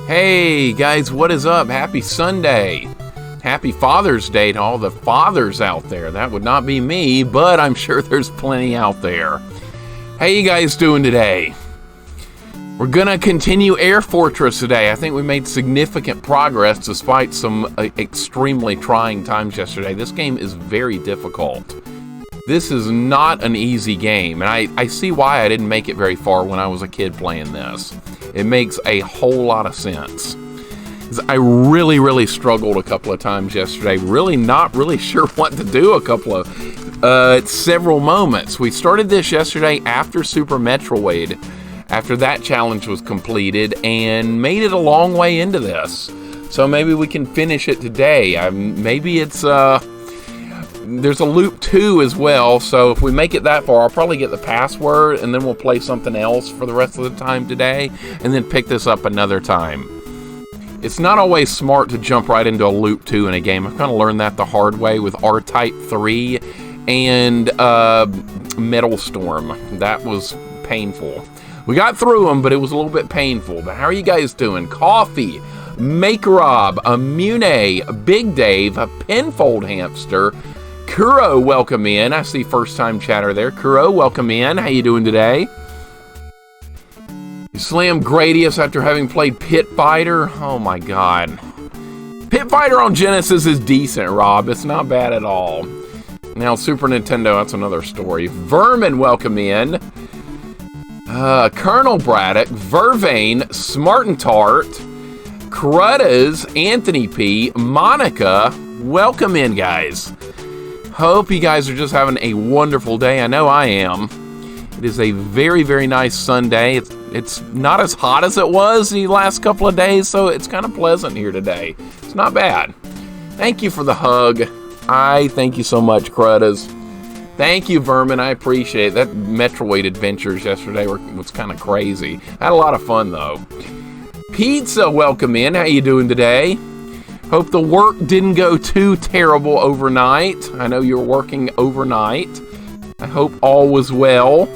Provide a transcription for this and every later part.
Hey guys, what is up? Happy Sunday. Happy Father's Day to all the fathers out there. That would not be me, but I'm sure there's plenty out there. How you guys doing today? We're gonna continue Air Fortress today. I think we made significant progress despite some extremely trying times yesterday. This game is very difficult. This is not an easy game, and I see why I didn't make it very far when I was a kid playing this. It makes a whole lot of sense. I really struggled a couple of times yesterday. Not really sure what to do several moments. We started this yesterday after Super Metroid, after that challenge was completed, and made it a long way into this. So maybe we can finish it today. Maybe it's there's a loop 2 as well, so if we make it that far, I'll probably get the password, and then we'll play something else for the rest of the time today, and then pick this up another time. It's not always smart to jump right into a loop 2 in a game. I've kind of learned that the hard way with R-Type 3 and Metal Storm. That was painful. We got through them, but it was a little bit painful. But how are you guys doing? Coffee, Make-Rob, Mune, Big Dave, Penfold Hamster, Kuro, welcome in. I see first-time chatter there. Kuro, welcome in. How you doing today? You slammed Gradius after having played Pit Fighter? Oh my god. Pit Fighter on Genesis is decent, Rob. It's not bad at all. Now, Super Nintendo, that's another story. Vermin, welcome in. Colonel Braddock, Vervain, Smart and Tart, Cruddas, Anthony P, Monica, welcome in, guys. Hope you guys are just having a wonderful day. I know I am. It is a very nice Sunday. It's not as hot as it was the last couple of days, so it's kind of pleasant here today. It's not bad. Thank you for the hug. I thank you so much, Cruddas. Thank you, Vermin. I appreciate it. That Metroid adventures yesterday was kind of crazy. I had a lot of fun, though. Pizza, welcome in. How you doing today? Hope the work didn't go too terrible overnight. I know you're working overnight. I hope all was well.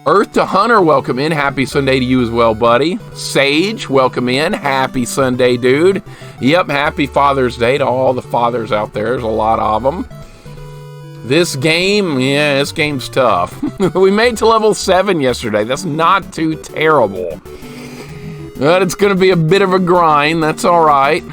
Earth to Hunter, welcome in. Happy Sunday to you as well, buddy. Sage, welcome in. Happy Sunday, dude. Yep, happy Father's Day to all the fathers out there. There's a lot of them. This game, yeah, this game's tough. We made to level 7 yesterday. That's not too terrible. But it's going to be a bit of a grind. That's all right.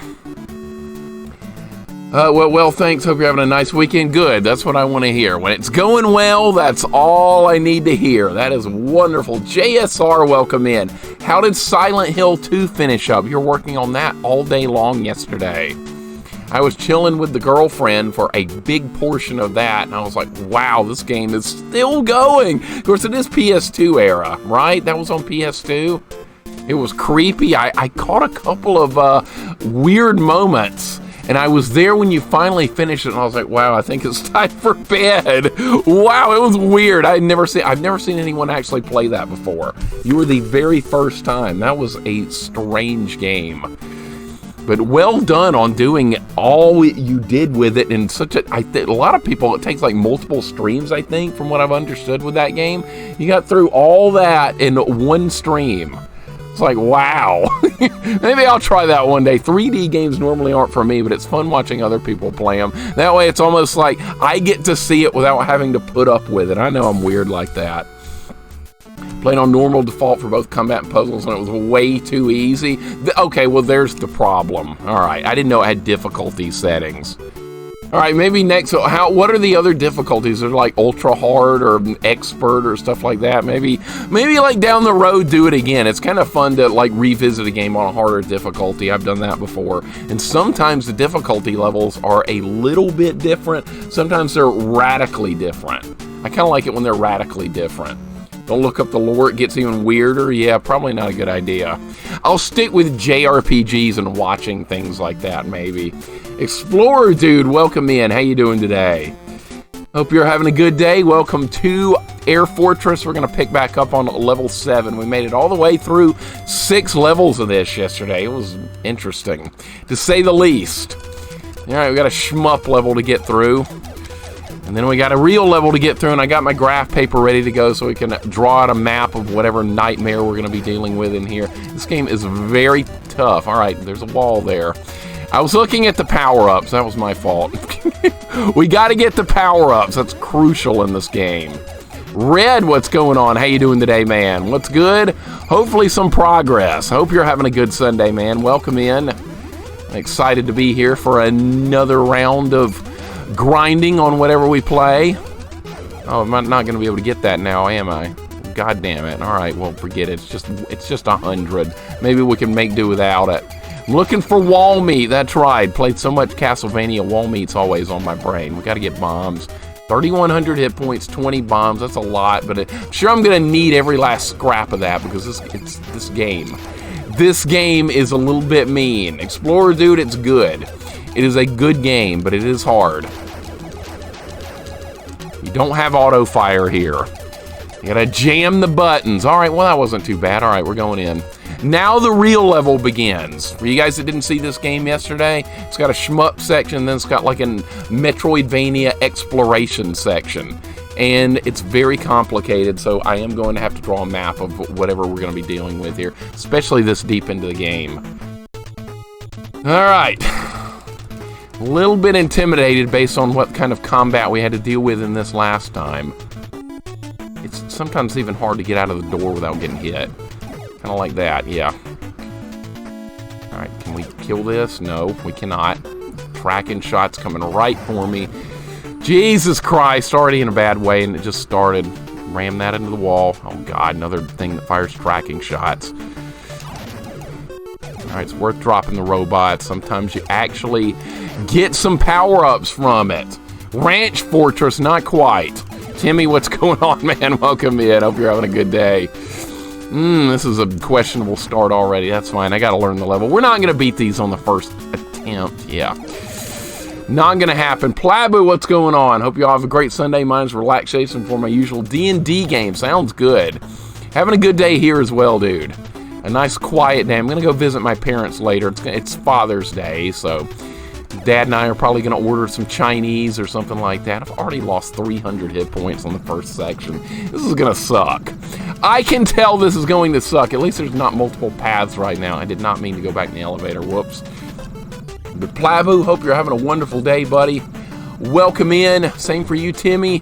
Well, thanks. Hope you're having a nice weekend. Good. That's what I want to hear. When it's going well, that's all I need to hear. That is wonderful. JSR, welcome in. How did Silent Hill 2 finish up? You're working on that all day long yesterday. I was chilling with the girlfriend for a big portion of that, and I was like, wow, this game is still going. Of course, it is PS2 era, right? That was on PS2. It was creepy. I caught a couple of weird moments, and I was there when you finally finished it, and I was like, wow, I think it's time for bed. Wow, it was weird. I've never seen anyone actually play that before. You were the very first time. That was a strange game. But well done on doing all you did with it in such a lot of people, it takes like multiple streams, I think, from what I've understood with that game. You got through all that in one stream. It's like, wow. Maybe I'll try that one day. 3D games normally aren't for me, but it's fun watching other people play them. That way it's almost like I get to see it without having to put up with it. I know I'm weird like that. Playing on normal default for both combat and puzzles, and it was way too easy. Okay, well, there's the problem. All right, I didn't know it had difficulty settings. All right, maybe next, what are the other difficulties? They're like ultra hard or expert or stuff like that. Maybe like down the road, do it again. It's kind of fun to like revisit a game on a harder difficulty. I've done that before. And sometimes the difficulty levels are a little bit different. Sometimes they're radically different. I kind of like it when they're radically different. Don't look up the lore, it gets even weirder. Yeah, probably not a good idea. I'll stick with JRPGs and watching things like that, maybe. Explorer Dude, welcome in. How you doing today? Hope you're having a good day. Welcome to Air Fortress. We're going to pick back up on level 7. We made it all the way through 6 levels of this yesterday. It was interesting, to say the least. All right, we got a shmup level to get through. And then we got a real level to get through, and I got my graph paper ready to go so we can draw out a map of whatever nightmare we're going to be dealing with in here. This game is very tough. All right, there's a wall there. I was looking at the power-ups. That was my fault. We got to get the power-ups. That's crucial in this game. Red, what's going on? How you doing today, man? What's good? Hopefully some progress. Hope you're having a good Sunday, man. Welcome in. I'm excited to be here for another round of grinding on whatever we play. Oh, I'm not going to be able to get that now, am I? God damn it. All right, well, forget it. It's just 100. Maybe we can make do without it. I'm looking for wall meat. That's right. Played so much Castlevania, wall meat's always on my brain. We got to get bombs. 3,100 hit points, 20 bombs. That's a lot, but I'm sure I'm going to need every last scrap of that because this game. This game is a little bit mean. Explorer Dude, it's good. It is a good game, but it is hard. You don't have auto fire here. You gotta jam the buttons. All right, well, that wasn't too bad. All right, we're going in. Now the real level begins. For you guys that didn't see this game yesterday, it's got a shmup section, then it's got like a Metroidvania exploration section. And it's very complicated, so I am going to have to draw a map of whatever we're going to be dealing with here, especially this deep into the game. All right. A little bit intimidated based on what kind of combat we had to deal with in this last time. It's sometimes even hard to get out of the door without getting hit. Kind of like that, yeah. All right, can we kill this? No, we cannot. Tracking shots coming right for me. Jesus Christ, already in a bad way, and it just started. Ram that into the wall. Oh God, another thing that fires tracking shots. All right, it's worth dropping the robot. Sometimes you actually get some power-ups from it. Ranch Fortress, not quite. Timmy, what's going on, man? Welcome in. Hope you're having a good day. This is a questionable start already. That's fine. I got to learn the level. We're not going to beat these on the first attempt. Yeah. Not going to happen. Plabu, what's going on? Hope you all have a great Sunday. Mine's relaxation for my usual D&D game. Sounds good. Having a good day here as well, dude. A nice quiet day. I'm going to go visit my parents later. It's Father's Day, so Dad and I are probably going to order some Chinese or something like that. I've already lost 300 hit points on the first section. This is going to suck. I can tell this is going to suck. At least there's not multiple paths right now. I did not mean to go back in the elevator. Whoops. But Plavu, hope you're having a wonderful day, buddy. Welcome in. Same for you, Timmy.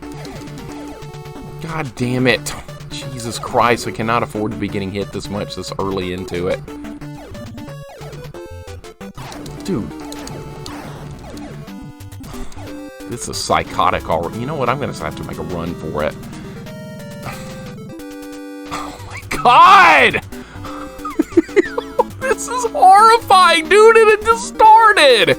God damn it. Jesus Christ, I cannot afford to be getting hit this much this early into it. Dude. This is psychotic already. You know what? I'm going to have to make a run for it. Oh my God! This is horrifying, dude, and it just started!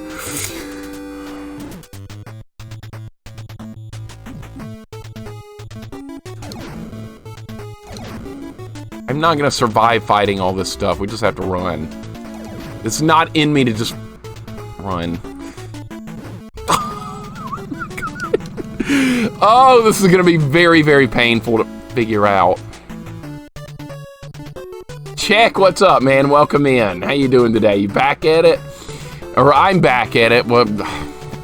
I'm not going to survive fighting all this stuff. We just have to run. It's not in me to just run. Oh, this is going to be very, very painful to figure out. Check, what's up, man? Welcome in. How you doing today? You back at it? Or I'm back at it. Well,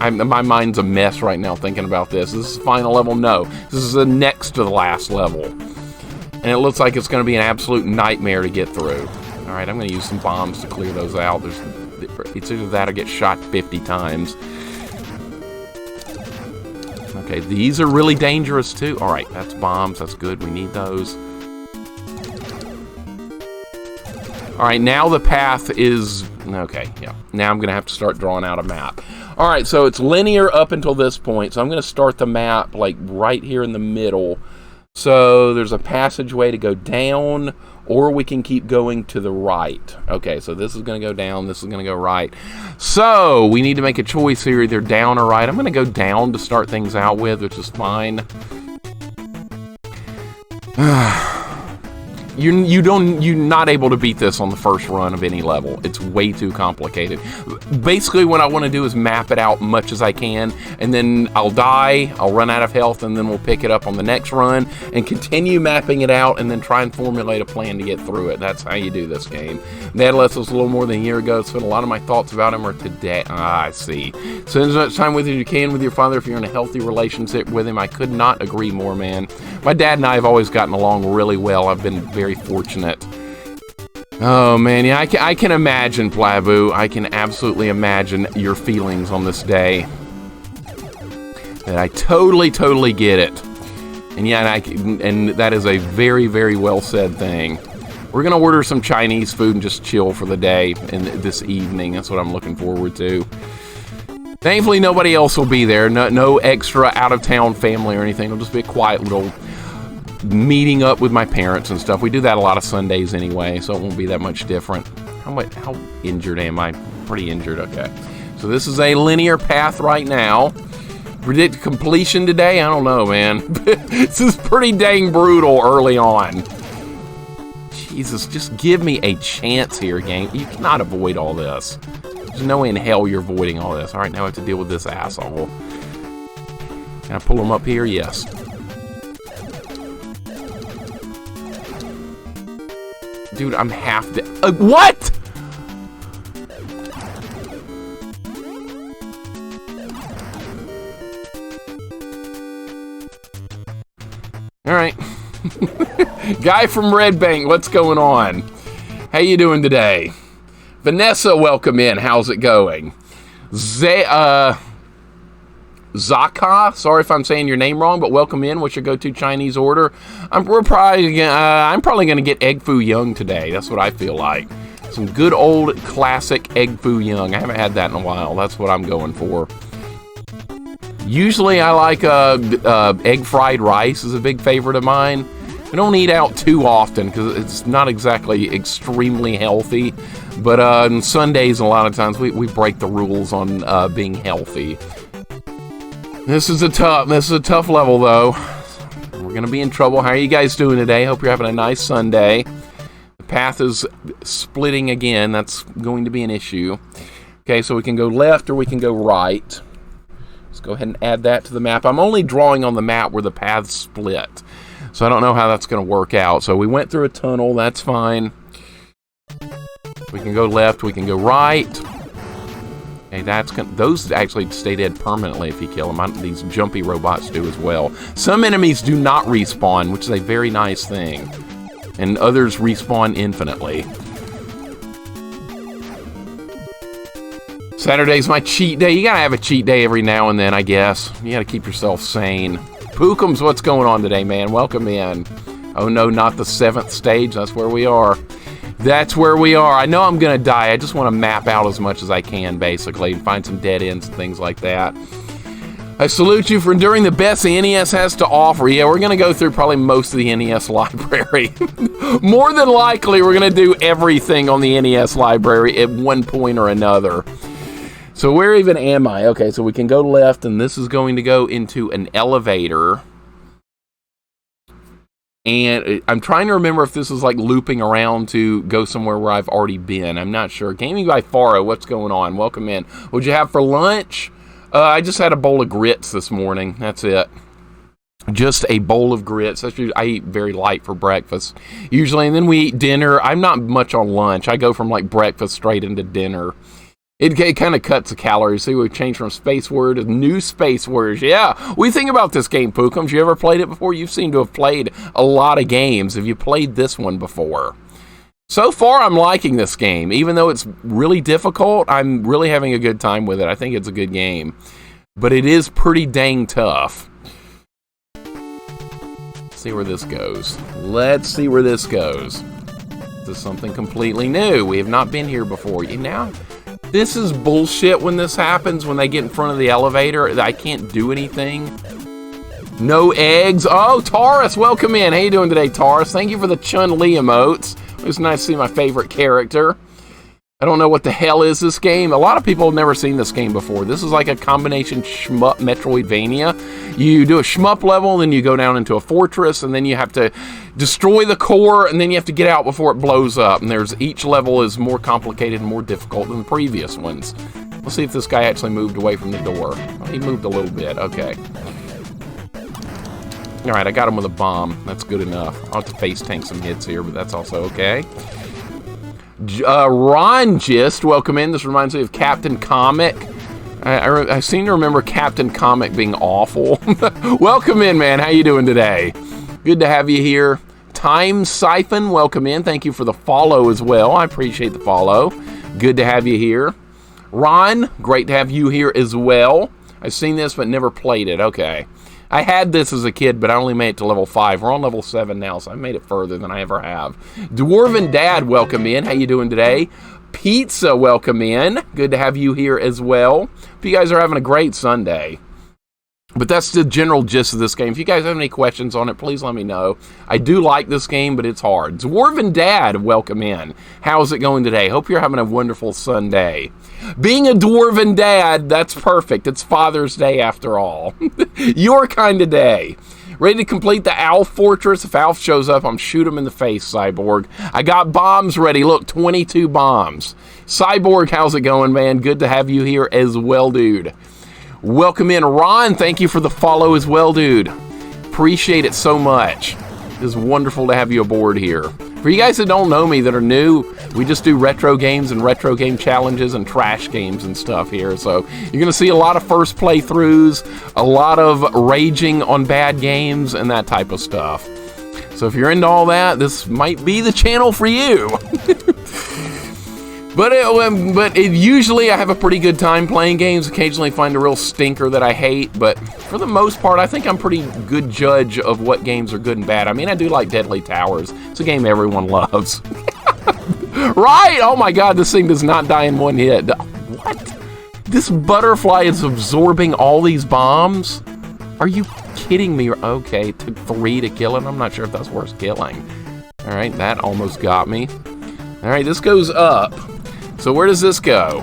my mind's a mess right now thinking about this. This is the final level? No. This is the next to the last level. And it looks like it's going to be an absolute nightmare to get through. All right, I'm going to use some bombs to clear those out. It's either that or get shot 50 times. Okay, these are really dangerous too. All right, that's bombs. That's good. We need those. All right, now the path is... Okay, yeah. Now I'm going to have to start drawing out a map. All right, so it's linear up until this point. So I'm going to start the map like right here in the middle. So there's a passageway to go down, or we can keep going to the right. Okay, so this is going to go down, this is going to go right. So we need to make a choice here, either down or right. I'm going to go down to start things out with, which is fine. you're not able to beat this on the first run of any level. It's way too complicated. Basically, what I want to do is map it out much as I can, and then I'll die, I'll run out of health, and then we'll pick it up on the next run and continue mapping it out, and then try and formulate a plan to get through it. That's how you do this game. Dad left us a little more than a year ago, so a lot of my thoughts about him are today. I see. Spend as much time with you as you can with your father if you're in a healthy relationship with him. I could not agree more, man. My dad and I have always gotten along really well. I've been very fortunate. Oh man, yeah, I can imagine, Plavu. I can absolutely imagine your feelings on this day. And I totally get it. And yeah, and that is a very, very well said thing. We're gonna order some Chinese food and just chill for the day and this evening. That's what I'm looking forward to. Thankfully, nobody else will be there. No extra out-of-town family or anything. It'll just be a quiet little meeting up with my parents and stuff. We do that a lot of Sundays anyway, so it won't be that much different. How injured am I? Pretty injured, okay. So this is a linear path right now. Predict completion today? I don't know, man. This is pretty dang brutal early on. Jesus, just give me a chance here, game. You cannot avoid all this. There's no way in hell you're avoiding all this. All right, now I have to deal with this asshole. Can I pull him up here? Yes. Dude, I'm half dead. What? All right. Guy from Red Bank, what's going on? How you doing today? Vanessa, welcome in. How's it going? Zaka, sorry if I'm saying your name wrong, but welcome in. What's your go-to Chinese order? I'm probably going to get egg foo young today. That's what I feel like. Some good old classic egg foo young. I haven't had that in a while. That's what I'm going for. Usually I like egg fried rice is a big favorite of mine. I don't eat out too often because it's not exactly extremely healthy. But on Sundays, a lot of times we break the rules on being healthy. This is a tough level though. We're gonna be in trouble. How are you guys doing today? Hope you're having a nice Sunday. The path is splitting again. That's going to be an issue. Okay, so we can go left or we can go right. Let's go ahead and add that to the map. I'm only drawing on the map where the paths split, so I don't know how that's going to work out. So we went through a tunnel. That's fine. We can go left. We can go right. Okay, those actually stay dead permanently if you kill them. These jumpy robots do as well. Some enemies do not respawn, which is a very nice thing, and others respawn infinitely. Saturday's my cheat day. You gotta have a cheat day every now and then, I guess. You gotta keep yourself sane. Pookums, what's going on today, man? Welcome in. Oh no, not the 7th stage. That's where we are. That's where we are. I know I'm gonna die. I just want to map out as much as I can, basically, and find some dead ends and things like that. I salute you for enduring the best the NES has to offer. Yeah, we're gonna go through probably most of the NES library. More than likely, we're gonna do everything on the NES library at one point or another. So where even am I? Okay, so we can go left, and this is going to go into an elevator. And I'm trying to remember if this is like looping around to go somewhere where I've already been. I'm not sure. Gaming by Faro, what's going on? Welcome in. What'd you have for lunch? I just had a bowl of grits this morning. That's it. Just a bowl of grits. I eat very light for breakfast usually, and then we eat dinner. I'm not much on lunch. I go from like breakfast straight into dinner. It kind of cuts the calories. See, we've changed from space word to new space words. Yeah, we think about this game, Pookums. You ever played it before? You seem to have played a lot of games. Have you played this one before? So far, I'm liking this game. Even though it's really difficult, I'm really having a good time with it. I think it's a good game. But it is pretty dang tough. Let's see where this goes. Let's see where this goes. This is something completely new. We have not been here before. This is bullshit when this happens, when they get in front of the elevator. I can't do anything. No eggs. Oh, Taurus, welcome in. How you doing today, Taurus? Thank you for the Chun-Li emotes. It was nice to see my favorite character. I don't know what the hell is this game. A lot of people have never seen this game before. This is like a combination shmup Metroidvania. You do a shmup level, then you go down into a fortress, and then you have to destroy the core, and then you have to get out before it blows up. And each level is more complicated and more difficult than the previous ones. Let's see if this guy actually moved away from the door. Oh, he moved a little bit. Okay. All right, I got him with a bomb. That's good enough. I'll have to face tank some hits here, but that's also okay. Ron Gist, welcome in. This reminds me of Captain Comic. I seem to remember Captain Comic being awful. Welcome in, man. How you doing today? Good to have you here. Time Siphon, welcome in. Thank you for the follow as well. I appreciate the follow. Good to have you here. Ron, great to have you here as well. I've seen this but never played it. Okay. I had this as a kid, but I only made it to level 5. We're on level 7 now, so I made it further than I ever have. Dwarven Dad, welcome in. How you doing today? Pizza, welcome in. Good to have you here as well. Hope you guys are having a great Sunday. But that's the general gist of this game. If you guys have any questions on it, please let me know. I do like this game, but it's hard. Dwarven Dad, welcome in. How's it going today? Hope you're having a wonderful Sunday. Being a Dwarven Dad, that's perfect. It's Father's Day after all. Your kind of day. Ready to complete the Alf Fortress? If Alf shows up, I'm shoot him in the face, Cyborg. I got bombs ready. Look, 22 bombs. Cyborg, how's it going, man? Good to have you here as well, dude. Welcome in, Ron. Thank you for the follow as well, dude. Appreciate it so much. It's wonderful to have you aboard here. For you guys that don't know me, that are new, we just do retro games and retro game challenges and trash games and stuff here. So you're going to see a lot of first playthroughs, a lot of raging on bad games, and that type of stuff. So if you're into all that, this might be the channel for you. But usually I have a pretty good time playing games. Occasionally find a real stinker that I hate, but for the most part, I think I'm pretty good judge of what games are good and bad. I mean, I do like Deadly Towers. It's a game everyone loves. Right? Oh my God, this thing does not die in one hit. What? This butterfly is absorbing all these bombs? Are you kidding me? Okay, it took 3 to kill it. I'm not sure if that's worth killing. All right, that almost got me. All right, this goes up. So where does this go?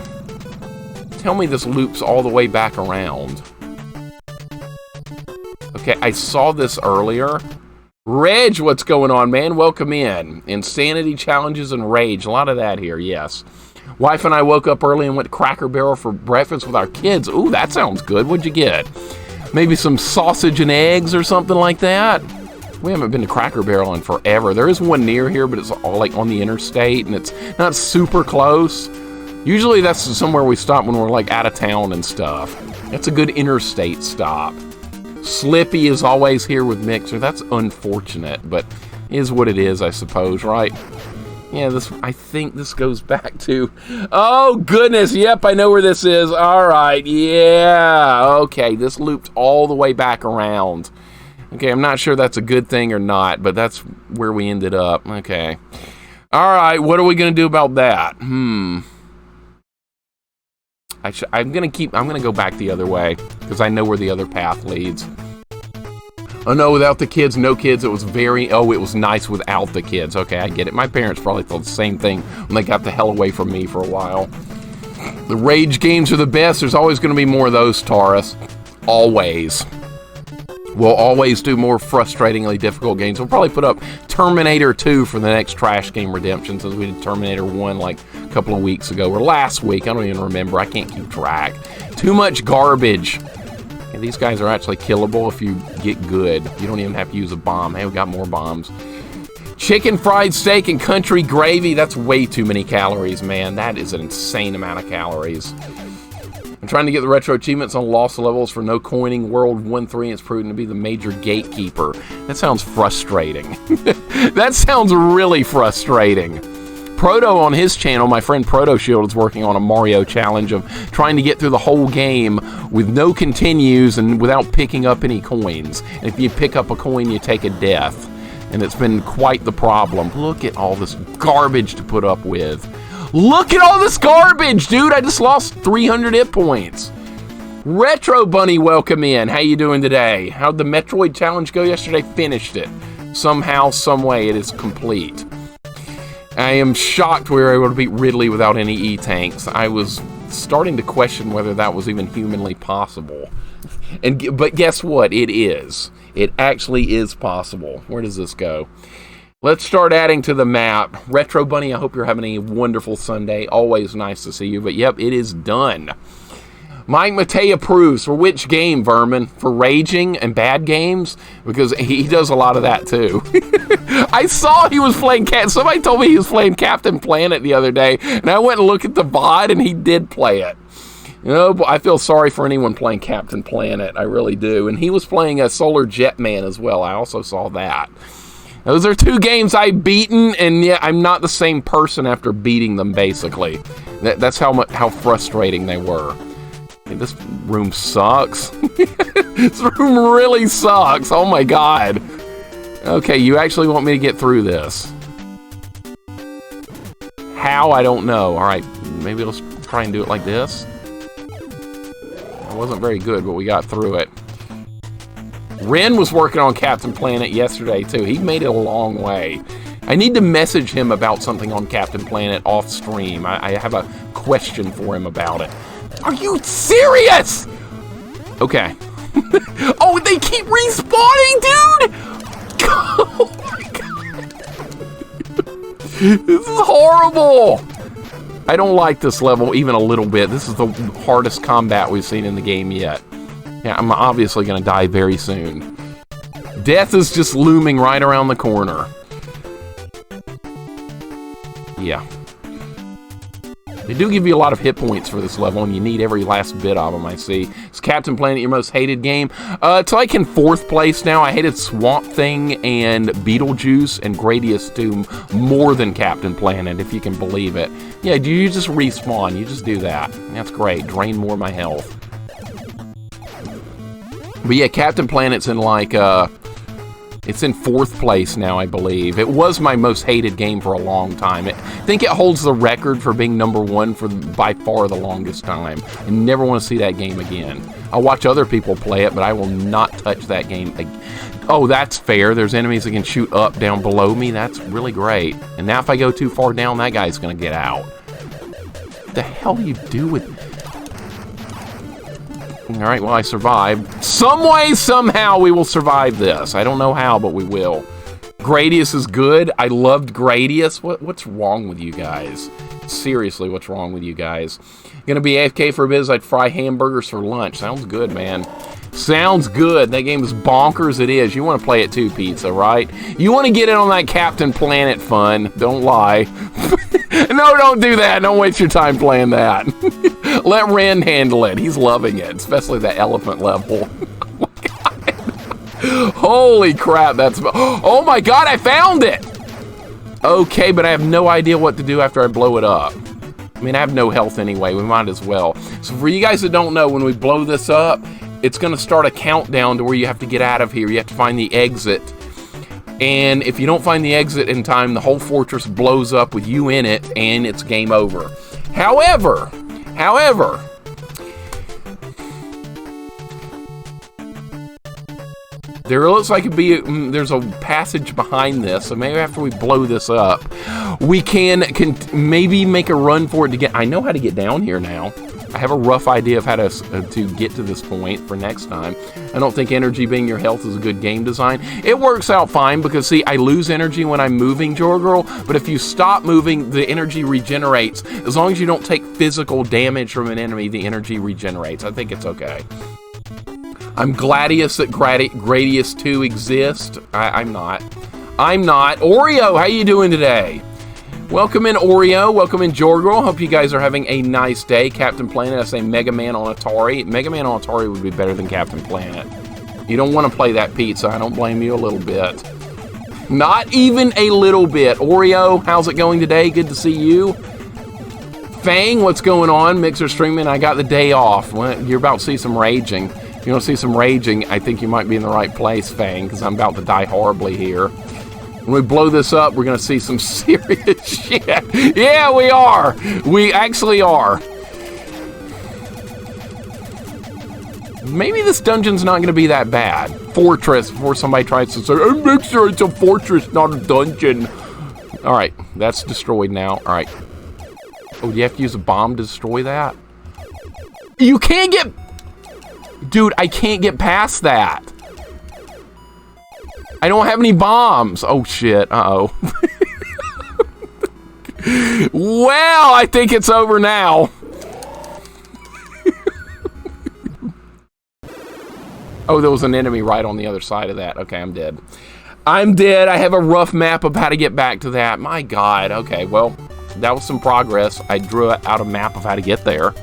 Tell me this loops all the way back around. Okay, I saw this earlier. Reg, what's going on, man? Welcome in. Insanity challenges and rage. A lot of that here, yes. Wife and I woke up early and went to Cracker Barrel for breakfast with our kids. Ooh, that sounds good. What'd you get? Maybe some sausage and eggs or something like that? We haven't been to Cracker Barrel in forever. There is one near here, but it's all like on the interstate, and it's not super close. Usually that's somewhere we stop when we're like out of town and stuff. That's a good interstate stop. Slippy is always here with Mixer. That's unfortunate, but is what it is, I suppose, right? Yeah, I think this goes back to... Oh, goodness. Yep, I know where this is. All right. Yeah. Okay, this looped all the way back around. Okay, I'm not sure that's a good thing or not, but that's where we ended up. Okay. All right, what are we going to do about that? I'm going to go back the other way because I know where the other path leads. Oh no, without the kids, no kids. It was it was nice without the kids. Okay, I get it. My parents probably thought the same thing when they got the hell away from me for a while. The rage games are the best. There's always going to be more of those, Taurus. Always. We'll always do more frustratingly difficult games. We'll probably put up Terminator 2 for the next Trash Game Redemption, since we did Terminator 1 like a couple of weeks ago, or last week. I don't even remember. I can't keep track. Too much garbage. Yeah, these guys are actually killable if you get good. You don't even have to use a bomb. Hey, we got more bombs. Chicken fried steak and country gravy. That's way too many calories, man. That is an insane amount of calories. I'm trying to get the retro achievements on lost levels for no coining. World 1-3, it's proven to be the major gatekeeper. That sounds frustrating. That sounds really frustrating. Proto on his channel, my friend Proto Shield, is working on a Mario challenge of trying to get through the whole game with no continues and without picking up any coins. And if you pick up a coin, you take a death. And it's been quite the problem. Look at all this garbage to put up with. Look at all this garbage, dude. I just lost 300 hit points. Retro Bunny, welcome in. How you doing today? How'd the Metroid challenge go yesterday? Finished it. Somehow, some way, it is complete. I am shocked we were able to beat Ridley without any E-tanks. I was starting to question whether that was even humanly possible. But guess what? It is. It actually is possible. Where does this go? Let's start adding to the map. Retro Bunny, I hope you're having a wonderful Sunday. Always nice to see you. But yep, it is done. Mike Matei approves. For which game, Vermin? For raging and bad games? Because he does a lot of that too. I saw he was playing somebody told me he was playing Captain Planet the other day, and I went and looked at the VOD, and he did play it. You know, I feel sorry for anyone playing Captain Planet. I really do. And he was playing a Solar Jetman as well. I also saw that. Those are 2 games I've beaten, and yeah, I'm not the same person after beating them, basically. That's how frustrating they were. Hey, this room sucks. This room really sucks. Oh my god. Okay, you actually want me to get through this. How? I don't know. Alright, maybe let's try and do it like this. It wasn't very good, but we got through it. Ren was working on Captain Planet yesterday, too. He made it a long way. I need to message him about something on Captain Planet off stream. I have a question for him about it. Are you serious? Okay. Oh, they keep respawning, dude! Oh my god. This is horrible. I don't like this level even a little bit. This is the hardest combat we've seen in the game yet. Yeah, I'm obviously going to die very soon. Death is just looming right around the corner. Yeah. They do give you a lot of hit points for this level, and you need every last bit of them, I see. Is Captain Planet your most hated game? It's like in 4th place now. I hated Swamp Thing and Beetlejuice and Gradius 2 more than Captain Planet, if you can believe it. Yeah, you just respawn. You just do that. That's great. Drain more of my health. But yeah, Captain Planet's in like, it's in 4th place now, I believe. It was my most hated game for a long time. I think it holds the record for being #1 for by far the longest time. I never want to see that game again. I'll watch other people play it, but I will not touch that game again. Oh, that's fair. There's enemies that can shoot up down below me. That's really great. And now if I go too far down, that guy's going to get out. What the hell do you do with... Alright, well, I survived. Some way, somehow, we will survive this. I don't know how, but we will. Gradius is good. I loved Gradius. What's wrong with you guys? Seriously, what's wrong with you guys? Gonna be AFK for a bit as I'd fry hamburgers for lunch. Sounds good, man. Sounds good. That game is bonkers. It is. You want to play it too, Pizza, right? You want to get in on that Captain Planet fun. Don't lie. No, don't do that. Don't waste your time playing that. Let Ren handle it. He's loving it, especially that elephant level. Oh my god. Holy crap, that's... Oh my god, I found it! Okay, but I have no idea what to do after I blow it up. I mean, I have no health anyway. We might as well. So for you guys that don't know, when we blow this up, it's going to start a countdown to where you have to get out of here. You have to find the exit. And if you don't find the exit in time, the whole fortress blows up with you in it, and it's game over. However, there looks like there's a passage behind this, so maybe after we blow this up, we can maybe make a run for it to get... I know how to get down here now. I have a rough idea of how to get to this point for next time. I don't think energy being your health is a good game design. It works out fine because, see, I lose energy when I'm moving, Jorgirl, but if you stop moving, the energy regenerates. As long as you don't take physical damage from an enemy, the energy regenerates. I think it's okay. I'm gladious that Gradius 2 exists. I'm not. Oreo, how you doing today? Welcome in, Oreo. Welcome in, Jorgirl. Hope you guys are having a nice day. Captain Planet, I say Mega Man on Atari. Mega Man on Atari would be better than Captain Planet. You don't want to play that, Pizza. I don't blame you a little bit. Not even a little bit. Oreo, how's it going today? Good to see you. Fang, what's going on? Mixer streaming. I got the day off. Well, you're about to see some raging. If you want to see some raging, I think you might be in the right place, Fang, because I'm about to die horribly here. When we blow this up, we're going to see some serious shit. Yeah, we are. We actually are. Maybe this dungeon's not going to be that bad. Fortress, before somebody tries to say, I'm Mixer, it's a fortress, not a dungeon. All right, that's destroyed now. All right. Oh, do you have to use a bomb to destroy that? You can't get... Dude, I can't get past that. I don't have any bombs. Oh, shit. Uh-oh. Well, I think it's over now. Oh, there was an enemy right on the other side of that. Okay, I'm dead. I'm dead. I have a rough map of how to get back to that. My God. Okay, well, that was some progress. I drew out a map of how to get there.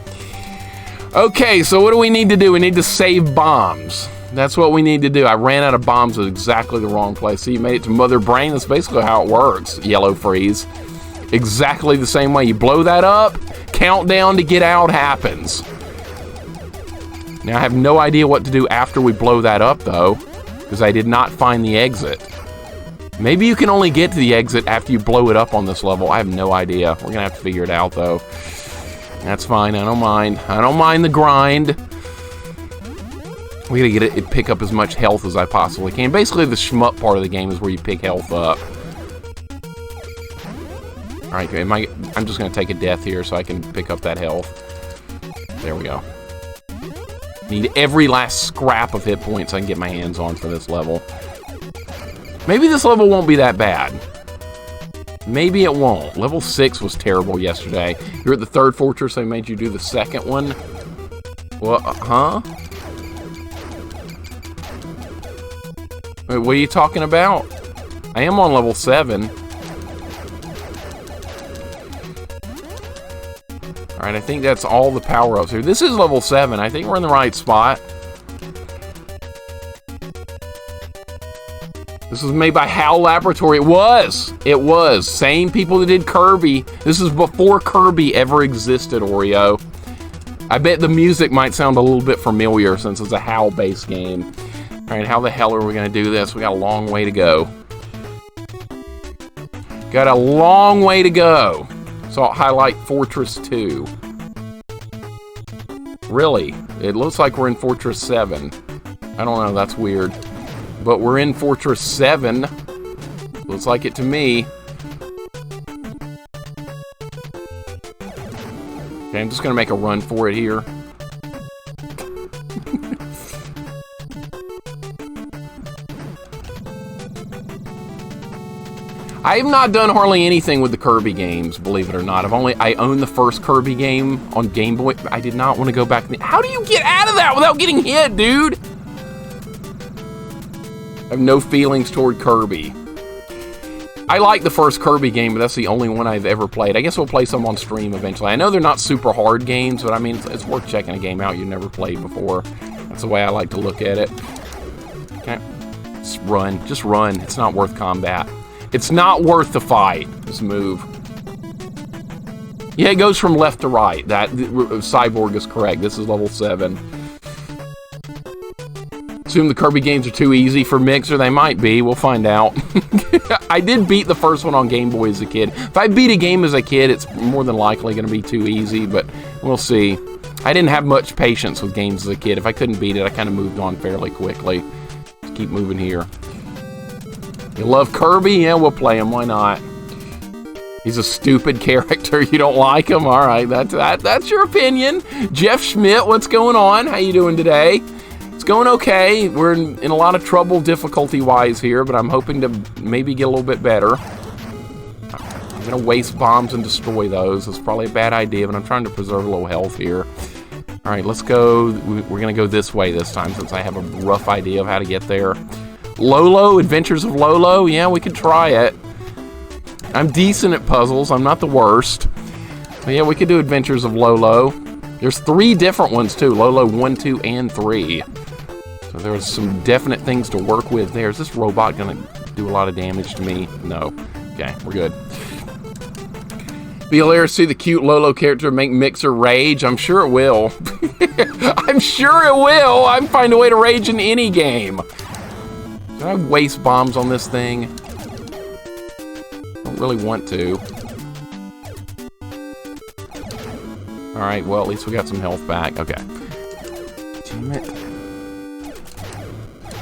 Okay, so what do we need to do? We need to save bombs. That's what we need to do. I ran out of bombs at exactly the wrong place. See, you made it to Mother Brain. That's basically how it works. Yellow freeze. Exactly the same way. You blow that up, countdown to get out happens. Now, I have no idea what to do after we blow that up, though, because I did not find the exit. Maybe you can only get to the exit after you blow it up on this level. I have no idea. We're going to have to figure it out, though. That's fine. I don't mind. I don't mind the grind. We gotta get it, pick up as much health as I possibly can. Basically, the shmup part of the game is where you pick health up. All right, I'm just gonna take a death here so I can pick up that health. There we go. Need every last scrap of hit points I can get my hands on for this level. Maybe this level won't be that bad. Maybe it won't. Level 6 was terrible yesterday. You're at the third fortress, they made you do the second one. Well, huh? Wait, what are you talking about? I am on level 7. Alright, I think that's all the power-ups here. This is level 7. I think we're in the right spot. This was made by HAL Laboratory. It was! It was. Same people that did Kirby. This is before Kirby ever existed, Oreo. I bet the music might sound a little bit familiar since it's a HAL-based game. Alright, how the hell are we going to do this? We got a long way to go. Got a long way to go. So I'll highlight Fortress 2. Really? It looks like we're in Fortress 7. I don't know, that's weird. But we're in Fortress 7. Looks like it to me. Okay, I'm just going to make a run for it here. I have not done hardly anything with the Kirby games, believe it or not. I own the first Kirby game on Game Boy. I did not want to go back. How do you get out of that without getting hit, dude? I have no feelings toward Kirby. I like the first Kirby game, but that's the only one I've ever played. I guess we'll play some on stream eventually. I know they're not super hard games, but I mean, it's worth checking a game out you've never played before. That's the way I like to look at it. Okay, just run. Just run. It's not worth combat. It's not worth the fight. Just move. Yeah, it goes from left to right. That Cyborg is correct. This is level 7. Assume the Kirby games are too easy for Mixer. They might be. We'll find out. I did beat the first one on Game Boy as a kid. If I beat a game as a kid, it's more than likely going to be too easy, but we'll see. I didn't have much patience with games as a kid. If I couldn't beat it, I kind of moved on fairly quickly. Just keep moving here. You love Kirby? Yeah, we'll play him. Why not? He's a stupid character. You don't like him? All right, that's your opinion. Jeff Schmidt, what's going on? How you doing today? It's going okay. We're in a lot of trouble difficulty-wise here, but I'm hoping to maybe get a little bit better. I'm going to waste bombs and destroy those. It's probably a bad idea, but I'm trying to preserve a little health here. All right, let's go. We're going to go this way this time since I have a rough idea of how to get there. Lolo, Adventures of Lolo? Yeah, we could try it. I'm decent at puzzles. I'm not the worst. But yeah, we could do Adventures of Lolo. There's 3 different ones, too. Lolo 1, 2, and 3. So there's some definite things to work with there. Is this robot going to do a lot of damage to me? No. Okay, we're good. Be hilarious to see the cute Lolo character make Mixer rage. I'm sure it will. I'm sure it will. I can find a way to rage in any game. Can I waste bombs on this thing? Don't really want to. Alright, well, at least we got some health back. Okay. Damn it.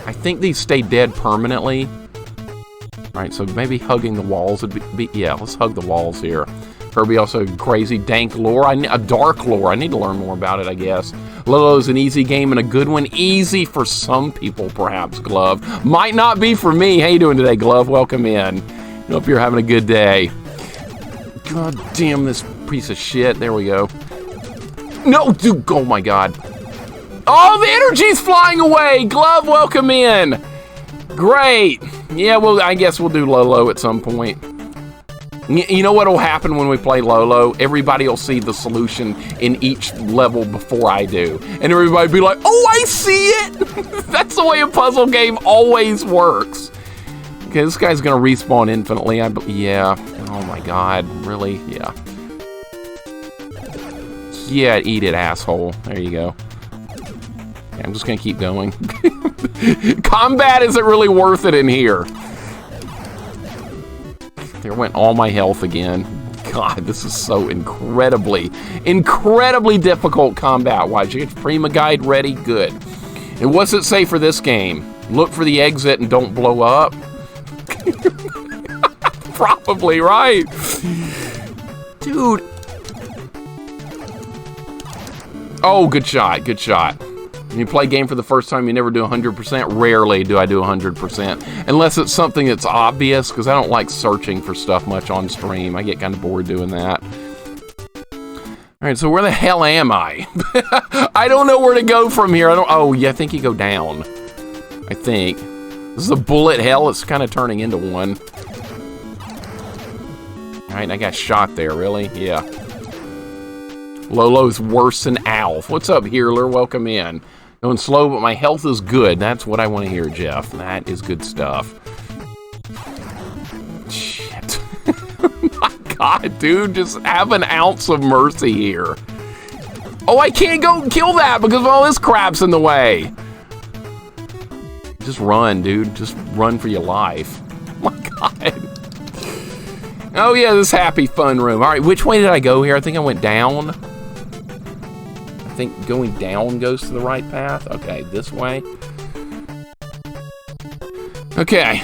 I think these stay dead permanently. Right, so maybe hugging the walls would be yeah, let's hug the walls here. Kirby also crazy dank lore. A dark lore. I need to learn more about it, I guess. Lolo's an easy game and a good one. Easy for some people, perhaps, Glove. Might not be for me. How you doing today, Glove? Welcome in. Hope you're having a good day. God damn this piece of shit. There we go. No, dude. Oh, my God. Oh, the energy's flying away. Glove, welcome in. Great. Yeah, well, I guess we'll do Lolo at some point. You know what will happen when we play Lolo? Everybody will see the solution in each level before I do. And everybody will be like, oh, I see it! That's the way a puzzle game always works. Okay, this guy's going to respawn infinitely. Yeah. Oh, my God. Really? Yeah. Yeah, eat it, asshole. There you go. Yeah, I'm just going to keep going. Combat isn't really worth it in here. There went all my health again. God, this is so incredibly difficult combat-wise. You get Prima Guide ready? Good. And what's it say for this game? Look for the exit and don't blow up? Probably, right? Dude. Oh, good shot, good shot. When you play a game for the first time, you never do 100%. Rarely do I do 100%. Unless it's something that's obvious, because I don't like searching for stuff much on stream. I get kind of bored doing that. Alright, so where the hell am I? I don't know where to go from here. Oh, yeah, I think you go down. I think. This is a bullet hell. It's kind of turning into one. Alright, I got shot there, really? Yeah. Lolo's worse than Alf. What's up, Healer? Welcome in. Going slow, but my health is good. That's what I want to hear, Jeff. That is good stuff. Shit. My God, dude, just have an ounce of mercy here. Oh, I can't go kill that because all this crap's in the way. Just run, dude. Just run for your life. Oh my God. Oh, yeah, this happy fun room. All right, which way did I go here? I think I went down. I think going down goes to the right path. Okay, this way. Okay.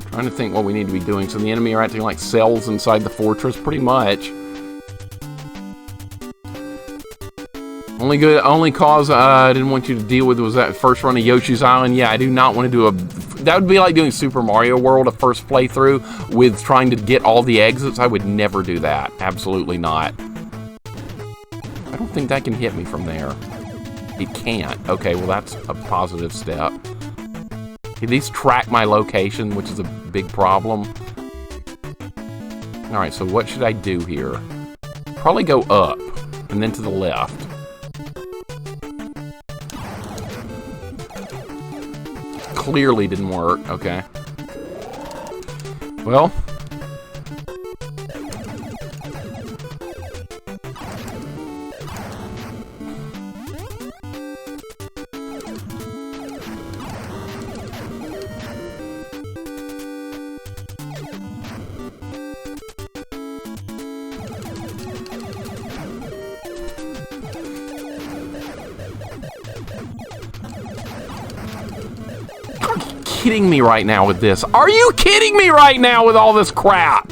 Trying to think what we need to be doing. So the enemy are acting like cells inside the fortress, pretty much. Only cause I didn't want you to deal with was that first run of Yoshi's Island. Yeah, I do not want to do a... That would be like doing Super Mario World, a first playthrough, with trying to get all the exits. I would never do that. Absolutely not. I don't think that can hit me from there. It can't. Okay, well, that's a positive step. At least track my location, which is a big problem. Alright, so what should I do here? Probably go up, and then to the left. Clearly didn't work. Okay. Well. Kidding me right now with this? Are you kidding me right now with all this crap?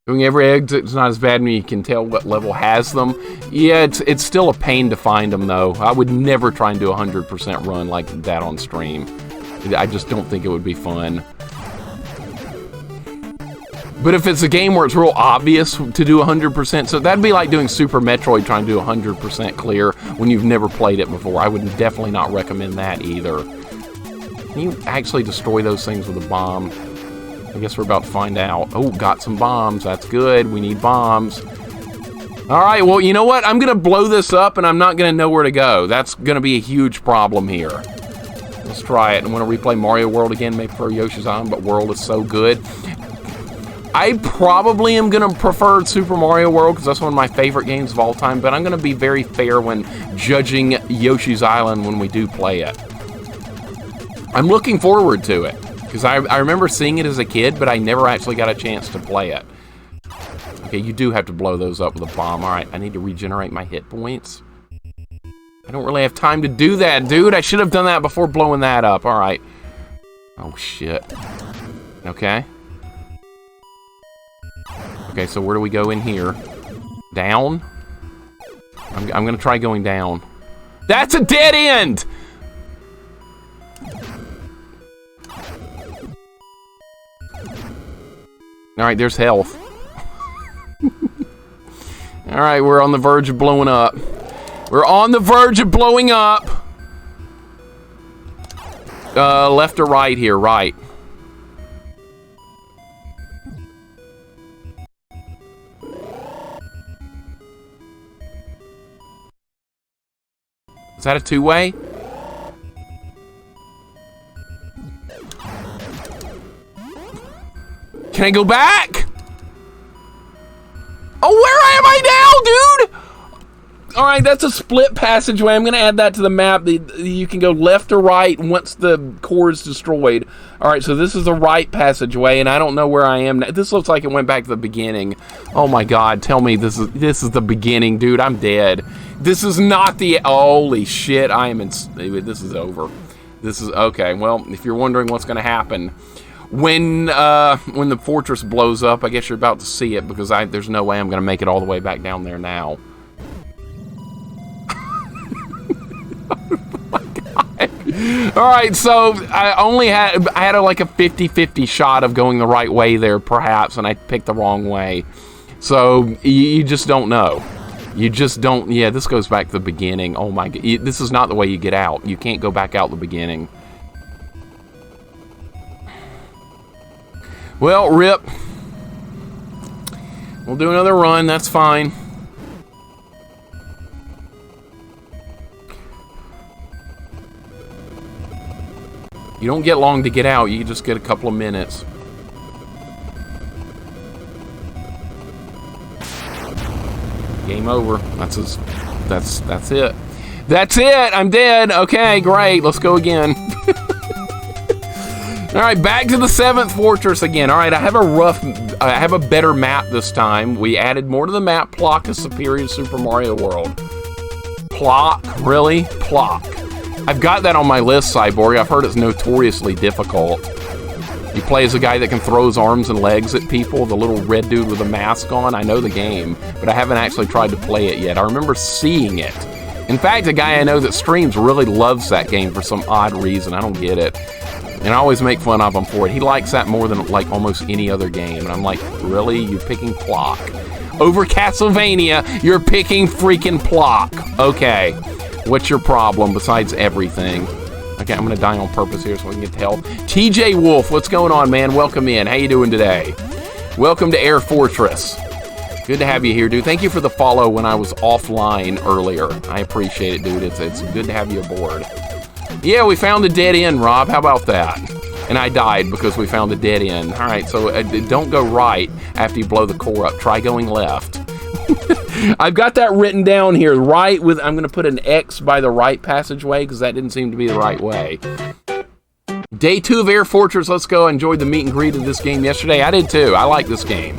Doing every exit is not as bad when you can tell what level has them. Yeah, it's still a pain to find them though. I would never try and do a 100% run like that on stream. I just don't think it would be fun. But if it's a game where it's real obvious to do 100%, so that'd be like doing Super Metroid trying to do 100% clear when you've never played it before. I would definitely not recommend that either. Can you actually destroy those things with a bomb? I guess we're about to find out. Oh, got some bombs. That's good. We need bombs. All right, well, you know what? I'm going to blow this up, and I'm not going to know where to go. That's going to be a huge problem here. Let's try it. I want to replay Mario World again, maybe for Yoshi's Island, but World is so good. I probably am going to prefer Super Mario World because that's one of my favorite games of all time, but I'm going to be very fair when judging Yoshi's Island when we do play it. I'm looking forward to it, because I remember seeing it as a kid, but I never actually got a chance to play it. Okay, you do have to blow those up with a bomb. All right, I need to regenerate my hit points. I don't really have time to do that, dude. I should have done that before blowing that up. All right. Oh, shit. Okay. Okay, so where do we go in here? Down? I'm going to try going down. That's a dead end! All right, there's health. All right, we're on the verge of blowing up. We're on the verge of blowing up. Left or right here? Right. Is that a two-way? Can I go back? Oh, where am I now, dude? All right, that's a split passageway. I'm going to add that to the map. You can go left or right once the core is destroyed. All right, so this is the right passageway, and I don't know where I am now. This looks like it went back to the beginning. Oh, my God. Tell me this is the beginning, dude. I'm dead. This is not the... Holy shit. I am in... This is over. This is... Okay, well, if you're wondering what's going to happen... When the fortress blows up, I guess you're about to see it, because there's no way I'm going to make it all the way back down there now. Oh my God. All right, so I had like a 50-50 shot of going the right way there, perhaps, and I picked the wrong way. So you just don't know. You just don't. Yeah, this goes back to the beginning. Oh my God, this is not the way you get out. You can't go back out the beginning. Well, rip. We'll do another run. That's fine. You don't get long to get out. You just get a couple of minutes. Game over. That's it. That's it. I'm dead. Okay, great. Let's go again. All right, back to the 7th fortress again. All right, I have a better map this time. We added more to the map. Plock is superior to Super Mario World. Plock? Really? Plock. I've got that on my list, Cyborg. I've heard it's notoriously difficult. You play as a guy that can throw his arms and legs at people, the little red dude with a mask on. I know the game, but I haven't actually tried to play it yet. I remember seeing it. In fact, a guy I know that streams really loves that game for some odd reason. I don't get it. And I always make fun of him for it. He likes that more than like almost any other game. And I'm like, really? You're picking Plock? Over Castlevania, you're picking freaking Plock. Okay. What's your problem besides everything? Okay, I'm going to die on purpose here so I can get the help. TJ Wolf, what's going on, man? Welcome in. How you doing today? Welcome to Air Fortress. Good to have you here, dude. Thank you for the follow when I was offline earlier. I appreciate it, dude. It's good to have you aboard. Yeah, we found a dead end, Rob. How about that? And I died because we found a dead end. All right, so don't go right after you blow the core up. Try going left. I've got that written down here. Right with, I'm going to put an X by the right passageway because that didn't seem to be the right way. Day 2 of Air Fortress. Let's go. I enjoyed the meet and greet of this game yesterday. I did too. I like this game.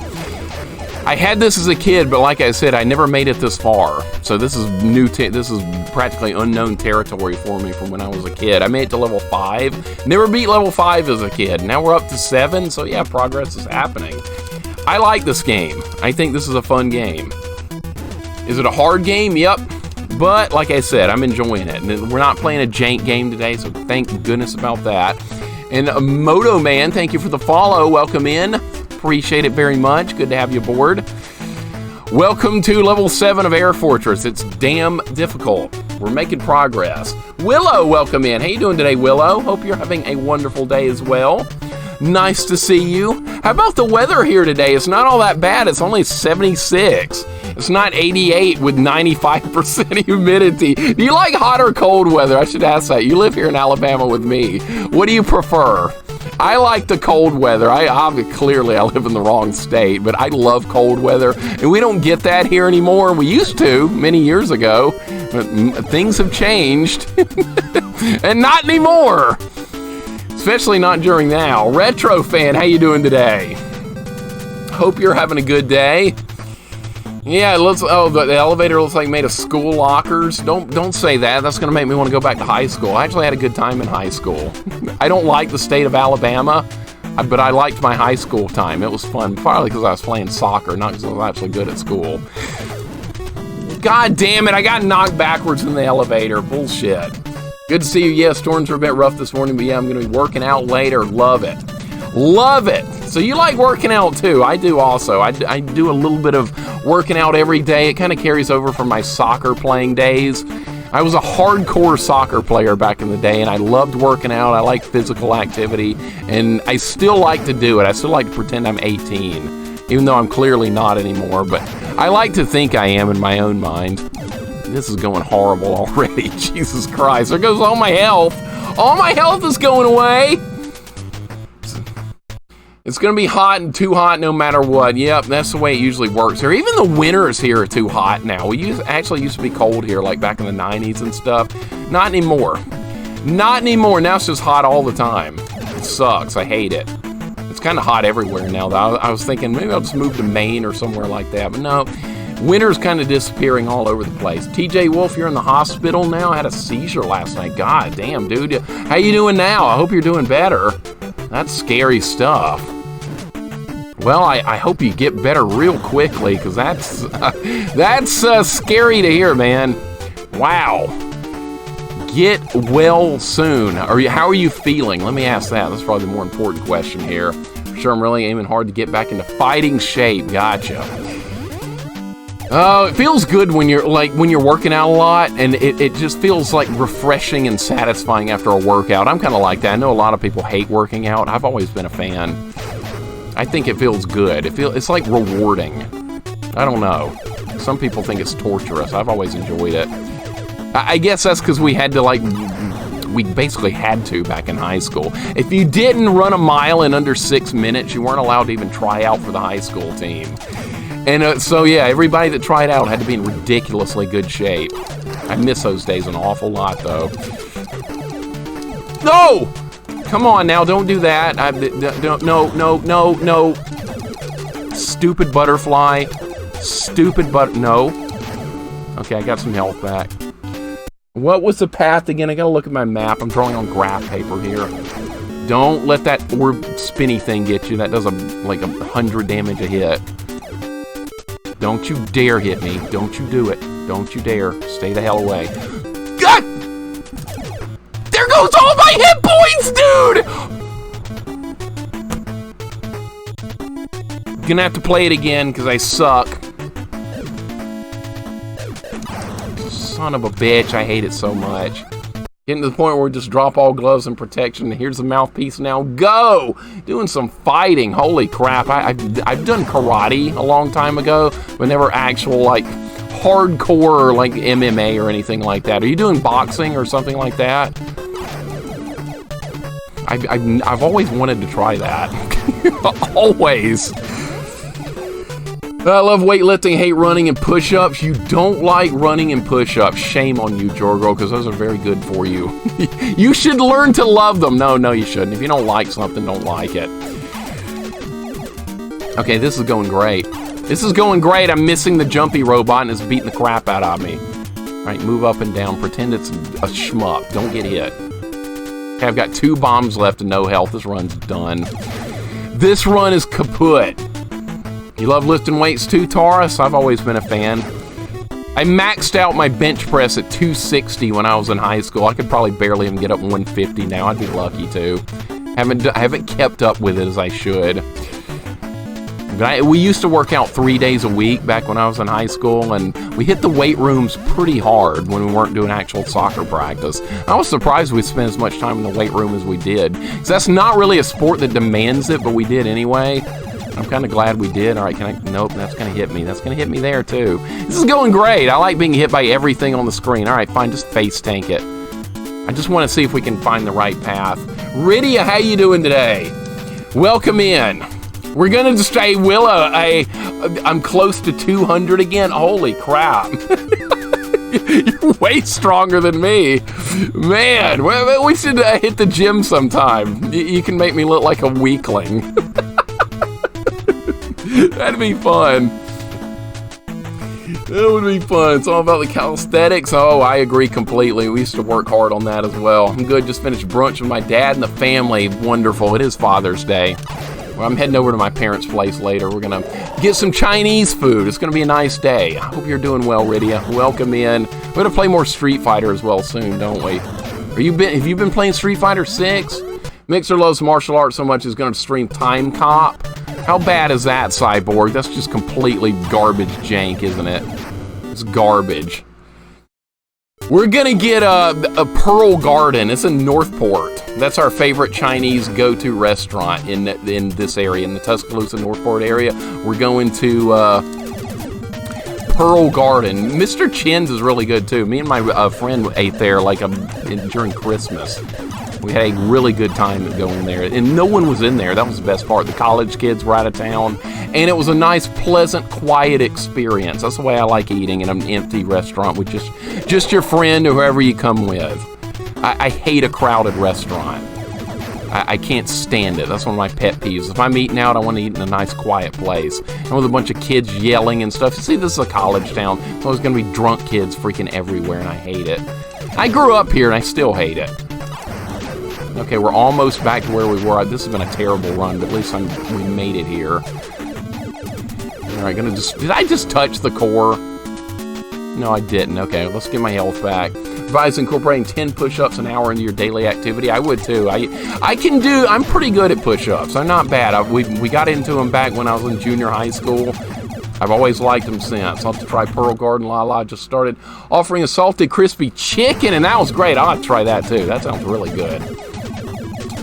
I had this as a kid, but like I said, I never made it this far. So this is new. This is practically unknown territory for me from when I was a kid. I made it to level 5. Never beat level 5 as a kid. Now we're up to 7. So yeah, progress is happening. I like this game. I think this is a fun game. Is it a hard game? Yep. But like I said, I'm enjoying it. And we're not playing a jank game today, so thank goodness about that. And Moto Man, thank you for the follow. Welcome in. Appreciate it very much. Good to have you aboard. Welcome to level 7 of Air Fortress. It's damn difficult. We're making progress. Willow, welcome in. How you doing today, Willow? Hope you're having a wonderful day as well. Nice to see you. How about the weather here today? It's not all that bad. It's only 76. It's not 88 with 95% humidity. Do you like hot or cold weather? I should ask that. You live here in Alabama with me. What do you prefer? I like the cold weather. Clearly I live in the wrong state, but I love cold weather. And we don't get that here anymore. We used to many years ago. But things have changed. And not anymore. Especially not during now. Retro fan, how you doing today? Hope you're having a good day. Yeah, it looks, oh, the elevator looks like made of school lockers. Don't say that. That's going to make me want to go back to high school. I actually had a good time in high school. I don't like the state of Alabama, but I liked my high school time. It was fun, probably because I was playing soccer, not because I was actually good at school. God damn it, I got knocked backwards in the elevator. Bullshit. Good to see you. Yeah, storms are a bit rough this morning, but yeah, I'm going to be working out later. Love it. Love it. So you like working out too. I do also. I do a little bit of working out every day. It kind of carries over from my soccer playing days. I was a hardcore soccer player back in the day, and I loved working out. I like physical activity, and I still like to do it. I still like to pretend I'm 18, even though I'm clearly not anymore, but I like to think I am in my own mind. This is going horrible already. Jesus Christ. There goes all my health. All my health is going away. It's going to be hot and too hot no matter what. Yep, that's the way it usually works here. Even the winters here are too hot now. We actually used to be cold here, like back in the 90s and stuff. Not anymore. Not anymore. Now it's just hot all the time. It sucks. I hate it. It's kind of hot everywhere now, though. I was thinking maybe I'll just move to Maine or somewhere like that. But no, winter's kind of disappearing all over the place. TJ Wolf, you're in the hospital now. I had a seizure last night. God damn, dude. How you doing now? I hope you're doing better. That's scary stuff. Well, I hope you get better real quickly, because that's scary to hear, man. Wow. Get well soon. How are you feeling? Let me ask that. That's probably the more important question here. For sure, I'm really aiming hard to get back into fighting shape. Gotcha. Oh, it feels good when you're working out a lot, and it just feels like refreshing and satisfying after a workout. I'm kind of like that. I know a lot of people hate working out. I've always been a fan. I think it feels good. It's like rewarding. I don't know. Some people think it's torturous. I've always enjoyed it. I guess that's because we basically had to back in high school. If you didn't run a mile in under 6 minutes, you weren't allowed to even try out for the high school team. And so yeah, everybody that tried out had to be in ridiculously good shape. I miss those days an awful lot, though. No! Come on now, don't do that. No. Stupid butterfly. No. Okay, I got some health back. What was the path again? I gotta look at my map. I'm drawing on graph paper here. Don't let that orb spinny thing get you. That does like 100 damage a hit. Don't you dare hit me. Don't you do it. Don't you dare. Stay the hell away. God! There goes all my hit points, dude! Gonna have to play it again, because I suck. Son of a bitch, I hate it so much. Getting to the point where we just drop all gloves and protection. Here's the mouthpiece now. Go! Doing some fighting. Holy crap. I've done karate a long time ago, but never actual, like, hardcore, like, MMA or anything like that. Are you doing boxing or something like that? I've always wanted to try that. Always. I love weightlifting, hate running and push-ups. You don't like running and push-ups. Shame on you, Jorgo, because those are very good for you. You should learn to love them. No, you shouldn't. If you don't like something, don't like it. Okay, this is going great. This is going great. I'm missing the jumpy robot, and it's beating the crap out of me. All right, move up and down. Pretend it's a shmup. Don't get hit. Okay, I've got 2 bombs left and no health. This run's done. This run is kaput. You love lifting weights too, Taurus? I've always been a fan. I maxed out my bench press at 260 when I was in high school. I could probably barely even get up 150 now. I'd be lucky to. I haven't kept up with it as I should. But we used to work out 3 days a week back when I was in high school, and we hit the weight rooms pretty hard when we weren't doing actual soccer practice. I was surprised we spent as much time in the weight room as we did. So that's not really a sport that demands it, but we did anyway. I'm kind of glad we did. All right, nope, that's going to hit me. That's going to hit me there, too. This is going great. I like being hit by everything on the screen. All right, fine, just face tank it. I just want to see if we can find the right path. Rydia, how you doing today? Welcome in. We're going to just say, Willa, I'm close to 200 again. Holy crap. You're way stronger than me. Man, we should hit the gym sometime. You can make me look like a weakling. That'd be fun. That would be fun. It's all about the calisthenics. Oh, I agree completely. We used to work hard on that as well. I'm good. Just finished brunch with my dad and the family. Wonderful. It is Father's Day. Well, I'm heading over to my parents' place later. We're going to get some Chinese food. It's going to be a nice day. I hope you're doing well, Rydia. Welcome in. We're going to play more Street Fighter as well soon, don't we? Have you been playing Street Fighter 6? Mixer loves martial arts so much he's going to stream Time Cop. How bad is that, Cyborg? That's just completely garbage jank, isn't it? It's garbage. We're gonna get a Pearl Garden. It's in Northport. That's our favorite Chinese go-to restaurant in this area, in the Tuscaloosa, Northport area. We're going to Pearl Garden. Mr. Chin's is really good too. Me and my friend ate there like during Christmas. We had a really good time going there, and no one was in there. That was the best part. The college kids were out of town, and it was a nice, pleasant, quiet experience. That's the way I like eating in an empty restaurant with just your friend or whoever you come with. I hate a crowded restaurant. I can't stand it. That's one of my pet peeves. If I'm eating out, I want to eat in a nice, quiet place. And with a bunch of kids yelling and stuff. See, this is a college town, so there's going to be drunk kids freaking everywhere, and I hate it. I grew up here, and I still hate it. Okay, we're almost back to where we were. This has been a terrible run, but at least we made it here. All right, did I just touch the core? No, I didn't. Okay, let's get my health back. Advise incorporating 10 push-ups an hour into your daily activity. I would too. I'm pretty good at push-ups. I'm not bad. We got into them back when I was in junior high school. I've always liked them since. I'll have to try Pearl Garden. Lala just started offering a salted crispy chicken, and that was great. I'll have to try that too. That sounds really good.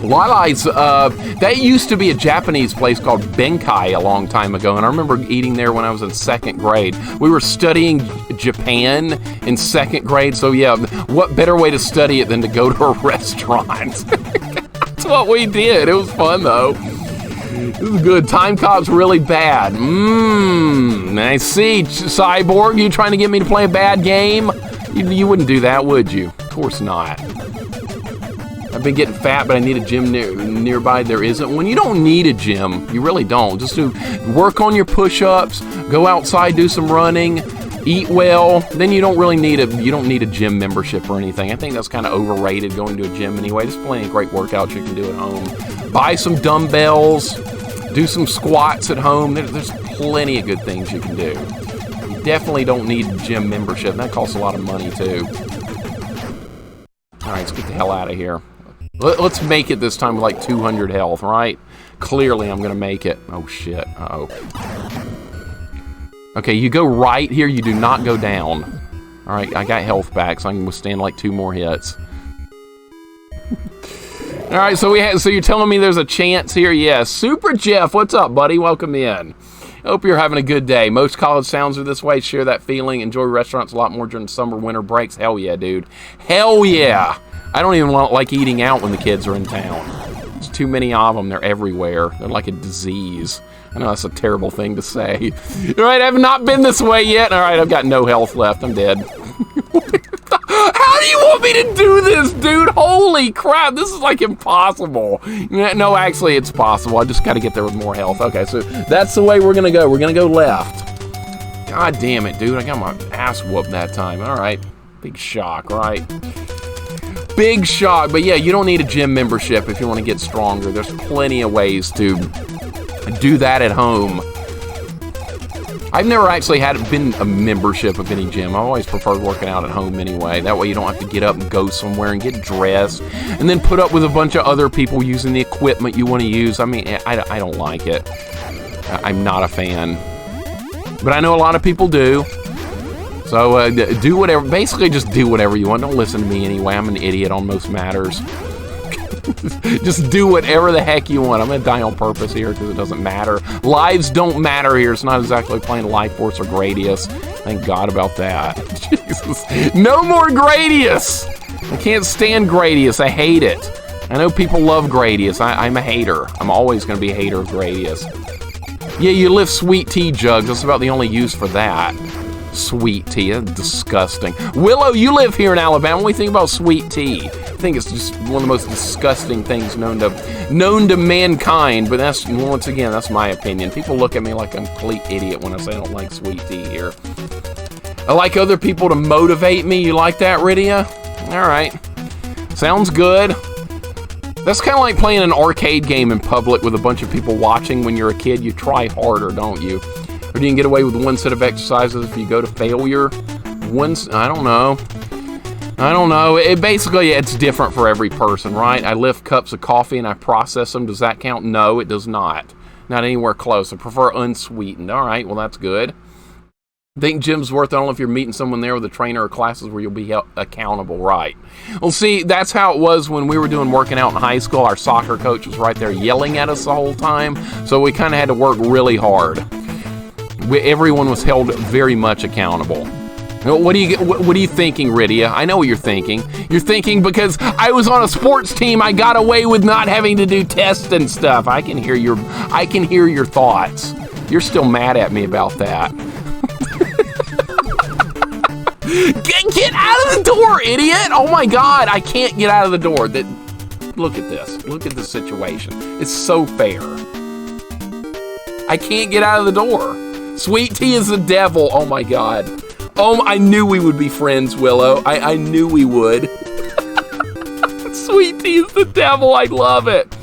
Lala's, that used to be a Japanese place called Benkai a long time ago, and I remember eating there when I was in 2nd grade. We were studying Japan in 2nd grade, so yeah, what better way to study it than to go to a restaurant? That's what we did. It was fun, though. It was good. Time Cop's really bad. I see. Cyborg, you trying to get me to play a bad game? You wouldn't do that, would you? Of course not. I've been getting fat, but I need a gym nearby. There isn't one. You don't need a gym. You really don't. Just work on your push-ups, go outside, do some running, eat well. Then you don't really need a gym membership or anything. I think that's kind of overrated, going to a gym anyway. There's plenty of great workouts you can do at home. Buy some dumbbells, do some squats at home. There's plenty of good things you can do. You definitely don't need a gym membership. That costs a lot of money too. All right, let's get the hell out of here. Let's make it this time with like 200 health, right? Clearly, I'm going to make it. Oh, shit. Uh-oh. Okay, you go right here. You do not go down. All right, I got health back, so I can withstand like 2 more hits. All right, so you're telling me there's a chance here? Yes. Super Jeff, what's up, buddy? Welcome in. Hope you're having a good day. Most college towns are this way. Share that feeling. Enjoy restaurants a lot more during summer, winter breaks. Hell yeah, dude. Hell yeah. I don't even like eating out when the kids are in town. There's too many of them. They're everywhere. They're like a disease. I know that's a terrible thing to say. All right, I've not been this way yet. All right, I've got no health left. I'm dead. How do you want me to do this, dude? Holy crap, this is like impossible. No, actually, it's possible. I just got to get there with more health. Okay, so that's the way we're going to go. We're going to go left. God damn it, dude. I got my ass whooped that time. All right, big shock, right? Big shock, but yeah, you don't need a gym membership if you want to get stronger. There's plenty of ways to do that at home. I've never actually been a membership of any gym. I've always preferred working out at home anyway. That way you don't have to get up and go somewhere and get dressed and then put up with a bunch of other people using the equipment you want to use. I mean, I don't like it. I'm not a fan. But I know a lot of people do. So do whatever, basically just do whatever you want. Don't listen to me anyway. I'm an idiot on most matters. Just do whatever the heck you want. I'm going to die on purpose here because it doesn't matter. Lives don't matter here. It's not exactly playing Life Force or Gradius. Thank God about that. Jesus. No more Gradius. I can't stand Gradius. I hate it. I know people love Gradius. I'm a hater. I'm always going to be a hater of Gradius. Yeah, you lift sweet tea jugs. That's about the only use for that. Sweet tea, that's disgusting. Willow, you live here in Alabama. What do you think about sweet tea? I think it's just one of the most disgusting things known to mankind. But that's, once again, that's my opinion. People look at me like I'm a complete idiot when I say I don't like sweet tea here. I like other people to motivate me. You like that, Rydia? All right. Sounds good. That's kind of like playing an arcade game in public with a bunch of people watching. When you're a kid, you try harder, don't you? Or do you get away with one set of exercises if you go to failure? I don't know. Basically, it's different for every person, right? I lift cups of coffee and I process them. Does that count? No, it does not. Not anywhere close. I prefer unsweetened. All right, well, that's good. I think gym's worth it. I don't know if you're meeting someone there with a trainer or classes where you'll be accountable, right? Well, see, that's how it was when we were working out in high school. Our soccer coach was right there yelling at us the whole time, so we kind of had to work really hard. Everyone was held very much accountable. What are you thinking, Rydia? I know what you're thinking. You're thinking because I was on a sports team, I got away with not having to do tests and stuff. I can hear your thoughts. You're still mad at me about that. Get out of the door, idiot! Oh my God, I can't get out of the door. Look at this. Look at this situation. It's so fair. I can't get out of the door. Sweet tea is the devil. Oh my God. Oh, I knew we would be friends, Willow. I knew we would. Sweet tea is the devil. I love it.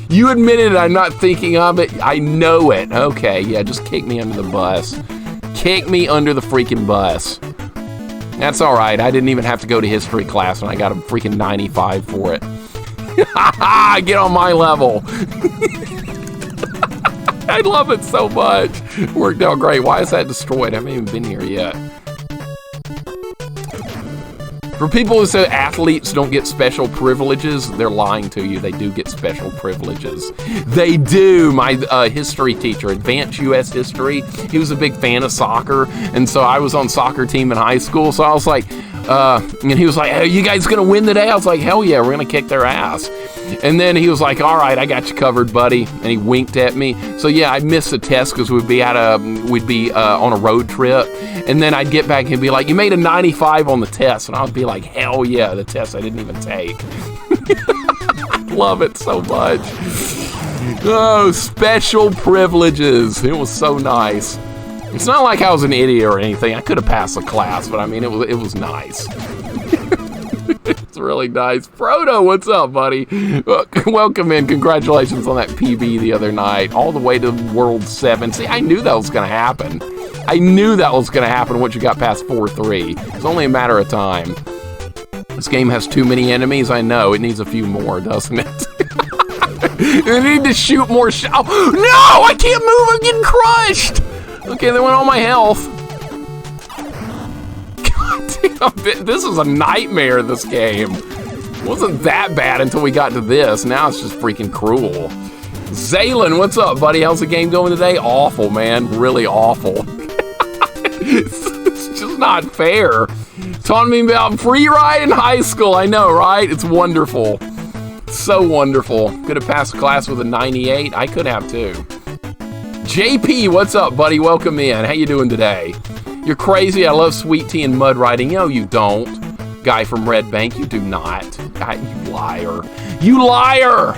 You admitted it. I'm not thinking of it. I know it. Okay, yeah, just kick me under the bus. Kick me under the freaking bus. That's all right. I didn't even have to go to history class, and I got a freaking 95 for it. Get on my level. I love it so much. Worked out great. Why is that destroyed? I haven't even been here yet. For people who say athletes don't get special privileges, they're lying to you. They do get special privileges. They do. My history teacher, advanced U.S. history, he was a big fan of soccer, and so I was on soccer team in high school, so I was like, and he was like, hey, you guys gonna win today? I was like, hell yeah, we're gonna kick their ass. And then he was like, all right, I got you covered, buddy. And he winked at me. So yeah, I missed the test because we'd be on a road trip. And then I'd get back and he'd be like, you made a 95 on the test. And I'd be like, hell yeah, the test I didn't even take. I love it so much. Oh, special privileges. It was so nice. It's not like I was an idiot or anything. I could have passed the class, but I mean, it was nice. It's really nice. Frodo, what's up, buddy? Welcome in. Congratulations on that PB the other night. All the way to World 7. See, I knew that was going to happen. I knew that was going to happen once you got past 4-3. It's only a matter of time. This game has too many enemies. I know. It needs a few more, doesn't it? You need to shoot more shots. Oh, no! I can't move. I'm getting crushed. Okay, they went all my health. This is a nightmare, this game. It wasn't that bad until we got to this. Now it's just freaking cruel. Zaylin, what's up, buddy? How's the game going today? Awful, man. Really awful. It's just not fair. Talking to me about free ride in high school. I know, right? It's wonderful. So wonderful. Could have passed the class with a 98. I could have, too. JP, what's up, buddy? Welcome in. How you doing today? You're crazy. I love sweet tea and mud riding. No, you don't. Guy from Red Bank, you do not. You liar. You liar!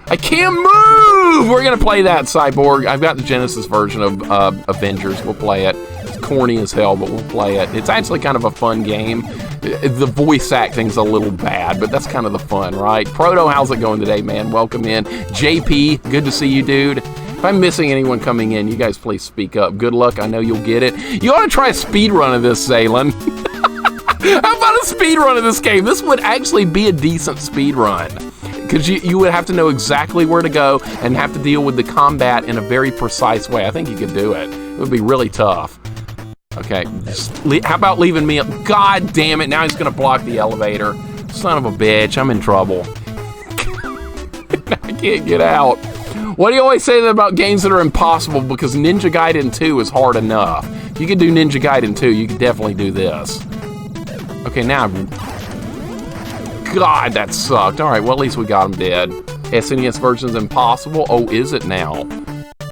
I can't move! We're going to play that, Cyborg. I've got the Genesis version of Avengers. We'll play it. It's corny as hell, but we'll play it. It's actually kind of a fun game. The voice acting's a little bad, but that's kind of the fun, right? Proto, how's it going today, man? Welcome in. JP, good to see you, dude. If I'm missing anyone coming in, you guys please speak up. Good luck. I know you'll get it. You ought to try a speed run of this, Zaylin. How about a speed run of this game? This would actually be a decent speed run. Because you would have to know exactly where to go and have to deal with the combat in a very precise way. I think you could do it. It would be really tough. Okay, how about leaving me up? God damn it, now he's going to block the elevator. Son of a bitch, I'm in trouble. I can't get out. What do you always say about games that are impossible? Because Ninja Gaiden 2 is hard enough. If you could do Ninja Gaiden 2, you could definitely do this. Okay, now... God, that sucked. Alright, well, at least we got him dead. SNES version's impossible? Oh, is it now?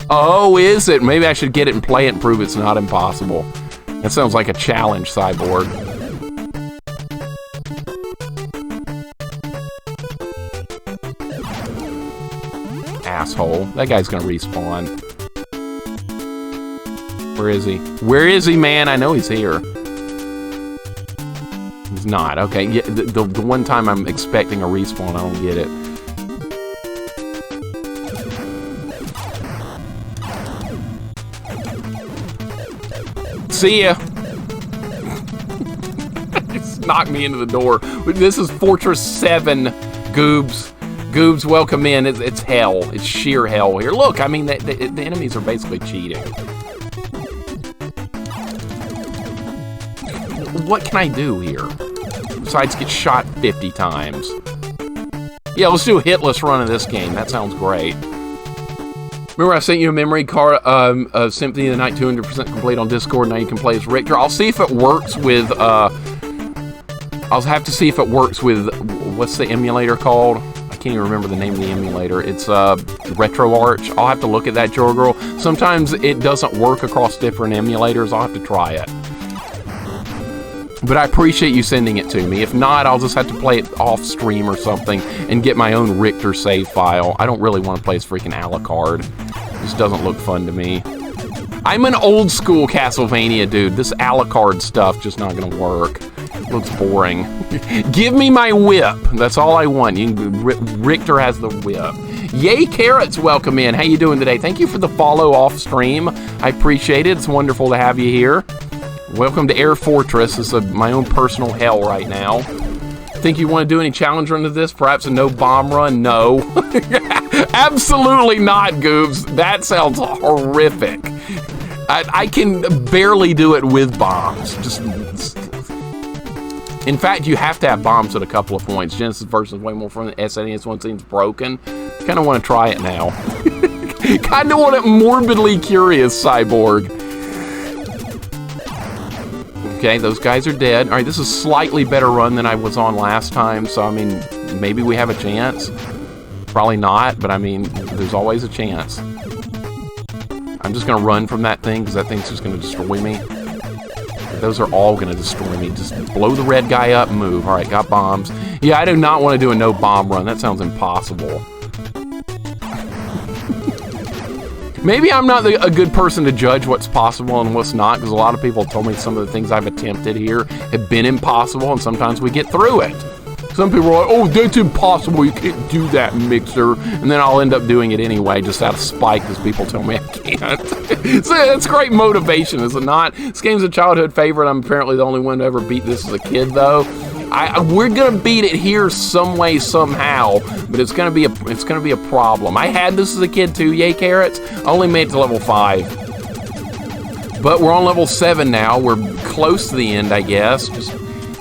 Oh, is it? Maybe I should get it and play it and prove it's not impossible. That sounds like a challenge, Cyborg. Asshole. That guy's gonna respawn. Where is he? Where is he, man? I know he's here. He's not. Okay, yeah, the one time I'm expecting a respawn, I don't get it. See ya. Just knocked me into the door. This is Fortress 7, Goobs. Goobs, welcome in. It's hell. It's sheer hell here. Look, I mean, the enemies are basically cheating. What can I do here? Besides get shot 50 times. Yeah, let's do a hitless run of this game. That sounds great. Remember I sent you a memory card of Symphony of the Night 200% complete on Discord. Now you can play as Richter. I'll see if it works with, I'll have to see if it works with, what's the emulator called? I can't even remember the name of the emulator. It's RetroArch. I'll have to look at that, Jor Girl. Sometimes it doesn't work across different emulators. I'll have to try it. But I appreciate you sending it to me. If not, I'll just have to play it off stream or something and get my own Richter save file. I don't really want to play as freaking Alucard. It just doesn't look fun to me. I'm an old school Castlevania dude. This Alucard stuff just not gonna work. It looks boring. Give me my whip. That's all I want. Richter has the whip. Yay Carrots, welcome in. How you doing today? Thank you for the follow off stream. I appreciate it. It's wonderful to have you here. Welcome to Air Fortress. This is my own personal hell right now. Think you want to do any challenge run to this? Perhaps a no bomb run? No. Absolutely not, Goobs. That sounds horrific. I can barely do it with bombs. In fact, you have to have bombs at a couple of points. Genesis version is way more fun than SNES. One seems broken. Kind of want to try it now. Kind of want it morbidly curious, Cyborg. Okay, those guys are dead. All right, this is a slightly better run than I was on last time, so, I mean, maybe we have a chance. Probably not, but, I mean, there's always a chance. I'm just going to run from that thing, because that thing's just going to destroy me. Those are all going to destroy me. Just blow the red guy up and move. All right, got bombs. Yeah, I do not want to do a no-bomb run. That sounds impossible. Maybe I'm not a good person to judge what's possible and what's not, because a lot of people told me some of the things I've attempted here have been impossible, and sometimes we get through it. Some people are like, oh, that's impossible, you can't do that, Mixer. And then I'll end up doing it anyway, just out of spite, because people tell me I can't. So it's great motivation, is it not? This game's a childhood favorite. I'm apparently the only one to ever beat this as a kid, though. We're gonna beat it here some way, somehow, but it's gonna be a problem. I had this as a kid too, Yay Carrots. I only made it to level 5, but we're on level 7 now. We're close to the end, I guess. Just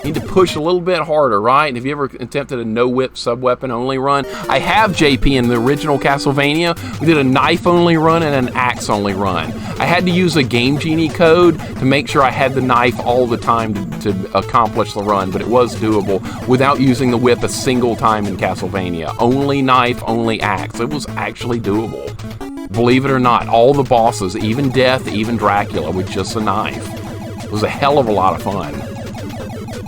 need to push a little bit harder, right? Have you ever attempted a no-whip sub-weapon only run? I have, JP, in the original Castlevania. We did a knife only run and an axe only run. I had to use a Game Genie code to make sure I had the knife all the time to accomplish the run, but it was doable without using the whip a single time in Castlevania. Only knife, only axe. It was actually doable. Believe it or not, all the bosses, even Death, even Dracula, with just a knife. It was a hell of a lot of fun.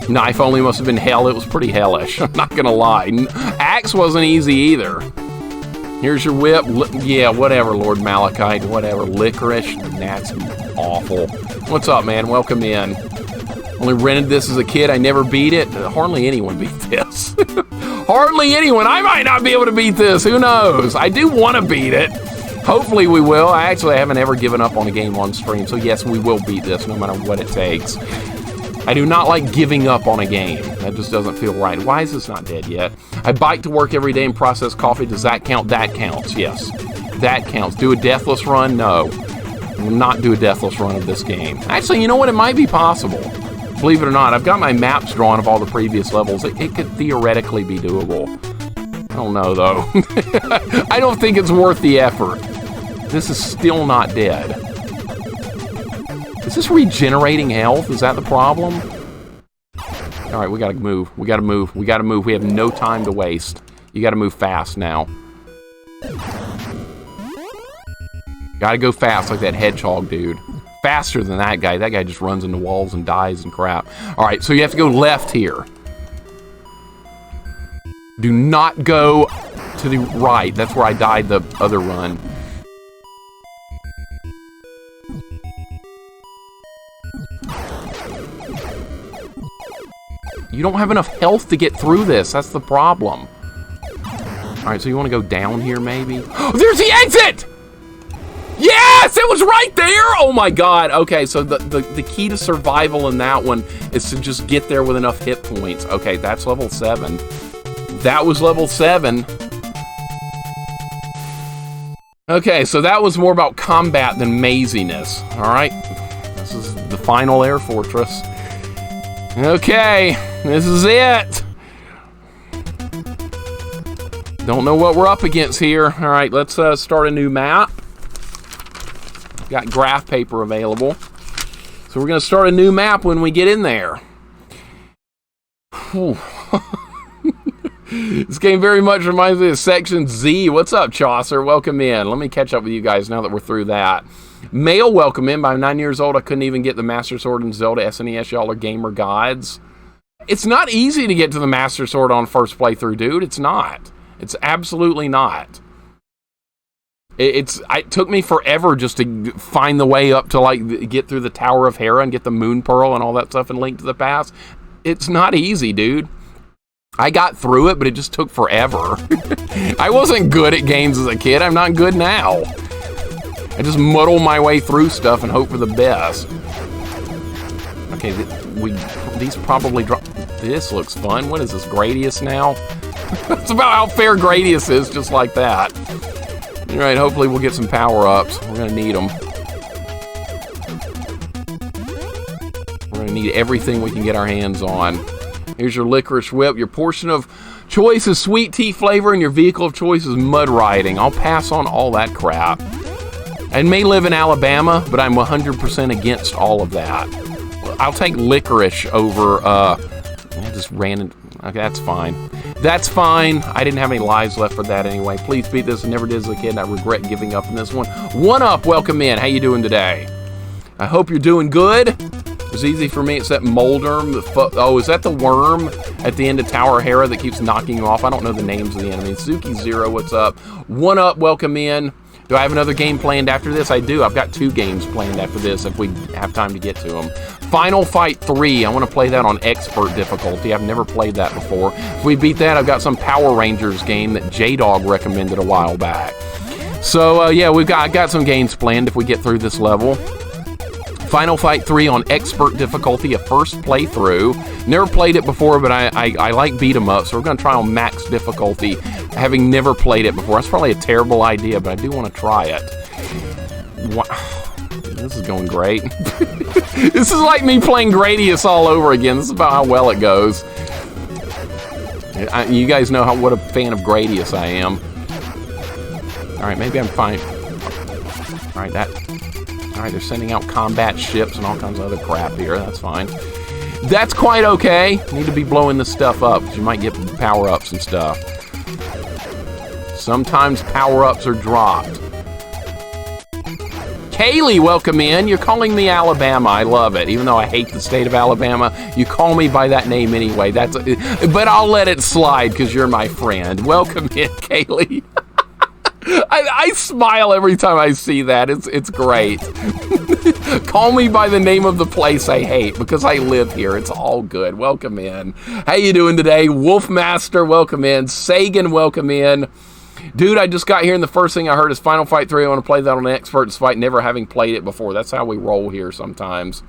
Knife only must have been hell. It was pretty hellish. I'm not gonna lie. Axe wasn't easy either. Here's your whip. Yeah, whatever, Lord Malachite. Whatever. Licorice. That's awful. What's up, man? Welcome in. Only rented this as a kid. I never beat it. Hardly anyone beat this. Hardly anyone. I might not be able to beat this. Who knows? I do want to beat it. Hopefully we will. I haven't ever given up on a game on stream. So yes, we will beat this no matter what it takes. I do not like giving up on a game. That just doesn't feel right. Why is this not dead yet? I bike to work every day and process coffee. Does that count? That counts, yes. That counts. Do a deathless run? No. I will not do a deathless run of this game. Actually, you know what? It might be possible. Believe it or not, I've got my maps drawn of all the previous levels. It could theoretically be doable. I don't know, though. I don't think it's worth the effort. This is still not dead. Is this regenerating health? Is that the problem? All right, we gotta move. We gotta move. We gotta move. We have no time to waste. You gotta move fast now. Gotta go fast like that hedgehog dude. faster than that guy. That guy just runs into walls and dies and crap. All right, so you have to go left here. Do not go to the right. That's where I died the other run. You don't have enough health to get through this. That's the problem. All right, so you want to go down here, maybe? Oh, there's the exit! Yes, it was right there! Oh my god. Okay, so the key to survival in that one is to just get there with enough hit points. Okay, that's level 7. That was level 7. Okay, so that was more about combat than maziness. All right, this is the final air fortress. Okay, this is it. Don't know what we're up against here. All right, let's start a new map. Got graph paper available. So we're going to start a new map when we get in there. This game very much reminds me of Section Z. What's up, Chaucer? Welcome in. Let me catch up with you guys now that we're through that. Male, welcome in. By 9 years old, I couldn't even get the Master Sword in Zelda SNES. Y'all are gamer gods. It's not easy to get to the Master Sword on first playthrough, dude. It's not. It's absolutely not. It took me forever just to find the way up to, like, get through the Tower of Hera and get the Moon Pearl and all that stuff and Link to the Past. It's not easy, dude. I got through it, but it just took forever. I wasn't good at games as a kid. I'm not good now. I just muddle my way through stuff and hope for the best. Okay, these probably drop. This looks fun. What is this, Gradius now? It's about how fair Gradius is, just like that. All right, hopefully we'll get some power-ups. We're gonna need them. We're gonna need everything we can get our hands on. Here's your licorice whip. Your portion of choice is sweet tea flavor, and your vehicle of choice is mud riding. I'll pass on all that crap. I may live in Alabama, but I'm 100% against all of that. I'll take licorice over, I just ran in. Okay, that's fine. That's fine. I didn't have any lives left for that anyway. Please beat this. I never did as a kid, and I regret giving up in this one. One Up, welcome in. How you doing today? I hope you're doing good. It was easy for me, except Moldorm. Oh, is that the worm at the end of Tower Hera that keeps knocking you off? I don't know the names of the enemies. Suki Zero, what's up? One Up, welcome in. Do I have another game planned after this? I do. I've got 2 games planned after this if we have time to get to them. Final Fight 3. I want to play that on expert difficulty. I've never played that before. If we beat that, I've got some Power Rangers game that J-Dog recommended a while back. So, yeah, I've got some games planned if we get through this level. Final Fight 3 on expert difficulty, a first playthrough. Never played it before, but I like beat 'em up, so we're going to try on max difficulty, having never played it before. That's probably a terrible idea, but I do want to try it. Wow. This is going great. This is like me playing Gradius all over again. This is about how well it goes. You guys know what a fan of Gradius I am. All right, maybe I'm fine. All right, they're sending out combat ships and all kinds of other crap here. That's fine. That's quite okay. Need to be blowing this stuff up, because you might get power-ups and stuff. Sometimes power-ups are dropped. Kaylee, welcome in. You're calling me Alabama. I love it. Even though I hate the state of Alabama, you call me by that name anyway. But I'll let it slide, because you're my friend. Welcome in, Kaylee. I smile every time I see that. It's great. Call me by the name of the place I hate, because I live here. It's all good. Welcome in. How you doing today? Wolfmaster, welcome in. Sagan, welcome in. Dude, I just got here and the first thing I heard is Final Fight 3. I want to play that on an expert despite never having played it before. That's how we roll here sometimes.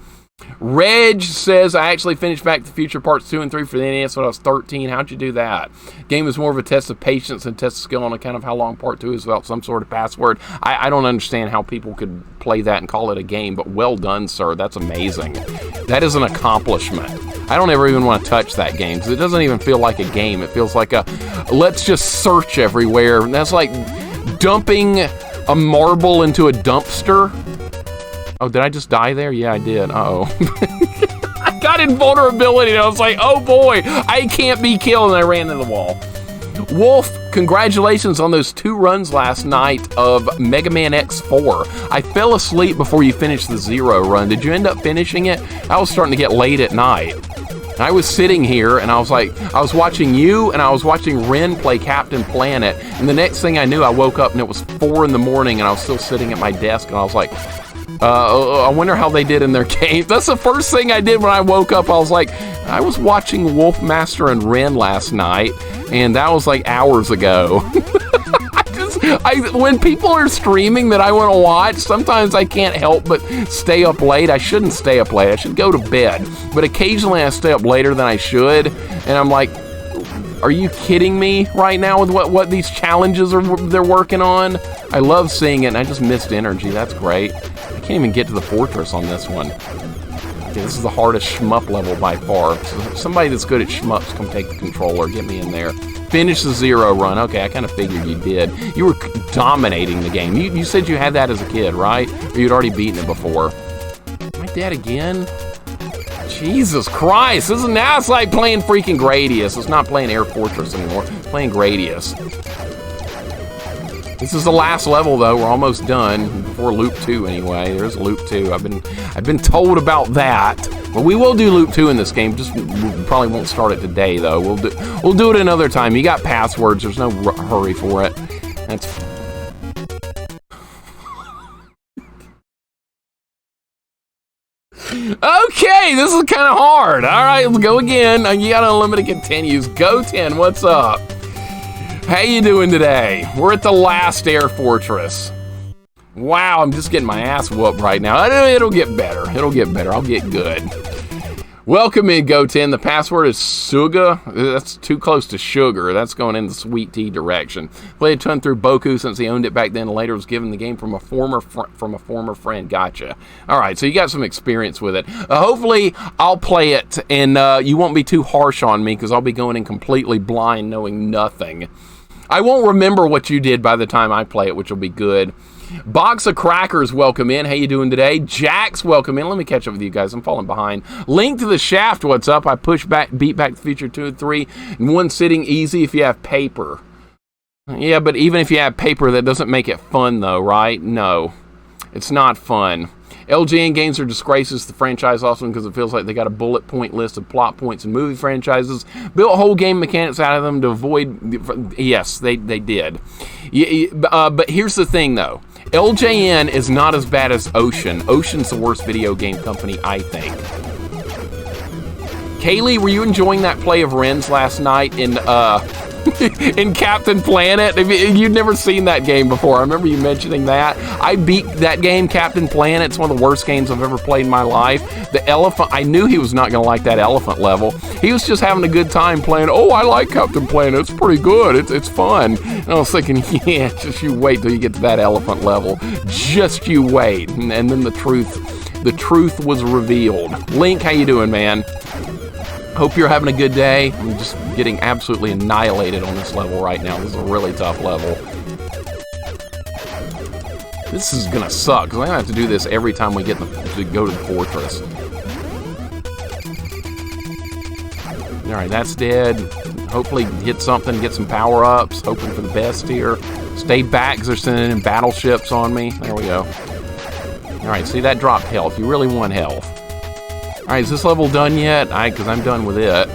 Reg says, I actually finished Back to the Future Parts 2 and 3 for the NES when I was 13. How'd you do that? Game is more of a test of patience and test of skill on account of how long Part 2 is without some sort of password. I don't understand how people could play that and call it a game, but well done, sir. That's amazing. That is an accomplishment. I don't ever even want to touch that game because it doesn't even feel like a game. It feels like a, let's just search everywhere. And that's like dumping a marble into a dumpster. Oh, did I just die there? Yeah, I did. Uh-oh. I got invulnerability and I was like, oh boy, I can't be killed, and I ran into the wall. Wolf, congratulations on those 2 runs last night of Mega Man X4. I fell asleep before you finished the 0 run. Did you end up finishing it? I was starting to get late at night. I was sitting here and I was watching you and I was watching Ren play Captain Planet, and the next thing I knew I woke up and it was 4 in the morning and I was still sitting at my desk and I was like, I wonder how they did in their game. That's the first thing I did when I woke up. I was like, I was watching Wolfmaster and Ren last night, and that was like hours ago. When people are streaming that I want to watch, sometimes I can't help but stay up late. I shouldn't stay up late. I should go to bed. But occasionally I stay up later than I should, and I'm like, are you kidding me right now with what these challenges they're working on? I love seeing it, and I just missed energy. That's great. I can't even get to the fortress on this one. Okay, this is the hardest shmup level by far. So somebody that's good at shmups, come take the controller. Get me in there. Finish the 0 run. Okay, I kind of figured you did. You were dominating the game. You said you had that as a kid, right? Or you'd already beaten it before. Am I dead again? Jesus Christ. Now it's like playing freaking Gradius. It's not playing Air Fortress anymore. It's playing Gradius. This is the last level, though. We're almost done. Before Loop 2, anyway. There's Loop 2. I've been told about that. But we will do Loop 2 in this game. Just we probably won't start it today, though. We'll do it another time. You got passwords. There's no hurry for it. That's. Okay, this is kind of hard. All right, let's go again. You got unlimited continues. Go 10. What's up? How you doing today? We're at the last Air Fortress. Wow, I'm just getting my ass whooped right now. It'll get better. It'll get better. I'll get good. Welcome in, Go10. The password is Suga. That's too close to sugar. That's going in the sweet tea direction. Played a ton through Boku since he owned it back then, and later was given the game from a former friend. Gotcha. All right, so you got some experience with it. Hopefully, I'll play it, and you won't be too harsh on me because I'll be going in completely blind, knowing nothing. I won't remember what you did by the time I play it, which will be good. Box of Crackers, welcome in. How you doing today? Jax, welcome in. Let me catch up with you guys. I'm falling behind. Link to the Shaft, what's up? I push back, beat Back to the Future 2 and 3 in one sitting, easy if you have paper. Yeah, but even if you have paper, that doesn't make it fun, though, right? No, it's not fun. LGN games are disgraces to the franchise often because it feels like they got a bullet point list of plot points in movie franchises, built whole game mechanics out of them to avoid. Yes, they did. But here's the thing, though. LJN is not as bad as Ocean. Ocean's the worst video game company, I think. Kaylee, were you enjoying that play of Ren's last night in in Captain Planet? You'd never seen that game before. I remember you mentioning that. I beat that game, Captain Planet. It's one of the worst games I've ever played in my life. The elephant, I knew he was not going to like that elephant level. He was just having a good time playing. Oh, I like Captain Planet. It's pretty good. It's fun. And I was thinking, yeah, just you wait till you get to that elephant level. Just you wait. And then the truth was revealed. Link, how you doing, man? Hope you're having a good day. I'm just getting absolutely annihilated on this level right now. This is a really tough level. This is gonna suck, because I'm gonna have to do this every time we get to go to the fortress. Alright, that's dead. Hopefully hit something, get some power-ups. Hoping for the best here. Stay back, because they're sending in battleships on me. There we go. Alright, see, that dropped health. You really want health. Alright, is this level done yet? Because I'm done with it.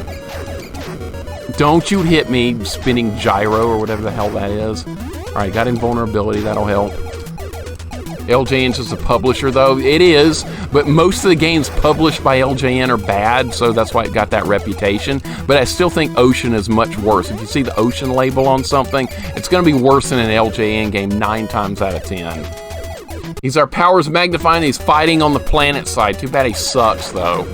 Don't you hit me, spinning gyro or whatever the hell that is. Alright, got invulnerability, that'll help. LJN's just a publisher, though. It is, but most of the games published by LJN are bad, so that's why it got that reputation. But I still think Ocean is much worse. If you see the Ocean label on something, it's going to be worse than an LJN game 9 times out of 10. He's our powers magnifying. He's fighting on the planet side. Too bad he sucks, though.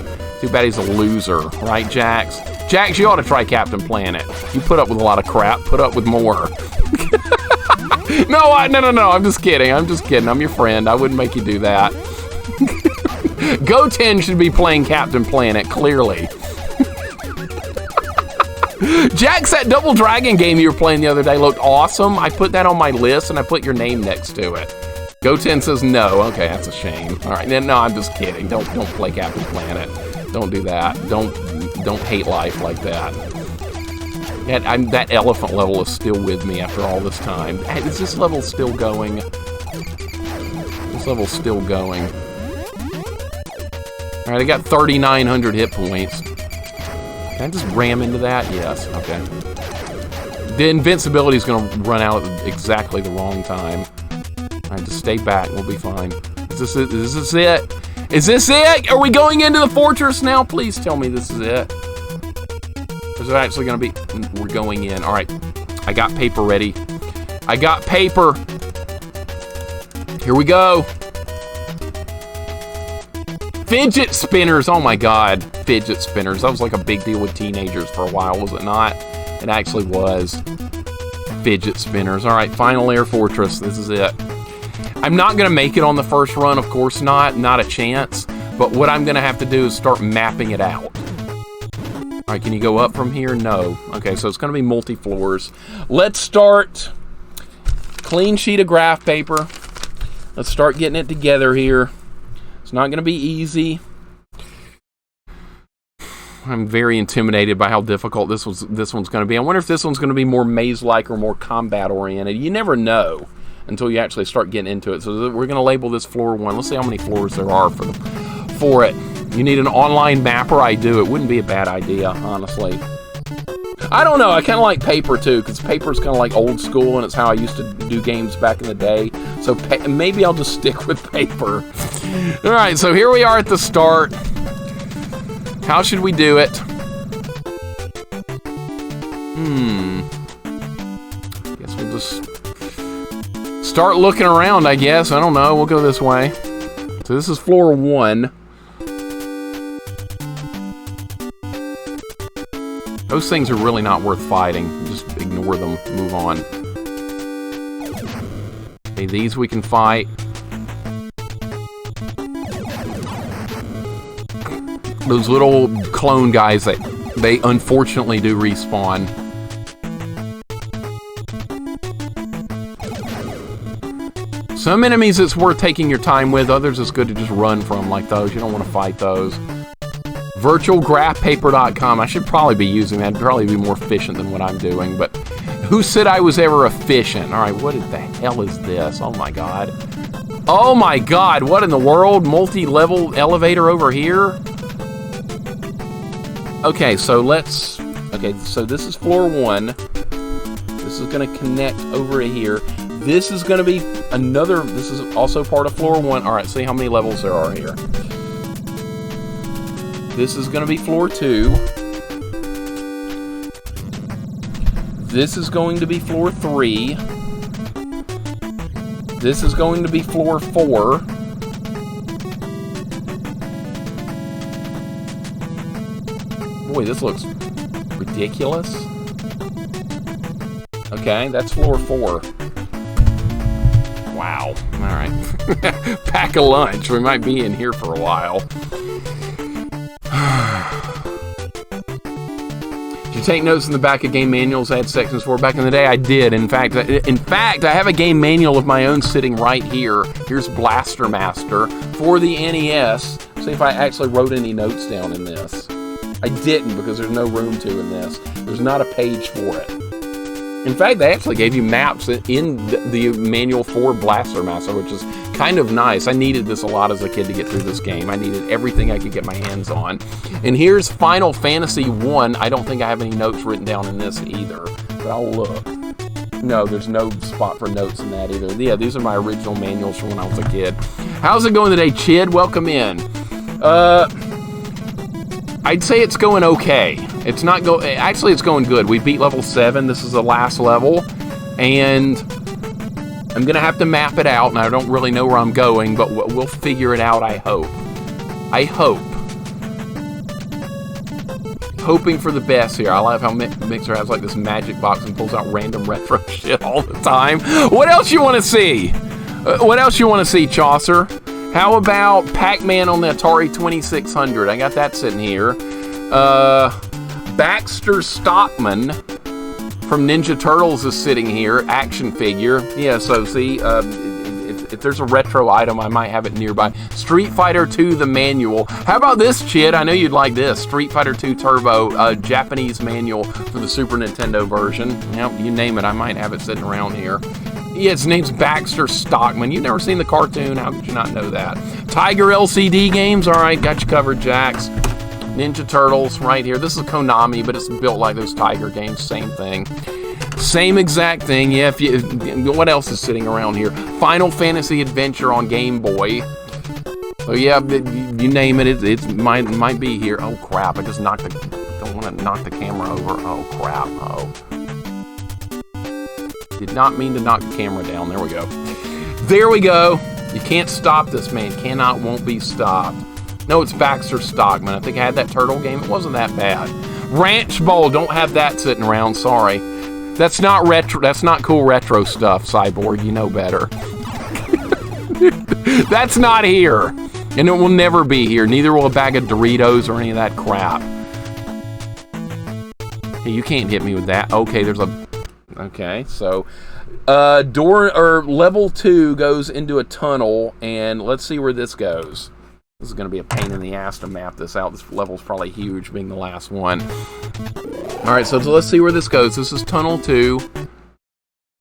Too bad he's a loser, right, Jax? Jax, you ought to try Captain Planet. You put up with a lot of crap. Put up with more. No. I'm just kidding. I'm your friend. I wouldn't make you do that. Go10 should be playing Captain Planet, clearly. Jax, that Double Dragon game you were playing the other day looked awesome. I put that on my list, and I put your name next to it. Go10 says no. Okay, that's a shame. All right, no, I'm just kidding. Don't play Captain Planet. Don't do that. Don't hate life like that. That elephant level is still with me after all this time. Is this level still going? This level's still going. Alright, I got 3,900 hit points. Can I just ram into that? Yes, okay. The invincibility is going to run out at exactly the wrong time. Alright, just stay back. We'll be fine. Is this it? Is this it? Is this it? Are we going into the fortress now? Please tell me this is it. Is it actually going to be... We're going in. Alright. I got paper ready. I got paper. Here we go. Fidget spinners. Oh my god. Fidget spinners. That was like a big deal with teenagers for a while, was it not? It actually was. Fidget spinners. Alright, final air fortress. This is it. I'm not going to make it on the first run, of course not. Not a chance. But what I'm going to have to do is start mapping it out. Alright, can you go up from here? No. Okay, so it's going to be multi-floors. Let's start. Clean sheet of graph paper. Let's start getting it together here. It's not going to be easy. I'm very intimidated by how difficult this one's going to be. I wonder if this one's going to be more maze-like or more combat-oriented. You never know until you actually start getting into it. So we're going to label this floor 1. Let's see how many floors there are for it. You need an online mapper? I do. It wouldn't be a bad idea, honestly. I don't know. I kind of like paper, too, because paper's kind of like old school, and it's how I used to do games back in the day. So maybe I'll just stick with paper. All right, so here we are at the start. How should we do it? Guess we'll just start looking around, I guess. I don't know. We'll go this way. So this is floor 1. Those things are really not worth fighting. Just ignore them. Move on. Okay, these we can fight. Those little clone guys, they unfortunately do respawn. Some enemies it's worth taking your time with. Others it's good to just run from, like those. You don't want to fight those. Virtualgraphpaper.com. I should probably be using that. It'd probably be more efficient than what I'm doing. But who said I was ever efficient? All right, what the hell is this? Oh my god. Oh my god, what in the world? Multi-level elevator over here? Okay, so let's... Okay, so this is floor 1. This is going to connect over here. This is going to be another... This is also part of floor 1. All right, see how many levels there are here. This is going to be floor 2. This is going to be floor 3. This is going to be floor 4. Boy, this looks ridiculous. Okay, that's floor 4. Wow. All right. Pack a lunch. We might be in here for a while. Did you take notes in the back of game manuals I had sections for back in the day? I did. In fact, I have a game manual of my own sitting right here. Here's Blaster Master for the NES. See if I actually wrote any notes down in this. I didn't because there's no room to in this. There's not a page for it. In fact, they actually gave you maps in the manual for Blaster Master, which is kind of nice. I needed this a lot as a kid to get through this game. I needed everything I could get my hands on. And here's Final Fantasy 1. I don't think I have any notes written down in this either, but I'll look. No, there's no spot for notes in that either. Yeah, these are my original manuals from when I was a kid. How's it going today, Chid? Welcome in. I'd say it's going okay. It's not actually, it's going good. We beat level 7. This is the last level. And I'm going to have to map it out, and I don't really know where I'm going, but we'll figure it out, I hope. I hope. Hoping for the best here. I love how Mixer has like this magic box and pulls out random retro shit all the time. What else you want to see? What else you want to see, Chaucer? How about Pac-Man on the Atari 2600? I got that sitting here. Baxter Stockman from Ninja Turtles is sitting here. Action figure. Yeah, so see, if there's a retro item, I might have it nearby. Street Fighter 2, the manual. How about this, Chid? I know you'd like this. Street Fighter 2 Turbo, Japanese manual for the Super Nintendo version. Yep, you name it, I might have it sitting around here. Yeah, its name's Baxter Stockman. You've never seen the cartoon? How could you not know that? Tiger LCD games. All right, got you covered, Jax. Ninja Turtles right here. This is Konami, but it's built like those Tiger games. Same thing. Same exact thing. Yeah, what else is sitting around here? Final Fantasy Adventure on Game Boy. So yeah, you name it, it might be here. Oh crap! I just don't want to knock the camera over. Oh crap! Oh. Did not mean to knock the camera down. There we go. There we go. You can't stop this man. Cannot, won't be stopped. No, it's Baxter Stockman. I think I had that turtle game. It wasn't that bad. Ranch Bowl. Don't have that sitting around. Sorry. That's not retro. That's not cool retro stuff, Cyborg. You know better. That's not here. And it will never be here. Neither will a bag of Doritos or any of that crap. Hey, you can't hit me with that. Okay, there's a... Okay, so level 2 goes into a tunnel, and let's see where this goes. This is going to be a pain in the ass to map this out. This level's probably huge, being the last one. Alright, so let's see where this goes. This is tunnel 2.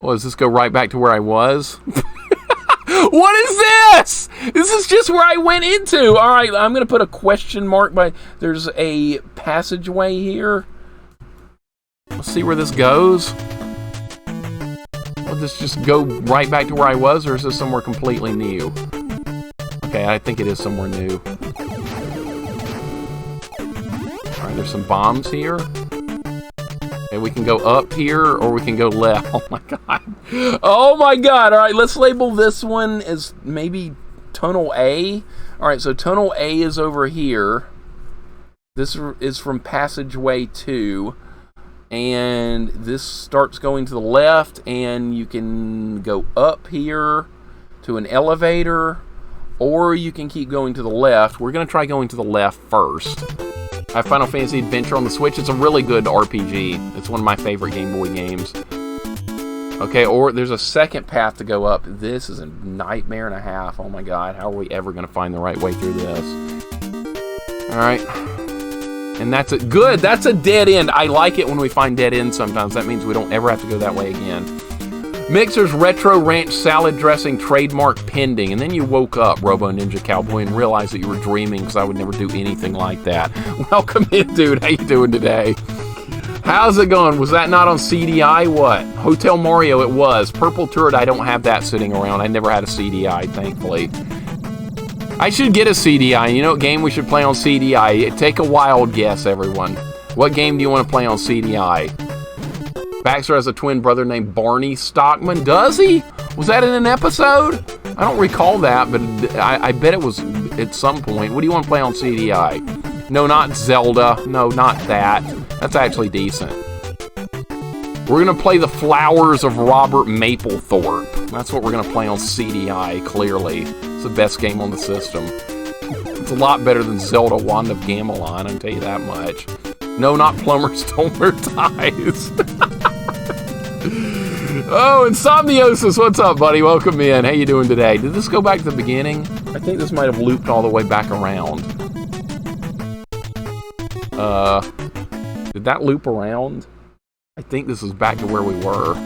Well, does this go right back to where I was? What is this? This is just where I went into. Alright, I'm going to put a question mark by... There's a passageway here. Let's see where this goes. Will this just go right back to where I was, or is this somewhere completely new? Okay, I think it is somewhere new. Alright, there's some bombs here. Okay, we can go up here, or we can go left. Oh my god. Oh my god! Alright, let's label this one as maybe Tunnel A. Alright, so Tunnel A is over here. This is from Passageway 2. And this starts going to the left, and you can go up here to an elevator, or you can keep going to the left. We're going to try going to the left first. I have Final Fantasy Adventure on the Switch. It's a really good RPG. It's one of my favorite Game Boy games. Okay, or there's a second path to go up. This is a nightmare and a half. Oh my god, how are we ever going to find the right way through this? Alright. And that's it. Good, that's a dead end. I like it when we find dead ends sometimes. That means we don't ever have to go that way again. Mixer's Retro Ranch Salad Dressing trademark pending. And then you woke up, Robo Ninja Cowboy, and realized that you were dreaming, because I would never do anything like that. Welcome in, dude. How you doing today? How's it going? Was that not on CDI? What? Hotel Mario, it was. Purple Turret, I don't have that sitting around. I never had a CDI, thankfully. I should get a CDI. You know what game we should play on CDI? Take a wild guess, everyone. What game do you want to play on CDI? Baxter has a twin brother named Barney Stockman. Does he? Was that in an episode? I don't recall that, but I bet it was at some point. What do you want to play on CDI? No, not Zelda. No, not that. That's actually decent. We're going to play The Flowers of Robert Mapplethorpe. That's what we're going to play on CDI, clearly. It's the best game on the system. It's a lot better than Zelda Wand of Gamelon, I'll tell you that much. No, not Plumbers Don't Wear Ties. Oh, Insomniosis, what's up, buddy? Welcome in. How you doing today? Did this go back to the beginning? I think this might have looped all the way back around. Did that loop around? I think this is back to where we were.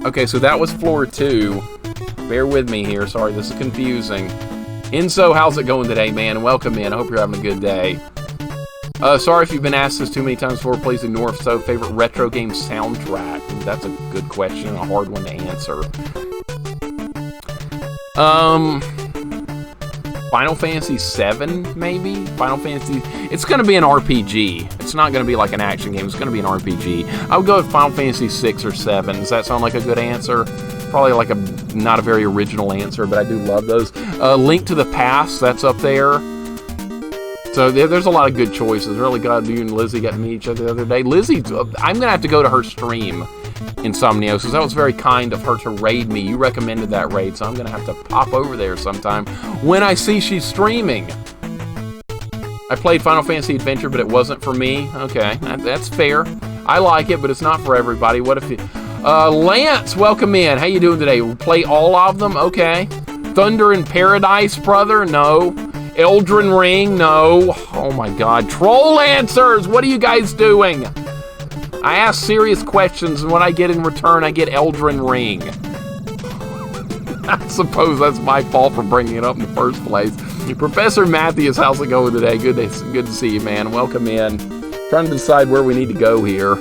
Okay, so that was floor 2. Bear with me here. Sorry, this is confusing. Enzo, how's it going today, man? Welcome in. I hope you're having a good day. Sorry if you've been asked this too many times before. Please ignore. If so, favorite retro game soundtrack? That's a good question. A hard one to answer. Final Fantasy 7, maybe? Final Fantasy... It's going to be an RPG. It's not going to be like an action game. It's going to be an RPG. I would go with Final Fantasy 6 or 7. Does that sound like a good answer? Probably like not a very original answer, but I do love those. Link to the Past, that's up there. So there's a lot of good choices. Really glad you and Lizzie got to meet each other the other day. Lizzie, I'm going to have to go to her stream, Insomniosis. That was very kind of her to raid me. You recommended that raid, so I'm going to have to pop over there sometime when I see she's streaming. I played Final Fantasy Adventure, but it wasn't for me. Okay, that's fair. I like it, but it's not for everybody. What if you... Lance, welcome in. How you doing today? We'll play all of them? Okay. Thunder in Paradise, brother? No. Elden Ring? No. Oh my God. Troll answers! What are you guys doing? I ask serious questions, and what I get in return, I get Elden Ring. I suppose that's my fault for bringing it up in the first place. Professor Matthews, how's it going today? Good to see you, man. Welcome in. Trying to decide where we need to go here.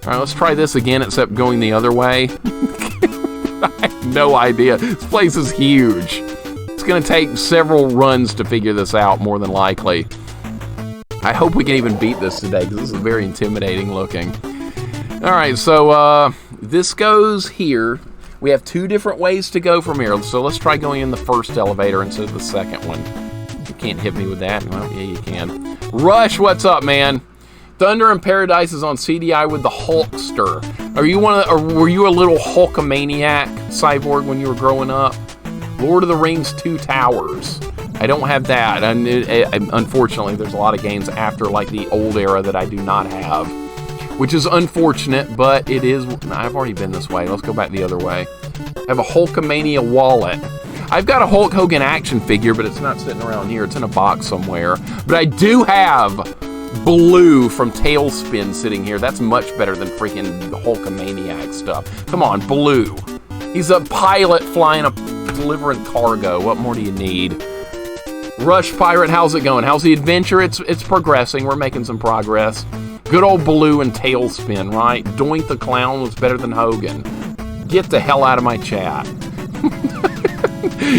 All right, let's try this again, except going the other way. I have no idea. This place is huge. It's going to take several runs to figure this out, more than likely. I hope we can even beat this today, because this is very intimidating looking. All right, so this goes here. We have two different ways to go from here, so let's try going in the first elevator instead of the second one. You can't hit me with that. Well, yeah, you can. Rush, what's up, man? Thunder in Paradise is on CDI with the Hulkster. Were you a little Hulkamaniac cyborg when you were growing up? Lord of the Rings 2 Towers. I don't have that. Unfortunately, there's a lot of games after like the old era that I do not have, which is unfortunate, but it is. I've already been this way. Let's go back the other way. I have a Hulkamania wallet. I've got a Hulk Hogan action figure, but it's not sitting around here. It's in a box somewhere. But I do have Blue from Tailspin sitting here. That's much better than freaking Hulkamaniac stuff. Come on, Blue. He's a pilot delivering cargo. What more do you need? Rush Pirate, how's it going? How's the adventure? It's progressing. We're making some progress. Good old Blue and Tailspin, right? Doink the Clown was better than Hogan. Get the hell out of my chat.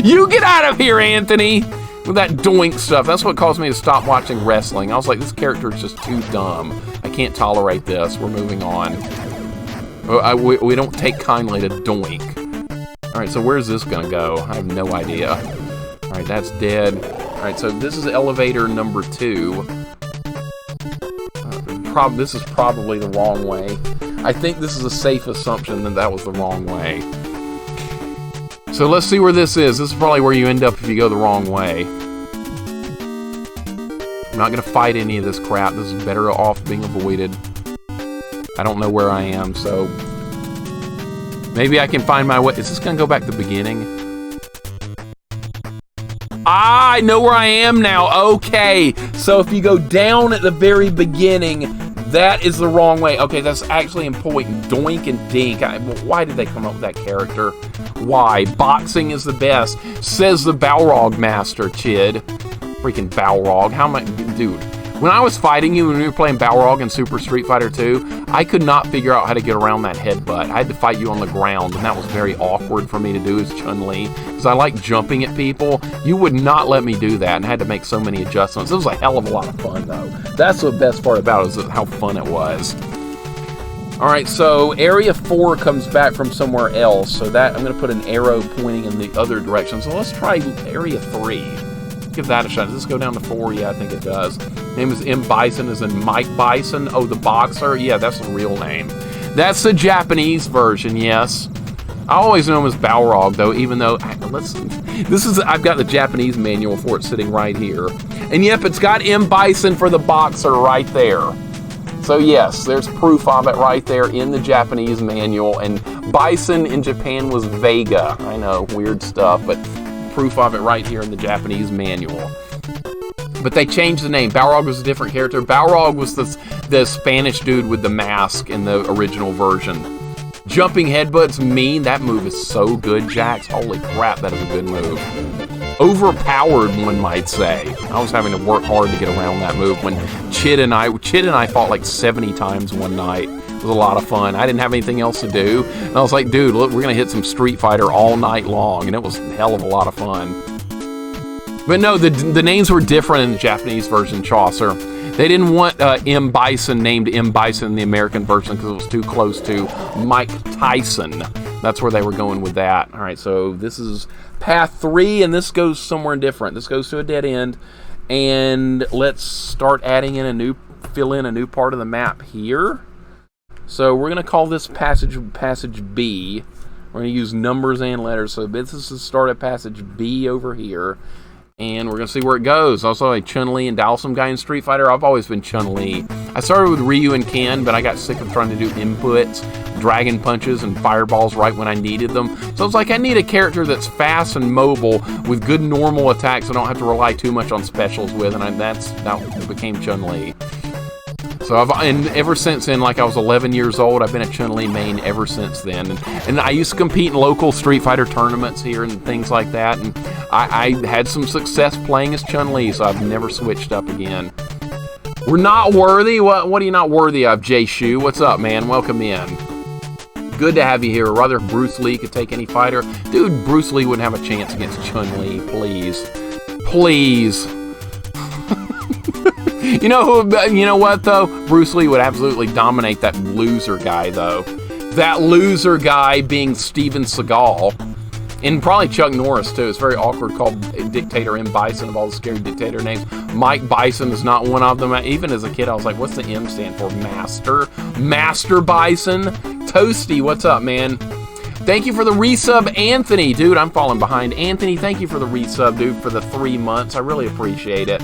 You get out of here, Anthony! With that Doink stuff. That's what caused me to stop watching wrestling. I was like, this character is just too dumb. I can't tolerate this. We're moving on. We don't take kindly to Doink. Alright, so where's this gonna go? I have no idea. Alright, that's dead. Alright, so this is elevator number 2. This is probably the wrong way. I think this is a safe assumption that was the wrong way. So let's see where this is. This is probably where you end up if you go the wrong way. I'm not going to fight any of this crap. This is better off being avoided. I don't know where I am, so maybe I can find my way. Is this going to go back to the beginning? Ah, I know where I am now. Okay, so if you go down at the very beginning, that is the wrong way. Okay, that's actually important. Doink and Dink. Why did they come up with that character? Why? Boxing is the best, says the Balrog Master, Chid. Freaking Balrog. How am I... Dude, when I was fighting you when we were playing Balrog in Super Street Fighter 2, I could not figure out how to get around that headbutt. I had to fight you on the ground, and that was very awkward for me to do as Chun-Li, because I like jumping at people. You would not let me do that, and I had to make so many adjustments. It was a hell of a lot of fun, though. That's the best part about it, is how fun it was. Alright, so Area 4 comes back from somewhere else, so that I'm going to put an arrow pointing in the other direction. So let's try Area 3. Give that a shot. Does this go down to 4? Yeah, I think it does. Name is M. Bison, as in Mike Bison. Oh, the boxer? Yeah, that's the real name. That's the Japanese version, yes. I always know him as Balrog, though, even though... I've got the Japanese manual for it sitting right here. And yep, it's got M. Bison for the boxer right there. So yes, there's proof of it right there in the Japanese manual. And Bison in Japan was Vega. I know, weird stuff, but proof of it right here in the Japanese manual. But they changed the name. Balrog was a different character. Balrog was the Spanish dude with the mask in the original version. Jumping headbutts mean. That move is so good, Jax. Holy crap, that is a good move. Overpowered, one might say. I was having to work hard to get around that move when Chid and I fought like 70 times one night. It was a lot of fun. I didn't have anything else to do. And I was like, dude, look, we're going to hit some Street Fighter all night long. And it was a hell of a lot of fun. But no, the names were different in the Japanese version, Chaucer. They didn't want M. Bison named M. Bison in the American version because it was too close to Mike Tyson. That's where they were going with that. All right, so this is path 3, and this goes somewhere different. This goes to a dead end. And let's start adding in fill in a new part of the map here. So we're going to call this passage B. We're going to use numbers and letters. So this is the start of passage B over here. And we're going to see where it goes. Also, a Chun-Li and Dalsum guy in Street Fighter. I've always been Chun-Li. I started with Ryu and Ken, but I got sick of trying to do inputs, dragon punches, and fireballs right when I needed them. So I was like, I need a character that's fast and mobile with good normal attacks I don't have to rely too much on specials with, and that became Chun-Li. So and ever since then, like I was 11 years old, I've been a Chun-Li main ever since then. And I used to compete in local Street Fighter tournaments here and things like that, and I had some success playing as Chun-Li, so I've never switched up again. We're not worthy? What are you not worthy of, Jay Shu? What's up, man? Welcome in. Good to have you here. Rather Bruce Lee could take any fighter. Dude, Bruce Lee wouldn't have a chance against Chun-Li. Please. Please. You know what, though? Bruce Lee would absolutely dominate that loser guy, though. That loser guy being Steven Seagal. And probably Chuck Norris, too. It's very awkward, called Dictator M. Bison of all the scary dictator names. Mike Bison is not one of them. Even as a kid, I was like, what's the M stand for? Master? Master Bison? Toasty, what's up, man? Thank you for the resub, Anthony. Dude, I'm falling behind. Anthony, thank you for the resub, dude, for the 3 months. I really appreciate it.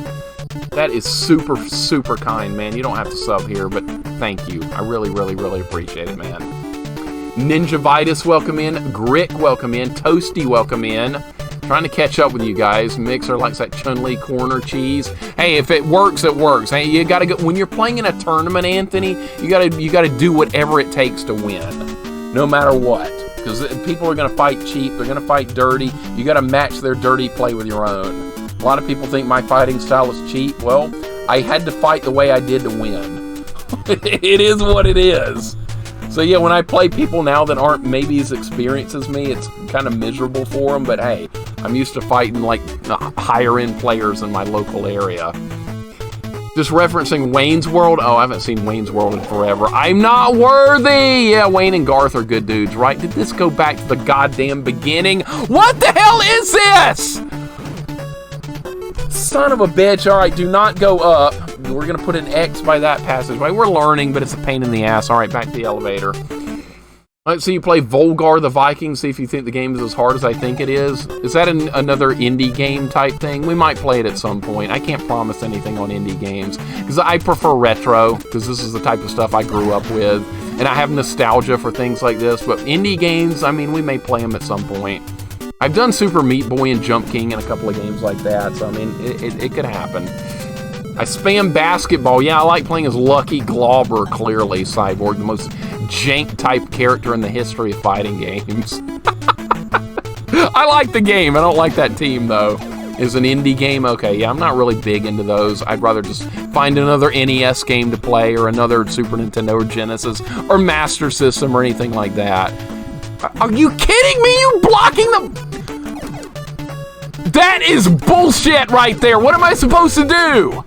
That is super, super kind, man. You don't have to sub here, but thank you. I really, really, really appreciate it, man. Ninja Vitus, welcome in. Grick, welcome in. Toasty, welcome in. Trying to catch up with you guys. Mixer likes that Chun-Li corner cheese. Hey, if it works, it works. Hey, you gotta go when you're playing in a tournament, Anthony. You gotta do whatever it takes to win, no matter what. Because people are gonna fight cheap. They're gonna fight dirty. You gotta match their dirty play with your own. A lot of people think my fighting style is cheap. Well, I had to fight the way I did to win. It is what it is. So yeah, when I play people now that aren't maybe as experienced as me, it's kind of miserable for them, but hey, I'm used to fighting like higher end players in my local area. Just referencing Wayne's World. Oh, I haven't seen Wayne's World in forever. I'm not worthy! Yeah, Wayne and Garth are good dudes, right? Did this go back to the goddamn beginning? What the hell is this? Son of a bitch. All right, do not go up. We're going to put an X by that passageway. We're learning, but it's a pain in the ass. All right, back to the elevator. Let's see you play Volgar the Viking. See if you think the game is as hard as I think it is. Is that another indie game type thing? We might play it at some point. I can't promise anything on indie games because I prefer retro because this is the type of stuff I grew up with. And I have nostalgia for things like this. But indie games, I mean, we may play them at some point. I've done Super Meat Boy and Jump King and a couple of games like that, so I mean, it could happen. I spam basketball. Yeah, I like playing as Lucky Glauber, clearly, Cyborg, the most jank type character in the history of fighting games. I like the game. I don't like that team, though. Is an indie game? Okay, yeah, I'm not really big into those. I'd rather just find another NES game to play or another Super Nintendo or Genesis or Master System or anything like that. Are you kidding me? You blocking the... That is bullshit right there. What am I supposed to do?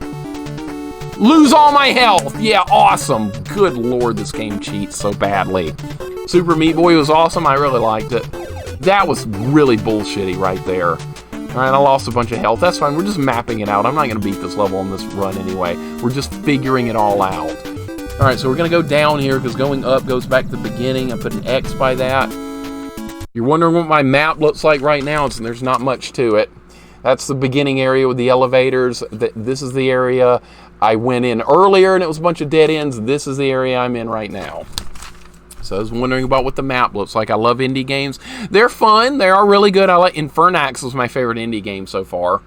Lose all my health. Yeah, awesome. Good lord, this game cheats so badly. Super Meat Boy was awesome. I really liked it. That was really bullshitty right there. All right, I lost a bunch of health. That's fine. We're just mapping it out. I'm not going to beat this level on this run anyway. We're just figuring it all out. All right, so we're going to go down here because going up goes back to the beginning. I put an X by that. You're wondering what my map looks like right now. There's not much to it. That's the beginning area with the elevators. This is the area I went in earlier, and it was a bunch of dead ends. This is the area I'm in right now. So I was wondering about what the map looks like. I love indie games. They're fun. They are really good. I like Infernax was my favorite indie game so far.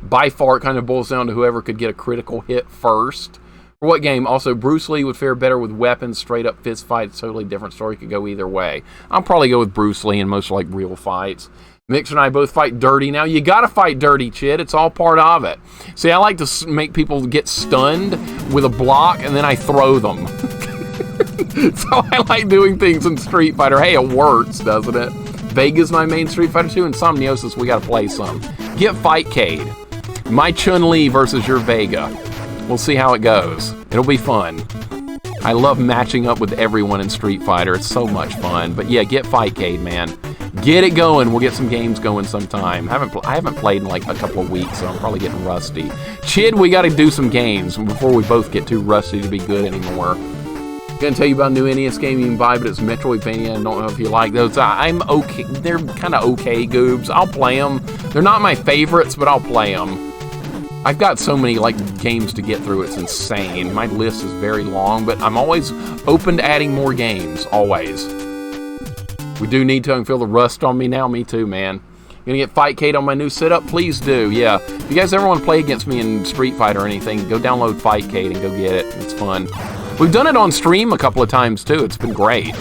By far, it kind of boils down to whoever could get a critical hit first. For what game? Also, Bruce Lee would fare better with weapons, straight up fist fights. Totally different story. Could go either way. I'll probably go with Bruce Lee in most like real fights. Mixer and I both fight dirty. Now, you got to fight dirty, Chid. It's all part of it. See, I like to make people get stunned with a block, and then I throw them. So I like doing things in Street Fighter. Hey, it works, doesn't it? Vega's my main Street Fighter 2, and Somniosis, we got to play some. Get Fightcade. My Chun-Li versus your Vega. We'll see how it goes. It'll be fun. I love matching up with everyone in Street Fighter. It's so much fun. But yeah, get Fightcade, man. Get it going. We'll get some games going sometime. I haven't played in like a couple of weeks, so I'm probably getting rusty. Chid, we got to do some games before we both get too rusty to be good anymore. Gonna tell you about a new NES game you can buy, but it's Metroidvania. I don't know if you like those. I'm okay. They're kind of okay, goobs. I'll play them. They're not my favorites, but I'll play them. I've got so many like games to get through, it's insane. My list is very long, but I'm always open to adding more games, always. We do need to feel the rust on me now. Me too, man. Gonna get Fight Kate on my new setup? Please do, yeah. If you guys ever want to play against me in Street Fighter or anything, go download Fight Kate and go get it. It's fun. We've done it on stream a couple of times too. It's been great.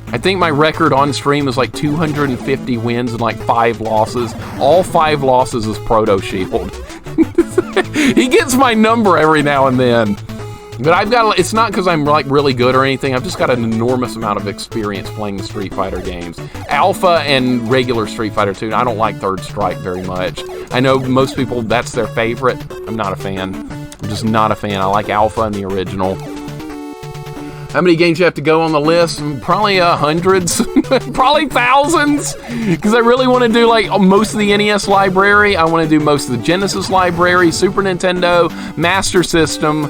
I think my record on stream is like 250 wins and like 5 losses. All 5 losses is Proto Shield. He gets my number every now and then. But I've got, it's not because I'm like really good or anything. I've just got an enormous amount of experience playing the Street Fighter games. Alpha and regular Street Fighter 2. I don't like Third Strike very much. I know most people, that's their favorite. I'm not a fan. I'm just not a fan. I like Alpha and the original. How many games you have to go on the list? Probably hundreds, probably thousands, because I really want to do like most of the NES library. I want to do most of the Genesis library, Super Nintendo, Master System,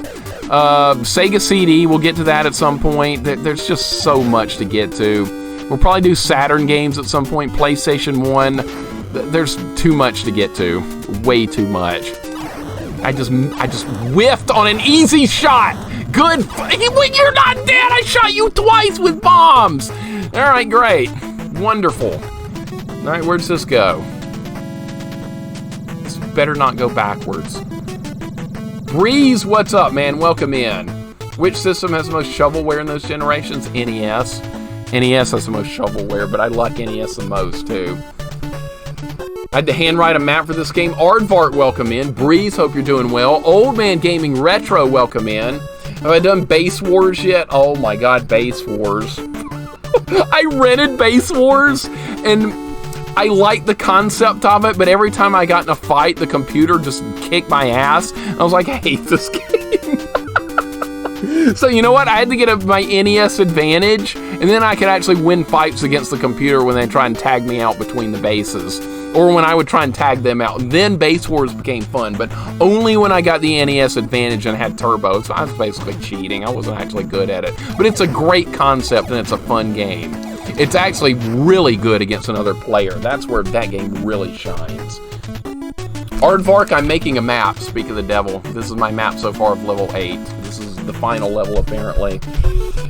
Sega CD. We'll get to that at some point. There's just so much to get to. We'll probably do Saturn games at some point, PlayStation 1. There's too much to get to, way too much. I just whiffed on an easy shot. Good. You're not dead. I shot you twice with bombs. All right, great. Wonderful. All right, where does this go? This better not go backwards. Breeze, what's up, man? Welcome in. Which system has the most shovelware in those generations? NES. NES has the most shovelware, but I like NES the most, too. I had to handwrite a map for this game. Aardvark, welcome in. Breeze, hope you're doing well. Old Man Gaming Retro, welcome in. Have I done Base Wars yet? Oh my god, Base Wars. I rented Base Wars, and I liked the concept of it, but every time I got in a fight, the computer just kicked my ass. I was like, I hate this game. So you know what? I had to get my NES Advantage, and then I could actually win fights against the computer when they try and tag me out between the bases. Or when I would try and tag them out. And then Base Wars became fun, but only when I got the NES Advantage and had turbo. So I was basically cheating. I wasn't actually good at it. But it's a great concept and it's a fun game. It's actually really good against another player. That's where that game really shines. Aardvark, I'm making a map, speak of the devil. This is my map so far of level 8. This is the final level, apparently.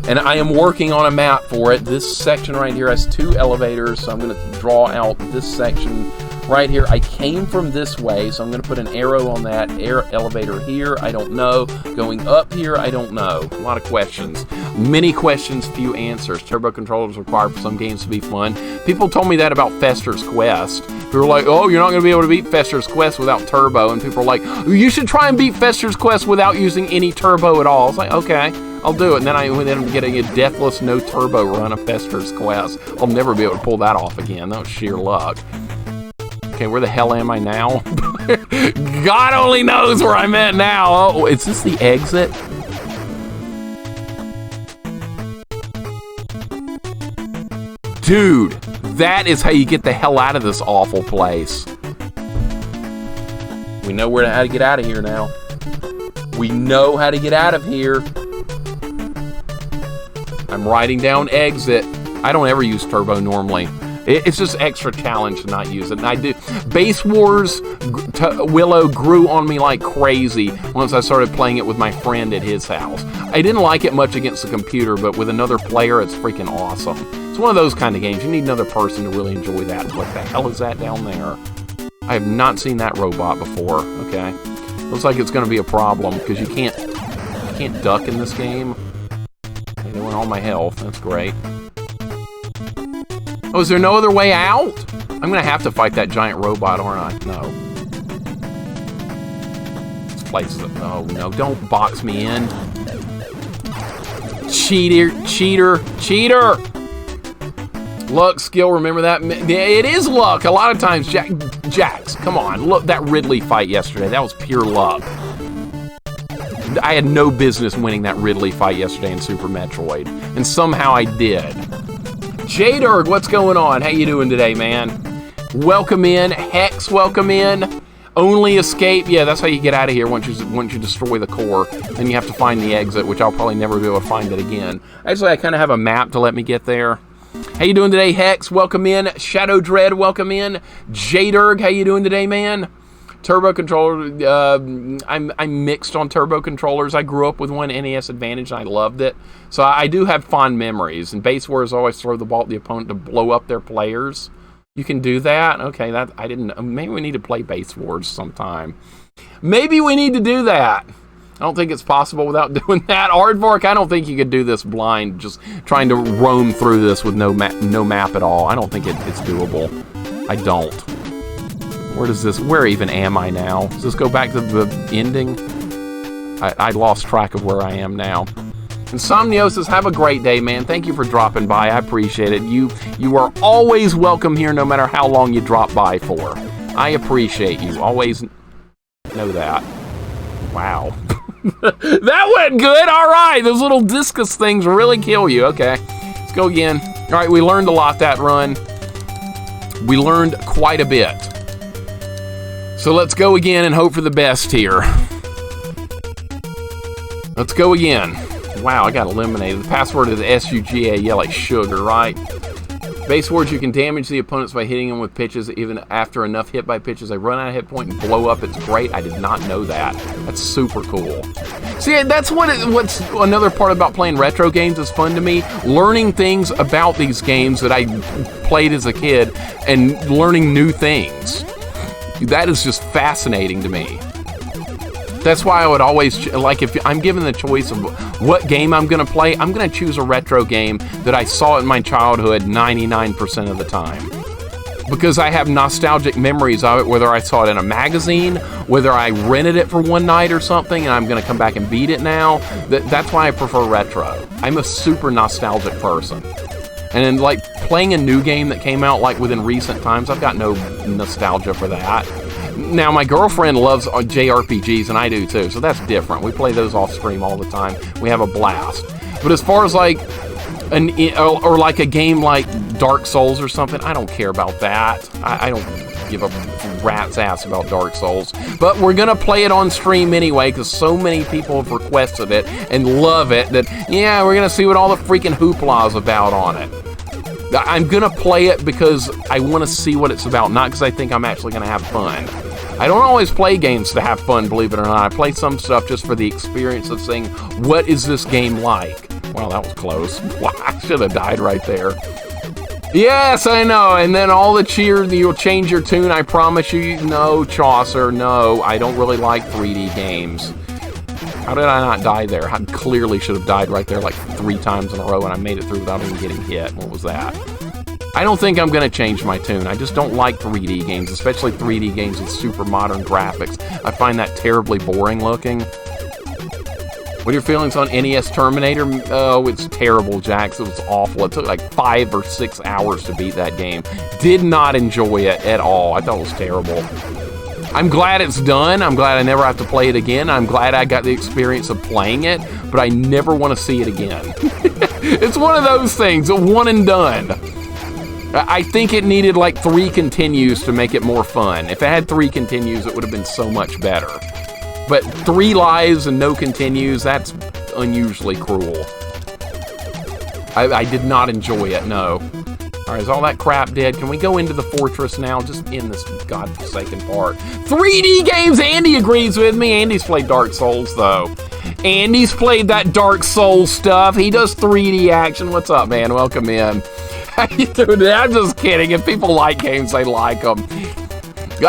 And I am working on a map for it. This section right here has 2 elevators, so I'm going to draw out this section right here. I came from this way, so I'm going to put an arrow on that elevator here. I don't know. Going up here, I don't know. A lot of questions. Many questions, few answers. Turbo controllers required for some games to be fun. People told me that about Fester's Quest. People were like, oh, you're not going to be able to beat Fester's Quest without turbo. And people were like, you should try and beat Fester's Quest without using any turbo at all. I was like, okay, I'll do it. And then I ended up getting a deathless, no turbo run of Fester's Quest. I'll never be able to pull that off again. That was sheer luck. Okay, where the hell am I now? God only knows where I'm at now. Oh, is this the exit? Dude, that is how you get the hell out of this awful place. We know how to get out of here now. We know how to get out of here. I'm writing down exit. I don't ever use turbo normally. It's just extra challenge to not use it. And I do. Base Wars Willow grew on me like crazy once I started playing it with my friend at his house. I didn't like it much against the computer, but with another player, it's freaking awesome. It's one of those kind of games. You need another person to really enjoy that. What the hell is that down there? I have not seen that robot before. Okay. Looks like it's going to be a problem because you can't duck in this game. Okay, they went all my health. That's great. Oh, is there no other way out? I'm going to have to fight that giant robot, aren't I? No. This place is... Oh, no. Don't box me in. Cheater. Cheater. Cheater. Luck, skill, remember that? It is luck. A lot of times, Jax, come on. Look, that Ridley fight yesterday. That was pure luck. I had no business winning that Ridley fight yesterday in Super Metroid. And somehow I did. J-Derg, what's going on? How you doing today, man? Welcome in. Hex, welcome in. Only escape. Yeah, that's how you get out of here once you destroy the core. Then you have to find the exit, which I'll probably never be able to find it again. Actually, I kind of have a map to let me get there. How you doing today, Hex? Welcome in. Shadow Dread, welcome in. J-Derg, how you doing today, man? Turbo controller, I'm mixed on turbo controllers. I grew up with one NES Advantage and I loved it. So I do have fond memories. And base wars always throw the ball at the opponent to blow up their players. You can do that? Okay, that I didn't. Maybe we need to play base wars sometime. Maybe we need to do that. I don't think it's possible without doing that. Aardvark, I don't think you could do this blind, just trying to roam through this with no map at all. I don't think it's doable. I don't. Where even am I now? Does this go back to the ending? I lost track of where I am now. Insomniosis, have a great day, man. Thank you for dropping by. I appreciate it. You are always welcome here, no matter how long you drop by for. I appreciate you. Always know that. Wow. That went good. All right. Those little discus things really kill you. Okay. Let's go again. All right. We learned a lot that run. We learned quite a bit. So let's go again and hope for the best here. Let's go again. Wow, I got eliminated. The password is SUGA, yeah, like sugar, right? Base words, you can damage the opponents by hitting them with pitches. Even after enough hit by pitches, they run out of hit point and blow up. It's great. I did not know that. That's super cool. See, that's what's another part about playing retro games is fun to me. Learning things about these games that I played as a kid and learning new things. That is just fascinating to me. That's why I would always, like, if I'm given the choice of what game I'm going to play, I'm going to choose a retro game that I saw in my childhood 99% of the time. Because I have nostalgic memories of it, whether I saw it in a magazine, whether I rented it for one night or something, and I'm going to come back and beat it now. That's why I prefer retro. I'm a super nostalgic person. And then, like, playing a new game that came out, like, within recent times, I've got no nostalgia for that. Now, my girlfriend loves JRPGs, and I do too, so that's different. We play those off stream all the time. We have a blast. But as far as like like a game like Dark Souls or something, I don't care about that. I don't give a rat's ass about Dark Souls. But we're gonna play it on stream anyway, because so many people have requested it and love it that, yeah, we're gonna see what all the freaking hoopla is about on it. I'm gonna play it because I want to see what it's about, not because I think I'm actually gonna have fun. I don't always play games to have fun, believe it or not. I play some stuff just for the experience of saying, what is this game like? Well, that was close. Wow, I should have died right there. Yes, I know. And then all the cheer, you'll change your tune, I promise you. No, Chaucer, no. I don't really like 3D games. How did I not die there? I clearly should have died right there like 3 times in a row, and I made it through without even getting hit. What was that? I don't think I'm going to change my tune. I just don't like 3D games, especially 3D games with super modern graphics. I find that terribly boring looking. What are your feelings on NES Terminator? Oh, it's terrible, Jax. It was awful. It took like 5 or 6 hours to beat that game. Did not enjoy it at all. I thought it was terrible. I'm glad it's done. I'm glad I never have to play it again. I'm glad I got the experience of playing it, but I never want to see it again. It's one of those things, a one and done. I think it needed like 3 continues to make it more fun. If it had 3 continues, it would have been so much better. But 3 lives and no continues, that's unusually cruel. I did not enjoy it, no. All right, is all that crap dead? Can we go into the fortress now? Just in this godforsaken part. 3D games, Andy agrees with me. Andy's played Dark Souls, though. Andy's played that Dark Souls stuff. He does 3D action. What's up, man? Welcome in. How you doing? I'm just kidding. If people like games, they like them.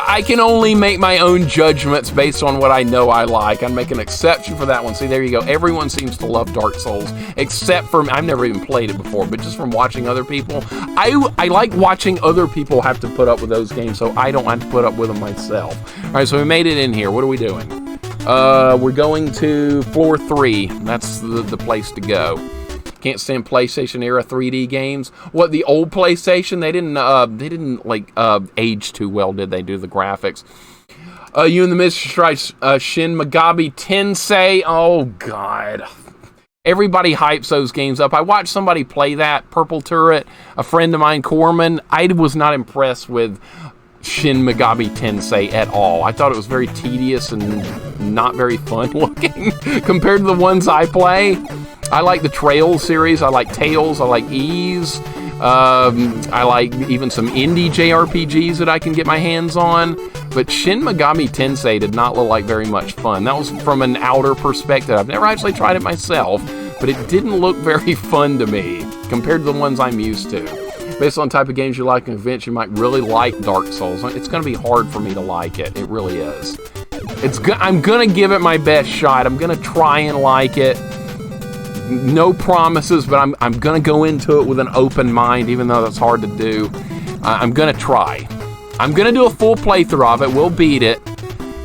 I can only make my own judgments based on what I know I like. I'd make an exception for that one. See, there you go. Everyone seems to love Dark Souls, except for me. I've never even played it before, but just from watching other people. I like watching other people have to put up with those games, so I don't have to put up with them myself. All right, so we made it in here. What are we doing? We're going to floor 3. That's the place to go. Can't stand PlayStation era 3D games. What, the old PlayStation? They didn't like age too well, did they? Do the graphics? You and the Mr. Stripes, Shin Megami Tensei. Oh God, everybody hypes those games up. I watched somebody play that Purple Turret. A friend of mine, Corman. I was not impressed with Shin Megami Tensei at all. I thought it was very tedious and not very fun looking compared to the ones I play. I like the Trails series. I like Tales. I like Ys. I like even some indie JRPGs that I can get my hands on. but Shin Megami Tensei did not look like very much fun. That was from an outer perspective. I've never actually tried it myself, but it didn't look very fun to me compared to the ones I'm used to. Based on the type of games you like and events, you might really like Dark Souls. It's going to be hard for me to like it. It really is. I'm going to give it my best shot. I'm going to try and like it. No promises, but I'm going to go into it with an open mind, even though that's hard to do. I'm going to try. I'm going to do a full playthrough of it. We'll beat it.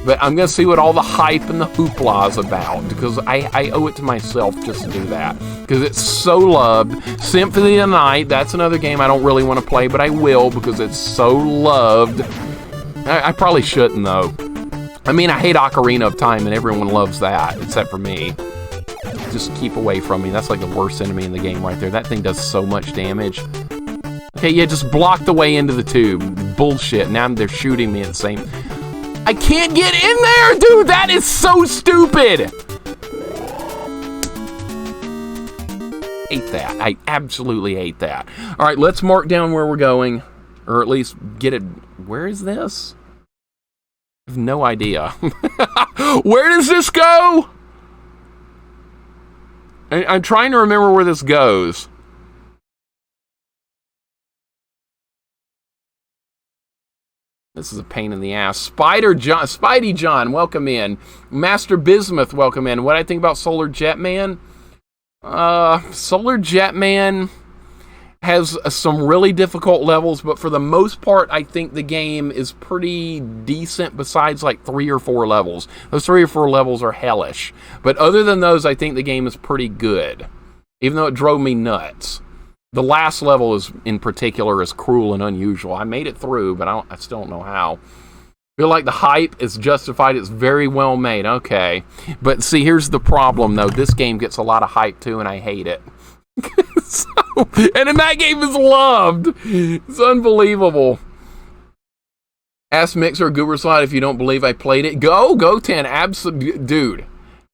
But I'm going to see what all the hype and the hoopla is about, because I owe it to myself just to do that. Because it's so loved. Symphony of the Night, that's another game I don't really want to play, but I will because it's so loved. I probably shouldn't, though. I mean, I hate Ocarina of Time, and everyone loves that, except for me. Just keep away from me. That's like the worst enemy in the game right there. That thing does so much damage. Okay, yeah, just block the way into the tube. Bullshit. Now they're shooting me at the same... I can't get in there, dude! That is so stupid! Hate that. I absolutely hate that. Alright, let's mark down where we're going. Or at least get it... Where is this? I have no idea. Where does this go? I'm trying to remember where this goes. This is a pain in the ass. Spidey John, welcome in. Master Bismuth, welcome in. What I think about Solar Jetman? Solar Jetman has some really difficult levels, but for the most part, I think the game is pretty decent besides like 3 or 4 levels. Those 3 or 4 levels are hellish. But other than those, I think the game is pretty good, even though it drove me nuts. The last level in particular is cruel and unusual. I made it through, but I still don't know how. I feel like the hype is justified. It's very well made. Okay. But see, here's the problem, though. This game gets a lot of hype, too, and I hate it. And then that game is loved. It's unbelievable. Ask Mixer Gooberslot if you don't believe I played it. Go 10. Absolutely.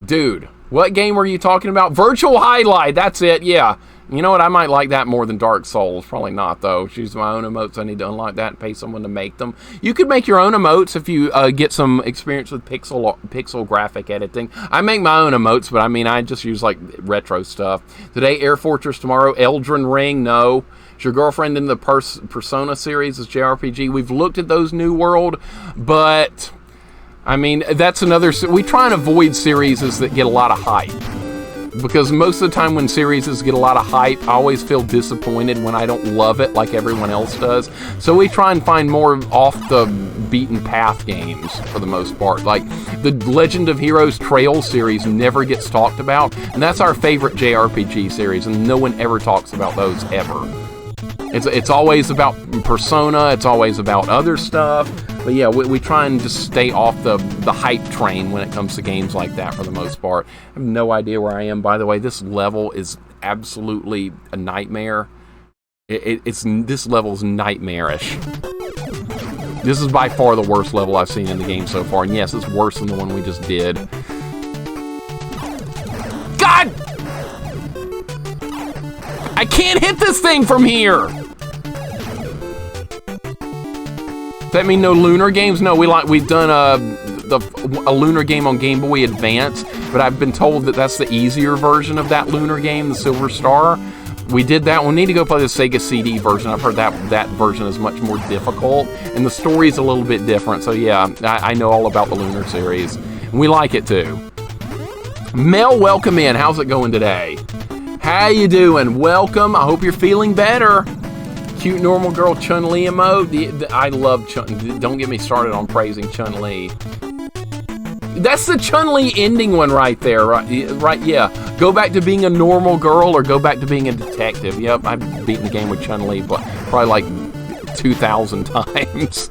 Dude. What game were you talking about? Virtual Highlight. That's it. Yeah. You know what? I might like that more than Dark Souls. Probably not, though. Choose my own emotes. I need to unlock that and pay someone to make them. You could make your own emotes if you get some experience with pixel graphic editing. I make my own emotes, but I mean, I just use, like, retro stuff. Today, Air Fortress. Tomorrow, Elden Ring. No. Is your girlfriend in the Persona series as JRPG? We've looked at those New World, but... I mean, that's another... We try and avoid series that get a lot of hype. Because most of the time when series get a lot of hype, I always feel disappointed when I don't love it like everyone else does. So we try and find more off the beaten path games for the most part. Like the Legend of Heroes Trail series never gets talked about, and that's our favorite JRPG series, and no one ever talks about those ever. It's always about Persona, it's always about other stuff. But yeah, we try and just stay off the hype train when it comes to games like that for the most part. I have no idea where I am, by the way. This level is absolutely a nightmare. This level is nightmarish. This is by far the worst level I've seen in the game so far. And yes, it's worse than the one we just did. God! I can't hit this thing from here! Does that mean no Lunar games? No, we've done a Lunar game on Game Boy Advance, but I've been told that that's the easier version of that Lunar game, the Silver Star. We did that. We need to go play the Sega CD version. I've heard that version is much more difficult, and the story's a little bit different. So yeah, I know all about the Lunar series, and we like it too. Mel, welcome in. How's it going today? How you doing? Welcome. I hope you're feeling better. Cute normal girl Chun-Li emote. I love Chun. Don't get me started on praising Chun-Li. That's the Chun-Li ending one right there, right? Yeah. Go back to being a normal girl or go back to being a detective. Yep, I've beaten the game with Chun-Li, but probably like 2,000 times.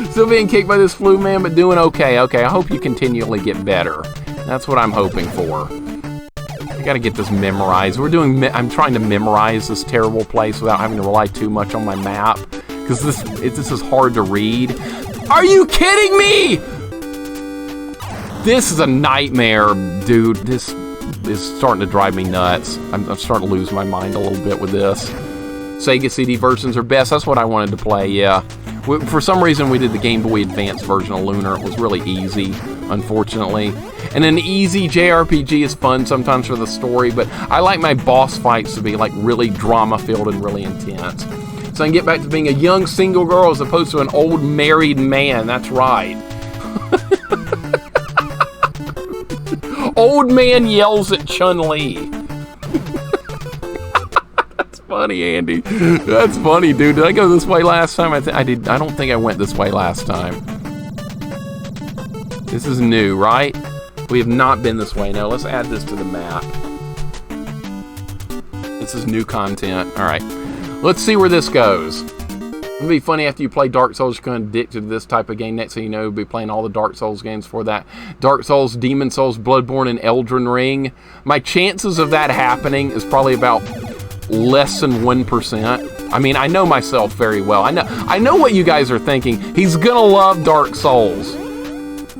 Still being kicked by this flu, man, but doing okay. Okay, I hope you continually get better. That's what I'm hoping for. I gotta get this memorized. I'm trying to memorize this terrible place without having to rely too much on my map, because this is hard to read. Are you kidding me? This is a nightmare, dude. This is starting to drive me nuts. I'm starting to lose my mind a little bit with this. Sega CD versions are best. That's what I wanted to play, yeah. For some reason, we did the Game Boy Advance version of Lunar. It was really easy, unfortunately. And an easy JRPG is fun sometimes for the story, but I like my boss fights to be like really drama-filled and really intense. So I can get back to being a young single girl as opposed to an old married man. That's right. Old man yells at Chun-Li. That's funny, Andy. That's funny, dude. Did I go this way last time? I did. I don't think I went this way last time. This is new, right? We have not been this way. Now let's add this to the map. This is new content. All right. Let's see where this goes. It'll be funny after you play Dark Souls, you're going to addicted to this type of game. Next thing you know, you'll be playing all the Dark Souls games for that. Dark Souls, Demon Souls, Bloodborne, and Elden Ring. My chances of that happening is probably about less than 1%. I mean, I know myself very well. I know what you guys are thinking. He's going to love Dark Souls.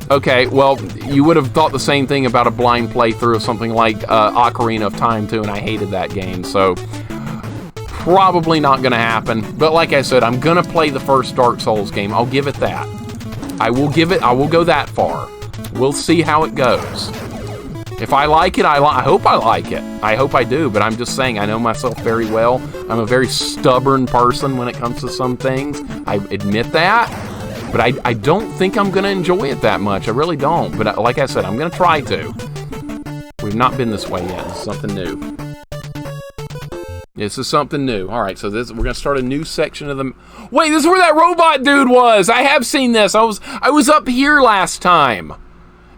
Okay, well, you would have thought the same thing about a blind playthrough of something like Ocarina of Time, too, and I hated that game, so probably not going to happen. But like I said, I'm going to play the first Dark Souls game. I'll give it that. I will go that far. We'll see how it goes. If I like it, I hope I like it. I hope I do, but I'm just saying, I know myself very well. I'm a very stubborn person when it comes to some things. I admit that. But I don't think I'm going to enjoy it that much. I really don't. But like I said, I'm going to try to. We've not been this way yet. This is something new. This is something new. All right, so we're going to start a new section of the... Wait, this is where that robot dude was. I have seen this. I was up here last time.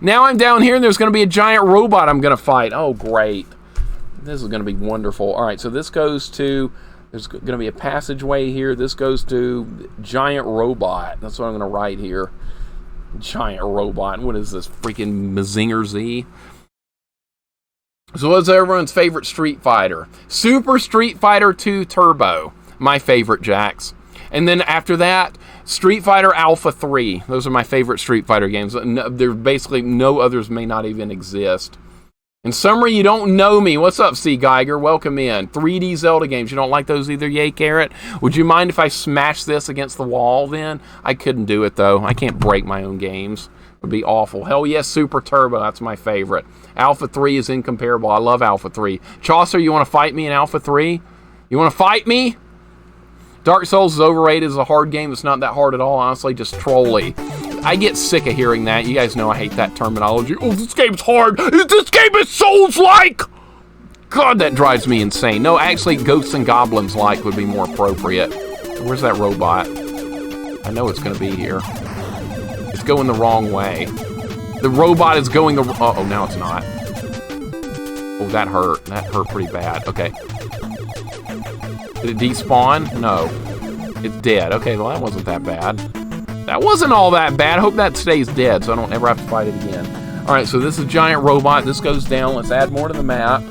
Now I'm down here, and there's going to be a giant robot I'm going to fight. Oh, great. This is going to be wonderful. All right, so this goes to... There's going to be a passageway here. This goes to giant robot. That's what I'm going to write here. Giant robot. What is this? Freaking Mazinger Z? So what's everyone's favorite Street Fighter? Super Street Fighter 2 Turbo. My favorite, Jax. And then after that, Street Fighter Alpha 3. Those are my favorite Street Fighter games. There basically no others may not even exist. In summary, you don't know me. What's up, C. Geiger? Welcome in. 3D Zelda games. You don't like those either, yay, Carrot? Would you mind if I smashed this against the wall then? I couldn't do it, though. I can't break my own games. It would be awful. Hell yes, Super Turbo. That's my favorite. Alpha 3 is incomparable. I love Alpha 3. Chaucer, you want to fight me in Alpha 3? You want to fight me? Dark Souls is overrated as a hard game. It's not that hard at all, honestly, just trolly. I get sick of hearing that. You guys know I hate that terminology. Oh, this game's hard. This game is Souls-like. God, that drives me insane. No, actually, Ghosts and Goblins-like would be more appropriate. Where's that robot? I know it's going to be here. It's going the wrong way. The robot is going the... Uh-oh, now it's not. Oh, that hurt. That hurt pretty bad. Okay. Did it despawn? No. It's dead. Okay, well, that wasn't that bad. That wasn't all that bad. I hope that stays dead so I don't ever have to fight it again. All right, so this is a giant robot. This goes down. Let's add more to the map.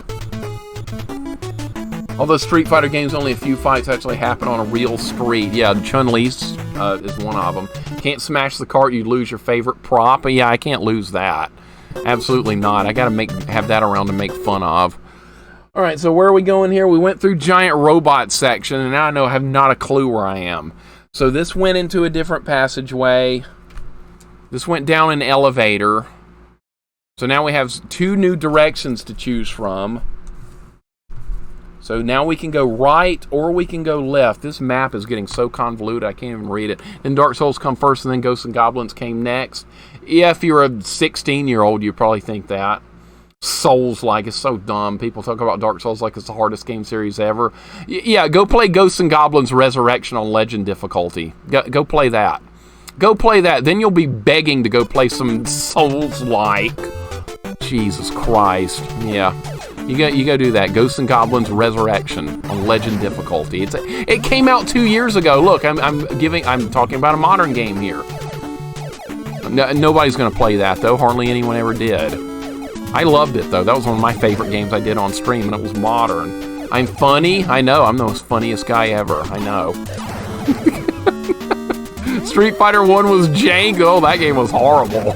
Although Street Fighter games, only a few fights actually happen on a real street. Yeah, Chun-Li's is one of them. Can't smash the cart, you lose your favorite prop. But yeah, I can't lose that. Absolutely not. I got to have that around to make fun of. All right, so where are we going here? We went through giant robot section, and now I have not a clue where I am. So this went into a different passageway. This went down an elevator. So now we have two new directions to choose from. So now we can go right or we can go left. This map is getting so convoluted I can't even read it. Then Dark Souls come first and then Ghosts and Goblins came next. Yeah, if you're a 16-year-old, you probably think that. Souls-like, it's so dumb. People talk about Dark Souls like it's the hardest game series ever. Yeah, go play Ghosts and Goblins Resurrection on Legend difficulty. Go play that. Go play that. Then you'll be begging to go play some Souls-like. Jesus Christ. Yeah. You go do that. Ghosts and Goblins Resurrection on Legend difficulty. It came out 2 years ago. Look, I'm talking about a modern game here. Nobody's going to play that, though. Hardly anyone ever did. I loved it, though. That was one of my favorite games I did on stream, and it was modern. I'm funny. I know. I'm the most funniest guy ever. I know. Street Fighter 1 was jank. Oh, that game was horrible.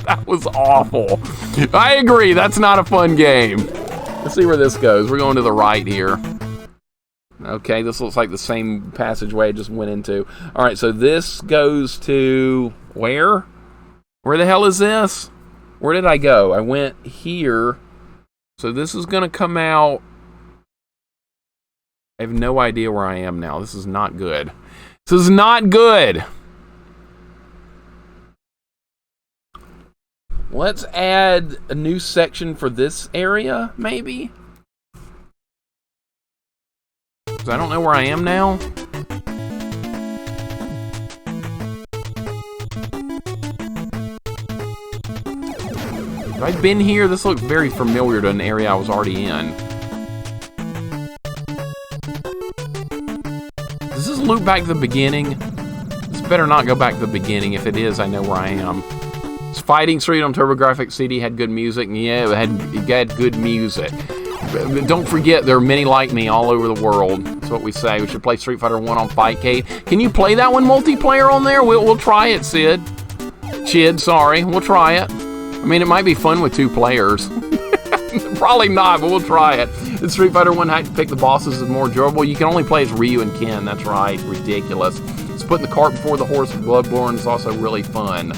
That was awful. I agree. That's not a fun game. Let's see where this goes. We're going to the right here. Okay, this looks like the same passageway I just went into. All right, so this goes to where? Where the hell is this? Where did I go? I went here. So this is going to come out. I have no idea where I am now. This is not good. This is not good. Let's add a new section for this area, maybe? Because I don't know where I am now. Have I been here? This looks very familiar to an area I was already in. Does this loop back to the beginning? This better not go back to the beginning. If it is, I know where I am. It's Fighting Street on TurboGrafx CD had good music. Yeah, it had good music. But don't forget, there are many like me all over the world. That's what we say. We should play Street Fighter 1 on Fightcade. Can you play that one multiplayer on there? We'll try it, Sid. Chid, sorry. We'll try it. I mean, it might be fun with 2 players. Probably not, but we'll try it. In Street Fighter 1, how to pick the bosses is more enjoyable. You can only play as Ryu and Ken. That's right. Ridiculous. It's putting the cart before the horse with Bloodborne is also really fun.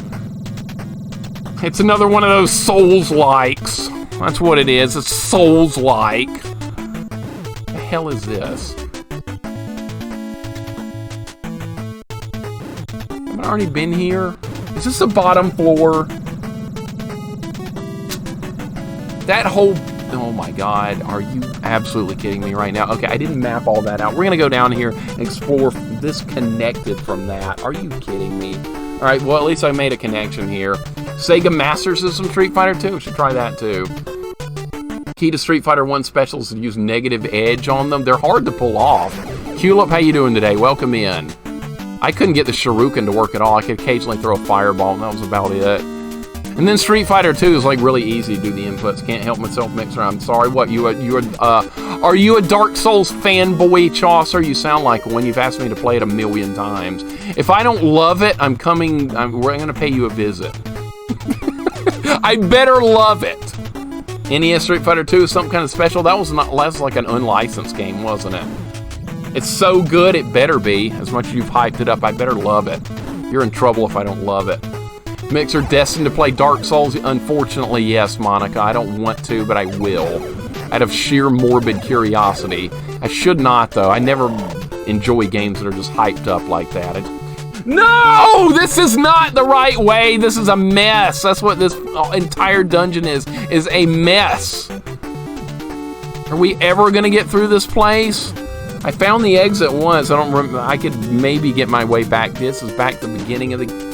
It's another one of those Souls-likes. That's what it is. It's Souls-like. What the hell is this? Have I already been here? Is this the bottom floor? That whole... Oh my god, are you absolutely kidding me right now? Okay, I didn't map all that out. We're gonna go down here and explore disconnected from that. Are you kidding me? Alright, well at least I made a connection here. Sega Master System Street Fighter 2, we should try that too. Key to Street Fighter 1 specials is to use negative edge on them. They're hard to pull off. Culip, how you doing today? Welcome in. I couldn't get the Shuriken to work at all. I could occasionally throw a fireball and that was about it. And then Street Fighter 2 is like really easy to do the inputs. Can't help myself, Mixer. I'm sorry. What are you a Dark Souls fanboy, Chaucer? You sound like one. You've asked me to play it 1,000,000 times. If I don't love it, we're going to pay you a visit. I better love it. NES Street Fighter 2 is something kind of special. That was not less like an unlicensed game, wasn't it? It's so good, it better be. As much as you've hyped it up, I better love it. You're in trouble if I don't love it. Mixer destined to play Dark Souls? Unfortunately, yes, Monica. I don't want to, but I will. Out of sheer morbid curiosity. I should not, though. I never enjoy games that are just hyped up like that. No! This is not the right way. This is a mess. That's what this entire dungeon is a mess. Are we ever going to get through this place? I found the exit once. I don't remember. I could maybe get my way back. This is back to the beginning of the...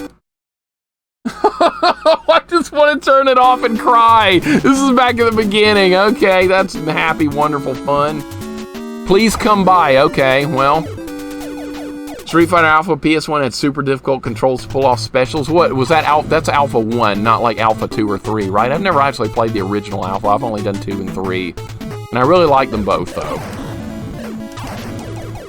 I just want to turn it off and cry. This is back at the beginning. Okay, that's happy, wonderful fun. Please come by. Okay, well. Street Fighter Alpha PS1 had super difficult controls to pull off specials. What was that? That's Alpha 1, not like Alpha 2 or 3, right? I've never actually played the original Alpha. I've only done 2 and 3. And I really like them both, though.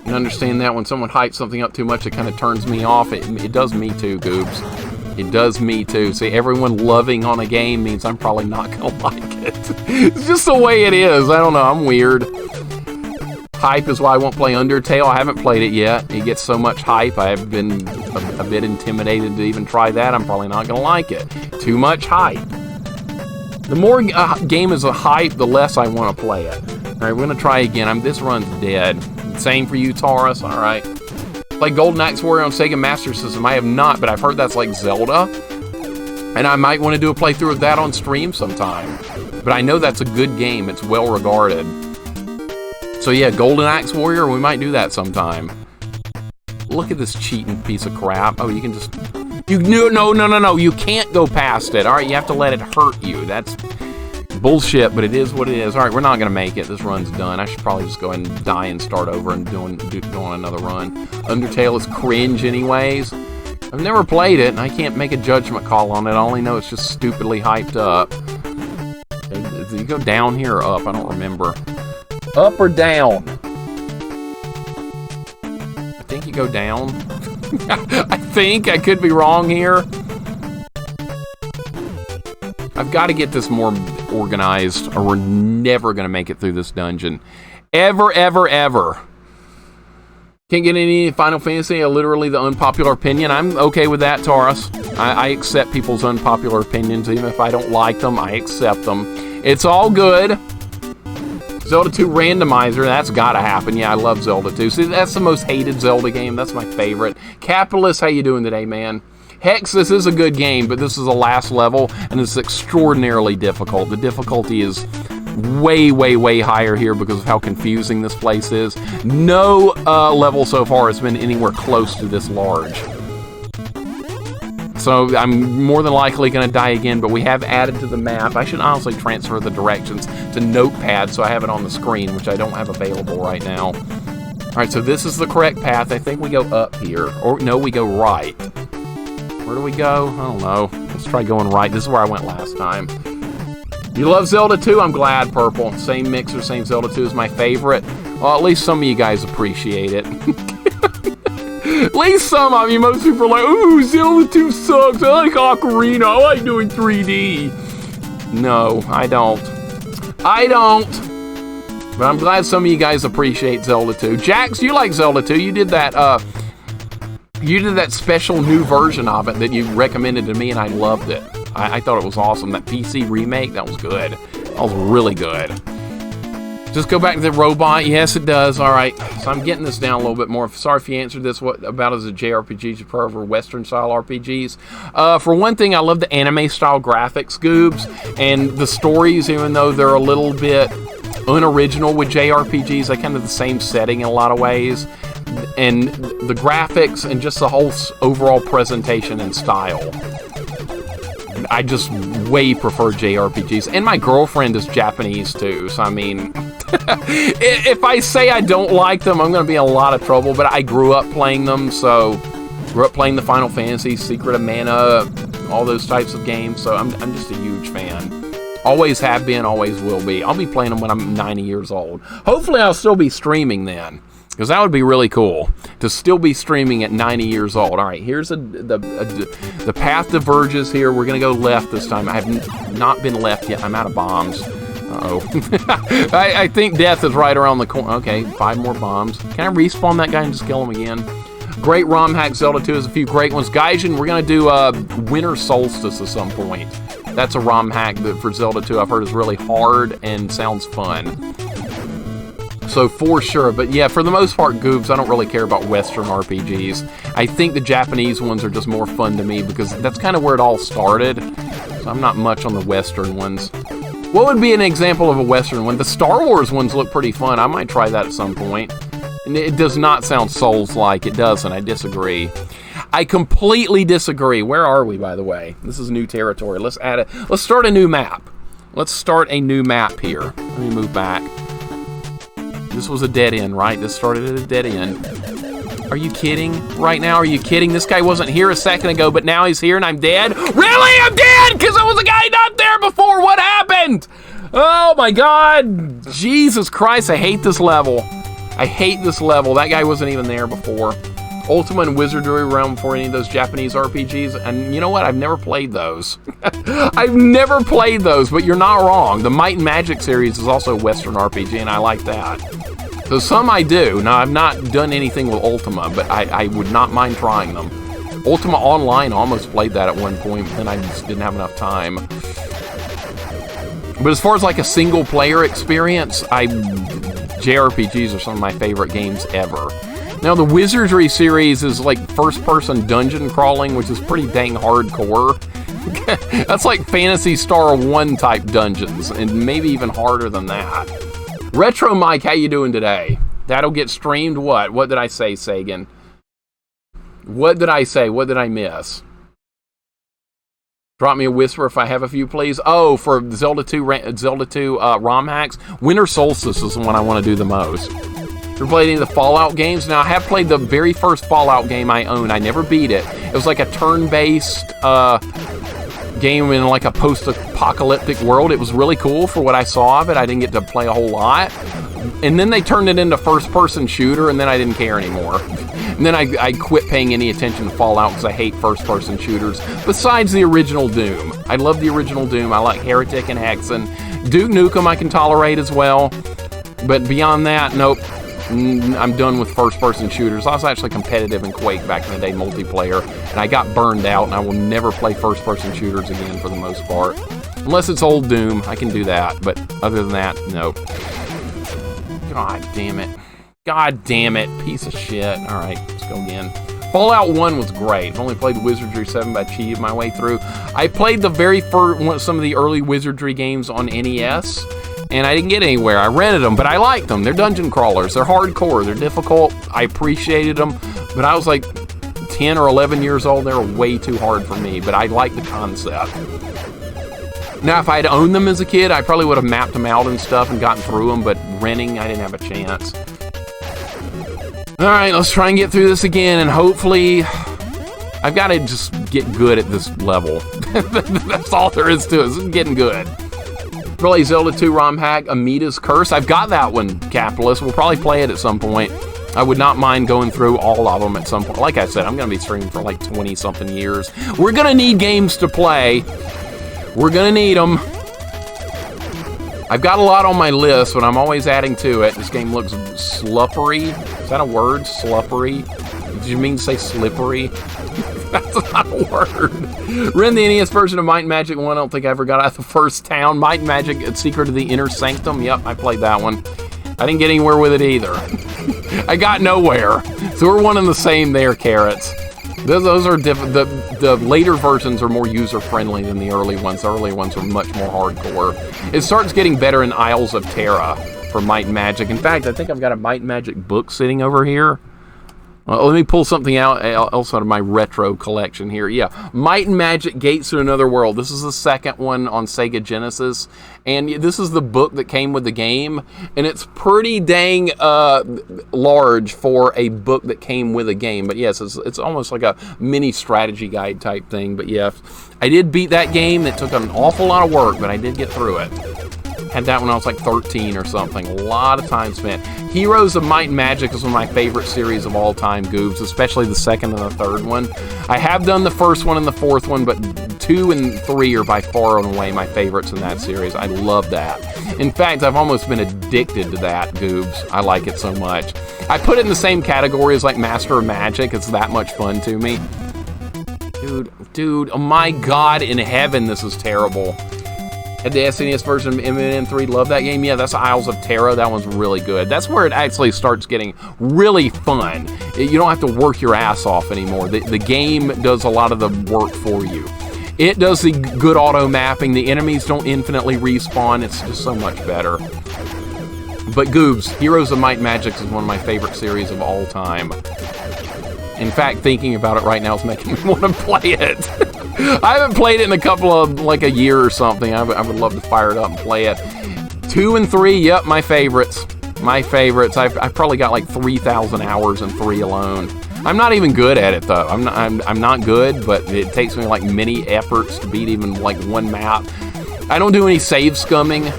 You understand that when someone hypes something up too much, it kind of turns me off. It does me too, Goobs. It does me too. See, everyone loving on a game means I'm probably not gonna like it. It's just the way it is. I don't know, I'm weird. Hype is why I won't play Undertale. I haven't played it yet. It gets so much hype. I've been a bit intimidated to even try that. I'm probably not gonna like it. Too much hype. The more a game is a hype, the less I want to play it. All right, we're gonna try again. This run's dead. Same for you, Taurus. All right. Like Golden Axe Warrior on Sega Master System. I have not, but I've heard that's like Zelda. And I might want to do a playthrough of that on stream sometime. But I know that's a good game. It's well regarded. So yeah, Golden Axe Warrior, we might do that sometime. Look at this cheating piece of crap. Oh, you can just... No. You can't go past it. All right, you have to let it hurt you. That's bullshit, but it is what it is. All right, we're not going to make it. This run's done. I should probably just go ahead and die and start over and doing another run. Undertale is cringe anyways. I've never played it, and I can't make a judgment call on it. I only know it's just stupidly hyped up. Do you go down here or up? I don't remember. Up or down? I think you go down. I think. I could be wrong here. I've got to get this more organized or we're never going to make it through this dungeon. Ever. Can't get any Final Fantasy, literally the unpopular opinion. I'm okay with that, Taurus. I accept people's unpopular opinions, even if I don't like them, I accept them. It's all good. Zelda 2 randomizer, that's gotta happen. Yeah, I love Zelda 2. See, that's the most hated Zelda game. That's my favorite. Capitalist, how you doing today, man? Hex, this is a good game, but this is the last level, and it's extraordinarily difficult. The difficulty is way, way, way higher here because of how confusing this place is. No level so far has been anywhere close to this large. So I'm more than likely going to die again, but we have added to the map. I should honestly transfer the directions to Notepad so I have it on the screen, which I don't have available right now. All right, so this is the correct path. I think we go up here. Or no, we go right. Where do we go? I don't know. Let's try going right. This is where I went last time. You love Zelda 2? I'm glad, Purple. Same mixer, same Zelda 2 is my favorite. Well, at least some of you guys appreciate it. At least some of you. Most people are like, ooh, Zelda 2 sucks. I like Ocarina. I like doing 3D. No, I don't. I don't. But I'm glad some of you guys appreciate Zelda 2. Jax, you like Zelda 2. You did that, special new version of it that you recommended to me, and I loved it. I thought it was awesome. That PC remake, that was good. That was really good. Just go back to the robot. Yes, it does. All right. So I'm getting this down a little bit more. Sorry if you answered this. What about as a JRPG you prefer over Western-style RPGs? For one thing, I love the anime-style graphics, Goobs, and the stories, even though they're a little bit unoriginal with JRPGs, they're kind of the same setting in a lot of ways. And the graphics and just the whole overall presentation and style. I just way prefer JRPGs. And my girlfriend is Japanese too, so I mean, if I say I don't like them, I'm going to be in a lot of trouble, but I grew up playing them, so grew up playing the Final Fantasy, Secret of Mana, all those types of games, so I'm just a huge fan. Always have been, always will be. I'll be playing them when I'm 90 years old. Hopefully I'll still be streaming then, because that would be really cool, to still be streaming at 90 years old. All right, here's the path diverges here. We're going to go left this time. I have not been left yet. I'm out of bombs. Uh-oh. I think death is right around the corner. Okay, 5 more bombs. Can I respawn that guy and just kill him again? Great ROM hack. Zelda 2 has a few great ones. Gaijin, we're going to do Winter Solstice at some point. That's a ROM hack that for Zelda 2 I've heard is really hard and sounds fun. So for sure, but yeah, for the most part, Goobs, I don't really care about Western RPGs. I think the Japanese ones are just more fun to me because that's kind of where it all started. So I'm not much on the Western ones. What would be an example of a Western one? The Star Wars ones look pretty fun. I might try that at some point. And it does not sound Souls-like. It doesn't. I disagree. I completely disagree. Where are we, by the way? This is new territory. Let's add it. Let's start a new map. Let's start a new map here. Let me move back. This was a dead end, right? This started at a dead end. Are you kidding right now? Are you kidding? This guy wasn't here a second ago, but now he's here and I'm dead? Really? I'm dead? Because there was a guy not there before. What happened? Oh my God. Jesus Christ, I hate this level. I hate this level. That guy wasn't even there before. Ultima and Wizardry Realm before any of those Japanese RPGs. And you know what? I've never played those. I've never played those, but you're not wrong. The Might and Magic series is also a Western RPG, and I like that. So some I do. Now, I've not done anything with Ultima, but I would not mind trying them. Ultima Online, almost played that at one point, but then I just didn't have enough time. But as far as like a single player experience, JRPGs are some of my favorite games ever. Now, the Wizardry series is like first-person dungeon crawling, which is pretty dang hardcore. That's like Phantasy Star 1 type dungeons, and maybe even harder than that. Retro Mike, how you doing today? That'll get streamed what? What did I say, Sagan? What did I say? What did I miss? Drop me a whisper if I have a few, please. Oh, for Zelda 2 ROM hacks, Winter Solstice is the one I want to do the most. Ever played any of the Fallout games? Now, I have played the very first Fallout game I own. I never beat it. It was like a turn-based game in like a post-apocalyptic world. It was really cool for what I saw of it. I didn't get to play a whole lot. And then they turned it into first-person shooter, and then I didn't care anymore. And then I quit paying any attention to Fallout because I hate first-person shooters. Besides the original Doom. I love the original Doom. I like Heretic and Hexen. Duke Nukem I can tolerate as well. But beyond that, nope. I'm done with first-person shooters. I was actually competitive in Quake back in the day, multiplayer, and I got burned out, and I will never play first-person shooters again for the most part. Unless it's old Doom, I can do that, but other than that, no. God damn it. God damn it, piece of shit. All right, let's go again. Fallout 1 was great. I've only played Wizardry 7, but I cheated my way through. I played the very first, some of the early Wizardry games on NES, and I didn't get anywhere. I rented them, but I liked them. They're dungeon crawlers. They're hardcore. They're difficult. I appreciated them, but I was like 10 or 11 years old. They were way too hard for me, but I liked the concept. Now, if I had owned them as a kid, I probably would have mapped them out and stuff and gotten through them, but renting, I didn't have a chance. All right, let's try and get through this again, and hopefully, I've got to just get good at this level. That's all there is to it, is getting good. Really, Zelda 2 ROM hack, Amita's Curse. I've got that one, Capitalist. We'll probably play it at some point. I would not mind going through all of them at some point. Like I said, I'm going to be streaming for like 20-something years. We're going to need games to play. We're going to need them. I've got a lot on my list, but I'm always adding to it. This game looks sluppery. Is that a word? Sluppery? Did you mean to say slippery? That's not a word. Ran the NES version of Might and Magic 1. I don't think I ever got out of the first town. Might and Magic, Secret of the Inner Sanctum. Yep, I played that one. I didn't get anywhere with it either. I got nowhere. So we're one and the same there, Carrots. Those are the later versions are more user-friendly than the early ones. The early ones are much more hardcore. It starts getting better in Isles of Terra for Might and Magic. In fact, I think I've got a Might and Magic book sitting over here. Let me pull something else out of my retro collection here. Yeah, Might and Magic Gates to Another World. This is the second one on Sega Genesis, and this is the book that came with the game, and it's pretty dang large for a book that came with a game. But yes, it's almost like a mini strategy guide type thing. But yeah, I did beat that game. It took an awful lot of work, but I did get through it. Had that when I was like 13 or something. A lot of time spent. Heroes of Might and Magic is one of my favorite series of all time, Goobs, especially the second and the third one. I have done the first one and the fourth one, but 2 and 3 are by far and away my favorites in that series. I love that. In fact, I've almost been addicted to that, Goobs. I like it so much. I put it in the same category as like Master of Magic. It's that much fun to me. Dude, oh my God in heaven, this is terrible. Had the SNES version of MN3, love that game. Yeah, that's Isles of Terra. That one's really good. That's where it actually starts getting really fun. You don't have to work your ass off anymore. The game does a lot of the work for you. It does the good auto mapping. The enemies don't infinitely respawn. It's just so much better. But Goobs, Heroes of Might and Magic is one of my favorite series of all time. In fact, thinking about it right now is making me want to play it. I haven't played it in like a year or something. I would love to fire it up and play it. 2 and 3, yep, my favorites. My favorites. I've probably got like 3,000 hours in 3 alone. I'm not even good at it though. I'm not good, but it takes me like many efforts to beat even like one map. I don't do any save scumming.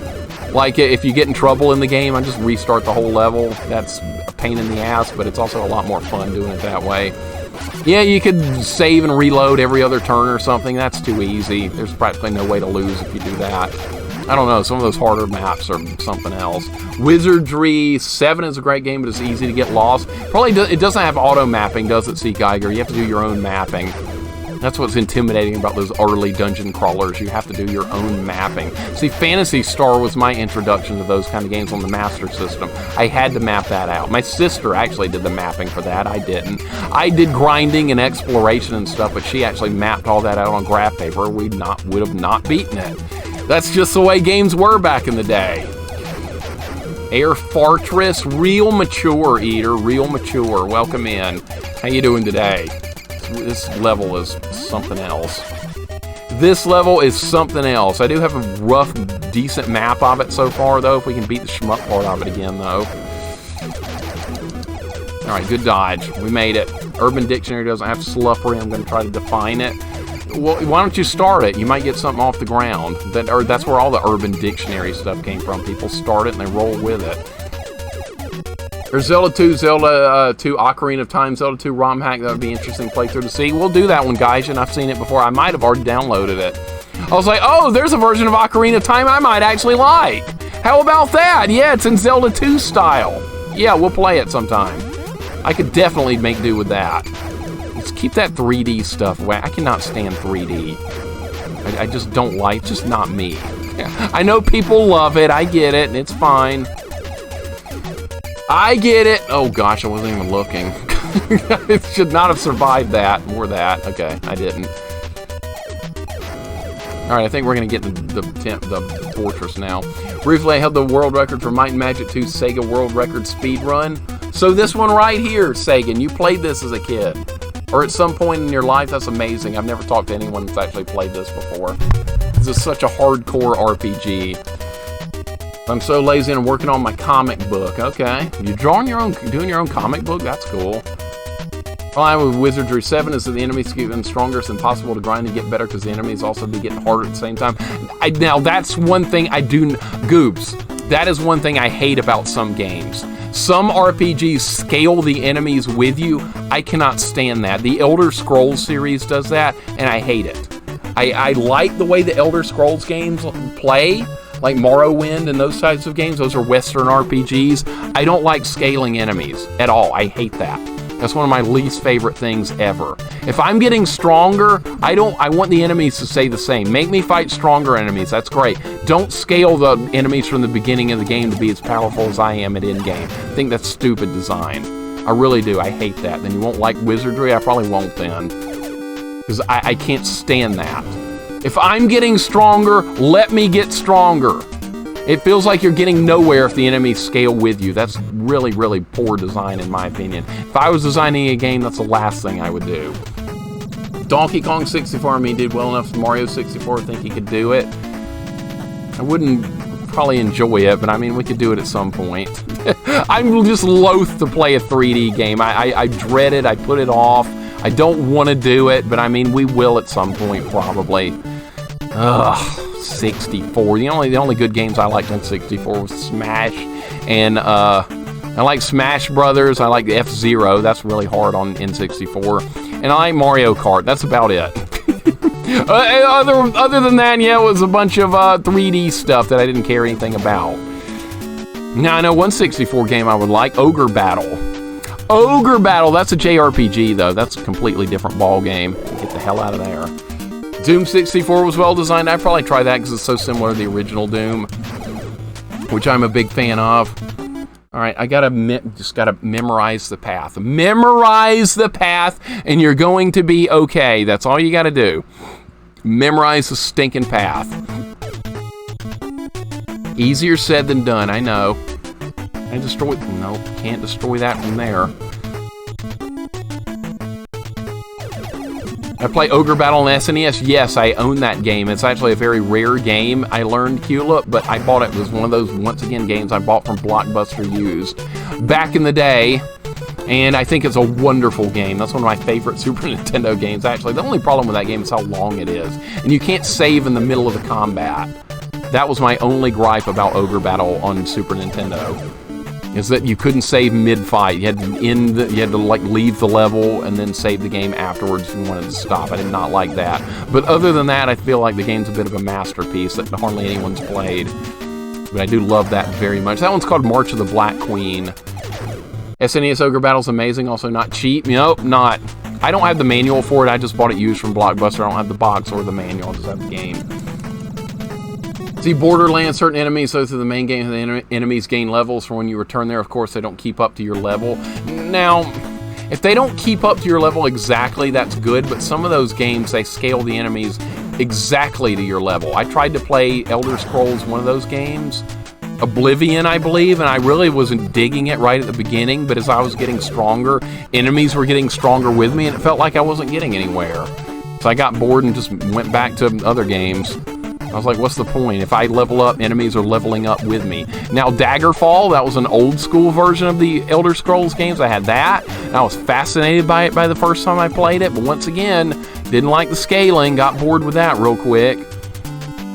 Like if you get in trouble in the game, I just restart the whole level. That's a pain in the ass, but it's also a lot more fun doing it that way. Yeah, you could save and reload every other turn or something. That's too easy. There's practically no way to lose if you do that. I don't know. Some of those harder maps are something else. Wizardry 7 is a great game, but it's easy to get lost. Probably it doesn't have auto mapping, does it, C. Geiger? You have to do your own mapping. That's what's intimidating about those early dungeon crawlers. You have to do your own mapping. See, Phantasy Star was my introduction to those kind of games on the Master System. I had to map that out. My sister actually did the mapping for that. I didn't. I did grinding and exploration and stuff, but she actually mapped all that out on graph paper. We would have not beaten it. That's just the way games were back in the day. Air Fortress, real mature, Eater, real mature. Welcome in. How you doing today? This level is something else. This level is something else. I do have a rough, decent map of it so far, though, if we can beat the shmup part of it again, though. All right, good dodge. We made it. Urban Dictionary doesn't have sluppery. I'm going to try to define it. Well, why don't you start it? You might get something off the ground. That's where all the Urban Dictionary stuff came from. People start it and they roll with it. There's Zelda 2, Zelda 2 Ocarina of Time, Zelda 2 ROM hack. That would be interesting playthrough to see. We'll do that one, guys, and I've seen it before. I might have already downloaded it. I was like, oh, there's a version of Ocarina of Time I might actually like. How about that? Yeah, it's in Zelda 2 style. Yeah, we'll play it sometime. I could definitely make do with that. Let's keep that 3D stuff away. I cannot stand 3D. I just don't like, just not me. I know people love it, I get it, and it's fine. I get it. Oh gosh, I wasn't even looking. It should not have survived that, or that. Okay, I didn't. Alright, I think we're going to get the fortress now. Briefly, I held the world record for Might and Magic 2 Sega World Record Speed Run. So this one right here, Sagan, you played this as a kid. Or at some point in your life, that's amazing. I've never talked to anyone that's actually played this before. This is such a hardcore RPG. I'm so lazy and I'm working on my comic book. Okay. You're doing your own comic book? That's cool. Well, with Wizardry 7 is that the enemies keep them stronger. It's impossible to grind and get better because the enemies also be getting harder at the same time. Now, that's one thing I do... Goobs. That is one thing I hate about some games. Some RPGs scale the enemies with you. I cannot stand that. The Elder Scrolls series does that, and I hate it. I like the way the Elder Scrolls games play, like Morrowind and those types of games. Those are Western RPGs. I don't like scaling enemies at all. I hate that. That's one of my least favorite things ever. If I'm getting stronger, I want the enemies to stay the same. Make me fight stronger enemies, that's great. Don't scale the enemies from the beginning of the game to be as powerful as I am at endgame. I think that's stupid design. I really do, I hate that. Then you won't like Wizardry? I probably won't then. Because I can't stand that. If I'm getting stronger, let me get stronger. It feels like you're getting nowhere if the enemies scale with you. That's really, really poor design in my opinion. If I was designing a game, that's the last thing I would do. Donkey Kong 64, I mean, did well enough for Mario 64. I think he could do it. I wouldn't probably enjoy it, but I mean, we could do it at some point. I'm just loath to play a 3D game. I dread it. I put it off. I don't want to do it, but I mean, we will at some point probably. Ugh. 64. The only good games I liked on 64 was Smash, and I like Smash Brothers. I like the F-Zero. That's really hard on N64, and I like Mario Kart. That's about it. Other than that, yeah, it was a bunch of 3D stuff that I didn't care anything about. Now I know one 64 game I would like, Ogre Battle. Ogre Battle. That's a JRPG though. That's a completely different ball game. Get the hell out of there. Doom 64 was well designed. I'd probably try that because it's so similar to the original Doom, which I'm a big fan of. All right, I just gotta memorize the path. Memorize the path, and you're going to be okay. That's all you gotta do. Memorize the stinking path. Easier said than done, I know. No, can't destroy that from there. I play Ogre Battle on SNES. Yes, I own that game. It's actually a very rare game. I learned Cula, but I bought it. It was one of those, once again, games I bought from Blockbuster used back in the day, and I think it's a wonderful game. That's one of my favorite Super Nintendo games, actually. The only problem with that game is how long it is, and you can't save in the middle of the combat. That was my only gripe about Ogre Battle on Super Nintendo, is that you couldn't save mid-fight. You had to like leave the level and then save the game afterwards if you wanted to stop. I did not like that. But other than that, I feel like the game's a bit of a masterpiece that hardly anyone's played. But I do love that very much. That one's called March of the Black Queen. SNES Ogre Battle's amazing, also not cheap. Nope, not. I don't have the manual for it. I just bought it used from Blockbuster. I don't have the box or the manual. I just have the game. See, Borderlands, certain enemies, so through the main game, the enemies gain levels for when you return there. Of course, they don't keep up to your level. Now, if they don't keep up to your level exactly, that's good, but some of those games, they scale the enemies exactly to your level. I tried to play Elder Scrolls, one of those games, Oblivion, I believe, and I really wasn't digging it right at the beginning, but as I was getting stronger, enemies were getting stronger with me, and it felt like I wasn't getting anywhere. So I got bored and just went back to other games. I was like, what's the point? If I level up, enemies are leveling up with me. Now, Daggerfall, that was an old school version of the Elder Scrolls games. I had that, and I was fascinated by it by the first time I played it, but once again, didn't like the scaling, got bored with that real quick.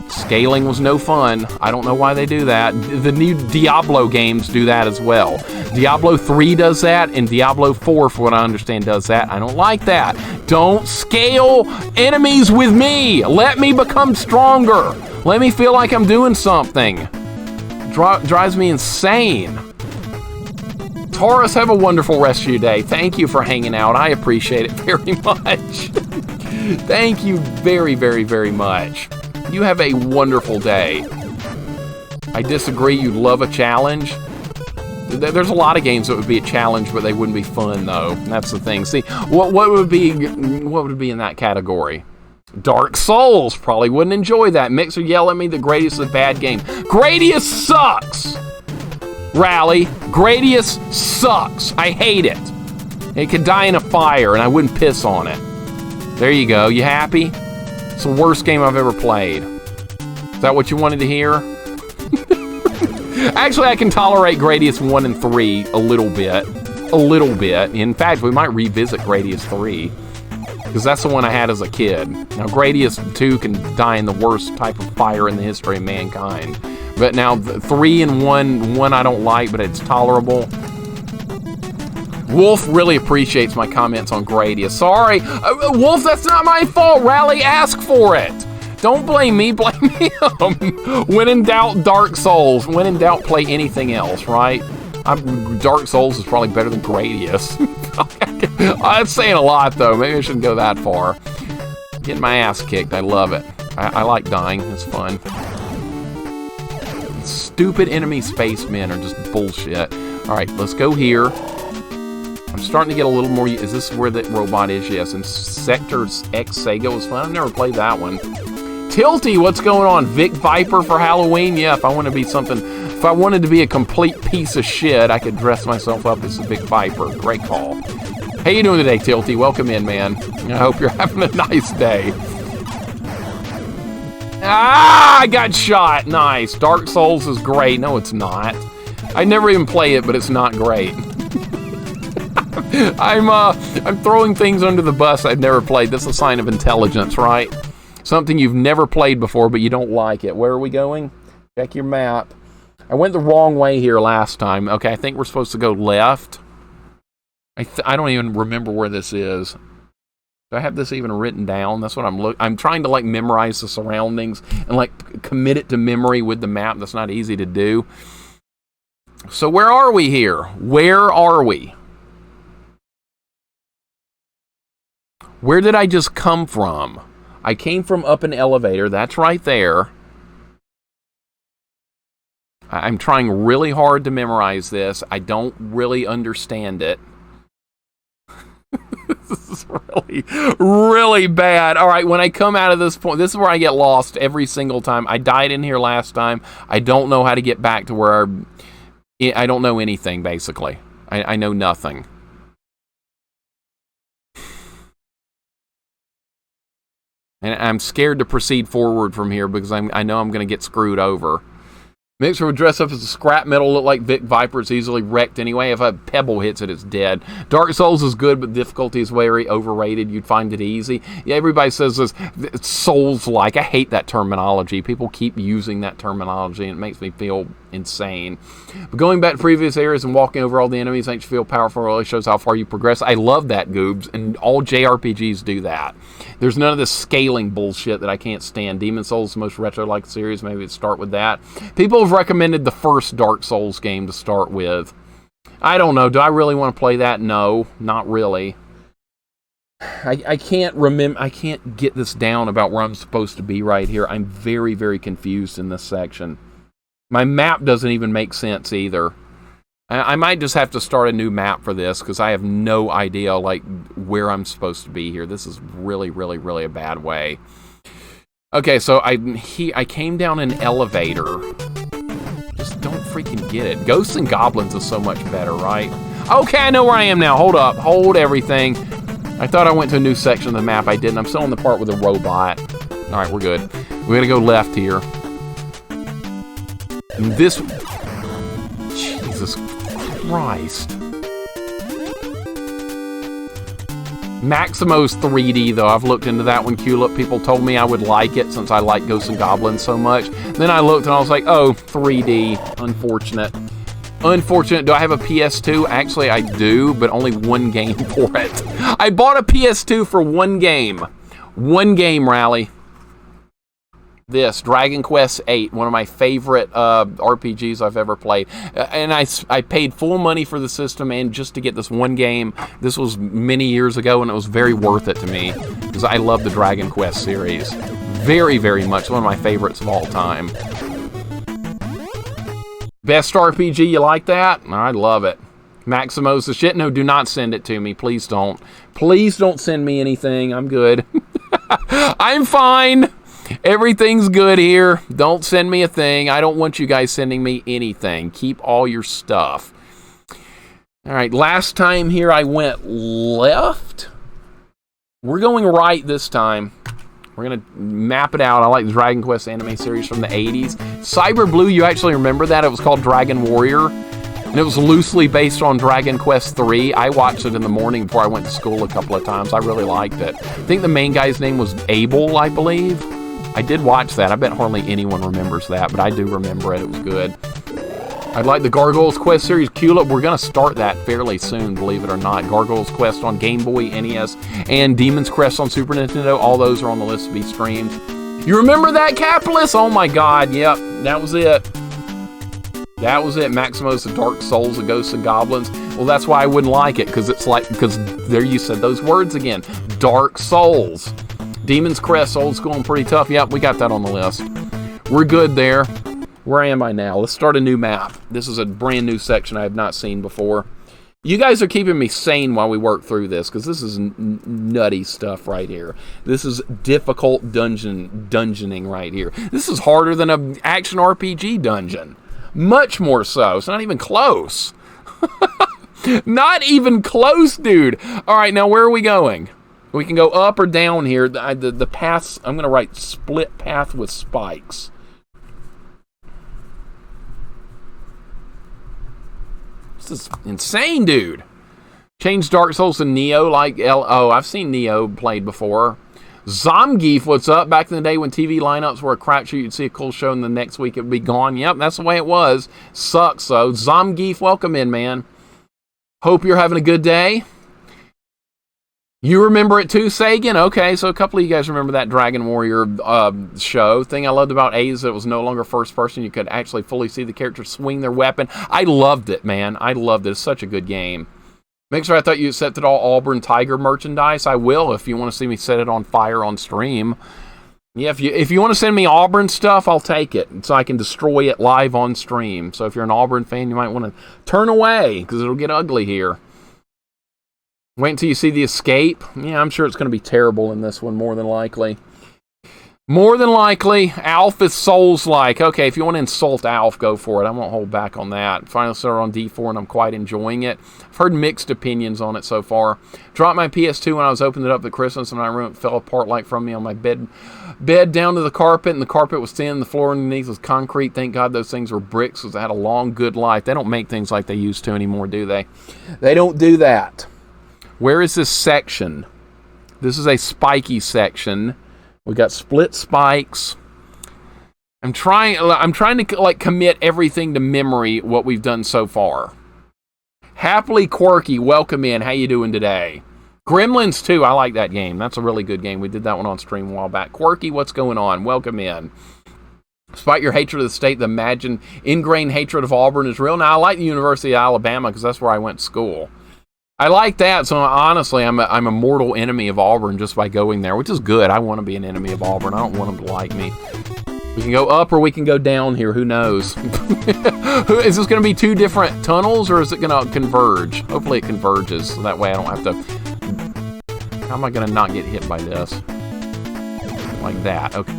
Scaling was no fun. I don't know why they do that. The new Diablo games do that as well. Diablo 3 does that, and Diablo 4, for what I understand, does that. I don't like that. Don't scale enemies with me. Let me become stronger. Let me feel like I'm doing something. Drives me insane. Taurus, have a wonderful rest of your day. Thank you for hanging out. I appreciate it very much. Thank you very, very, very much. You have a wonderful day. I disagree. You love a challenge. There's a lot of games that would be a challenge, but they wouldn't be fun, though. That's the thing. See, what would be in that category? Dark Souls. Probably wouldn't enjoy that. Mixer yell at me that Gradius is a bad game. Gradius sucks! Rally. Gradius sucks. I hate it. It could die in a fire, and I wouldn't piss on it. There you go. You happy? It's the worst game I've ever played. Is that what you wanted to hear? Actually, I can tolerate Gradius 1 and 3 a little bit. A little bit. In fact, we might revisit Gradius 3. Because that's the one I had as a kid. Now, Gradius 2 can die in the worst type of fire in the history of mankind. But now, 3 and 1 I don't like, but it's tolerable. Wolf really appreciates my comments on Gradius. Sorry. Wolf, that's not my fault. Rally, ask for it. Don't blame me, blame him. When in doubt, Dark Souls. When in doubt, play anything else, right? Dark Souls is probably better than Gradius. I'm saying a lot, though. Maybe I shouldn't go that far. Getting my ass kicked. I love it. I like dying. It's fun. Stupid enemy spacemen are just bullshit. All right, let's go here. I'm starting to get a little more... Is this where the robot is? Yes. And Sector X Sega was fun. I've never played that one. Tilty, what's going on? Vic Viper for Halloween? Yeah, if I want to be something... If I wanted to be a complete piece of shit, I could dress myself up as a Vic Viper. Great call. How you doing today, Tilty? Welcome in, man. I hope you're having a nice day. Ah, I got shot. Nice. Dark Souls is great. No, it's not. I never even play it, but it's not great. I'm throwing things under the bus I've never played. That's a sign of intelligence, right? Something you've never played before, but you don't like it. Where are we going? Check your map. I went the wrong way here last time. Okay, I think we're supposed to go left. I don't even remember where this is. Do I have this even written down? That's what I'm trying to, like, memorize the surroundings and, like, commit it to memory with the map. That's not easy to do. So where are we here? Where are we? Where did I just come from? I came from up an elevator. That's right there. I'm trying really hard to memorize this. I don't really understand it. This is really, really bad. All right, when I come out of this point, this is where I get lost every single time. I died in here last time. I don't know how to get back to where I don't know anything, basically. I know nothing. And I'm scared to proceed forward from here because I know I'm going to get screwed over. Mixer would dress up as a scrap metal, look like Vic Viper. It's easily wrecked anyway. If a pebble hits it, it's dead. Dark Souls is good, but difficulty is very overrated. You'd find it easy. Yeah, everybody says this. It's Souls-like. I hate that terminology. People keep using that terminology, and it makes me feel insane. But going back to previous areas and walking over all the enemies makes you feel powerful. It really shows how far you progress. I love that, Goobs, and all JRPGs do that. There's none of this scaling bullshit that I can't stand. Demon Souls is the most retro-like series. Maybe let's start with that. People have recommended the first Dark Souls game to start with. I don't know. Do I really want to play that? No, not really. I can't remember. I can't get this down about where I'm supposed to be right here. I'm very, very confused in this section. My map doesn't even make sense either. I might just have to start a new map for this because I have no idea, like, where I'm supposed to be here. This is really, really, really a bad way. Okay, so I came down an elevator. Just don't freaking get it. Ghosts and Goblins is so much better, right? Okay, I know where I am now. Hold up. Hold everything. I thought I went to a new section of the map. I didn't. I'm still on the part with the robot. All right, we're good. We're going to go left here. And this... Jesus Christ. Maximo's 3D, though. I've looked into that one, Culip. People told me I would like it since I like Ghosts and Goblins so much. Then I looked and I was like, oh, 3D. Unfortunate. Unfortunate. Do I have a PS2? Actually, I do, but only one game for it. I bought a PS2 for one game. One game, Rally. This Dragon Quest VIII, one of my favorite RPGs I've ever played, and I paid full money for the system and just to get this one game. This was many years ago, and it was very worth it to me because I love the Dragon Quest series very, very much. One of my favorites of all time. Best RPG, you like that? I love it. Maximo's the shit. No, do not send it to me. Please don't. Please don't send me anything. I'm good. I'm fine. Everything's good here. Don't send me a thing. I don't want you guys sending me anything. Keep all your stuff. All right, last time here I went left. We're going right this time. We're going to map it out. I like the Dragon Quest anime series from the 80s. Cyber Blue, you actually remember that? It was called Dragon Warrior. And it was loosely based on Dragon Quest III. I watched it in the morning before I went to school a couple of times. I really liked it. I think the main guy's name was Abel, I believe. I did watch that. I bet hardly anyone remembers that, but I do remember it. It was good. I like the Gargoyles Quest series. Culip, we're going to start that fairly soon, believe it or not. Gargoyles Quest on Game Boy, NES, and Demon's Crest on Super Nintendo. All those are on the list to be streamed. You remember that, Capitalist? Oh my god, yep, that was it. That was it. Maximo's the Dark Souls, the Ghosts and Goblins. Well, that's why I wouldn't like it, because there you said those words again. Dark Souls. Demon's Crest, old school and pretty tough. Yep, we got that on the list. We're good there. Where am I now? Let's start a new map. This is a brand new section I have not seen before. You guys are keeping me sane while we work through this, because this is nutty stuff right here. This is difficult dungeoning right here. This is harder than an action RPG dungeon. Much more so. It's not even close. Not even close, dude. All right, now where are we going? We can go up or down here. The paths, I'm going to write split path with spikes. This is insane, dude. Change Dark Souls to Neo like Oh, I've seen Neo played before. Zomgeef, what's up? Back in the day when TV lineups were a crapshoot, you'd see a cool show and the next week it would be gone. Yep, that's the way it was. Sucks, though. Zomgeef, welcome in, man. Hope you're having a good day. You remember it too, Sagan? Okay, so a couple of you guys remember that Dragon Warrior show. Thing I loved about A is that it was no longer first person. You could actually fully see the characters swing their weapon. I loved it, man. I loved it. It's such a good game. Make sure I thought you accepted all Auburn Tiger merchandise. I will if you want to see me set it on fire on stream. Yeah, if you want to send me Auburn stuff, I'll take it so I can destroy it live on stream. So if you're an Auburn fan, you might want to turn away because it'll get ugly here. Wait until you see The Escape. Yeah, I'm sure it's going to be terrible in this one, more than likely. More than likely, Alf is Souls-like. Okay, if you want to insult Alf, go for it. I won't hold back on that. Final Star on D4, and I'm quite enjoying it. I've heard mixed opinions on it so far. Dropped my PS2 when I was opening it up at Christmas, and my room fell apart like from me on my bed down to the carpet, and the carpet was thin, the floor underneath was concrete. Thank God those things were bricks, because they had a long, good life. They don't make things like they used to anymore, do they? They don't do that. Where is this section? This is a spiky section. We got split spikes. I'm trying to like commit everything to memory what we've done so far. Happily Quirky, welcome in. How you doing today? Gremlins 2, I like that game. That's a really good game. We did that one on stream a while back. Quirky, what's going on? Welcome in. Despite your hatred of the state, the imagined ingrained hatred of Auburn is real. Now, I like the University of Alabama because that's where I went to school. I like that, so honestly, I'm a mortal enemy of Auburn just by going there, which is good. I want to be an enemy of Auburn. I don't want them to like me. We can go up or we can go down here. Who knows? Is this going to be two different tunnels, or is it going to converge? Hopefully it converges, so that way I don't have to... How am I going to not get hit by this? Like that. Okay.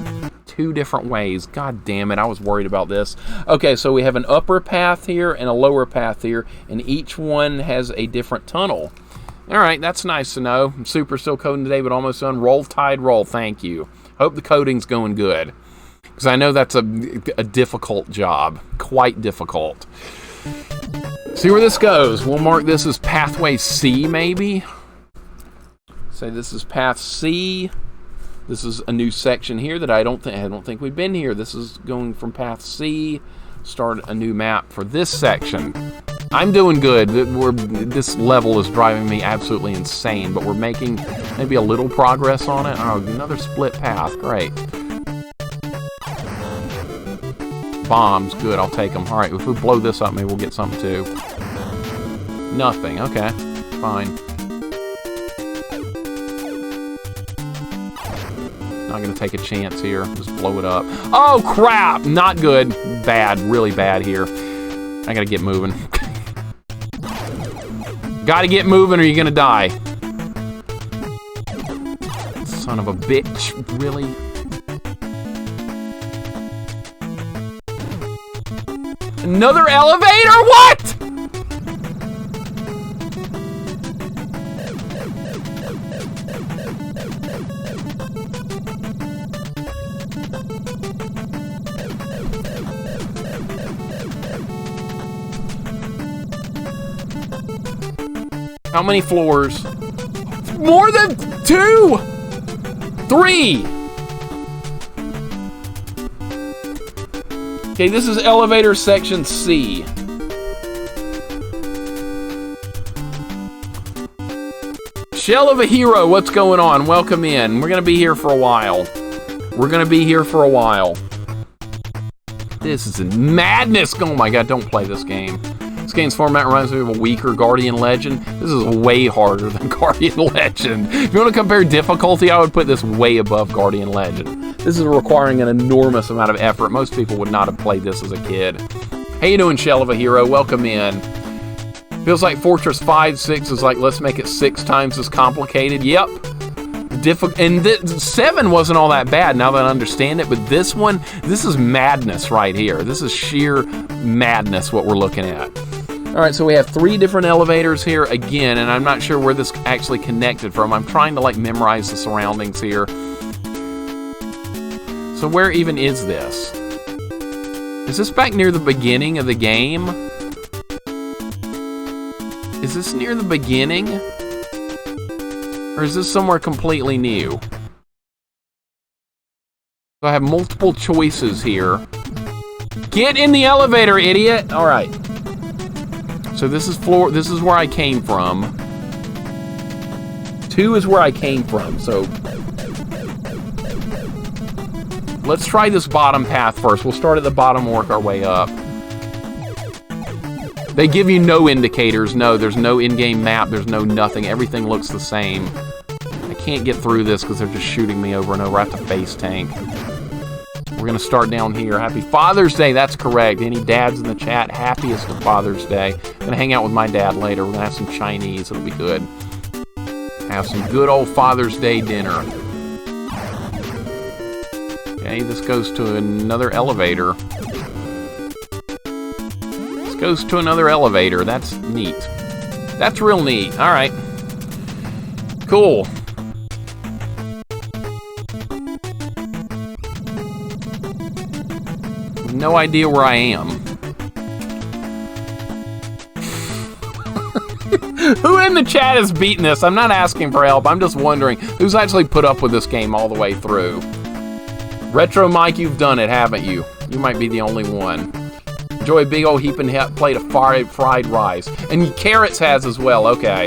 Two different ways. God damn it, I was worried about this. Okay, so we have an upper path here and a lower path here, and each one has a different tunnel. Alright, that's nice to know. I'm super still coding today, but almost done. Roll Tide roll, thank you. Hope the coding's going good. Because I know that's a difficult job. Quite difficult. See where this goes. We'll mark this as Pathway C, maybe. Say this is Path C. This is a new section here that I don't think we've been here. This is going from Path C. Start a new map for this section. I'm doing good. This level is driving me absolutely insane, but we're making maybe a little progress on it. Oh, another split path. Great. Bombs. Good, I'll take them. All right, if we blow this up, maybe we'll get something too. Nothing. Okay, fine. Not gonna take a chance here. Just blow it up. Oh, crap! Not good. Bad. Really bad here. I gotta get moving. Gotta get moving or you're gonna die. Son of a bitch. Really? Another elevator? What? How many floors? More than 2! 3! Okay, this is elevator section C. Shell of a Hero, what's going on? Welcome in. We're gonna be here for a while. We're gonna be here for a while. This is madness! Oh my god, don't play this game. This game's format reminds me of a weaker Guardian Legend. This is way harder than Guardian Legend. If you want to compare difficulty, I would put this way above Guardian Legend. This is requiring an enormous amount of effort. Most people would not have played this as a kid. How you doing, Shell of a Hero? Welcome in. Feels like Fortress 5, 6 is like, let's make it 6 times as complicated. Yep. And 7 wasn't all that bad now that I understand it, but this one, this is madness right here. This is sheer madness what we're looking at. All right, so we have 3 different elevators here again, and I'm not sure where this actually connected from. I'm trying to like memorize the surroundings here. So where even is this? Is this back near the beginning of the game? Is this near the beginning? Or is this somewhere completely new? So I have multiple choices here. Get in the elevator, idiot! All right. So this is where I came from. 2 is where I came from, so let's try this bottom path first. We'll start at the bottom and work our way up. They give you no indicators. No, there's no in-game map. There's no nothing. Everything looks the same. I can't get through this because they're just shooting me over and over. I have to face tank. We're going to start down here. Happy Father's Day. That's correct. Any dads in the chat, happiest of Father's Day. I'm going to hang out with my dad later. We're going to have some Chinese. It'll be good. Have some good old Father's Day dinner. Okay, this goes to another elevator. This goes to another elevator. That's neat. That's real neat. All right. Cool. No idea where I am. Who in the chat is beating this? I'm not asking for help. I'm just wondering who's actually put up with this game all the way through. Retro Mike, you've done it, haven't you? You might be the only one. Enjoy a big old heaping plate of fried rice. And Carrots has as well. Okay.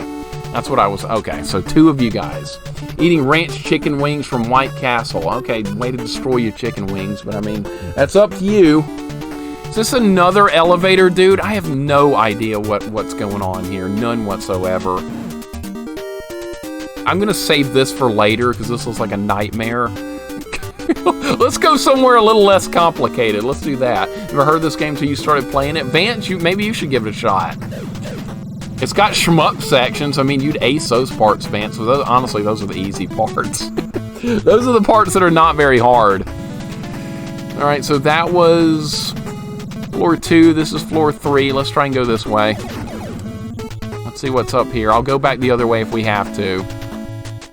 That's what I was... Okay, so 2 of you guys. Eating ranch chicken wings from White Castle. Okay, way to destroy your chicken wings, but I mean, that's up to you. Is this another elevator, dude? I have no idea what's going on here. None whatsoever. I'm gonna save this for later, because this looks like a nightmare. Let's go somewhere a little less complicated. Let's do that. Ever heard this game until you started playing it? Vance, maybe you should give it a shot. It's got shmup sections. I mean, you'd ace those parts, Vance. So honestly, those are the easy parts. Those are the parts that are not very hard. All right, so that was floor 2. This is floor 3. Let's try and go this way. Let's see what's up here. I'll go back the other way if we have to.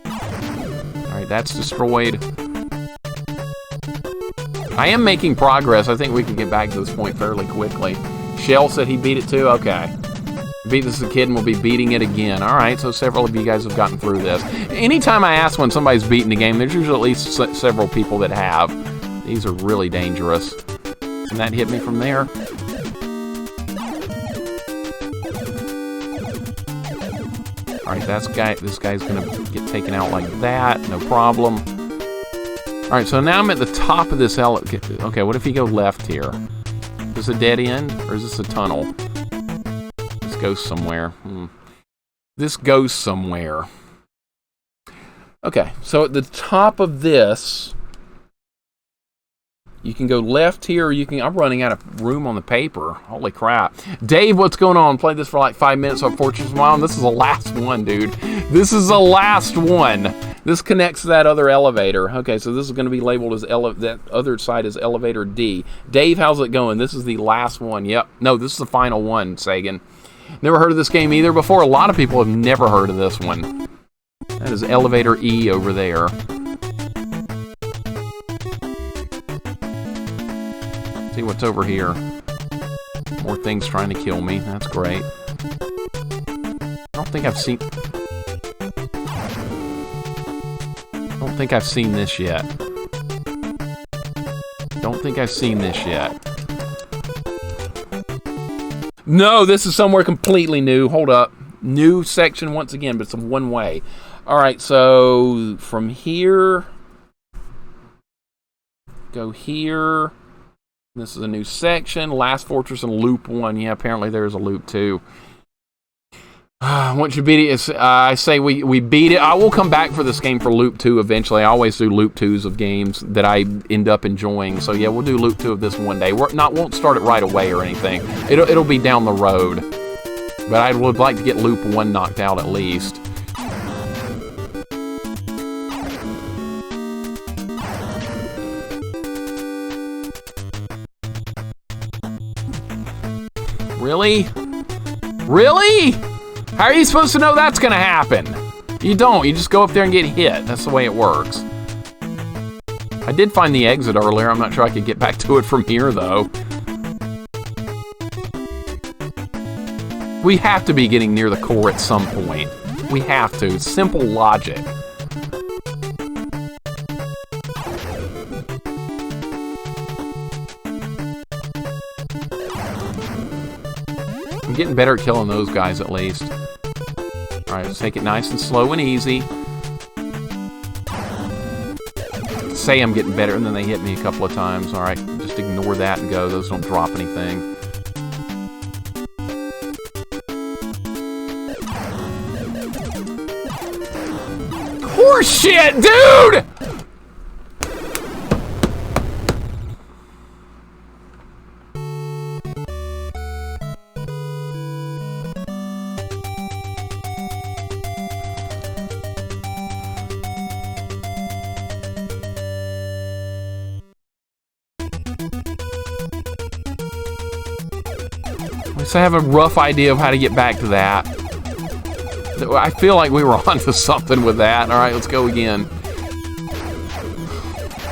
All right, that's destroyed. I am making progress. I think we can get back to this point fairly quickly. Shell said he beat it too. Okay. Beat this as a kid and we'll be beating it again. All right, so several of you guys have gotten through this. Anytime I ask when somebody's beaten the game, there's usually at least several people that have. These are really dangerous. And that hit me from there. All right, this guy's gonna get taken out like that. No problem. All right, so now I'm at the top of this elevator. Okay, what if you go left here? Is this a dead end, or is this a tunnel? This goes somewhere. This goes somewhere. Okay, so at the top of this, you can go left here, or you can... I'm running out of room on the paper. Holy crap. Dave, what's going on? Played this for like 5 minutes on Fortune's Wild. This is the last one, dude. This is the last one. This connects to that other elevator. Okay, so this is going to be labeled as... that other side is elevator D. Dave, how's it going? This is the last one. Yep. No, this is the final one, Sagan. Never heard of this game either before. A lot of people have never heard of this one. That is elevator E over there. See what's over here. More things trying to kill me. That's great. I don't think I've seen this yet. Don't think I've seen this yet. No, this is somewhere completely new. Hold up. New section once again, but it's a one way. Alright, so from here, go here. This is a new section. Last Fortress and Loop 1. Yeah, apparently there's a Loop 2. Once you beat it, I say we beat it. I will come back for this game for Loop 2 eventually. I always do Loop 2s of games that I end up enjoying. So yeah, we'll do Loop 2 of this one day. Won't start it right away or anything. It'll be down the road. But I would like to get Loop 1 knocked out at least. Really? Really? How are you supposed to know that's gonna happen? You don't. You just go up there and get hit. That's the way it works. I did find the exit earlier. I'm not sure I could get back to it from here, though. We have to be getting near the core at some point. We have to. It's simple logic. I'm getting better at killing those guys, at least. Alright, let's take it nice and slow and easy. Say I'm getting better, and then they hit me a couple of times. Alright, just ignore that and go. Those don't drop anything. Horseshit, dude! I have a rough idea of how to get back to that. I feel like we were onto something with that. All right, let's go again.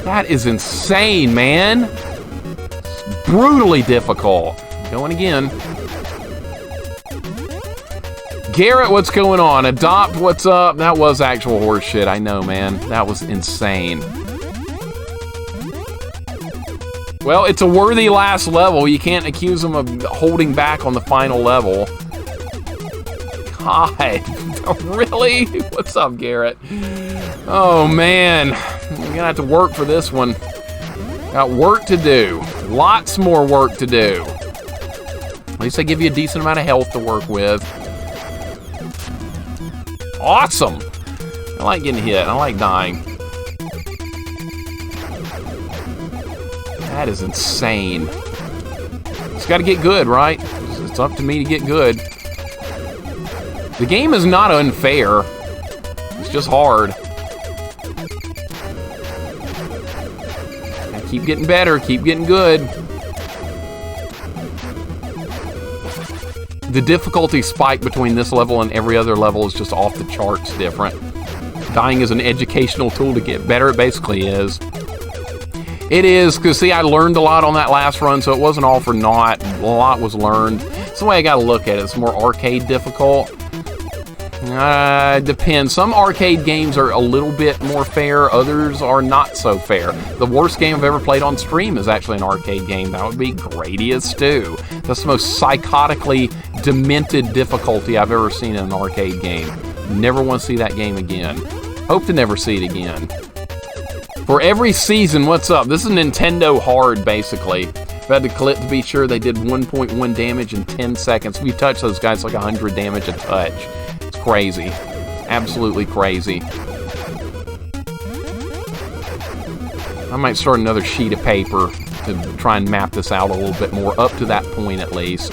That is insane, man. It's brutally difficult. Going again. Garrett, what's going on? Adopt, what's up? That was actual horse shit. I know, man. That was insane. Well, it's a worthy last level. You can't accuse them of holding back on the final level. God, really? What's up, Garrett? Oh, man. We're gonna have to work for this one. Got work to do. Lots more work to do. At least they give you a decent amount of health to work with. Awesome. I like getting hit. I like dying. That is insane. It's got to get good, right? It's up to me to get good. The game is not unfair. It's just hard. I keep getting better, keep getting good. The difficulty spike between this level and every other level is just off the charts different. Dying is an educational tool to get better. It basically is. It is, because see, I learned a lot on that last run, so it wasn't all for naught. A lot was learned. It's the way I got to look at it. It's more arcade difficult. Depends. Some arcade games are a little bit more fair. Others are not so fair. The worst game I've ever played on stream is actually an arcade game. That would be Gradius Stew. That's the most psychotically demented difficulty I've ever seen in an arcade game. Never want to see that game again. Hope to never see it again. For every season, what's up? This is Nintendo Hard, basically. I've had to clip to be sure they did 1.1 damage in 10 seconds. If you touch those guys, like 100 damage a touch. It's crazy. Absolutely crazy. I might start another sheet of paper to try and map this out a little bit more, up to that point at least.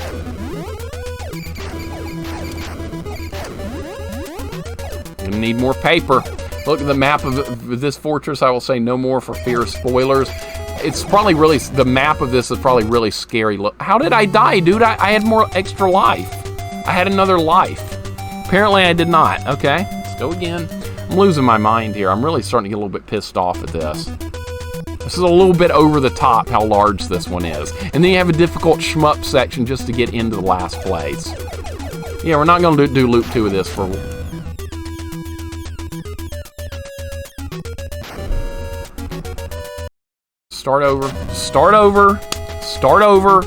Gonna need more paper. Look at the map of this fortress. I will say no more for fear of spoilers. It's probably really, the map of this is probably really scary. Look, how did I die, dude? I had more extra life. I had another life. Apparently I did not. Okay, let's go again. I'm losing my mind here. I'm really starting to get a little bit pissed off at this. This is a little bit over the top how large this one is. And then you have a difficult shmup section just to get into the last place. Yeah, we're not going to do loop 2 of this for... Start over. Start over. Start over.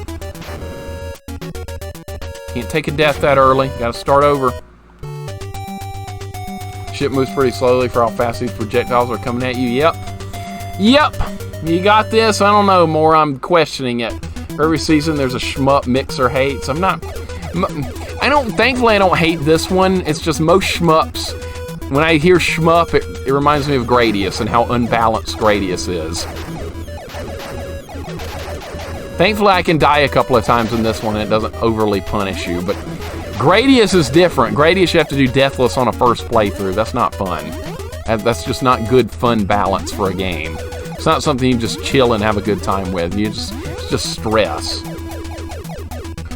Can't take a death that early. Gotta start over. Ship moves pretty slowly for how fast these projectiles are coming at you. Yep. Yep. You got this? I don't know more. I'm questioning it. Every season there's a shmup Mixer hates. Thankfully I don't hate this one. It's just most shmups, when I hear shmup, it reminds me of Gradius and how unbalanced Gradius is. Thankfully I can die a couple of times in this one and it doesn't overly punish you, but Gradius is different. Gradius you have to do deathless on a first playthrough. That's not fun. That's just not good fun balance for a game. It's not something you just chill and have a good time with. It's just stress.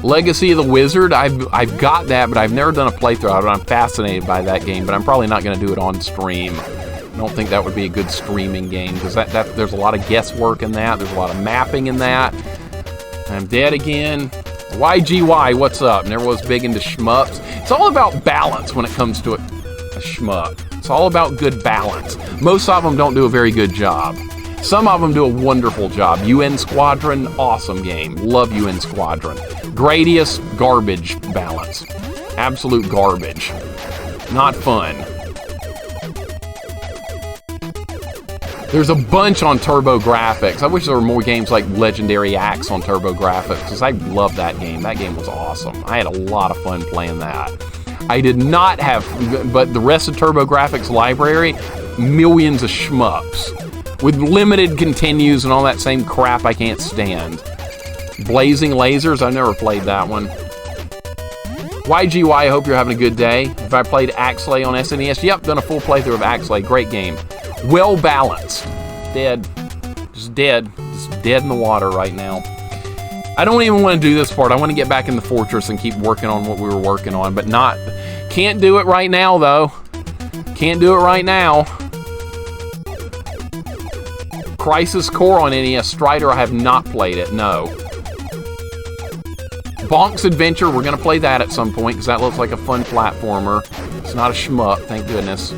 Legacy of the Wizard, I've got that, but I've never done a playthrough of it. I'm fascinated by that game, but I'm probably not going to do it on stream. I don't think that would be a good streaming game, because there's a lot of guesswork in that. There's a lot of mapping in that. I'm dead again. YGY, what's up? Never was big into shmups. It's all about balance when it comes to a shmup. It's all about good balance. Most of them don't do a very good job. Some of them do a wonderful job. UN Squadron, awesome game. Love UN Squadron. Gradius, garbage balance. Absolute garbage. Not fun. There's a bunch on TurboGrafx. I wish there were more games like Legendary Axe on TurboGrafx, because I love that game. That game was awesome. I had a lot of fun playing that. I did not have, but the rest of TurboGrafx library, millions of shmups with limited continues and all that same crap I can't stand. Blazing Lasers, I've never played that one. YGY, I hope you're having a good day. If I played Axlay on SNES, yep, done a full playthrough of Axlay. Great game. Well balanced. Dead. Just dead. Just dead in the water right now. I don't even want to do this part. I want to get back in the fortress and keep working on what we were working on, but can't do it right now, though. Can't do it right now. Crisis Core on NES. Strider, I have not played it, no. Bonk's Adventure, we're going to play that at some point, because that looks like a fun platformer. It's not a shmup, thank goodness.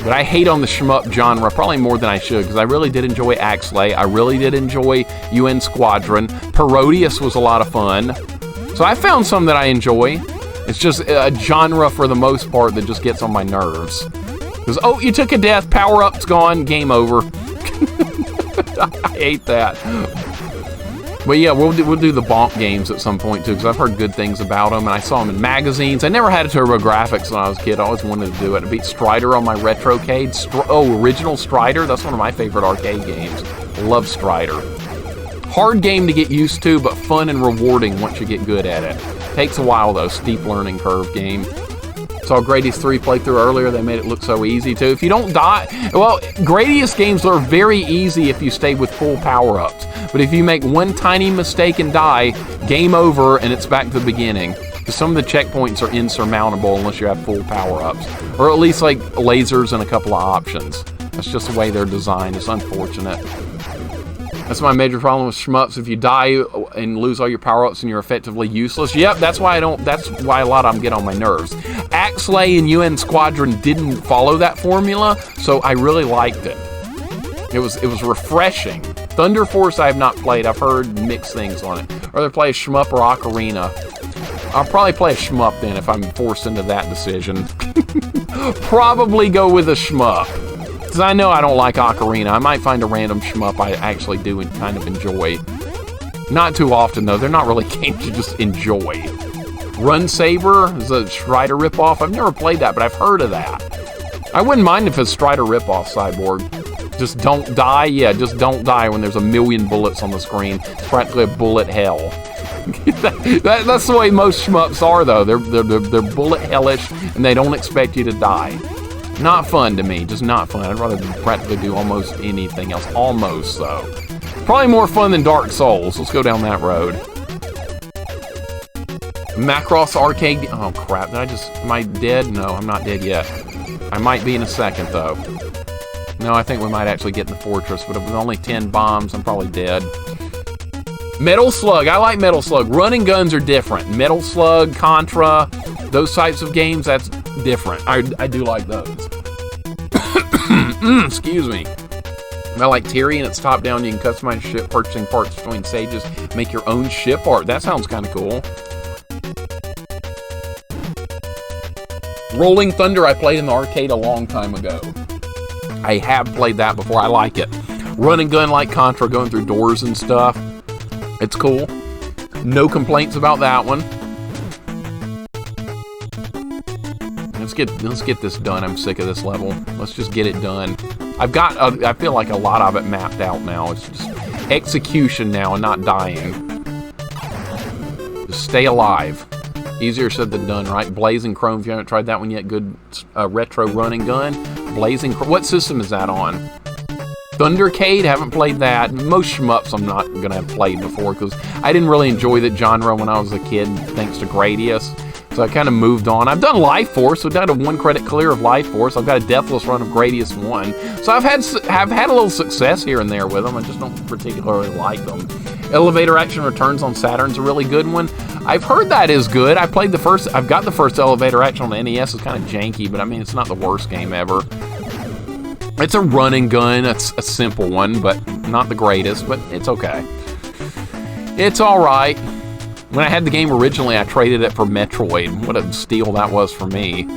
But I hate on the shmup genre, probably more than I should, because I really did enjoy Axlay. I really did enjoy UN Squadron. Parodius was a lot of fun. So I found some that I enjoy. It's just a genre, for the most part, that just gets on my nerves. Because, oh, you took a death, power-up's gone, game over. I hate that. But yeah, we'll do the Bonk games at some point too, because I've heard good things about them, and I saw them in magazines. I never had a TurboGrafx when I was a kid. I always wanted to do it. I beat Strider on my Retrocade. Original Strider. That's one of my favorite arcade games. Love Strider. Hard game to get used to, but fun and rewarding once you get good at it. Takes a while though. Steep learning curve game. Saw Gradius 3 playthrough earlier. They made it look so easy too. If you don't die, well, Gradius games are very easy if you stay with full power-ups. But if you make one tiny mistake and die, game over and it's back to the beginning. Because some of the checkpoints are insurmountable unless you have full power-ups. Or at least like lasers and a couple of options. That's just the way they're designed. It's unfortunate. That's my major problem with shmups. If you die and lose all your power-ups and you're effectively useless, yep, that's why a lot of them get on my nerves. Axlay and UN Squadron didn't follow that formula, so I really liked it. It was refreshing. Thunder Force I have not played. I've heard mixed things on it. Or they play a shmup or Ocarina. I'll probably play a shmup then if I'm forced into that decision. Probably go with a shmup. Because I know I don't like Ocarina. I might find a random shmup I actually do and kind of enjoy. Not too often, though. They're not really games you just enjoy. Run Saber is a Strider ripoff. I've never played that, but I've heard of that. I wouldn't mind if it's Strider ripoff, Cyborg. Just don't die. Yeah, just don't die when there's a million bullets on the screen. It's practically a bullet hell. That's the way most shmups are, though. They're bullet hellish, and they don't expect you to die. Not fun to me. Just not fun. I'd rather practically do almost anything else. Almost, though. Probably more fun than Dark Souls. Let's go down that road. Macross Arcade. Oh, crap. Am I dead? No, I'm not dead yet. I might be in a second, though. No, I think we might actually get in the fortress, but with only 10 bombs, I'm probably dead. Metal Slug. I like Metal Slug. Running guns are different. Metal Slug, Contra, those types of games, that's different. I do like those. Excuse me. I like Tyrion. It's top-down. You can customize ship, purchasing parts between stages, make your own ship art. That sounds kind of cool. Rolling Thunder, I played in the arcade a long time ago. I have played that before. I like it. Run and gun like Contra, going through doors and stuff. It's cool. No complaints about that one. Let's get this done. I'm sick of this level. Let's just get it done. I feel like a lot of it mapped out now. It's just execution now and not dying. Just stay alive. Easier said than done, right? Blazing Chrome, if you haven't tried that one yet, good retro running gun. Blazing Chrome. What system is that on? Thundercade, haven't played that. Most shmups I'm not going to have played before because I didn't really enjoy that genre when I was a kid, thanks to Gradius. So I kind of moved on. I've done Life Force, so I've got a 1 credit clear of Life Force. I've got a deathless run of Gradius 1. So I've had a little success here and there with them. I just don't particularly like them. Elevator Action Returns on Saturn's a really good one. I've heard that is good. I've got the first Elevator Action on the NES. It's kind of janky, but I mean, it's not the worst game ever. It's a run and gun. It's a simple one, but not the greatest, but it's okay. It's all right. When I had the game originally, I traded it for Metroid. What a steal that was for me.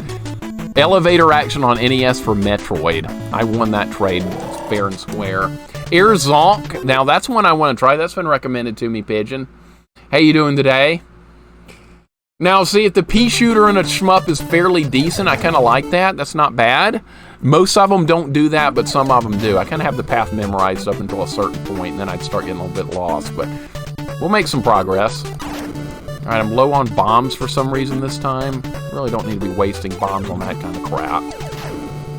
Elevator Action on NES for Metroid. I won that trade fair and square. Air Zonk. Now, that's one I want to try. That's been recommended to me, Pigeon. How you doing today? Now, see, if the pea shooter in a shmup is fairly decent, I kind of like that. That's not bad. Most of them don't do that, but some of them do. I kind of have the path memorized up until a certain point, and then I'd start getting a little bit lost, but we'll make some progress. All right, I'm low on bombs for some reason this time. Really don't need to be wasting bombs on that kind of crap.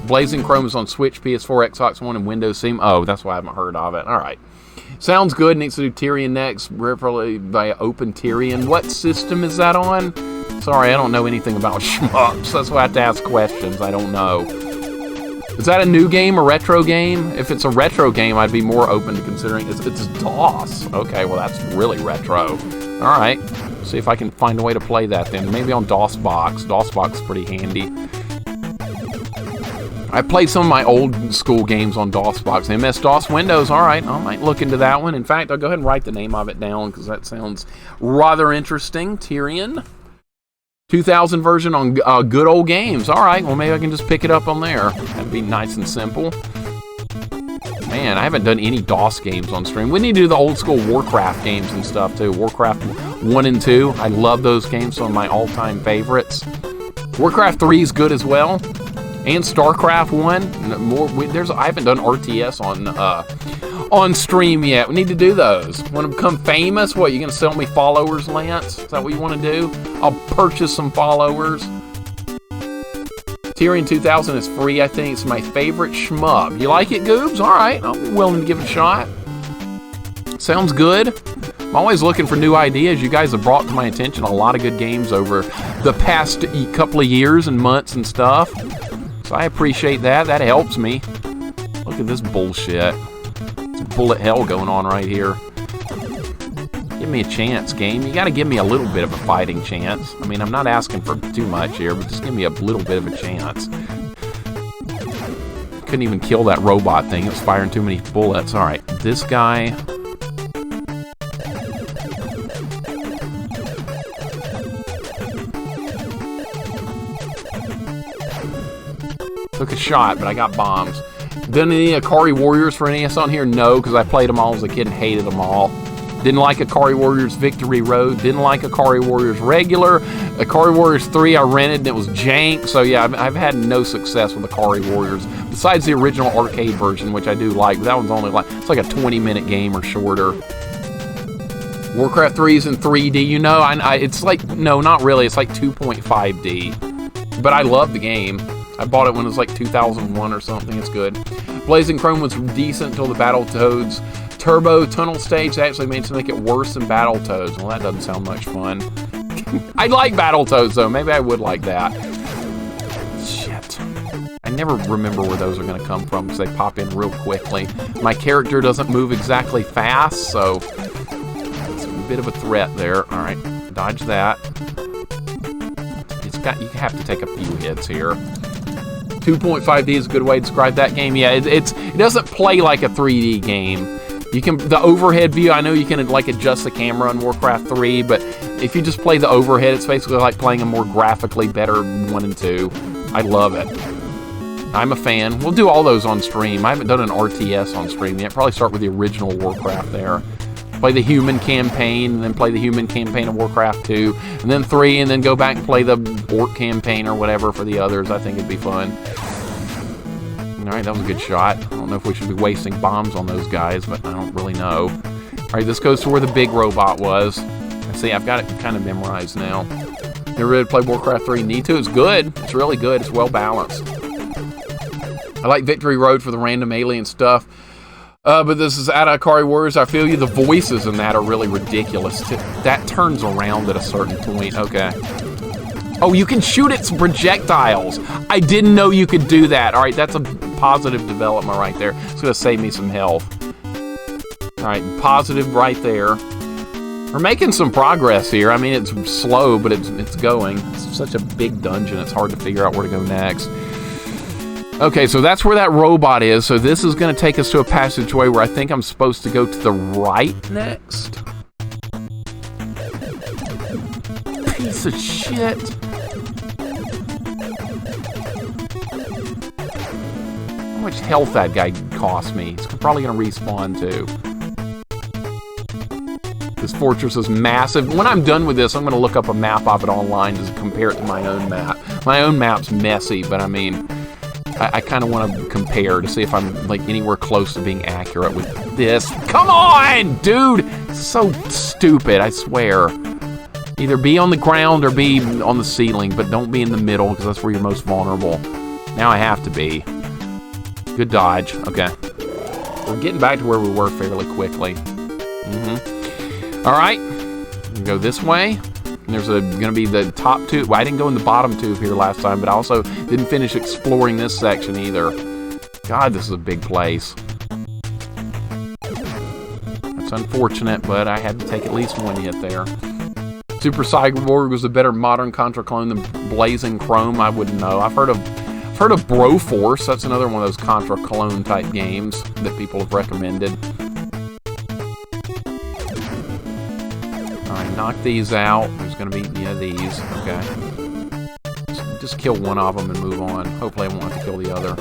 Blazing Chrome is on Switch, PS4, Xbox One, and Windows Steam. Oh, that's why I haven't heard of it. All right. Sounds good. Needs to do Tyrion next, preferably via Open Tyrion. What system is that on? Sorry, I don't know anything about shmups. That's why I have to ask questions. I don't know. Is that a new game, a retro game? If it's a retro game, I'd be more open to considering it's DOS. Okay, well, that's really retro. All right. See if I can find a way to play that then. Maybe on DOSBox. DOSBox is pretty handy. I played some of my old school games on DOSBox. MS-DOS Windows, all right. I might look into that one. In fact, I'll go ahead and write the name of it down because that sounds rather interesting. Tyrion. 2000 version on Good Old Games. All right, well, maybe I can just pick it up on there. That'd be nice and simple. Man, I haven't done any DOS games on stream. We need to do the old school Warcraft games and stuff, too. Warcraft 1 and 2. I love those games. Some of my all-time favorites. Warcraft 3 is good as well. And StarCraft 1. I haven't done RTS on stream yet. We need to do those. Want to become famous? What, you going to sell me followers, Lance? Is that what you want to do? I'll purchase some followers. Tyrion 2000 is free, I think. It's my favorite shmup. You like it, Goobs? All right. I'll be willing to give it a shot. Sounds good. I'm always looking for new ideas. You guys have brought to my attention a lot of good games over the past couple of years and months and stuff. So I appreciate that. That helps me. Look at this bullshit. It's bullet hell going on right here. Give me a chance, game. You gotta give me a little bit of a fighting chance. I mean, I'm not asking for too much here, but just give me a little bit of a chance. Couldn't even kill that robot thing. It was firing too many bullets. Alright, this guy. Took a shot, but I got bombs. Done any Akari Warriors for NES on here? No, because I played them all as a kid and hated them all. Didn't like Akari Warriors Victory Road. Didn't like Akari Warriors Regular. Akari Warriors 3 I rented and it was jank. So yeah, I've had no success with Akari Warriors. Besides the original arcade version, which I do like. But that one's only like, it's like a 20-minute game or shorter. Warcraft 3 is in 3D. You know, it's like, no, not really. It's like 2.5D. But I love the game. I bought it when it was like 2001 or something. It's good. Blazing Chrome was decent until the Battletoads Turbo Tunnel stage. They actually made to make it worse than Battletoads. Well, that doesn't sound much fun. I like Battletoads, though. Maybe I would like that. Shit. I never remember where those are going to come from because they pop in real quickly. My character doesn't move exactly fast, so it's a bit of a threat there. All right, dodge that. You have to take a few hits here. 2.5D is a good way to describe that game. Yeah, it doesn't play like a 3D game. You can, the overhead view, I know you can like adjust the camera on Warcraft 3, but if you just play the overhead, it's basically like playing a more graphically better 1 and 2. I love it. I'm a fan. We'll do all those on stream. I haven't done an RTS on stream yet. Probably start with the original Warcraft there. Play the human campaign, and then play the human campaign of Warcraft 2, and then 3, and then go back and play the Orc campaign or whatever for the others. I think it'd be fun. Alright, that was a good shot. I don't know if we should be wasting bombs on those guys, but I don't really know. Alright, this goes to where the big robot was. See, I've got it kind of memorized now. Never really played Warcraft 3. Need to. It's good. It's really good. It's well balanced. I like Victory Road for the random alien stuff. But this is out of Akari Warriors. I feel you. The voices in that are really ridiculous. That turns around at a certain point. Okay. Oh, you can shoot its projectiles. I didn't know you could do that. All right, that's a positive development right there. It's going to save me some health. All right, positive right there. We're making some progress here. I mean, it's slow, but it's going. It's such a big dungeon. It's hard to figure out where to go next. Okay, so that's where that robot is. So this is going to take us to a passageway where I think I'm supposed to go to the right next. Piece of shit. How much health that guy cost me? He's probably going to respawn too. This fortress is massive. When I'm done with this, I'm going to look up a map of it online to compare it to my own map. My own map's messy, but I mean, I kind of want to compare to see if I'm like anywhere close to being accurate with this. Come on, dude! So stupid, I swear. Either be on the ground or be on the ceiling, but don't be in the middle because that's where you're most vulnerable. Now I have to be. Good dodge. Okay. We're getting back to where we were fairly quickly. All right. Go this way. And there's going to be the top tube. Well, I didn't go in the bottom tube here last time, but I also didn't finish exploring this section either. God, this is a big place. That's unfortunate, but I had to take at least one hit there. Super Cyborg was a better modern Contra clone than Blazing Chrome. I wouldn't know. I've heard of Broforce. That's another one of those Contra clone type games that people have recommended. Knock these out. There's going to be, yeah, these. Okay. Just kill one of them and move on. Hopefully I won't have to kill the other.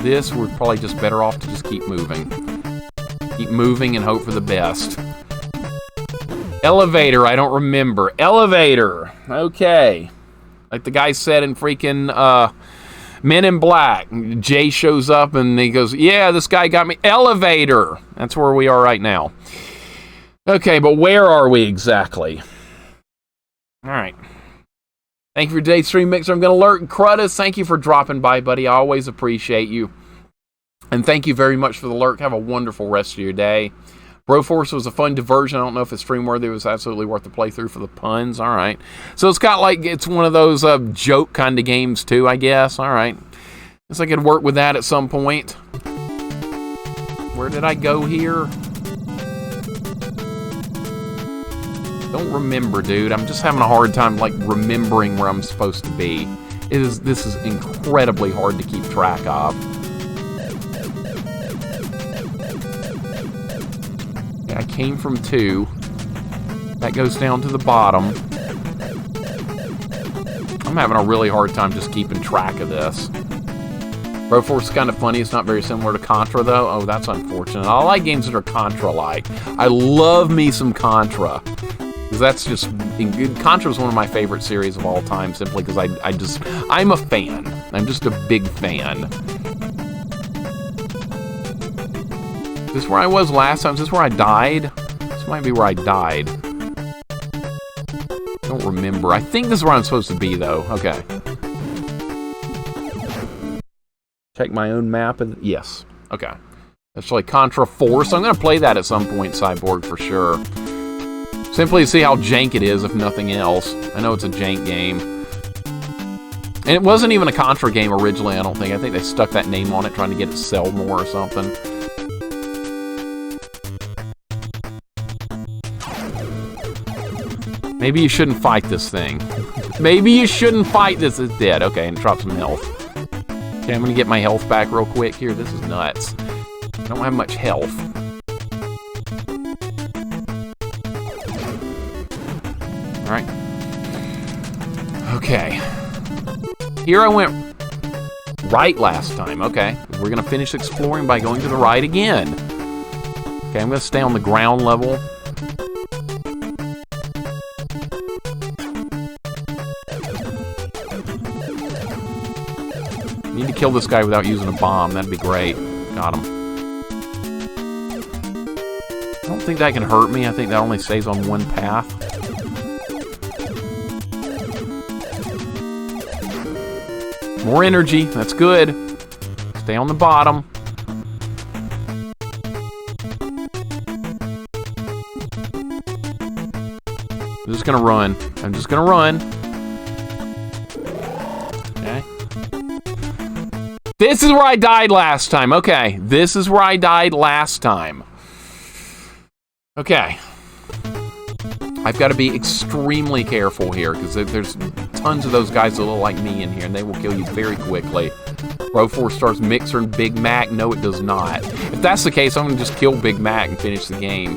This, we're probably just better off to just keep moving. Keep moving and hope for the best. Elevator, I don't remember. Elevator. Okay. Like the guy said in freaking Men in Black. Jay shows up and he goes, yeah, this guy got me. Elevator. That's where we are right now. Okay, but where are we exactly? All right. Thank you for today's stream mixer. I'm going to alert Cruddas. Thank you for dropping by, buddy. I always appreciate you. And thank you very much for the lurk. Have a wonderful rest of your day. Broforce was a fun diversion. I don't know if it's stream worthy. It was absolutely worth the playthrough for the puns. All right. So it's got like, it's one of those joke kind of games too, I guess. All right. Guess I could work with that at some point. Where did I go here? Don't remember, dude. I'm just having a hard time like remembering where I'm supposed to be. This is incredibly hard to keep track of. I came from 2. That goes down to the bottom. I'm having a really hard time just keeping track of this. Broforce is kind of funny. It's not very similar to Contra, though. Oh, that's unfortunate. I like games that are Contra-like. I love me some Contra. Because that's just... Contra is one of my favorite series of all time, simply because I'm a fan. I'm just a big fan. Is this where I was last time? Is this where I died? This might be where I died. I don't remember. I think this is where I'm supposed to be, though. Okay. Check my own map. Yes. Okay. That's like Contra 4, so I'm going to play that at some point, Cyborg, for sure. Simply to see how jank it is, if nothing else. I know it's a jank game. And it wasn't even a Contra game originally, I don't think. I think they stuck that name on it, trying to get it sell more or something. Maybe you shouldn't fight this thing. Maybe you shouldn't fight this. It's dead. Okay, and drop some health. Okay, I'm gonna get my health back real quick here. This is nuts. I don't have much health. Alright. Okay. Here I went right last time. Okay. We're gonna finish exploring by going to the right again. Okay, I'm gonna stay on the ground level. Need to kill this guy without using a bomb. That'd be great. Got him. I don't think that can hurt me. I think that only stays on one path. More energy. That's good. Stay on the bottom. I'm just gonna run. I'm just gonna run. Okay. This is where I died last time. Okay. This is where I died last time. Okay. I've got to be extremely careful here, because there's tons of those guys that look like me in here, and they will kill you very quickly. Broforce starts Mixer and Big Mac. No, it does not. If that's the case, I'm going to just kill Big Mac and finish the game.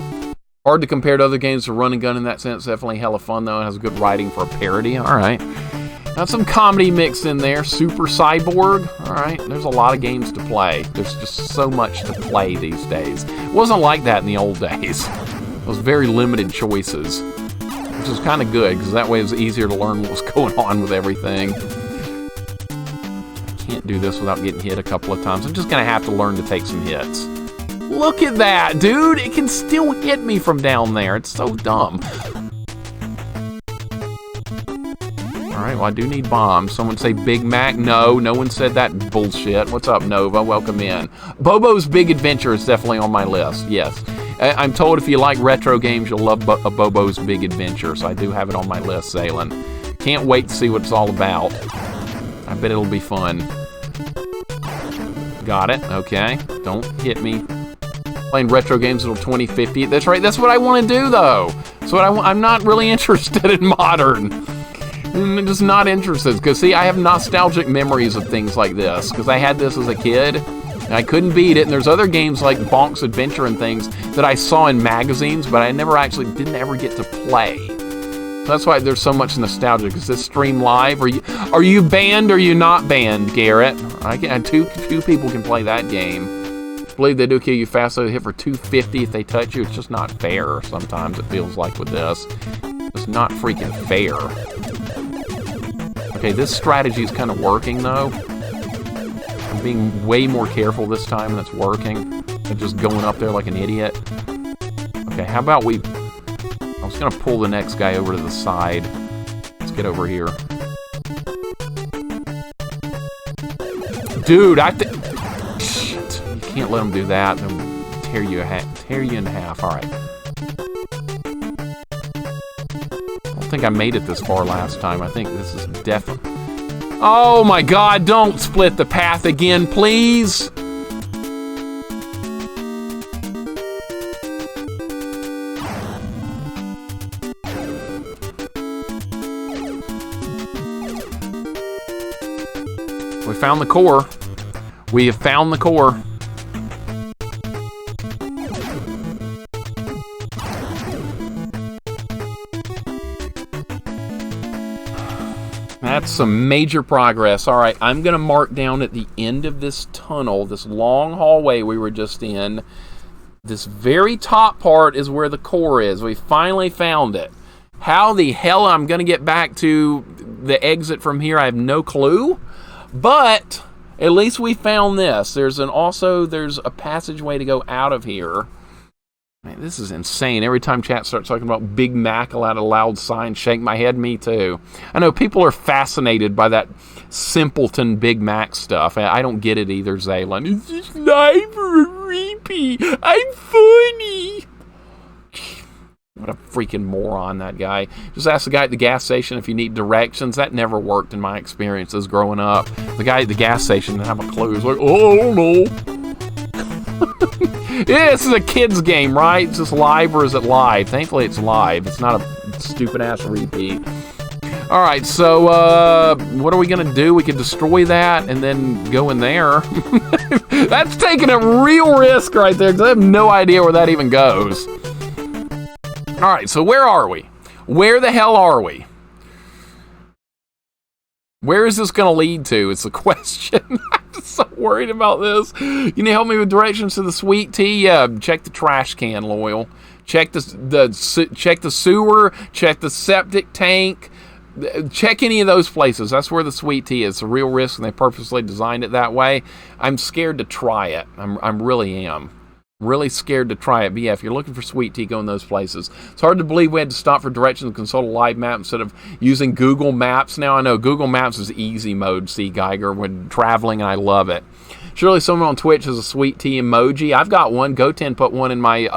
Hard to compare to other games to run and gun in that sense. Definitely hella fun, though. It has good writing for a parody. All right. Got some comedy mixed in there. Super Cyborg. All right. There's a lot of games to play. There's just so much to play these days. It wasn't like that in the old days. It was very limited choices, which is kind of good, because that way it was easier to learn what was going on with everything. I can't do this without getting hit a couple of times. I'm just going to have to learn to take some hits. Look at that, dude! It can still hit me from down there. It's so dumb. Alright, well, I do need bombs. Someone say Big Mac? No, no one said that bullshit. What's up, Nova? Welcome in. Bobo's Big Adventure is definitely on my list, yes. I'm told if you like retro games, you'll love Bobo's Big Adventure, so I do have it on my list, Sailing. Can't wait to see what it's all about. I bet it'll be fun. Got it, okay. Don't hit me. Playing retro games until 2050. That's right, that's what I want to do, though. So I'm not really interested in modern. I'm just not interested, because, see, I have nostalgic memories of things like this, because I had this as a kid. And I couldn't beat it, and there's other games like Bonk's Adventure and things that I saw in magazines, but I didn't ever get to play. So that's why there's so much nostalgia. Is this stream live? Are you banned or are you not banned, Garrett? Two people can play that game. I believe they do kill you fast, so they hit for 250 if they touch you. It's just not fair sometimes, it feels like, with this. It's not freaking fair. Okay, this strategy is kind of working, though. I'm being way more careful this time, and it's working. I'm just going up there like an idiot. Okay, how about I was going to pull the next guy over to the side. Let's get over here. Dude, shit. You can't let him do that. They'll tear you into half. All right. I don't think I made it this far last time. I think this is definitely... Oh my God, don't split the path again, please. We found the core. We have found the core. That's some major progress. All right, I'm going to mark down at the end of this tunnel, this long hallway we were just in. This very top part is where the core is. We finally found it. How the hell I'm going to get back to the exit from here, I have no clue. But at least we found this. There's a passageway to go out of here. Man, this is insane. Every time chat starts talking about Big Mac, I'll add a loud sign, shake my head, me too. I know people are fascinated by that simpleton Big Mac stuff. I don't get it either, Zaylin. It's just live or a repeat. I'm funny. What a freaking moron, that guy. Just ask the guy at the gas station if you need directions. That never worked in my experiences growing up. The guy at the gas station didn't have a clue. He's like, oh, I don't know. Yeah, this is a kid's game, right? It's just live, or is it live? Thankfully, it's live. It's not a stupid-ass repeat. All right, so what are we going to do? We could destroy that and then go in there. That's taking a real risk right there, because I have no idea where that even goes. All right, so where are we? Where the hell are we? Where is this going to lead to? It's the question. I'm so worried about this. Can you help me with directions to the sweet tea? Check the trash can, Loyal. Check the sewer. Check the septic tank. Check any of those places. That's where the sweet tea is. It's a real risk, and they purposely designed it that way. I'm scared to try it. I'm really am. Really scared to try it. But yeah, if you're looking for sweet tea, go in those places. It's hard to believe we had to stop for directions and consult a live map instead of using Google Maps. Now I know Google Maps is easy mode, C. Geiger, when traveling, and I love it. Surely someone on Twitch has a sweet tea emoji. I've got one. Goten put one in my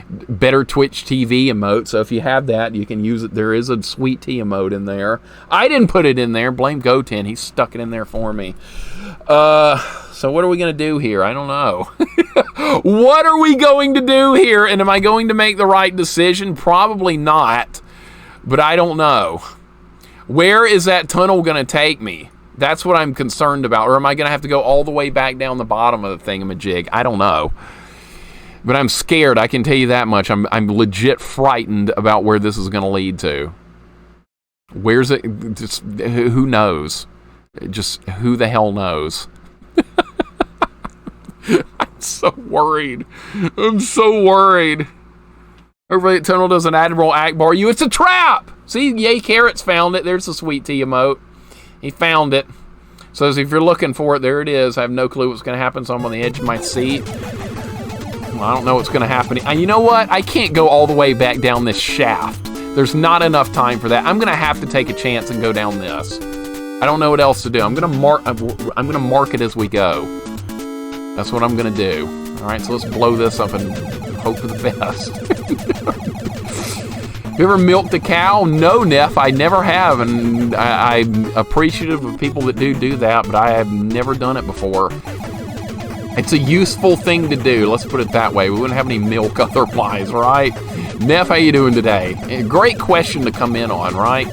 Better Twitch TV emote. So if you have that, you can use it. There is a sweet tea emote in there. I didn't put it in there. Blame Goten. He stuck it in there for me. So what are we going to do here? I don't know. What are we going to do here? And am I going to make the right decision? Probably not. But I don't know. Where is that tunnel going to take me? That's what I'm concerned about. Or am I going to have to go all the way back down the bottom of the thingamajig? I don't know. But I'm scared. I can tell you that much. I'm legit frightened about where this is going to lead to. Where's it? Just, who knows? Just who the hell knows? I'm so worried. I'm so worried. Hopefully, tunnel does an Admiral Akbar you. It's a trap! See, Yay Carrots found it. There's the sweet tea emote. He found it. So if you're looking for it, there it is. I have no clue what's going to happen, so I'm on the edge of my seat. Well, I don't know what's going to happen. And you know what? I can't go all the way back down this shaft. There's not enough time for that. I'm going to have to take a chance and go down this. I don't know what else to do. I'm going to mark it as we go. That's what I'm going to do. All right, so let's blow this up and hope for the best. Have you ever milked a cow? No, Neff, I never have, and I'm appreciative of people that do that, but I have never done it before. It's a useful thing to do, let's put it that way. We wouldn't have any milk otherwise, right? Neff, how you doing today? Great question to come in on, right?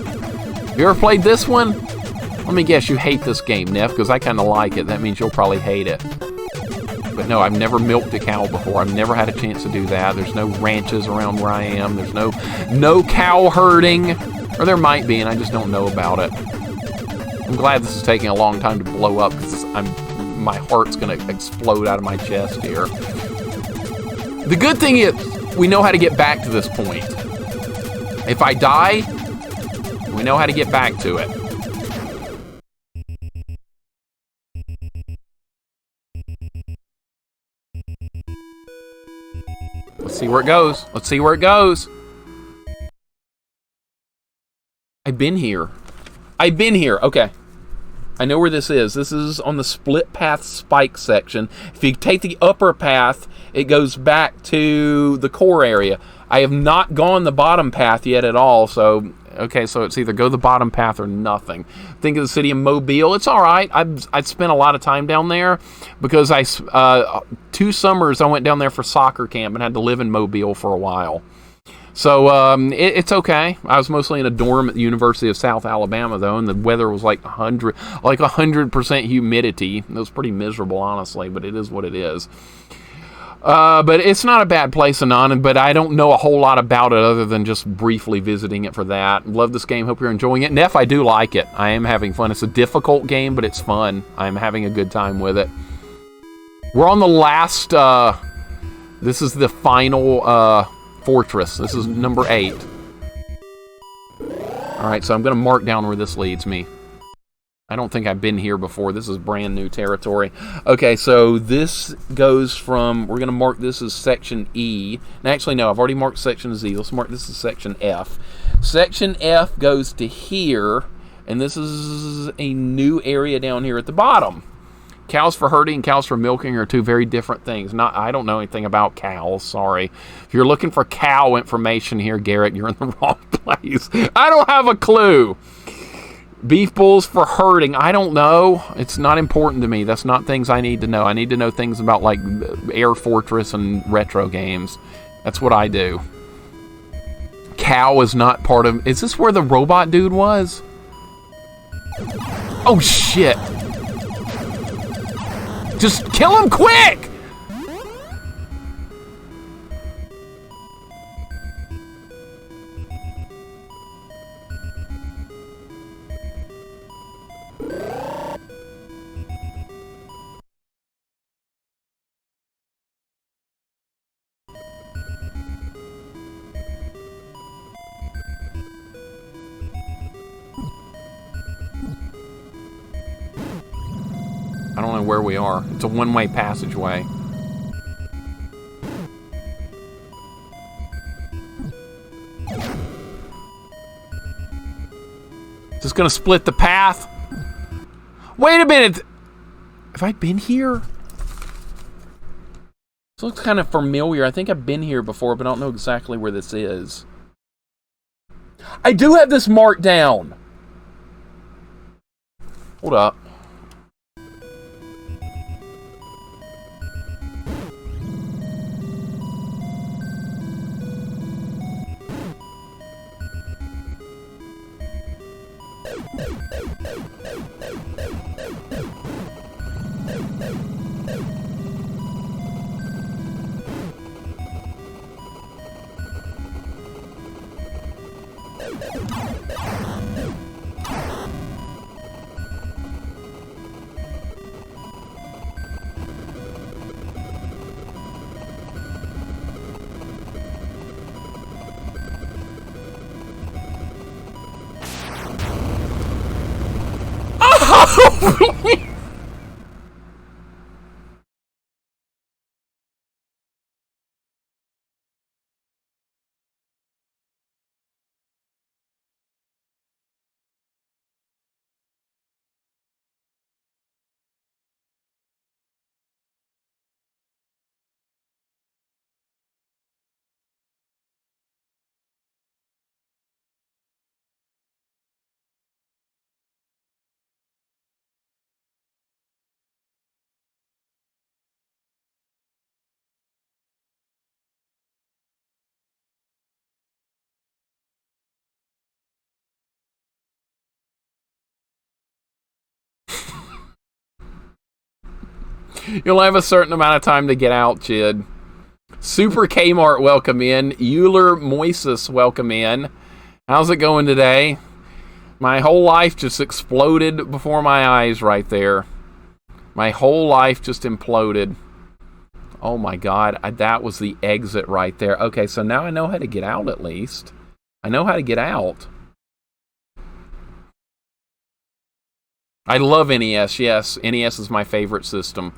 You ever played this one? Let me guess, you hate this game, Neff, because I kind of like it. That means you'll probably hate it. But no, I've never milked a cow before. I've never had a chance to do that. There's no ranches around where I am. There's no cow herding. Or there might be, and I just don't know about it. I'm glad this is taking a long time to blow up, because my heart's going to explode out of my chest here. The good thing is, we know how to get back to this point. If I die, we know how to get back to it. Let's see where it goes. Let's see where it goes. I've been here. I've been here. Okay. I know where this is. This is on the split path spike section. If you take the upper path, it goes back to the core area. I have not gone the bottom path yet at all, so okay, so it's either go the bottom path or nothing. Think of the city of Mobile. It's all right. I've spent a lot of time down there because 2 summers I went down there for soccer camp and had to live in Mobile for a while. So it's okay. I was mostly in a dorm at the University of South Alabama, though, and the weather was like 100% humidity. It was pretty miserable, honestly, but it is what it is. But it's not a bad place, Anon, but I don't know a whole lot about it other than just briefly visiting it for that. Love this game. Hope you're enjoying it. Neff, I do like it. I am having fun. It's a difficult game, but it's fun. I'm having a good time with it. We're on the last... this is the final fortress. This is number 8. Alright, so I'm going to mark down where this leads me. I don't think I've been here before. This is brand new territory. Okay, so this goes from... We're going to mark this as section E. And actually, no, I've already marked section Z. Let's mark this as section F. Section F goes to here, and this is a new area down here at the bottom. Cows for herding and cows for milking are 2 very different things. I don't know anything about cows, sorry. If you're looking for cow information here, Garrett, you're in the wrong place. I don't have a clue. Beef bulls for herding, I don't know. It's not important to me. That's not things I need to know. I need to know things about, like, Air Fortress and retro games. That's what I do. Cow is not part of... Is this where the robot dude was? Oh, shit. Just kill him quick! I don't know where we are. It's a one-way passageway. Is this gonna split the path? Wait a minute! Have I been here? This looks kind of familiar. I think I've been here before, but I don't know exactly where this is. I do have this marked down! Hold up. You'll have a certain amount of time to get out, Chid. Super Kmart, welcome in. Euler Moises, welcome in. How's it going today? My whole life just exploded before my eyes right there. My whole life just imploded. Oh my god, that was the exit right there. Okay, so now I know how to get out at least. I know how to get out. I love NES, yes. NES is my favorite system.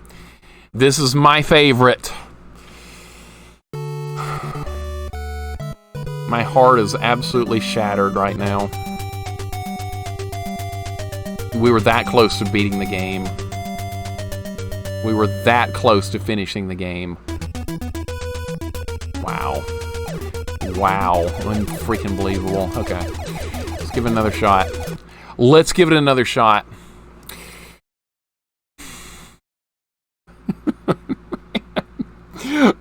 This is my favorite. My heart is absolutely shattered right now. We were that close to beating the game. We were that close to finishing the game. Wow. Wow. Unfreaking believable. Okay. Let's give it another shot. Let's give it another shot.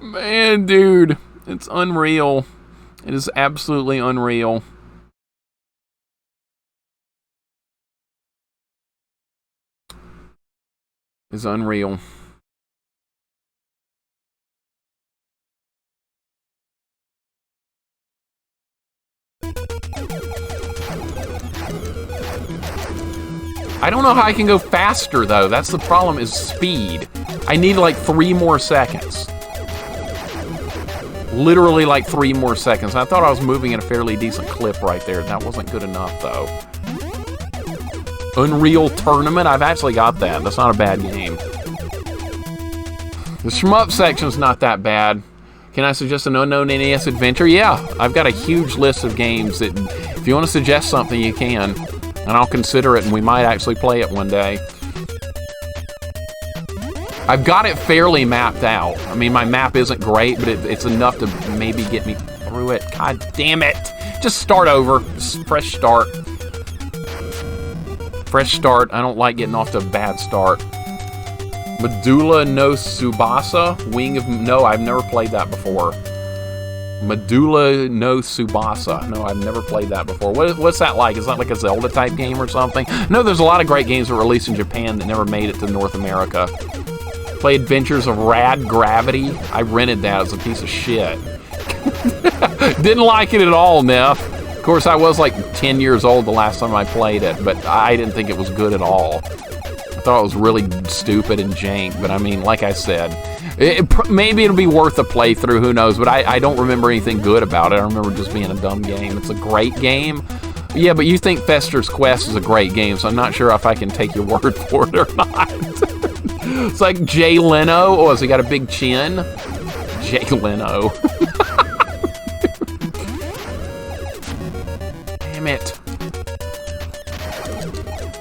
Man, dude. It's unreal. It is absolutely unreal. It's unreal. I don't know how I can go faster, though. That's the problem, is speed. I need like 3 more seconds. Literally like 3 more seconds. I thought I was moving at a fairly decent clip right there. That wasn't good enough, though. Unreal Tournament? I've actually got that. That's not a bad game. The shmup section's not that bad. Can I suggest an unknown NES adventure? Yeah, I've got a huge list of games that if you want to suggest something, you can. And I'll consider it, and we might actually play it one day. I've got it fairly mapped out. I mean, my map isn't great, but it's enough to maybe get me through it. God damn it. Just start over. Just fresh start. Fresh start. I don't like getting off to a bad start. Medulla no Tsubasa? Wing of... No, I've never played that before. Medulla no Tsubasa. No, I've never played that before. What's that like? Is that like a Zelda-type game or something? No, there's a lot of great games that were released in Japan that never made it to North America. Play Adventures of Rad Gravity. I rented that as a piece of shit. Didn't like it at all, Neff. Of course, I was like 10 years old the last time I played it, but I didn't think it was good at all. I thought it was really stupid and jank, but I mean, like I said, maybe it'll be worth a playthrough, who knows, but I don't remember anything good about it. I remember just being a dumb game. It's a great game. Yeah, but you think Fester's Quest is a great game, so I'm not sure if I can take your word for it or not. It's like Jay Leno. Oh, has he got a big chin? Jay Leno. Damn it.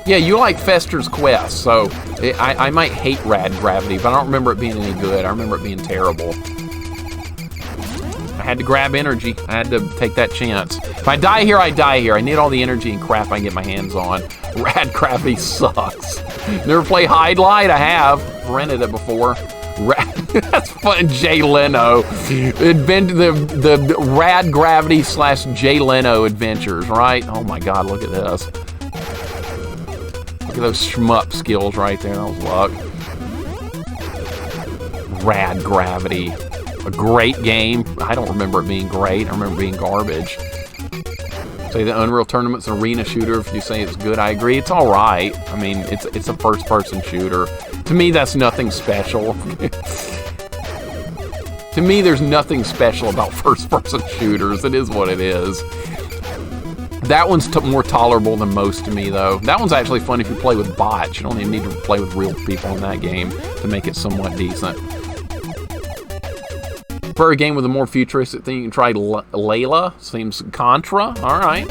Yeah, you like Fester's Quest, so I might hate Rad Gravity, but I don't remember it being any good. I remember it being terrible. I had to grab energy. I had to take that chance. If I die here, I die here. I need all the energy and crap I can get my hands on. Rad Gravity sucks. Never play Hide Light? I have. Rented it before. That's fun. Jay Leno. The Rad Gravity / Jay Leno adventures, right? Oh my God, look at this. Look at those shmup skills right there. That was luck. Rad Gravity. A great game. I don't remember it being great. I remember it being garbage. Say the Unreal Tournament's an arena shooter. If you say it's good, I agree. It's all right. I mean, it's a first-person shooter. To me, that's nothing special. To me, there's nothing special about first-person shooters. It is what it is. That one's more tolerable than most to me, though. That one's actually fun if you play with bots. You don't even need to play with real people in that game to make it somewhat decent. For a game with a more futuristic thing, you can try Layla. Seems Contra. All right.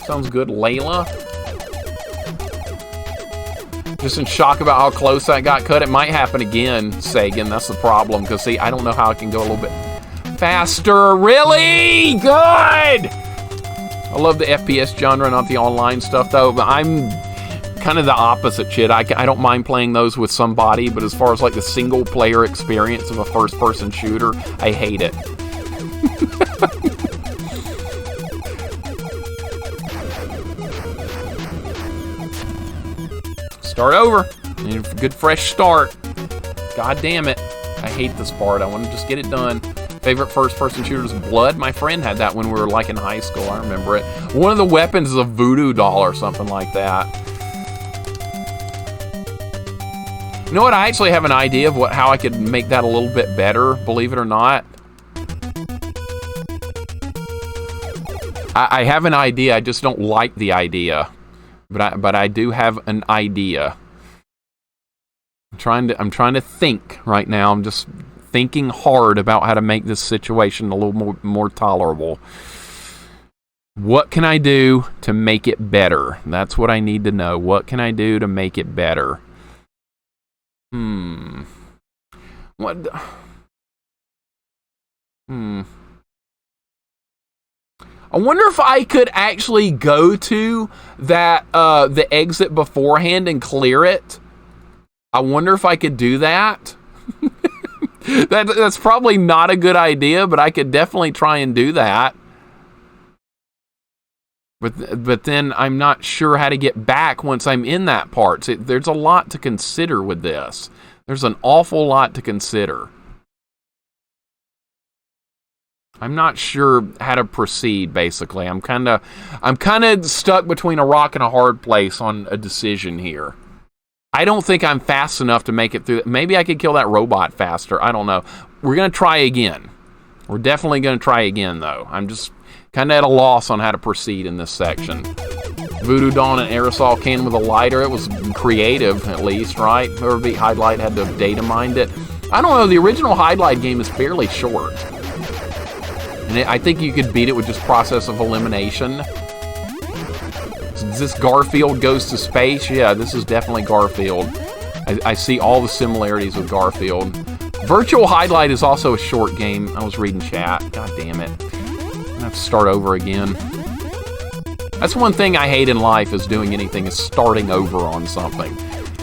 Sounds good. Layla. Just in shock about how close that got cut. It might happen again, Sagan. That's the problem. Because, see, I don't know how I can go a little bit faster. Really? Good! I love the FPS genre, not the online stuff, though. But I'm kind of the opposite shit. I don't mind playing those with somebody, but as far as like the single player experience of a first person shooter, I hate it. Start over. Need a good fresh start. God damn it. I hate this part. I want to just get it done. Favorite first-person shooters, Blood. My friend had that when we were like in high school. I remember it. One of the weapons is a voodoo doll or something like that. You know what? I actually have an idea of how I could make that a little bit better, believe it or not. I have an idea. I just don't like the idea. But I do have an idea. I'm trying to think right now. I'm just thinking hard about how to make this situation a little more tolerable. What can I do to make it better? That's what I need to know. What can I do to make it better? What? I wonder if I could actually go to that the exit beforehand and clear it. I wonder if I could do that. That's probably not a good idea, but I could definitely try and do that. But then I'm not sure how to get back once I'm in that part. So there's a lot to consider with this. There's an awful lot to consider. I'm not sure how to proceed, basically. I'm kind of stuck between a rock and a hard place on a decision here. I don't think I'm fast enough to make it through. Maybe I could kill that robot faster. I don't know. We're going to try again. We're definitely going to try again, though. I'm just kind of at a loss on how to proceed in this section. Voodoo Dawn and aerosol can with a lighter. It was creative, at least, right? Whoever beat Highlight had to have data mined it. I don't know. The original Highlight game is fairly short. And I think you could beat it with just process of elimination. Is this Garfield Goes to Space? Yeah, this is definitely Garfield. I see all the similarities with Garfield. Virtual Highlight is also a short game. I was reading chat. God damn it. I have to start over again. That's one thing I hate in life, is doing anything, is starting over on something.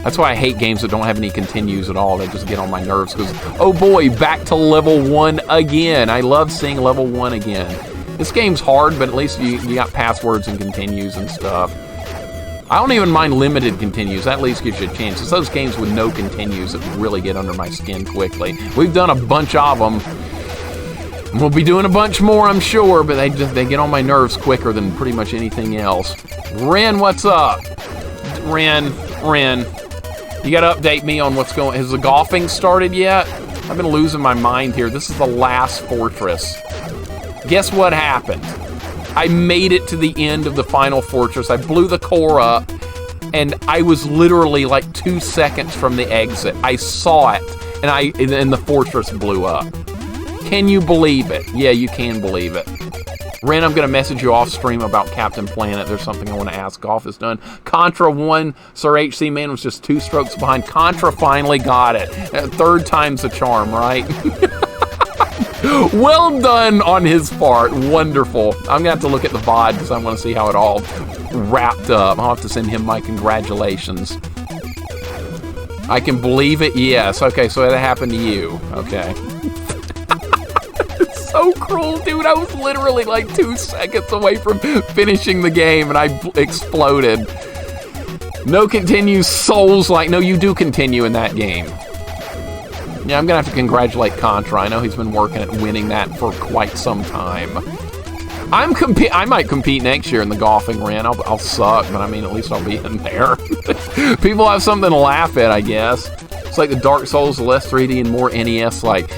That's why I hate games that don't have any continues at all. They just get on my nerves because, oh boy, back to level 1 again. I love seeing level 1 again. This game's hard, but at least you got passwords and continues and stuff. I don't even mind limited continues. That at least gives you a chance. It's those games with no continues that really get under my skin quickly. We've done a bunch of them. We'll be doing a bunch more, I'm sure, but they get on my nerves quicker than pretty much anything else. Ren, what's up? Ren. You gotta update me on what's going on. Has the golfing started yet? I've been losing my mind here. This is the last fortress. Guess what happened? I made it to the end of the final fortress. I blew the core up, and I was literally like 2 seconds from the exit. I saw it, and the fortress blew up. Can you believe it? Yeah, you can believe it. Ren, I'm going to message you off stream about Captain Planet. There's something I want to ask. Golf is done. Contra won. Sir H.C. Man was just 2 strokes behind. Contra finally got it. 3rd time's the charm, right? Well done on his part. Wonderful. I'm going to have to look at the VOD because I want to see how it all wrapped up. I'll have to send him my congratulations. I can believe it. Yes. Okay, so that happened to you. Okay. So cruel, dude. I was literally like 2 seconds away from finishing the game and I exploded. No continues, Souls like. No, you do continue in that game. Yeah, I'm gonna have to congratulate Contra. I know he's been working at winning that for quite some time. I might compete next year in the golfing, Ren. I'll suck, but I mean, at least I'll be in there. People have something to laugh at, I guess. It's like the Dark Souls, the less 3D and more NES. Like,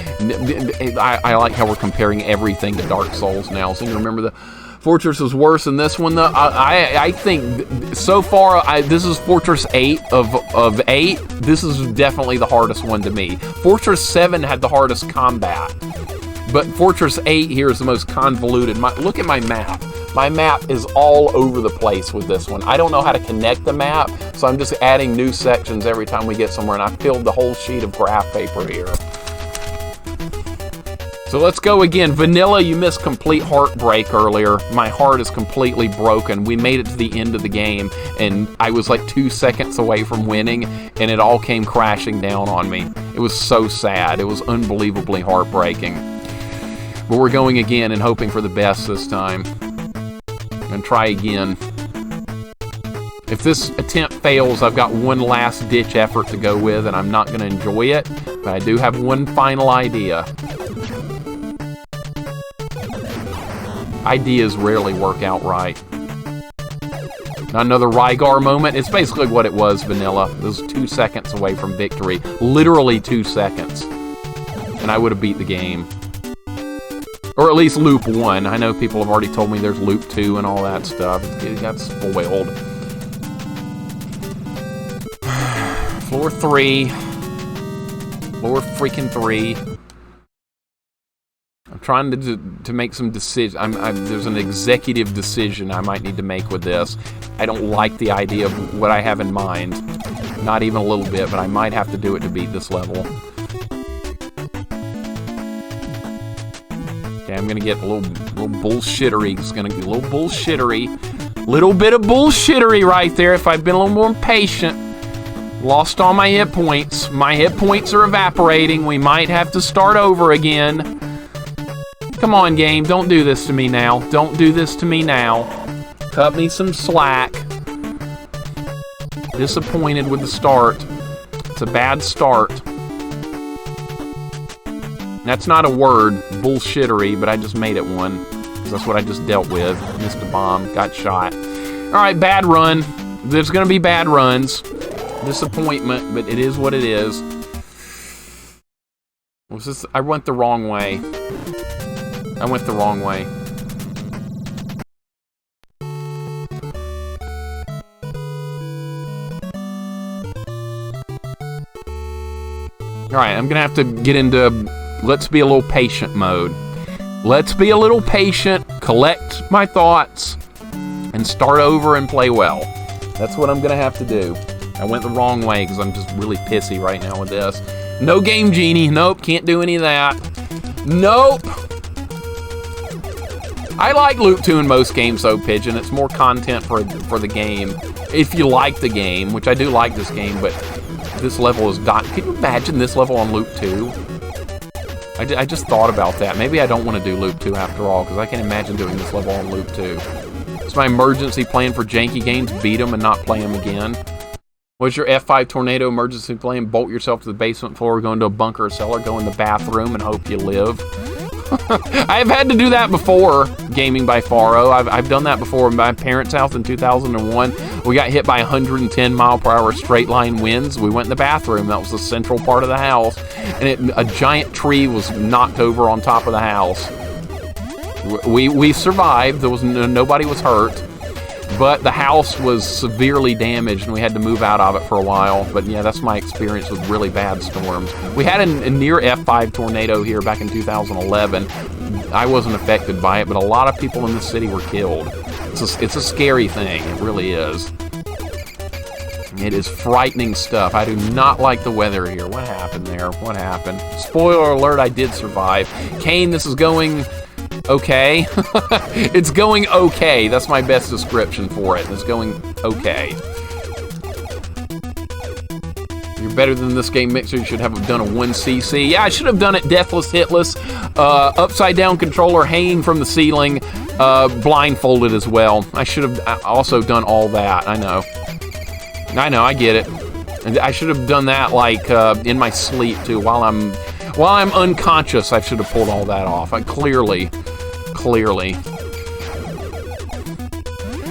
I like how we're comparing everything to Dark Souls now. So you remember the Fortress was worse than this one, though. I think so far, this is Fortress 8 of 8. This is definitely the hardest one to me. Fortress 7 had the hardest combat. But Fortress 8 here is the most convoluted. Look at my map. My map is all over the place with this one. I don't know how to connect the map, so I'm just adding new sections every time we get somewhere, and I filled the whole sheet of graph paper here. So let's go again. Vanilla, you missed complete heartbreak earlier. My heart is completely broken. We made it to the end of the game, and I was like 2 seconds away from winning, and it all came crashing down on me. It was so sad. It was unbelievably heartbreaking. But we're going again and hoping for the best this time. And try again. If this attempt fails, I've got one last ditch effort to go with, and I'm not going to enjoy it, but I do have one final idea. Ideas rarely work out right. Not another Rygar moment. It's basically what it was, Vanilla. It was 2 seconds away from victory. Literally 2 seconds. And I would have beat the game. Or at least loop 1. I know people have already told me there's loop 2 and all that stuff. It got spoiled. Floor 3. Floor freaking 3. I'm trying to make some decisions. There's an executive decision I might need to make with this. I don't like the idea of what I have in mind. Not even a little bit, but I might have to do it to beat this level. Okay, I'm gonna get a little bullshittery. It's gonna get a little bullshittery. Little bit of bullshittery right there. If I'd been a little more patient. Lost all my hit points. My hit points are evaporating. We might have to start over again. Come on, game. Don't do this to me now. Don't do this to me now. Cut me some slack. Disappointed with the start. It's a bad start. That's not a word, bullshittery, but I just made it one. Because that's what I just dealt with. Missed a bomb, got shot. Alright, bad run. There's gonna be bad runs. Disappointment, but it is what it is. I went the wrong way. I went the wrong way. Alright, I'm gonna have to get into let's be a little patient mode. Let's be a little patient, collect my thoughts, and start over and play well. That's what I'm gonna have to do. I went the wrong way because I'm just really pissy right now with this. No Game Genie. Nope, can't do any of that. Nope. I like Loop 2 in most games though, Pigeon. It's more content for the game. If you like the game, which I do like this game, but this level is not. Can you imagine this level on Loop 2? I just thought about that. Maybe I don't want to do Loop 2 after all, because I can't imagine doing this level on Loop 2. It's my emergency plan for janky games. Beat them and not play them again. What's your F5 tornado emergency plan? Bolt yourself to the basement floor, go into a bunker or cellar, go in the bathroom, and hope you live. I've had to do that before, Gaming by Faro. I've done that before in my parents' house in 2001. We got hit by 110 mile per hour straight line winds. We went in the bathroom. That was the central part of the house. And a giant tree was knocked over on top of the house. We survived. There was nobody was hurt. But the house was severely damaged, and we had to move out of it for a while. But yeah, that's my experience with really bad storms. We had a near F5 tornado here back in 2011. I wasn't affected by it, but a lot of people in the city were killed. It's a scary thing. It really is. It is frightening stuff. I do not like the weather here. What happened there? What happened? Spoiler alert, I did survive. Kane, this is going okay. It's going okay. That's my best description for it. It's going okay. You're better than this game, Mixer. You should have done a 1cc. Yeah, I should have done it deathless, hitless, upside down controller hanging from the ceiling, blindfolded as well. I should have also done all that. I know, I get it. And I should have done that like in my sleep too, while I'm unconscious. I should have pulled all that off. Clearly.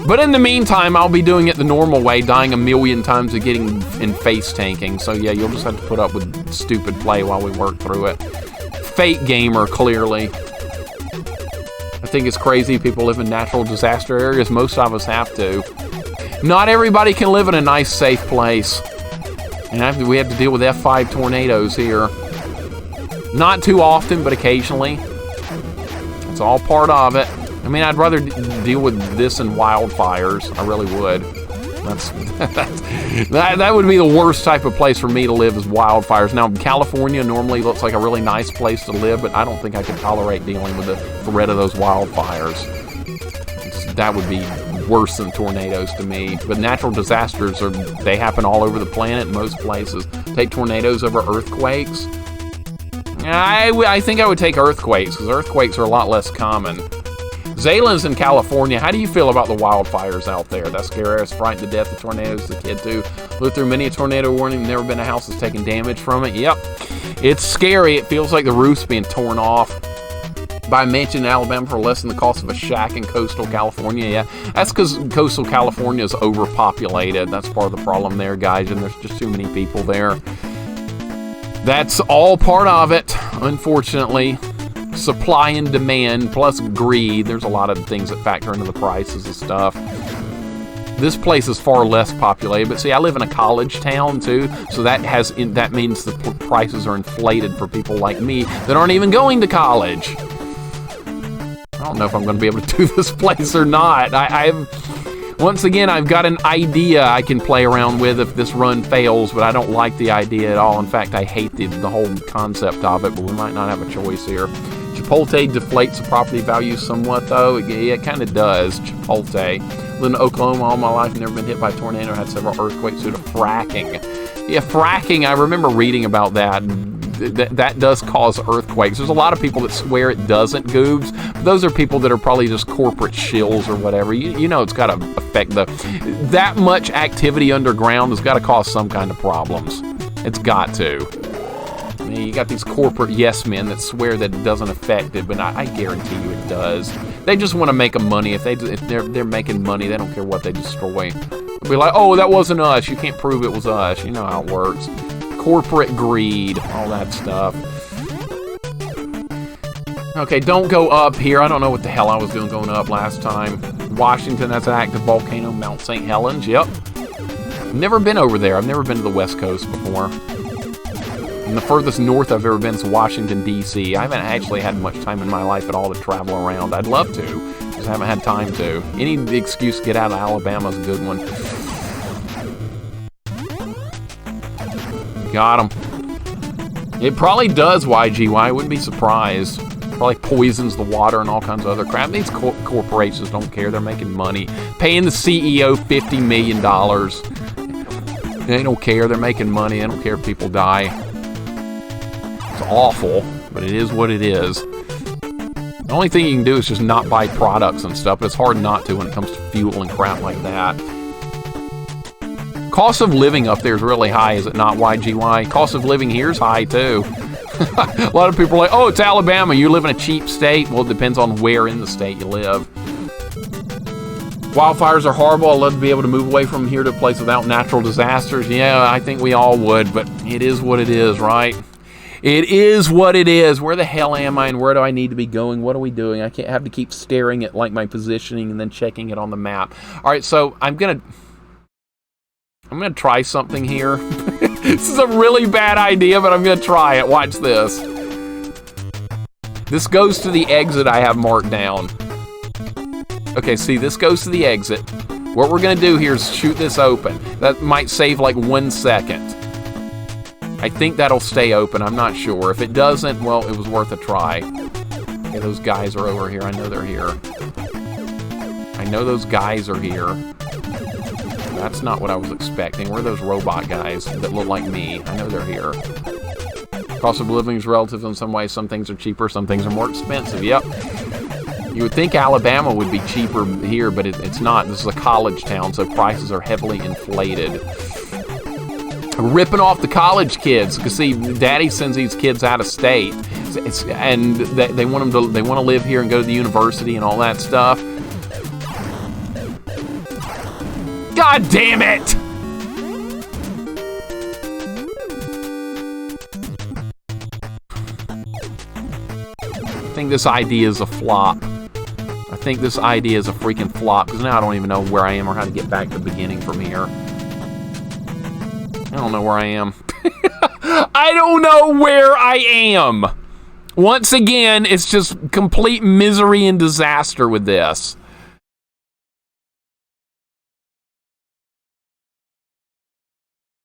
But in the meantime, I'll be doing it the normal way, dying a million times of getting in face tanking. So yeah, you'll just have to put up with stupid play while we work through it. Fake gamer, clearly. I think it's crazy people live in natural disaster areas. Most of us have to. Not everybody can live in a nice, safe place. And we have to deal with F5 tornadoes here. Not too often, but occasionally. It's all part of it. I mean, I'd rather deal with this than wildfires. I really would. That would be the worst type of place for me to live, is wildfires. Now, California normally looks like a really nice place to live, but I don't think I could tolerate dealing with the threat of those wildfires. That would be worse than tornadoes to me. But natural disasters, they happen all over the planet, most places. Take tornadoes over earthquakes? I think I would take earthquakes, because earthquakes are a lot less common. Zaylin's in California. How do you feel about the wildfires out there? That's scary. I was frightened to death of tornadoes as a kid, too. Lived through many a tornado warning. Never been a house that's taken damage from it. Yep. It's scary. It feels like the roof's being torn off. Buy a mansion in Alabama for less than the cost of a shack in coastal California. Yeah, that's because coastal California is overpopulated. That's part of the problem there, guys, and there's just too many people there. That's all part of it, unfortunately. Supply and demand, plus greed. There's a lot of things that factor into the prices of stuff. This place is far less populated, but see, I live in a college town too, so that means the prices are inflated for people like me that aren't even going to college. I don't know if I'm going to be able to do this place or not. Once again, I've got an idea I can play around with if this run fails, but I don't like the idea at all. In fact, I hate the whole concept of it, but we might not have a choice here. Chipotle deflates the property value somewhat, though. Yeah, it kind of does, Chipotle. Lived in Oklahoma all my life, never been hit by a tornado, had several earthquakes due to fracking. Yeah, fracking, I remember reading about that. That does cause earthquakes. There's a lot of people that swear it doesn't, Goobs. Those are people that are probably just corporate shills or whatever. You know it's got to affect that much activity underground has got to cause some kind of problems. It's got to. You got these corporate yes men that swear that it doesn't affect it, but I guarantee you it does. They just want to make a money. If they're making money, they don't care what they destroy. They'll be like, oh, that wasn't us. You can't prove it was us. You know how it works. Corporate greed, all that stuff. Okay, don't go up here. I don't know what the hell I was doing going up last time. Washington, that's an active volcano. Mount St. Helens, yep. Never been over there. I've never been to the West Coast before. And the furthest north I've ever been is Washington, D.C. I haven't actually had much time in my life at all to travel around. I'd love to, just haven't had time to. Any excuse to get out of Alabama is a good one. Got him. It probably does, YGY. I wouldn't be surprised. Probably poisons the water and all kinds of other crap. These corporations don't care. They're making money. Paying the CEO $50 million. They don't care. They're making money. They don't care if people die. It's awful, but it is what it is. The only thing you can do is just not buy products and stuff, but it's hard not to when it comes to fuel and crap like that. Cost of living up there is really high, is it not, YGY? Cost of living here is high, too. A lot of people are like, oh, it's Alabama. You live in a cheap state. Well, it depends on where in the state you live. Wildfires are horrible. I'd love to be able to move away from here to a place without natural disasters. Yeah, I think we all would, but it is what it is, right? It is what it is. Where the hell am I and where do I need to be going? What are we doing? I can't have to keep staring at like my positioning and then checking it on the map. All right, so I'm gonna try something here. This is a really bad idea, but I'm gonna try it. Watch this. This goes to the exit I have marked down. Okay, see, this goes to the exit. What we're gonna do here is shoot this open. That might save like 1 second. I think that'll stay open, I'm not sure. If it doesn't, well, it was worth a try. Okay, those guys are over here. I know they're here. I know those guys are here. That's not what I was expecting. Where are those robot guys that look like me? I know they're here. Cost of living is relative in some ways. Some things are cheaper, some things are more expensive. Yep. You would think Alabama would be cheaper here, but it's not. This is a college town, so prices are heavily inflated. Ripping off the college kids, because see, Daddy sends these kids out of state, and they want them to. They want to live here and go to the university and all that stuff. God damn it! I think this idea is a flop. I think this idea is a freaking flop, because now I don't even know where I am or how to get back to the beginning from here. I don't know where I am. I don't know where I am! Once again, it's just complete misery and disaster with this.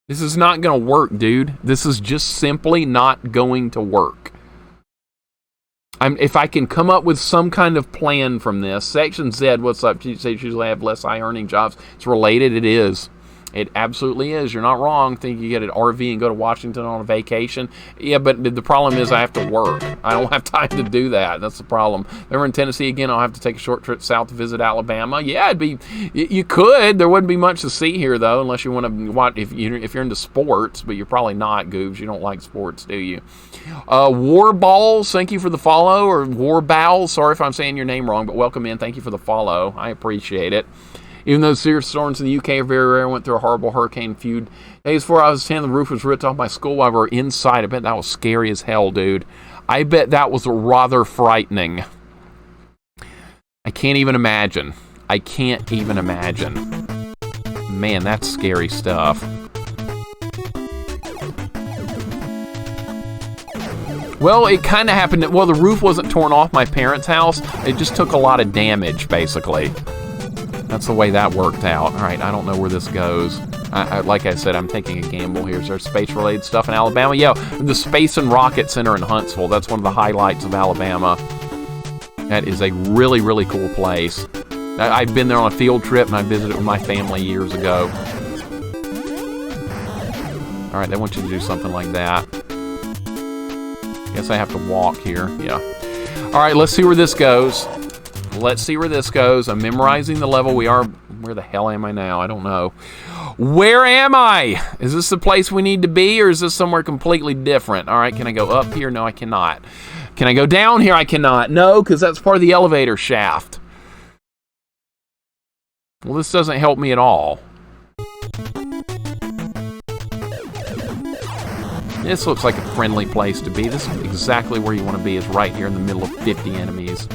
This is not going to work, dude. This is just simply not going to work. If I can come up with some kind of plan from this. Section Z, what's up? You say usually have less high-earning jobs. It's related. It is. It absolutely is. You're not wrong. Think you get an RV and go to Washington on a vacation. Yeah, but the problem is I have to work. I don't have time to do that. That's the problem. If we're in Tennessee again, I'll have to take a short trip south to visit Alabama. Yeah, it'd be. You could. There wouldn't be much to see here though, unless you want to watch. If you're into sports, but you're probably not, Goobs. You don't like sports, do you? War Balls, thank you for the follow, or War Bowls. Sorry if I'm saying your name wrong, but welcome in. Thank you for the follow. I appreciate it. Even though serious storms in the UK are very rare, I went through a horrible hurricane feud. Days before I was 10, the roof was ripped off my school while we were inside. I bet that was scary as hell, dude. I bet that was rather frightening. I can't even imagine. I can't even imagine. Man, that's scary stuff. Well, it kind of happened. Well, the roof wasn't torn off my parents' house. It just took a lot of damage, basically. That's the way that worked out. All right, I don't know where this goes. Like I said, I'm taking a gamble here. Is there space-related stuff in Alabama? Yeah, the Space and Rocket Center in Huntsville. That's one of the highlights of Alabama. That is a really, really cool place. I've been there on a field trip, and I visited with my family years ago. All right, they want you to do something like that. Guess I have to walk here. Yeah. All right, let's see where this goes. Let's see where this goes. I'm memorizing the level. We are... Where the hell am I now? I don't know. Where am I? Is this the place we need to be, or is this somewhere completely different? All right, can I go up here? No, I cannot. Can I go down here? I cannot. No, because that's part of the elevator shaft. Well, this doesn't help me at all. This looks like a friendly place to be. This is exactly where you want to be, is right here in the middle of 50 enemies.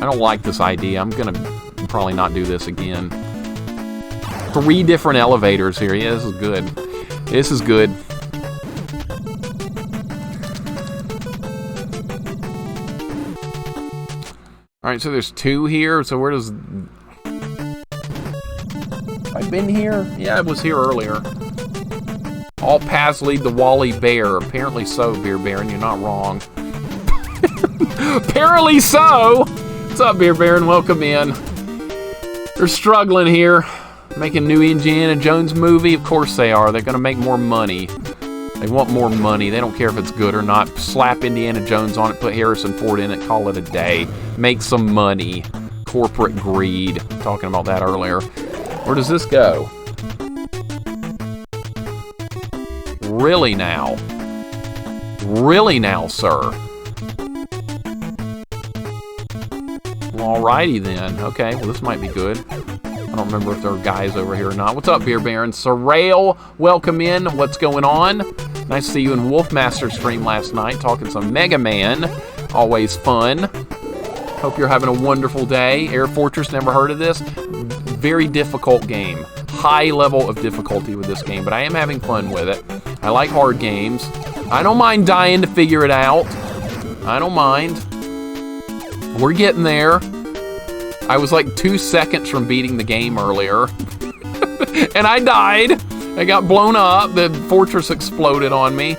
I don't like this idea. I'm going to probably not do this again. 3 different elevators here. Yeah, this is good. This is good. Alright, so there's 2 here. So where does... I've been here? Yeah, I was here earlier. All paths lead to Wally Bear. Apparently so, Beer Baron. You're not wrong. Apparently so! What's up, Beer Baron? Welcome in. They're struggling here. Making new Indiana Jones movie? Of course they are. They're going to make more money. They want more money. They don't care if it's good or not. Slap Indiana Jones on it, put Harrison Ford in it, call it a day. Make some money. Corporate greed. Talking about that earlier. Where does this go? Really now? Really now, sir? Well, alrighty then. Okay, well this might be good. I don't remember if there are guys over here or not. What's up, Beer Baron? Sorrel, welcome in. What's going on? Nice to see you in Wolfmaster stream last night, talking some Mega Man. Always fun. Hope you're having a wonderful day. Air Fortress, never heard of this. Very difficult game. High level of difficulty with this game, but I am having fun with it. I like hard games. I don't mind dying to figure it out. I don't mind. We're getting there. I was like 2 seconds from beating the game earlier. And I died. I got blown up. The fortress exploded on me.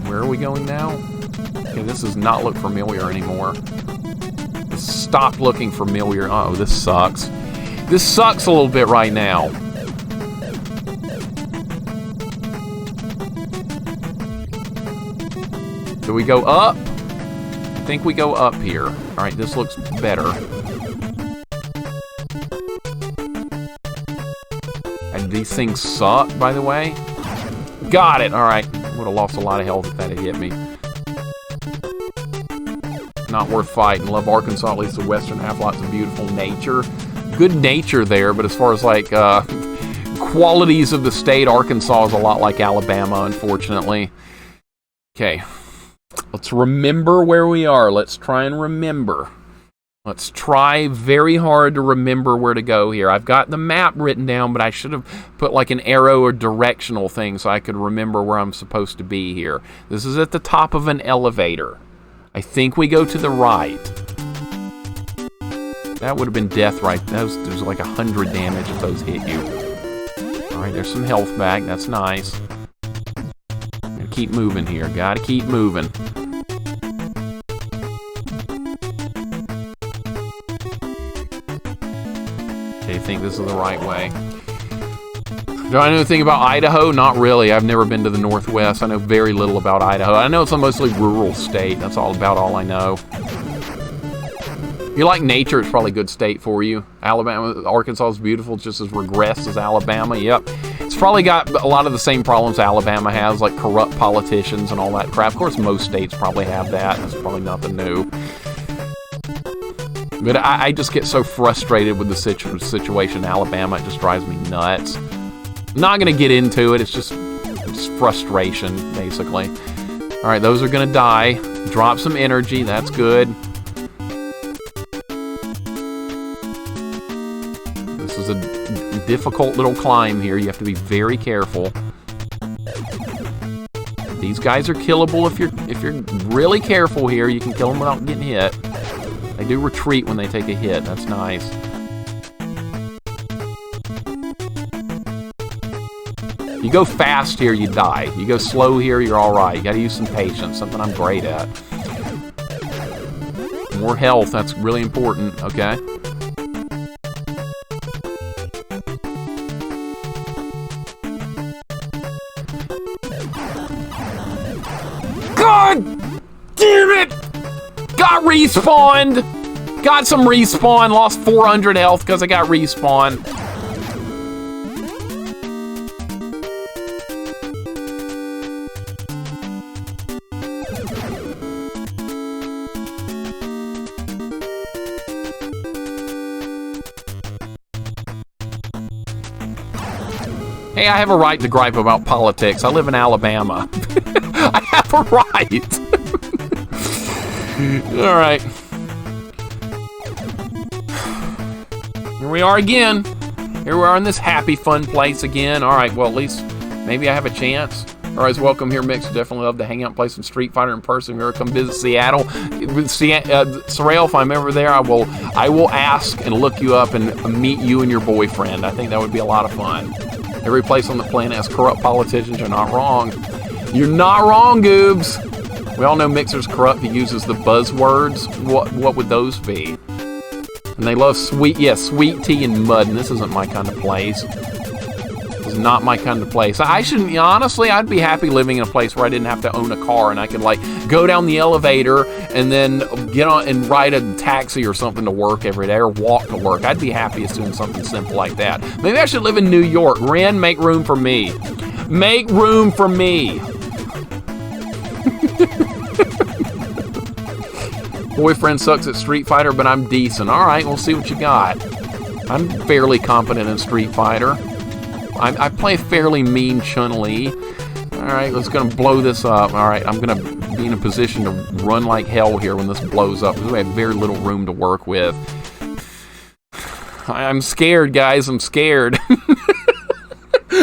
Where are we going now? Okay, this does not look familiar anymore. It stopped looking familiar. Oh, this sucks. This sucks a little bit right now. Do we go up? I think we go up here. All right, this looks better. And these things suck, by the way. Got it. All right. Would have lost a lot of health if that had hit me. Not worth fighting. Love Arkansas, at least the western half. Lots of beautiful nature. Good nature there, but as far as like qualities of the state, Arkansas is a lot like Alabama, unfortunately. Okay. Let's remember where we are. Let's try and remember. Let's try very hard to remember where to go here. I've got the map written down, but I should have put like an arrow or directional thing so I could remember where I'm supposed to be here. This is at the top of an elevator. I think we go to the right. That would have been death right. There's like 100 damage if those hit you. Alright, there's some health back. That's nice. Gotta keep moving here. Gotta keep moving. I think this is the right way. Do I know anything about Idaho? Not really. I've never been to the Northwest. I know very little about Idaho. I know it's a mostly rural state. That's about all I know. If you like nature, it's probably a good state for you. Alabama, Arkansas is beautiful, just as regressed as Alabama. Yep. It's probably got a lot of the same problems Alabama has, like corrupt politicians and all that crap. Of course, most states probably have that. That's probably nothing new. But I just get so frustrated with the situation in Alabama. It just drives me nuts. I'm not going to get into it. It's just frustration, basically. All right, those are going to die. Drop some energy. That's good. This is a difficult little climb here. You have to be very careful. These guys are killable if you're really careful here. You can kill them without getting hit. They do retreat when they take a hit. That's nice. You go fast here, you die. You go slow here, you're alright. You gotta use some patience, something I'm great at. More health, that's really important, okay? God damn it! Got respawned! Got some respawn, lost 400 health because I got respawn. Hey, I have a right to gripe about politics. I live in Alabama. I have a right. All right. Here we are again. Here we are in this happy, fun place again. All right, well, at least maybe I have a chance. All right, welcome here, Mix. Definitely love to hang out and play some Street Fighter in person. If you ever come visit Seattle, Sorrel, if I'm ever there, I will ask and look you up and meet you and your boyfriend. I think that would be a lot of fun. Every place on the planet has corrupt politicians. You're not wrong. You're not wrong, Goobs. We all know Mixer's corrupt. He uses the buzzwords. What would those be? And they love sweet tea and mud, and this isn't my kind of place. This is not my kind of place. I shouldn't, honestly, I'd be happy living in a place where I didn't have to own a car and I could, like, go down the elevator and then get on and ride a taxi or something to work every day or walk to work. I'd be happiest doing something simple like that. Maybe I should live in New York. Ren, make room for me. Make room for me. Boyfriend sucks at Street Fighter, but I'm decent. All right, we'll see what you got. I'm fairly competent in Street Fighter. I play fairly mean Chun-Li. All right, let's gonna blow this up. All right, I'm gonna be in a position to run like hell here when this blows up because we have very little room to work with. I'm scared, guys. I'm scared.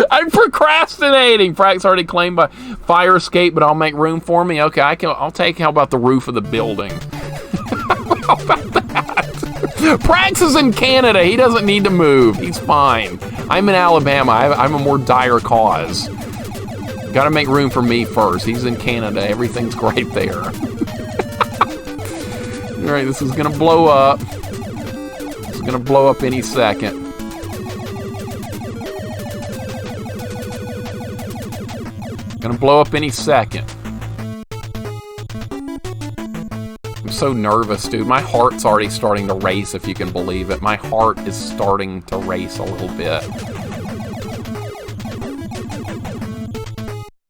I'm procrastinating. Frack's already claimed by fire escape, but I'll make room for me. Okay, I'll take. How about the roof of the building? How about that? Prax is in Canada. He doesn't need to move. He's fine. I'm in Alabama. I'm a more dire cause. Gotta make room for me first. He's in Canada. Everything's great there. Alright, this is gonna blow up. It's gonna blow up any second. Gonna blow up any second. I'm so nervous, dude. My heart's already starting to race, if you can believe it. My heart is starting to race a little bit.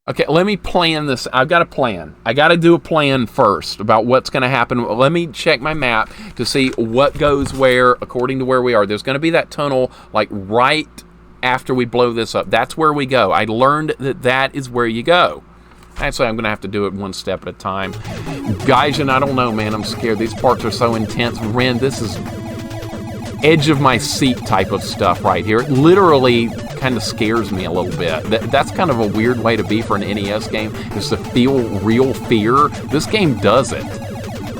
Okay, let me plan this. I've got a plan. I got to do a plan first about what's going to happen. Let me check my map to see what goes where according to where we are. There's going to be that tunnel like right after we blow this up. That's where we go. I learned that is where you go. Actually, I'm going to have to do it one step at a time. Gaijin, I don't know, man. I'm scared. These parts are so intense. Ren, this is edge of my seat type of stuff right here. It literally kind of scares me a little bit. That's kind of a weird way to be for an NES game, is to feel real fear. This game does it.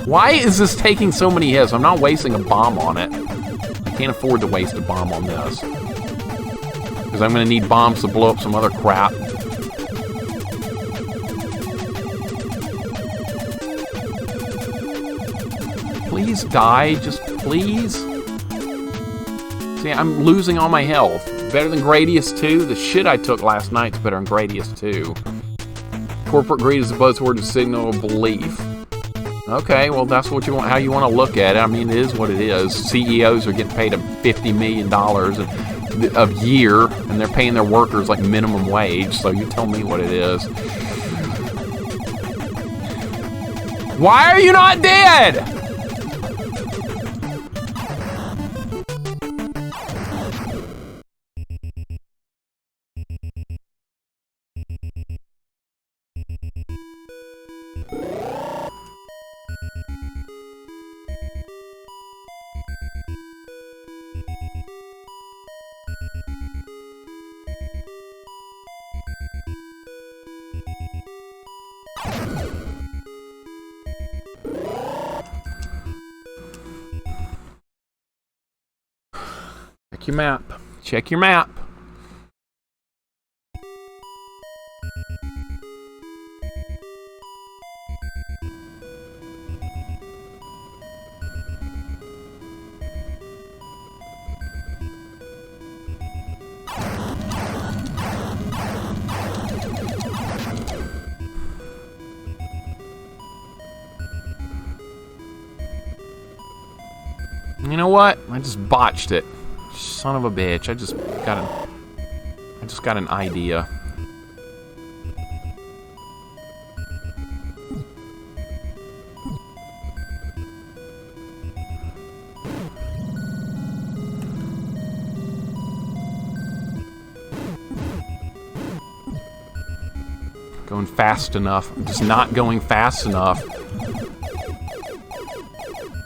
Why is this taking so many hits? I'm not wasting a bomb on it. I can't afford to waste a bomb on this, because I'm going to need bombs to blow up some other crap. Please die, just please. See, I'm losing all my health. Better than Gradius 2? The shit I took last night's better than Gradius 2. Corporate greed is a buzzword to signal belief. Okay, well that's what you want, how you want to look at it. I mean, it is what it is. CEOs are getting paid $50 million a year, and they're paying their workers like minimum wage, so you tell me what it is. Why are you not dead? Check your map. Check your map. You know what? I just botched it. Son of a bitch. I just got an idea. Going fast enough. I'm just not going fast enough.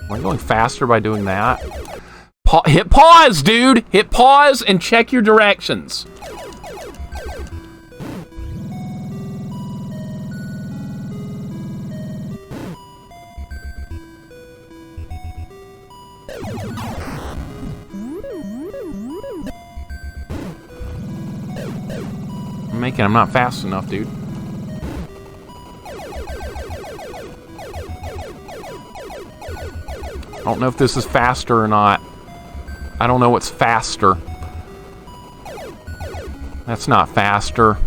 Am I going faster by doing that? Hit pause, dude! Hit pause and check your directions. I'm not fast enough, dude. I don't know if this is faster or not. I don't know what's faster. That's not faster.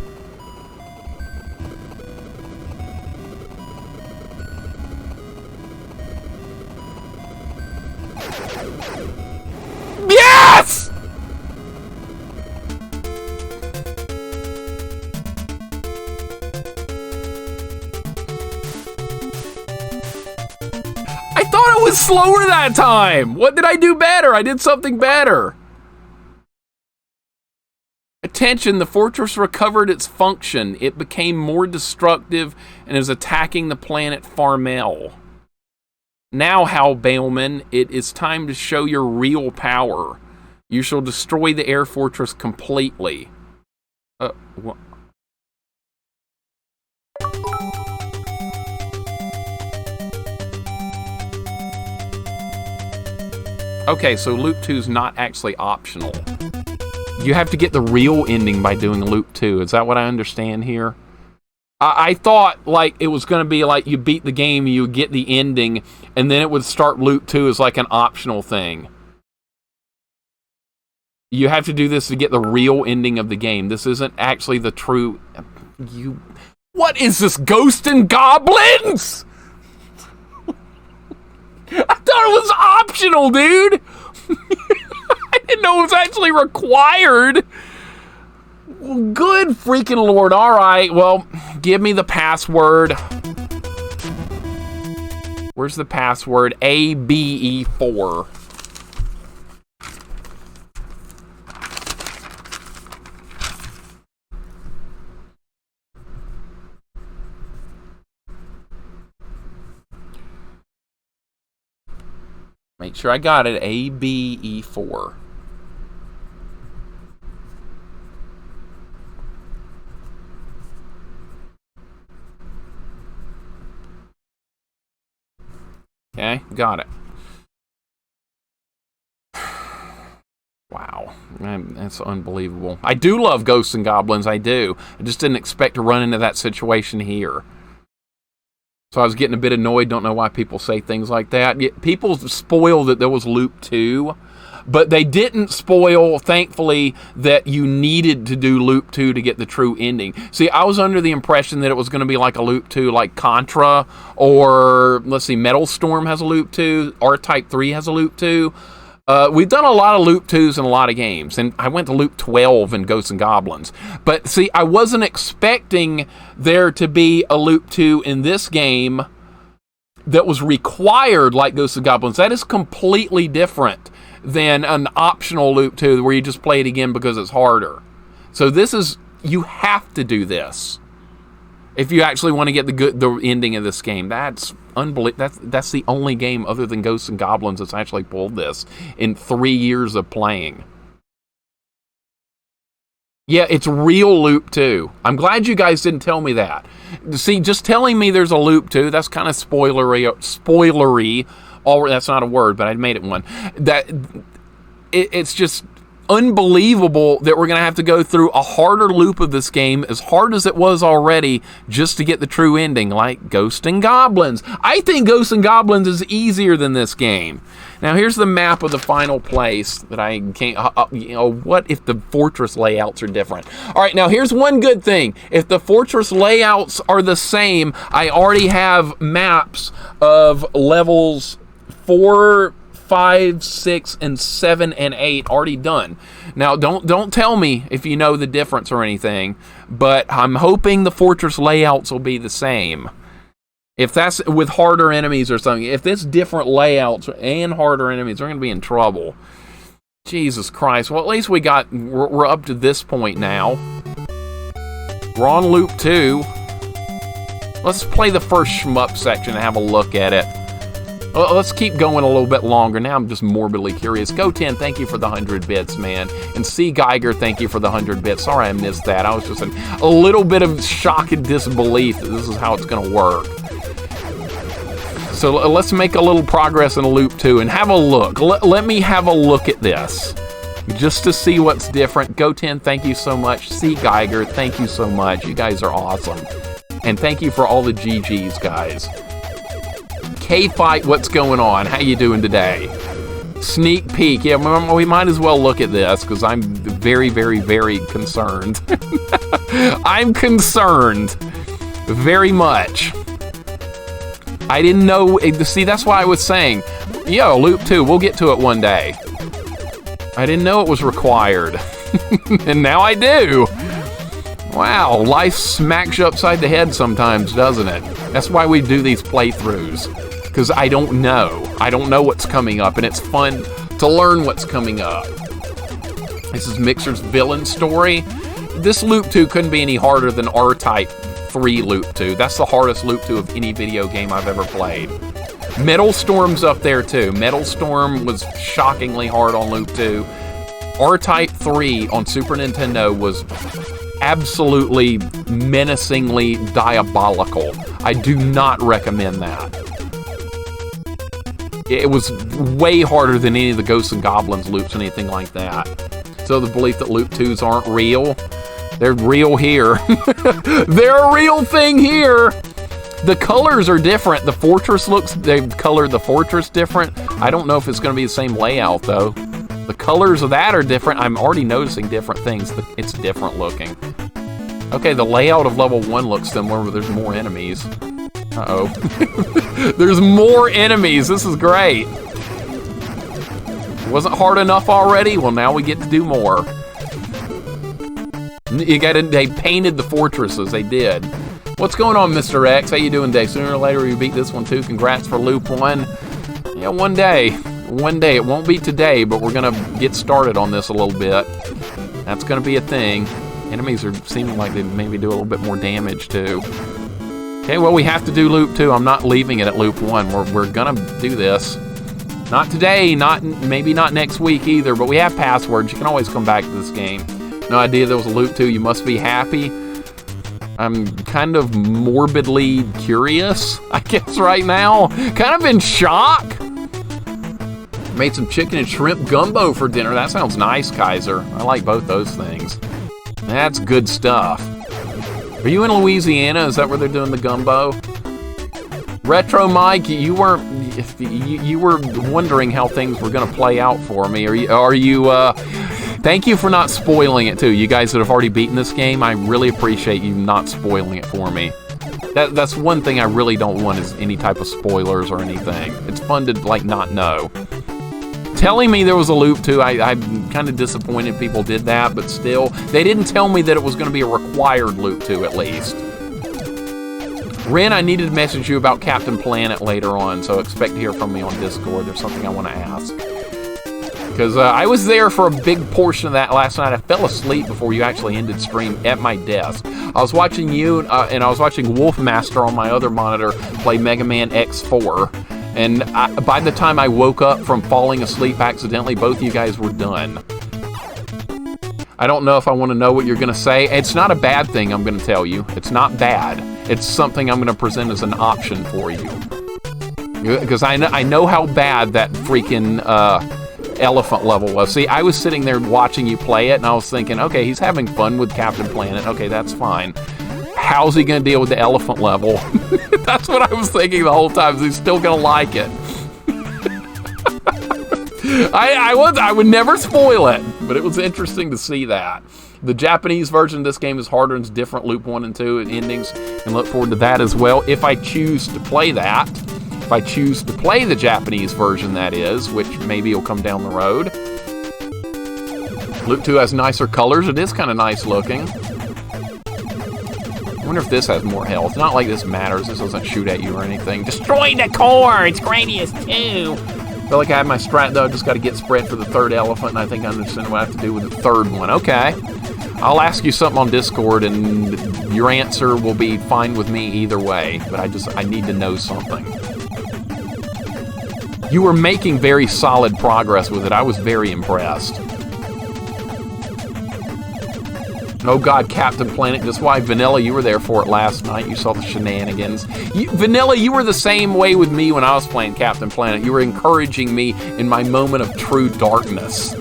Yes! I thought it was slower that time. What did I do better? I did something better. Attention, the fortress recovered its function. It became more destructive and is attacking the planet Farmel. Now, Hal Bailman, it is time to show your real power. You shall destroy the air fortress completely. What? Okay, so Loop 2 is not actually optional. You have to get the real ending by doing Loop 2. Is that what I understand here? I thought like it was going to be like you beat the game, you would get the ending, and then it would start Loop 2 as like an optional thing. You have to do this to get the real ending of the game. This isn't actually the true... What is this, Ghosts and Goblins? I thought it was optional, dude! I didn't know it was actually required. Well, good freaking Lord. All right, well, give me the password. Where's the password? ABE4. Make sure I got it. ABE4. Okay, got it. Wow, that's unbelievable. I do love Ghosts and Goblins, I do. I just didn't expect to run into that situation here. So I was getting a bit annoyed, don't know why people say things like that. People spoil that there was Loop 2, but they didn't spoil, thankfully, that you needed to do Loop 2 to get the true ending. See, I was under the impression that it was going to be like a Loop 2 like Contra, or, let's see, Metal Storm has a Loop 2, R-Type 3 has a Loop 2. We've done a lot of Loop 2s in a lot of games, and I went to Loop 12 in Ghosts and Goblins. But see, I wasn't expecting there to be a Loop 2 in this game that was required like Ghosts and Goblins. That is completely different than an optional Loop 2 where you just play it again because it's harder. So this is, you have to do this if you actually want to get the ending of this game. That's unbelievable. That's the only game other than Ghosts and Goblins that's actually pulled this in 3 years of playing. Yeah, it's real Loop 2. I'm glad you guys didn't tell me that. See, just telling me there's a Loop 2, that's kind of spoilery. That's not a word, but I made it one. It's just unbelievable that we're going to have to go through a harder loop of this game, as hard as it was already, just to get the true ending, like Ghosts and Goblins. I think Ghosts and Goblins is easier than this game. Now, here's the map of the final place that I can't... what if the fortress layouts are different? All right, now, here's one good thing. If the fortress layouts are the same, I already have maps of levels 4, 5, 6, and 7, and 8 already done. Now, don't tell me if you know the difference or anything, but I'm hoping the fortress layouts will be the same. If that's with harder enemies or something, if it's different layouts and harder enemies, we're going to be in trouble. Jesus Christ. Well, at least we're up to this point now. We're on loop 2. Let's play the first shmup section and have a loop at it. Let's keep going a little bit longer. Now I'm just morbidly curious. Go10, thank you for the 100 bits, man. And C. Geiger, thank you for the 100 bits. Sorry I missed that. I was just in a little bit of shock and disbelief that this is how it's going to work. So let's make a little progress in loop 2 and have a look. Let me have a look at this just to see what's different. Go10, thank you so much. C. Geiger, thank you so much. You guys are awesome. And thank you for all the GGs, guys. K-Fight, what's going on? How you doing today? Sneak peek. Yeah, we might as well look at this because I'm very, very, very concerned. I'm concerned. Very much. I didn't know. See, that's why I was saying, yo, loop 2, we'll get to it one day. I didn't know it was required. And now I do. Wow, life smacks you upside the head sometimes, doesn't it? That's why we do these playthroughs. Because I don't know. I don't know what's coming up, and it's fun to learn what's coming up. This is Mixer's villain story. This loop 2 couldn't be any harder than R-Type 3 loop 2. That's the hardest loop 2 of any video game I've ever played. Metal Storm's up there too. Metal Storm was shockingly hard on loop 2. R-Type 3 on Super Nintendo was absolutely menacingly diabolical. I do not recommend that. It was way harder than any of the Ghosts and Goblins loops, anything like that. So the belief that loop 2s aren't real, they're real here. They're a real thing here. The colors are different. The fortress they've colored the fortress different. I don't know if it's going to be the same layout though. The colors of that are different. I'm already noticing different things. It's different looking. Okay, the layout of level 1 looks similar, but there's more enemies. Uh-oh. There's more enemies. This is great. Wasn't hard enough already? Well, now we get to do more. They painted the fortresses. They did. What's going on, Mr. X? How you doing today? Sooner or later, you beat this one too. Congrats for loop 1. Yeah, one day. One day. It won't be today, but we're going to get started on this a little bit. That's going to be a thing. Enemies are seeming like they maybe do a little bit more damage too. Okay, well, we have to do loop 2. I'm not leaving it at loop 1. We're gonna do this. Not today, maybe not next week either, but we have passwords. You can always come back to this game. No idea there was a loop 2. You must be happy. I'm kind of morbidly curious, I guess, right now. Kind of in shock. Made some chicken and shrimp gumbo for dinner. That sounds nice, Kaiser. I like both those things. That's good stuff. Are you in Louisiana? Is that where they're doing the gumbo? Retro Mike, you were wondering how things were going to play out for me. Are you thank you for not spoiling it too. You guys that have already beaten this game, I really appreciate you not spoiling it for me. That's one thing I really don't want is any type of spoilers or anything. It's fun to like not know. Telling me there was a loop 2, I'm kind of disappointed people did that, but still, they didn't tell me that it was going to be a required loop 2 at least. Ren, I needed to message you about Captain Planet later on, so expect to hear from me on Discord. There's something I want to ask. Because I was there for a big portion of that last night. I fell asleep before you actually ended stream at my desk. I was watching you, and I was watching Wolfmaster on my other monitor play Mega Man X4. And by the time I woke up from falling asleep accidentally, both of you guys were done. I don't know if I want to know what you're going to say. It's not a bad thing, I'm going to tell you. It's not bad. It's something I'm going to present as an option for you. Because I know how bad that freaking elephant level was. See, I was sitting there watching you play it, and I was thinking, okay, he's having fun with Captain Planet. Okay, that's fine. How's he going to deal with the elephant level? That's what I was thinking the whole time. He's still going to like it. I would never spoil it, but it was interesting to see that. The Japanese version of this game is harder and it's different loop 1 and 2 endings, and look forward to that as well if I choose to play that. If I choose to play the Japanese version, that is, which maybe will come down the road. Loop 2 has nicer colors. It is kind of nice looking. I wonder if this has more health. Not like this matters. This doesn't shoot at you or anything. Destroy the core! It's Gradius 2! I feel like I have my strat, though. I just got to get spread for the third elephant, and I think I understand what I have to do with the third one. Okay. I'll ask you something on Discord, and your answer will be fine with me either way. But I need to know something. You were making very solid progress with it. I was very impressed. Oh God, Captain Planet, that's why, Vanilla, you were there for it last night. You saw the shenanigans. Vanilla, you were the same way with me when I was playing Captain Planet. You were encouraging me in my moment of true darkness.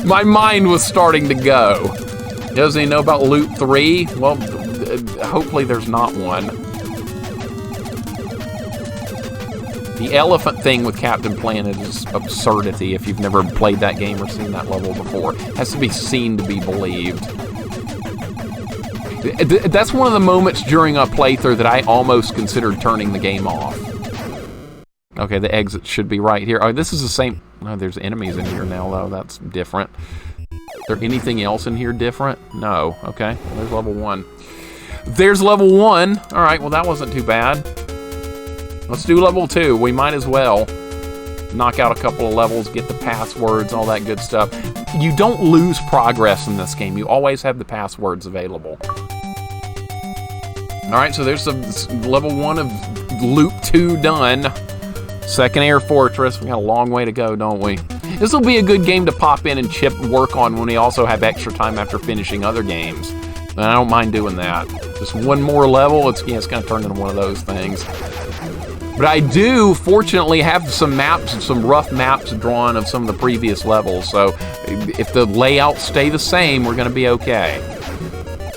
My mind was starting to go. Doesn't he know about Loop 3? Well, hopefully there's not one. The elephant thing with Captain Planet is absurdity if you've never played that game or seen that level before. It has to be seen to be believed. That's one of the moments during a playthrough that I almost considered turning the game off. Okay, the exit should be right here. Oh, this is the same... Oh, there's enemies in here now, though. That's different. Is there anything else in here different? No. Okay, there's level 1. There's level 1. All right, well, that wasn't too bad. Let's do level 2. We might as well knock out a couple of levels, get the passwords, all that good stuff. You don't lose progress in this game. You always have the passwords available. All right, so there's level 1 of Loop 2 done. Second Air Fortress. We got a long way to go, don't we? This will be a good game to pop in and work on when we also have extra time after finishing other games. And I don't mind doing that. Just one more level, it's going to turn into one of those things. But I do, fortunately, have some maps, some rough maps drawn of some of the previous levels. So if the layouts stay the same, we're going to be okay.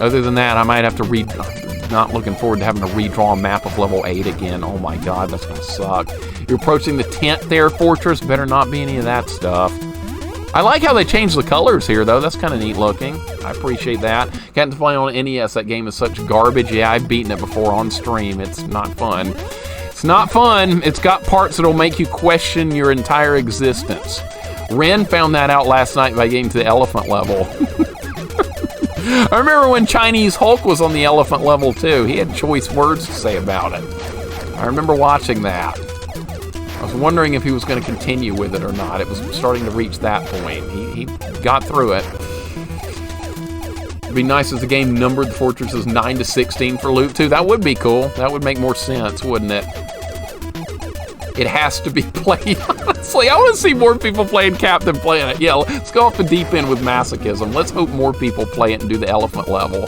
Other than that, I might have to not looking forward to having to redraw a map of level 8 again. Oh my God, that's going to suck. You're approaching the 10th Air Fortress. Better not be any of that stuff. I like how they changed the colors here, though. That's kind of neat looking. I appreciate that. Can't play on NES. That game is such garbage. Yeah, I've beaten it before on stream. It's not fun. It's not fun. It's got parts that'll make you question your entire existence. Ren found that out last night by getting to the elephant level. I remember when Chinese Hulk was on the elephant level, too. He had choice words to say about it. I remember watching that. I was wondering if he was going to continue with it or not. It was starting to reach that point. He got through it. It'd be nice if the game numbered the fortresses 9 to 16 for Loop 2. That would be cool. That would make more sense, wouldn't it? It has to be played, honestly. I want to see more people playing Captain Planet. Yeah, let's go off the deep end with masochism. Let's hope more people play it and do the elephant level.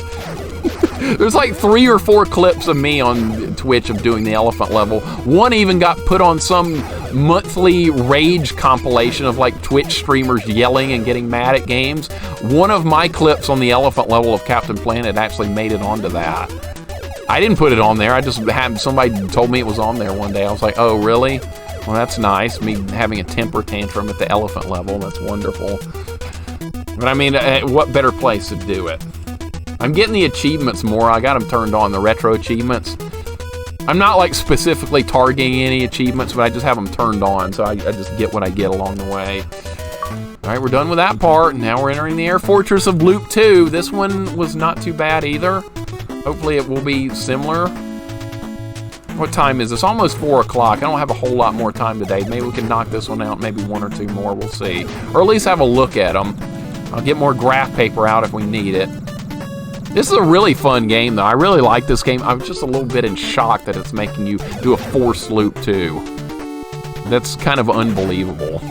There's like 3 or 4 clips of me on Twitch of doing the elephant level. One even got put on some monthly rage compilation of like Twitch streamers yelling and getting mad at games. One of my clips on the elephant level of Captain Planet actually made it onto that. I didn't put it on there. I just had somebody told me it was on there one day. I was like, oh, really? Well, that's nice. Me having a temper tantrum at the elephant level. That's wonderful. But I mean, what better place to do it? I'm getting the achievements more. I got them turned on, the retro achievements. I'm not like specifically targeting any achievements, but I just have them turned on, so I just get what I get along the way. All right, we're done with that part. Now we're entering the Air Fortress of Loop 2. This one was not too bad either. Hopefully it will be similar. What time is this? Almost 4 o'clock. I don't have a whole lot more time today. Maybe we can knock this one out, maybe 1 or 2 more. We'll see. Or at least have a look at them. I'll get more graph paper out if we need it. This is a really fun game, though. I really like this game. I'm just a little bit in shock that it's making you do a forced loop, too. That's kind of unbelievable.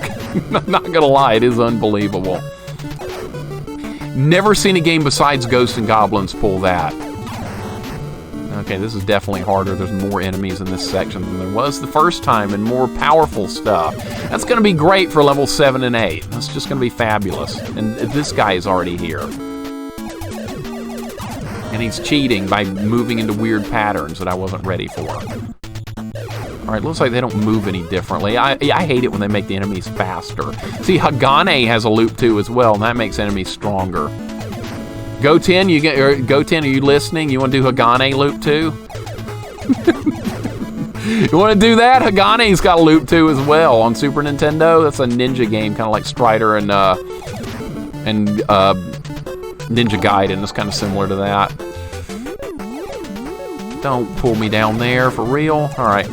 I'm not gonna lie, it is unbelievable. Never seen a game besides Ghosts and Goblins pull that. Okay, this is definitely harder. There's more enemies in this section than there was the first time, and more powerful stuff. That's gonna be great for level 7 and 8. That's just gonna be fabulous. And this guy is already here. And he's cheating by moving into weird patterns that I wasn't ready for. All right, looks like they don't move any differently. I hate it when they make the enemies faster. See, Hagane has a loop too as well, and that makes enemies stronger. Goten, Goten, are you listening? You want to do Hagane loop too? You want to do that? Hagane's got a loop too as well on Super Nintendo. That's a ninja game, kind of like Strider and Ninja Gaiden. It's kind of similar to that. Don't pull me down there, for real. All right,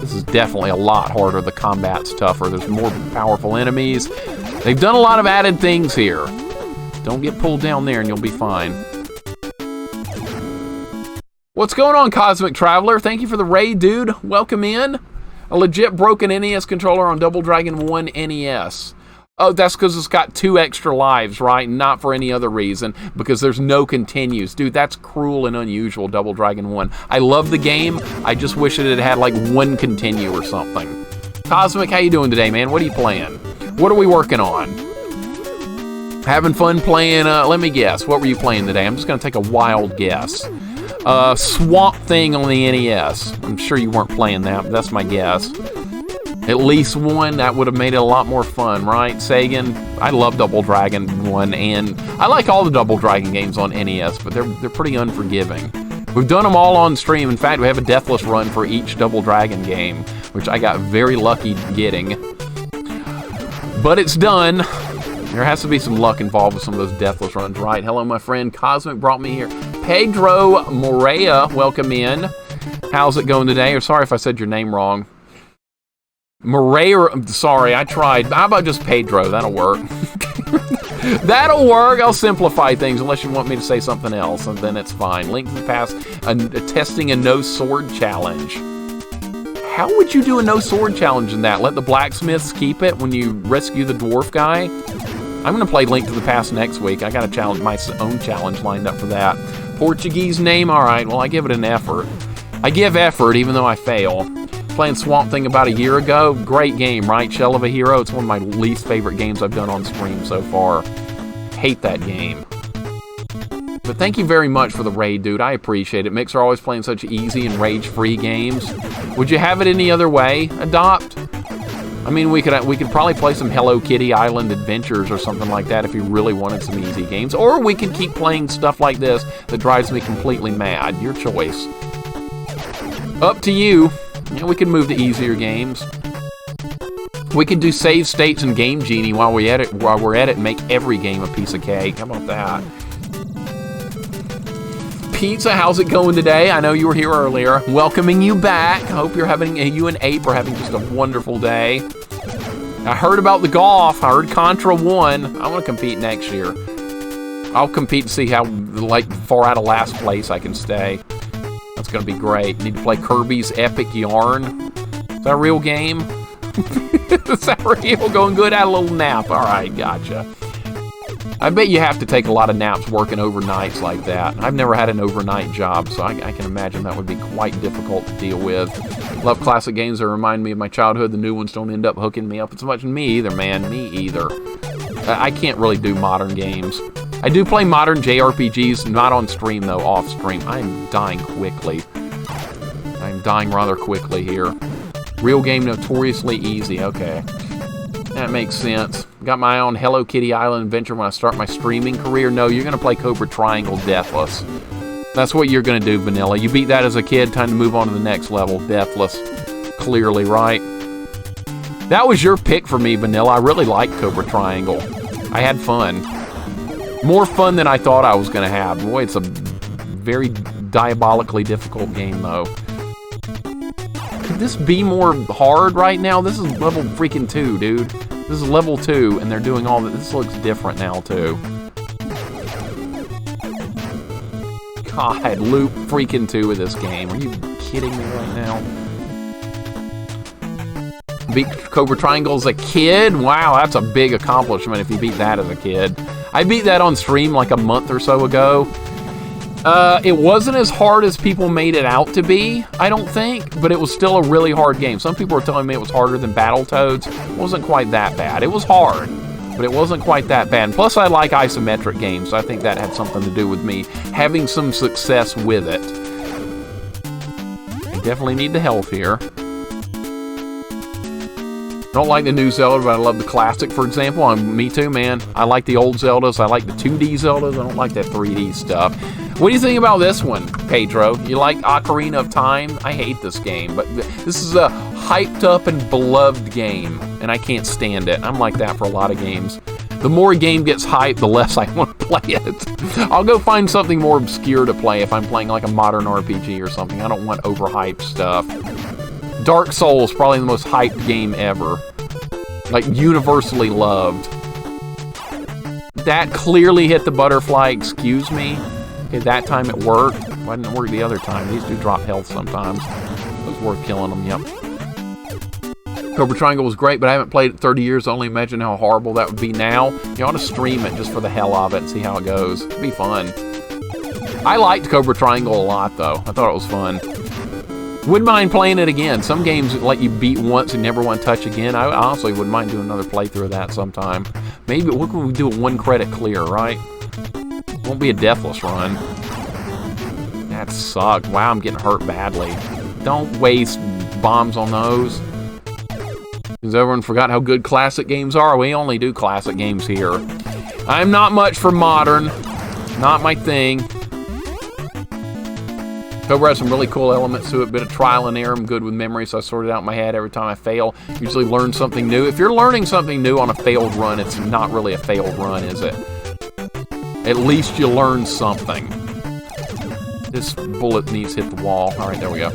this is definitely a lot harder. The combat's tougher. There's more powerful enemies. They've done a lot of added things here. Don't get pulled down there and you'll be fine. What's going on, Cosmic Traveler? Thank you for the raid, dude. Welcome in. A legit broken NES controller on Double Dragon 1 NES. Oh, that's because it's got 2 extra lives, right? Not for any other reason, because there's no continues. Dude, that's cruel and unusual, Double Dragon 1. I love the game. I just wish it had like 1 continue or something. Cosmic, how you doing today, man? What are you playing? What are we working on? Having fun playing, let me guess. What were you playing today? I'm just going to take a wild guess. Swamp Thing on the NES. I'm sure you weren't playing that, but that's my guess. At least one, that would have made it a lot more fun, right, Sagan? I love Double Dragon 1, and I like all the Double Dragon games on NES, but they're pretty unforgiving. We've done them all on stream. In fact, we have a deathless run for each Double Dragon game, which I got very lucky getting. But it's done. There has to be some luck involved with some of those deathless runs, right? Hello, my friend. Cosmic brought me here. Pedro Morea, welcome in. How's it going today? Or sorry if I said your name wrong. Morea, sorry, I tried. How about just Pedro? That'll work. That'll work. I'll simplify things unless you want me to say something else, and then it's fine. Link to the Past, testing a no sword challenge. How would you do a no sword challenge in that? Let the blacksmiths keep it when you rescue the dwarf guy? I'm going to play Link to the Past next week. I got a challenge, my own challenge lined up for that. Portuguese name? All right, well, I give it an effort. I give effort even though I fail. Playing Swamp Thing about a year ago. Great game, right? Shell of a Hero. It's one of my least favorite games I've done on stream so far. Hate that game. But thank you very much for the raid, dude. I appreciate it. Mixer always playing such easy and rage-free games. Would you have it any other way? Adopt? I mean, we could probably play some Hello Kitty Island Adventures or something like that if you really wanted some easy games. Or we could keep playing stuff like this that drives me completely mad. Your choice. Up to you. Yeah, we can move to easier games. We could do save states and Game Genie while we're at it and make every game a piece of cake. How about that? Pizza, how's it going today? I know you were here earlier. Welcoming you back. I hope you and Ape are having just a wonderful day. I heard about the golf. I heard Contra won. I want to compete next year. I'll compete and see how far out of last place I can stay. That's going to be great. Need to play Kirby's Epic Yarn. Is that a real game? Is that real? Going good? Had a little nap. All right, gotcha. I bet you have to take a lot of naps working overnights like that. I've never had an overnight job, so I can imagine that would be quite difficult to deal with. Love classic games that remind me of my childhood. The new ones don't end up hooking me up as much. Me either, man. Me either. I can't really do modern games. I do play modern JRPGs, not on stream, though, off stream. I'm dying quickly. I'm dying rather quickly here. Real game notoriously easy. Okay. That makes sense. Got my own Hello Kitty Island Adventure when I start my streaming career. No, you're going to play Cobra Triangle Deathless. That's what you're going to do, Vanilla. You beat that as a kid, time to move on to the next level. Deathless. Clearly, right? That was your pick for me, Vanilla. I really liked Cobra Triangle. I had fun. More fun than I thought I was going to have. Boy, it's a very diabolically difficult game, though. Could this be more hard right now? This is level freaking 2, dude. This is level 2, and they're doing all that. This looks different now, too. God, loop freaking 2 of this game. Are you kidding me right now? Beat Cobra Triangle as a kid? Wow, that's a big accomplishment if you beat that as a kid. I beat that on stream like a month or so ago. It wasn't as hard as people made it out to be, I don't think, but it was still a really hard game. Some people were telling me it was harder than Battletoads. It wasn't quite that bad. It was hard, but it wasn't quite that bad. And plus, I like isometric games, so I think that had something to do with me having some success with it. I definitely need the health here. I don't like the new Zelda, but I love the classic, for example. Me too, man. I like the old Zeldas. I like the 2D Zeldas. I don't like that 3D stuff. What do you think about this one, Pedro? You like Ocarina of Time? I hate this game, but this is a hyped up and beloved game, and I can't stand it. I'm like that for a lot of games. The more a game gets hyped, the less I want to play it. I'll go find something more obscure to play if I'm playing like a modern RPG or something. I don't want overhyped stuff. Dark Souls, probably the most hyped game ever. Like, universally loved. That clearly hit the butterfly, excuse me. Okay, that time it worked. Why didn't it work the other time? These do drop health sometimes. It was worth killing them, yep. Cobra Triangle was great, but I haven't played it in 30 years. I only imagine how horrible that would be now. You ought to stream it just for the hell of it and see how it goes. It'd be fun. I liked Cobra Triangle a lot, though. I thought it was fun. Wouldn't mind playing it again. Some games let you beat once and never want to touch again. I honestly wouldn't mind doing another playthrough of that sometime. Maybe, what can we do, a 1 credit clear, right? Won't be a deathless run. That sucked. Wow, I'm getting hurt badly. Don't waste bombs on those. Has everyone forgot how good classic games are? We only do classic games here. I'm not much for modern. Not my thing. Cobra has some really cool elements to it, bit of trial and error. I'm good with memory, so I sort it out in my head every time I fail. Usually learn something new. If you're learning something new on a failed run, it's not really a failed run, is it? At least you learn something. This bullet needs to hit the wall. All right, there we go.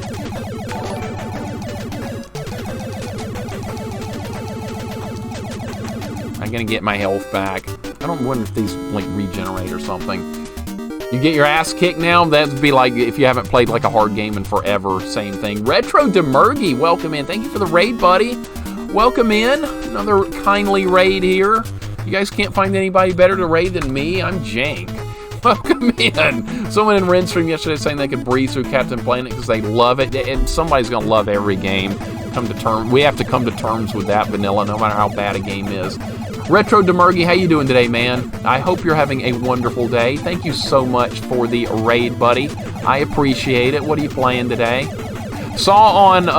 I'm gonna get my health back. I don't wonder if these like regenerate or something. You get your ass kicked now? That'd be like if you haven't played like a hard game in forever. Same thing. Retro Demergy, welcome in. Thank you for the raid, buddy. Welcome in. Another kindly raid here. You guys can't find anybody better to raid than me? I'm Jank. Welcome in. Someone in Ren's stream yesterday saying they could breeze through Captain Planet because they love it. And somebody's going to love every game. We have to come to terms with that, vanilla, no matter how bad a game is. Retro Demergy, how you doing today, man? I hope you're having a wonderful day. Thank you so much for the raid, buddy. I appreciate it. What are you playing today? Saw on,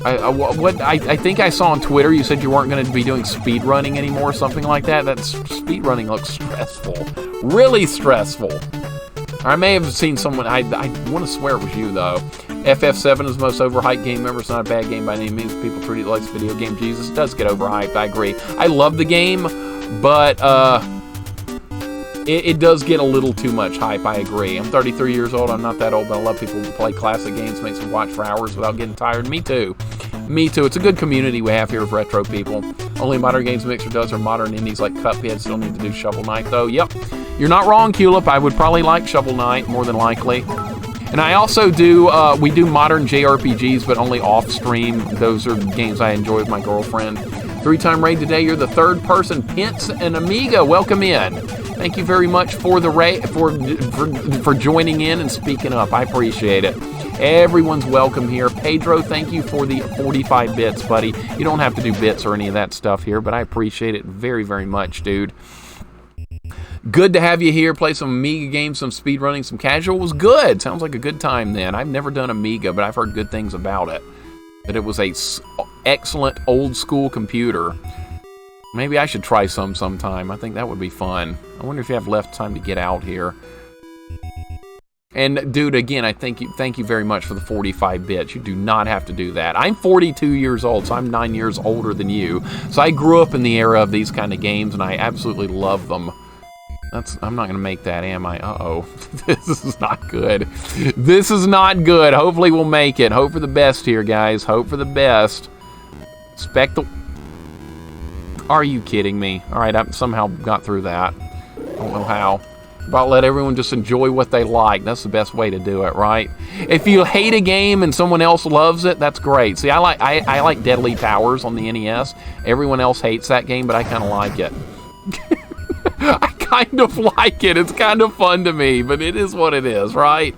I think I saw on Twitter, you said you weren't going to be doing speedrunning anymore, something like that. That speedrunning looks stressful. Really stressful. I may have seen someone, I want to swear it was you, though. FF7 is the most overhyped game ever. It's not a bad game by any means. People treat it like a video game. Jesus, it does get overhyped. I agree. I love the game, but it does get a little too much hype. I agree. I'm 33 years old. I'm not that old, but I love people who play classic games, makes them watch for hours without getting tired. Me too. Me too. It's a good community we have here of retro people. Only modern games Mixer does are modern indies like Cuphead. Still need to do Shovel Knight, though. Yep. You're not wrong, Culip. I would probably like Shovel Knight, more than likely. And I also do, we do modern JRPGs, but only off-stream. Those are games I enjoy with my girlfriend. 3-time raid today. You're the third person. Pence and Amiga, welcome in. Thank you very much for the raid, for joining in and speaking up. I appreciate it. Everyone's welcome here. Pedro, thank you for the 45 bits, buddy. You don't have to do bits or any of that stuff here, but I appreciate it very, very much, dude. Good to have you here. Play some Amiga games, some speedrunning, some casual. Was good. Sounds like a good time then. I've never done Amiga, but I've heard good things about it. That it was a excellent old school computer. Maybe I should try sometime. I think that would be fun. I wonder if you have left time to get out here. And dude, again, I thank you very much for the 45 bits. You do not have to do that. I'm 42 years old, so I'm 9 years older than you. So I grew up in the era of these kind of games, and I absolutely love them. I'm not going to make that, am I? Uh-oh. This is not good. This is not good. Hopefully we'll make it. Hope for the best here, guys. Hope for the best. Expect the... Are you kidding me? All right, I somehow got through that. I don't know how. About let everyone just enjoy what they like. That's the best way to do it, right? If you hate a game and someone else loves it, that's great. See, I like Deadly Towers on the NES. Everyone else hates that game, but I kind of like it. I kind of like it. It's kind of fun to me, but it is what it is, right?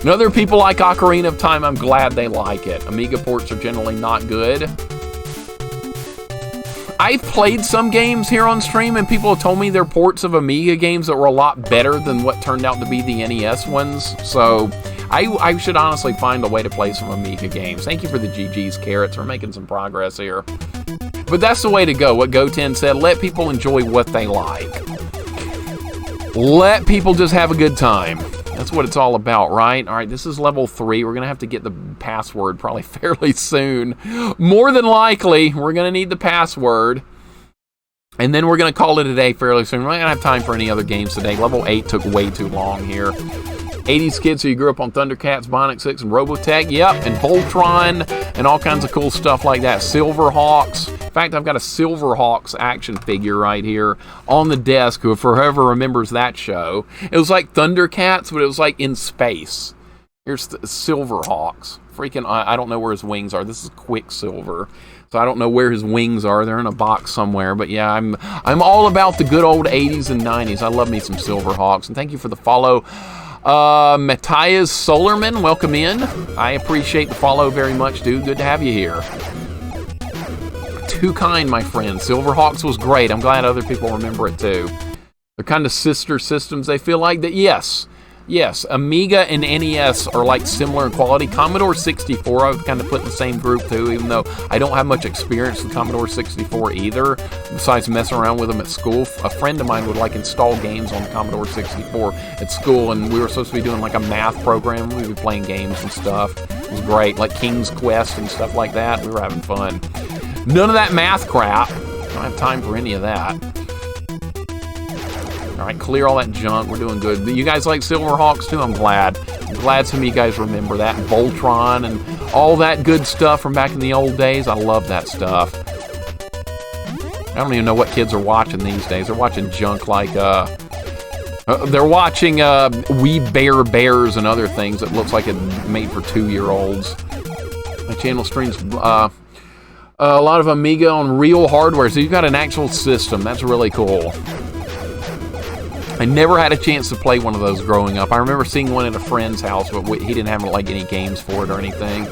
And other people like Ocarina of Time, I'm glad they like it. Amiga ports are generally not good. I've played some games here on stream, and people have told me they're ports of Amiga games that were a lot better than what turned out to be the NES ones. So I should honestly find a way to play some Amiga games. Thank you for the GG's carrots. We're making some progress here. But that's the way to go. What Goten said, let people enjoy what they like. Let people just have a good time. That's what it's all about, right? All right, this is level 3. We're going to have to get the password probably fairly soon. More than likely, we're going to need the password. And then we're going to call it a day fairly soon. We're not going to have time for any other games today. Level 8 took way too long here. 80s kids who grew up on Thundercats, Bionic 6, and Robotech. Yep, and Voltron, and all kinds of cool stuff like that. Silverhawks. In fact, I've got a Silverhawks action figure right here on the desk, who forever remembers that show. It was like Thundercats, but it was like in space. Here's the Silverhawks. Freaking, I don't know where his wings are. This is Quicksilver. So I don't know where his wings are. They're in a box somewhere. But yeah, I'm all about the good old 80s and 90s. I love me some Silverhawks. And thank you for the follow. Matthias Solerman, welcome in. I appreciate the follow very much, dude. Good to have you here. Too kind, my friend. Silverhawks was great. I'm glad other people remember it too. They're kind of sister systems. They feel like that. Yes, Amiga and NES are like similar in quality. Commodore 64 I would kind of put in the same group too, even though I don't have much experience with Commodore 64 either, besides messing around with them at school. A friend of mine would like install games on the Commodore 64 at school, and we were supposed to be doing like a math program. We'd be playing games and stuff. It was great, like King's Quest and stuff like that. We were having fun. None of that math crap. I don't have time for any of that. All right, clear all that junk. We're doing good. You guys like Silverhawks too? I'm glad. I'm glad some of you guys remember that. Voltron and all that good stuff from back in the old days. I love that stuff. I don't even know what kids are watching these days. They're watching junk like, they're watching We Bare Bears and other things that looks like it made for 2-year-olds. My channel streams a lot of Amiga on real hardware, so you've got an actual system. That's really cool. I never had a chance to play one of those growing up. I remember seeing one at a friend's house, but he didn't have like any games for it or anything.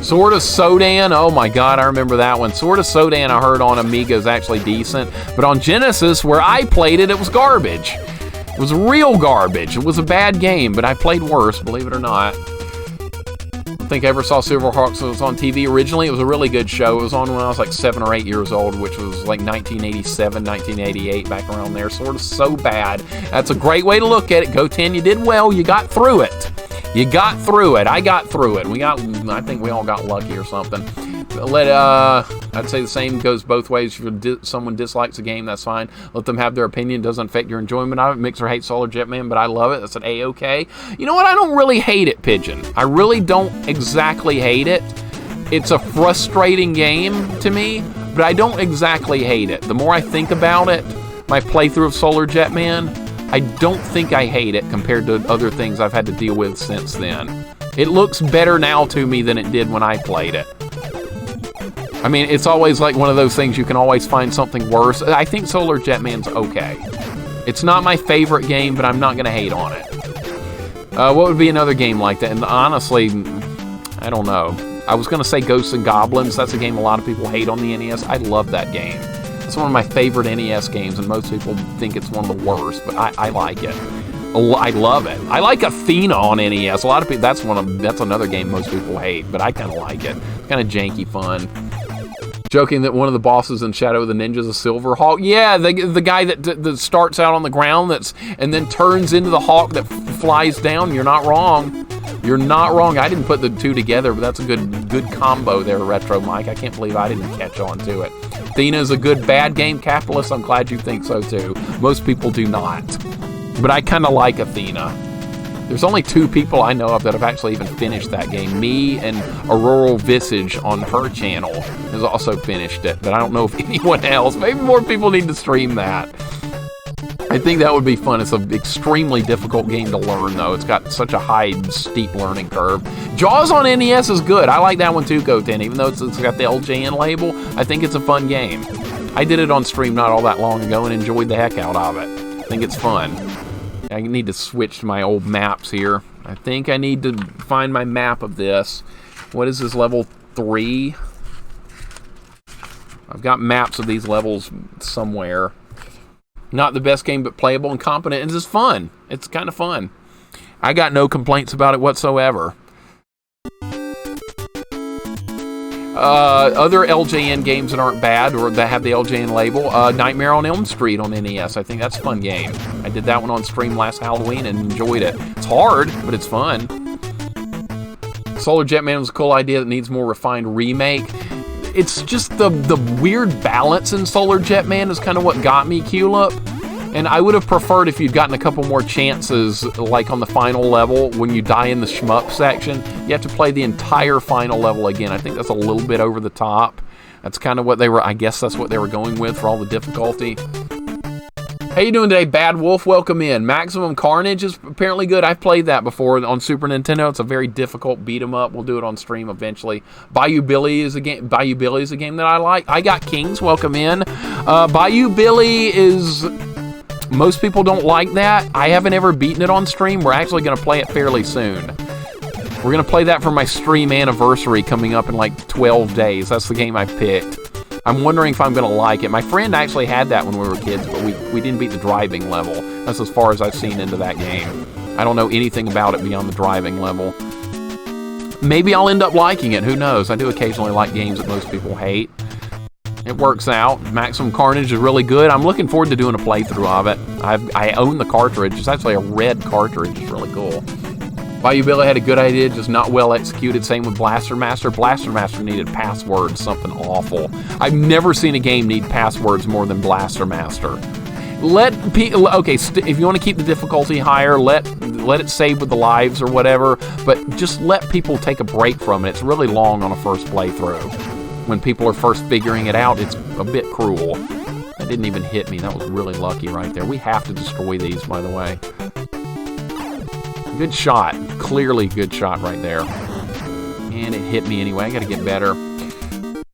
Sword of Sodan, oh my god, I remember that one. Sword of Sodan I heard on Amiga is actually decent, but on Genesis, where I played it, it was garbage. It was real garbage. It was a bad game, but I played worse, believe it or not. I don't think I ever saw Silverhawks. It was on TV originally. It was a really good show. It was on when I was like 7 or 8 years old, which was like 1987, 1988, back around there. Sort of so bad. That's a great way to look at it. Go 10, you did well. You got through it. You got through it. I got through it. I think we all got lucky or something. I'd say the same goes both ways. If someone dislikes a game, that's fine. Let them have their opinion. It doesn't affect your enjoyment of it. Mixer hates Solar Jetman, but I love it. That's an A-OK. You know what? I don't really hate it, Pigeon. I really don't exactly hate it. It's a frustrating game to me, but I don't exactly hate it. The more I think about it, my playthrough of Solar Jetman, I don't think I hate it compared to other things I've had to deal with since then. It looks better now to me than it did when I played it. I mean, it's always like one of those things you can always find something worse. I think Solar Jetman's okay. It's not my favorite game, but I'm not going to hate on it. What would be another game like that? And honestly, I don't know. I was going to say Ghosts and Goblins. That's a game a lot of people hate on the NES. I love that game. It's one of my favorite NES games, and most people think it's one of the worst, but I like it. I love it. I like Athena on NES. A lot of people, that's another game most people hate, but I kind of like it. It's kind of janky fun. Joking that one of the bosses in Shadow of the Ninja is a Silverhawk. Yeah, the guy that starts out on the ground and then turns into the hawk that flies down. You're not wrong. You're not wrong. I didn't put the two together, but that's a good combo there, Retro Mike. I can't believe I didn't catch on to it. Athena is a good bad game, Capitalist. I'm glad you think so too. Most people do not. But I kind of like Athena. There's only 2 people I know of that have actually even finished that game. Me and Auroral Visage on her channel has also finished it, but I don't know if anyone else. Maybe more people need to stream that. I think that would be fun. It's an extremely difficult game to learn, though. It's got such a high, steep learning curve. Jaws on NES is good. I like that one too, Goten. Even though it's got the LJN label, I think it's a fun game. I did it on stream not all that long ago and enjoyed the heck out of it. I think it's fun. I need to switch to my old maps here. I think I need to find my map of this. What is this, level 3? I've got maps of these levels somewhere. Not the best game, but playable and competent. It's just fun. It's kind of fun. I got no complaints about it whatsoever. Other LJN games that aren't bad or that have the LJN label, Nightmare on Elm Street on NES. I think that's a fun game. I did that one on stream last Halloween and enjoyed it. It's hard, but it's fun. Solar Jetman was a cool idea that needs more refined remake. It's just the weird balance in Solar Jetman is kind of what got me, Culip. And I would have preferred if you'd gotten a couple more chances, like on the final level, when you die in the shmup section, you have to play the entire final level again. I think that's a little bit over the top. That's kind of what they were, I guess that's what they were going with for all the difficulty. How you doing today, Bad Wolf? Welcome in. Maximum Carnage is apparently good. I've played that before on Super Nintendo. It's a very difficult beat 'em up. We'll do it on stream eventually. Bayou Billy is a game that I like. I Got Kings. Welcome in. Bayou Billy is... Most people don't like that. I haven't ever beaten it on stream. We're actually going to play it fairly soon. We're going to play that for my stream anniversary coming up in like 12 days. That's the game I picked. I'm wondering if I'm going to like it. My friend actually had that when we were kids, but we didn't beat the driving level. That's as far as I've seen into that game. I don't know anything about it beyond the driving level. Maybe I'll end up liking it. Who knows? I do occasionally like games that most people hate. It works out. Maximum Carnage is really good. I'm looking forward to doing a playthrough of it. I own the cartridge. It's actually a red cartridge. It's really cool. Bayou Billy had a good idea, just not well executed. Same with Blaster Master. Blaster Master needed passwords, something awful. I've never seen a game need passwords more than Blaster Master. If you want to keep the difficulty higher, let it save with the lives or whatever, but just let people take a break from it. It's really long on a first playthrough. When people are first figuring it out, it's a bit cruel. That didn't even hit me. That was really lucky right there. We have to destroy these, by the way. Good shot. Clearly good shot right there. And it hit me anyway. I gotta get better.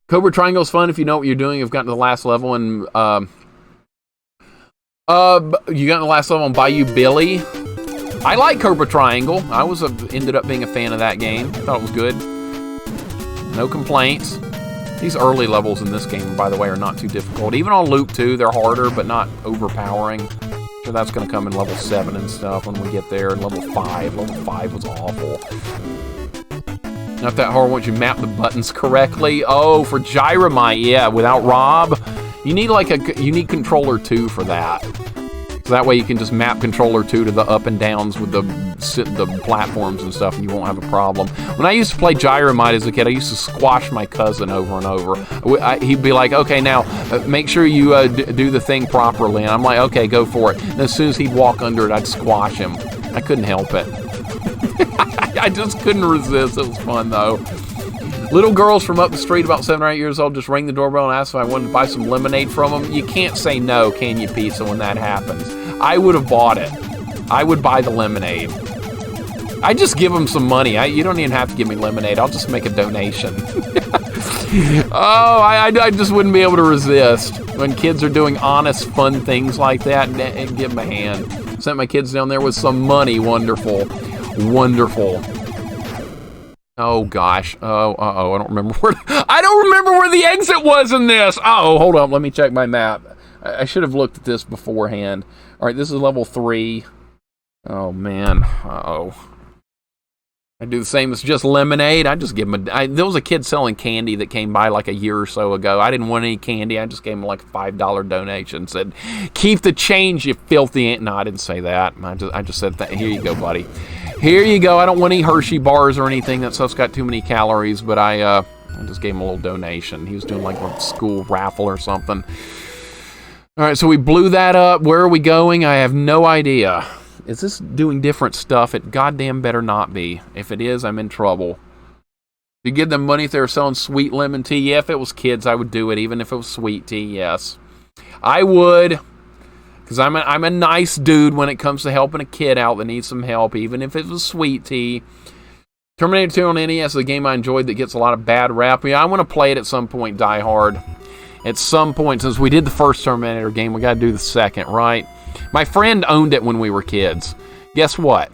Cobra Triangle's fun if you know what you're doing. You've gotten to the last level and you got to the last level on Bayou Billy. I like Cobra Triangle. I ended up being a fan of that game. Thought it was good. No complaints. These early levels in this game, by the way, are not too difficult. Even on Loop 2, they're harder, but not overpowering. So that's going to come in level 7 and stuff when we get there. And level 5. Level 5 was awful. Not that hard once you map the buttons correctly. Oh, for Gyromite, yeah, without Rob. You need like you need controller 2 for that. So that way you can just map controller 2 to the up and downs with the platforms and stuff, and you won't have a problem. When I used to play Gyromite as a kid, I used to squash my cousin over and over. He'd be like, okay, now make sure you do the thing properly. And I'm like, okay, go for it. And as soon as he'd walk under it, I'd squash him. I couldn't help it. I just couldn't resist. It was fun, though. Little girls from up the street, about 7 or 8 years old, just ring the doorbell and ask if I wanted to buy some lemonade from them. You can't say no, can you, Pizza, when that happens? I would have bought it. I would buy the lemonade. I just give them some money. You don't even have to give me lemonade. I'll just make a donation. Oh, I just wouldn't be able to resist. When kids are doing honest, fun things like that, and give them a hand. Sent my kids down there with some money. Wonderful. Wonderful. Oh gosh. I don't remember where the exit was in this. Hold on. Let me check my map. I should have looked at this beforehand. All right, this is level 3. Oh man. I do the same as just lemonade. I just give them there was a kid selling candy that came by like a year or so ago. I didn't want any candy. I just gave him like a $5 donation. Said, "Keep the change, you filthy ant." No, I didn't say that. I just said that. Here you go, buddy. Here you go. I don't want any Hershey bars or anything. That stuff's got too many calories, but I just gave him a little donation. He was doing like a school raffle or something. All right, so we blew that up. Where are we going? I have no idea. Is this doing different stuff? It goddamn better not be. If it is, I'm in trouble. You give them money if they were selling sweet lemon tea? Yeah, if it was kids, I would do it. Even if it was sweet tea, yes. I would. Because I'm a nice dude when it comes to helping a kid out that needs some help, even if it was sweet tea. Terminator 2 on NES is a game I enjoyed that gets a lot of bad rap. Yeah, I want to play it at some point, Die Hard. At some point, since we did the first Terminator game, we got to do the second, right? My friend owned it when we were kids. Guess what?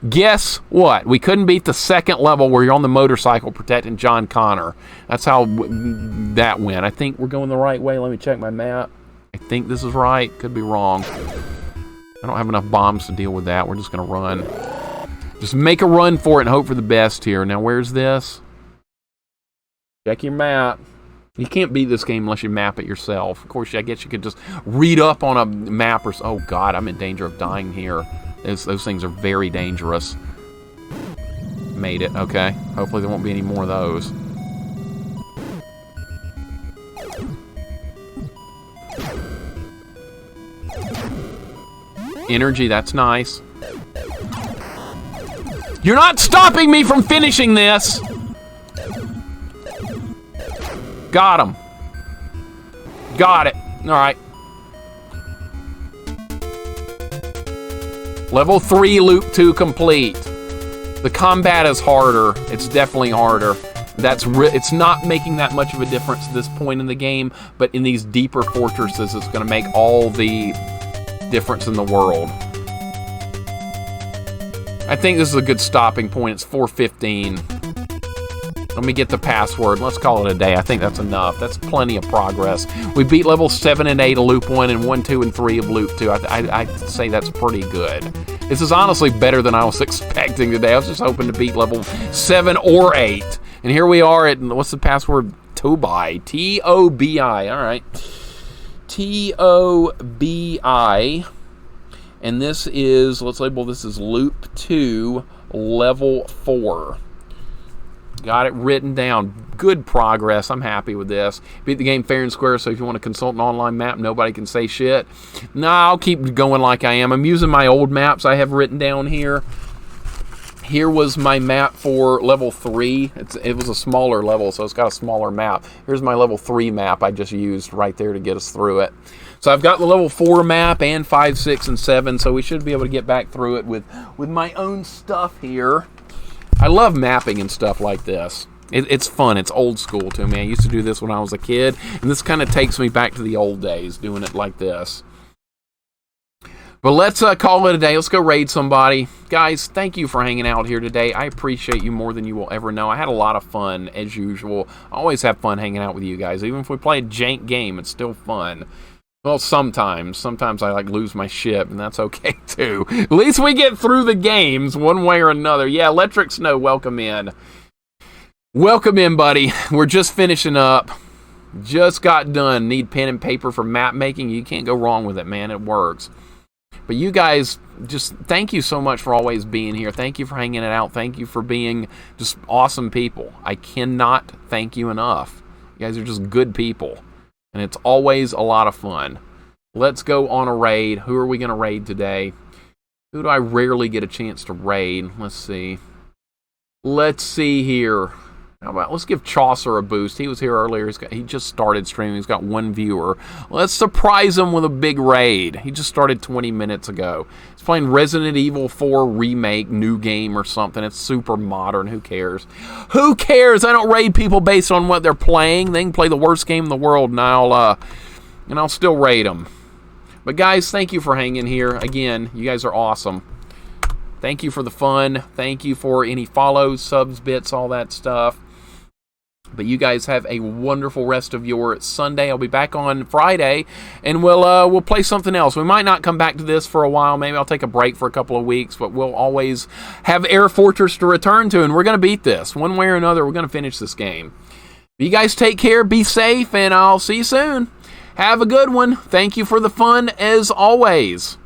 Guess what? We couldn't beat the second level where you're on the motorcycle protecting John Connor. That's how that went. I think we're going the right way. Let me check my map. I think this is right. Could be wrong. I don't have enough bombs to deal with that. We're just going to run. Just make a run for it and hope for the best here. Now, where's this? Check your map. You can't beat this game unless you map it yourself. Of course, I guess you could just read up on a map or... Oh, God, I'm in danger of dying here. Those things are very dangerous. Made it. Okay. Hopefully there won't be any more of those. Energy, that's nice. You're not stopping me from finishing this! Got him. Got it. Alright. Level 3, loop 2 complete. The combat is harder. It's definitely harder. It's not making that much of a difference at this point in the game, but in these deeper fortresses, it's going to make all the difference in the world. I think this is a good stopping point. It's 4:15. Let me get the password. Let's call it a day. I think that's enough. That's plenty of progress. We beat level 7 and 8 of loop 1 and 1, 2, and 3 of loop 2. I'd say that's pretty good. This is honestly better than I was expecting today. I was just hoping to beat level 7 or 8. And here we are at, what's the password? Tobi. T-O-B-I. All right. T-O-B-I. And this is, let's label this as loop 2, level 4. Got it written down. Good progress. I'm happy with this. Beat the game fair and square, so if you want to consult an online map, nobody can say shit. Nah, I'll keep going like I am. I'm using my old maps I have written down here. Here was my map for level 3. It was a smaller level, so it's got a smaller map. Here's my level 3 map I just used right there to get us through it. So I've got the level 4 map and 5, 6, and 7, so we should be able to get back through it with my own stuff here. I love mapping and stuff like this. It's fun. It's old school to me. I used to do this when I was a kid, and this kind of takes me back to the old days, doing it like this. But let's call it a day. Let's go raid somebody. Guys, thank you for hanging out here today. I appreciate you more than you will ever know. I had a lot of fun, as usual. I always have fun hanging out with you guys. Even if we play a jank game, it's still fun. Well, sometimes. Sometimes I lose my shit, and that's okay too. At least we get through the games one way or another. Yeah, Electric Snow, welcome in. Welcome in, buddy. We're just finishing up. Just got done. Need pen and paper for map making? You can't go wrong with it, man. It works. But you guys, just thank you so much for always being here. Thank you for hanging it out. Thank you for being just awesome people. I cannot thank you enough. You guys are just good people. And it's always a lot of fun. Let's go on a raid. Who are we going to raid today? Who do I rarely get a chance to raid? Let's see. Let's see here. How about, let's give Chaucer a boost. He was here earlier. He just started streaming. He's got 1 viewer. Let's surprise him with a big raid. He just started 20 minutes ago. He's playing Resident Evil 4 Remake, new game or something. It's super modern. Who cares? Who cares? I don't raid people based on what they're playing. They can play the worst game in the world, and I'll still raid them. But guys, thank you for hanging here. Again, you guys are awesome. Thank you for the fun. Thank you for any follows, subs, bits, all that stuff. But you guys have a wonderful rest of your Sunday. I'll be back on Friday, and we'll play something else. We might not come back to this for a while. Maybe I'll take a break for a couple of weeks, but we'll always have Air Fortress to return to, and we're going to beat this. One way or another, we're going to finish this game. You guys take care, be safe, and I'll see you soon. Have a good one. Thank you for the fun, as always.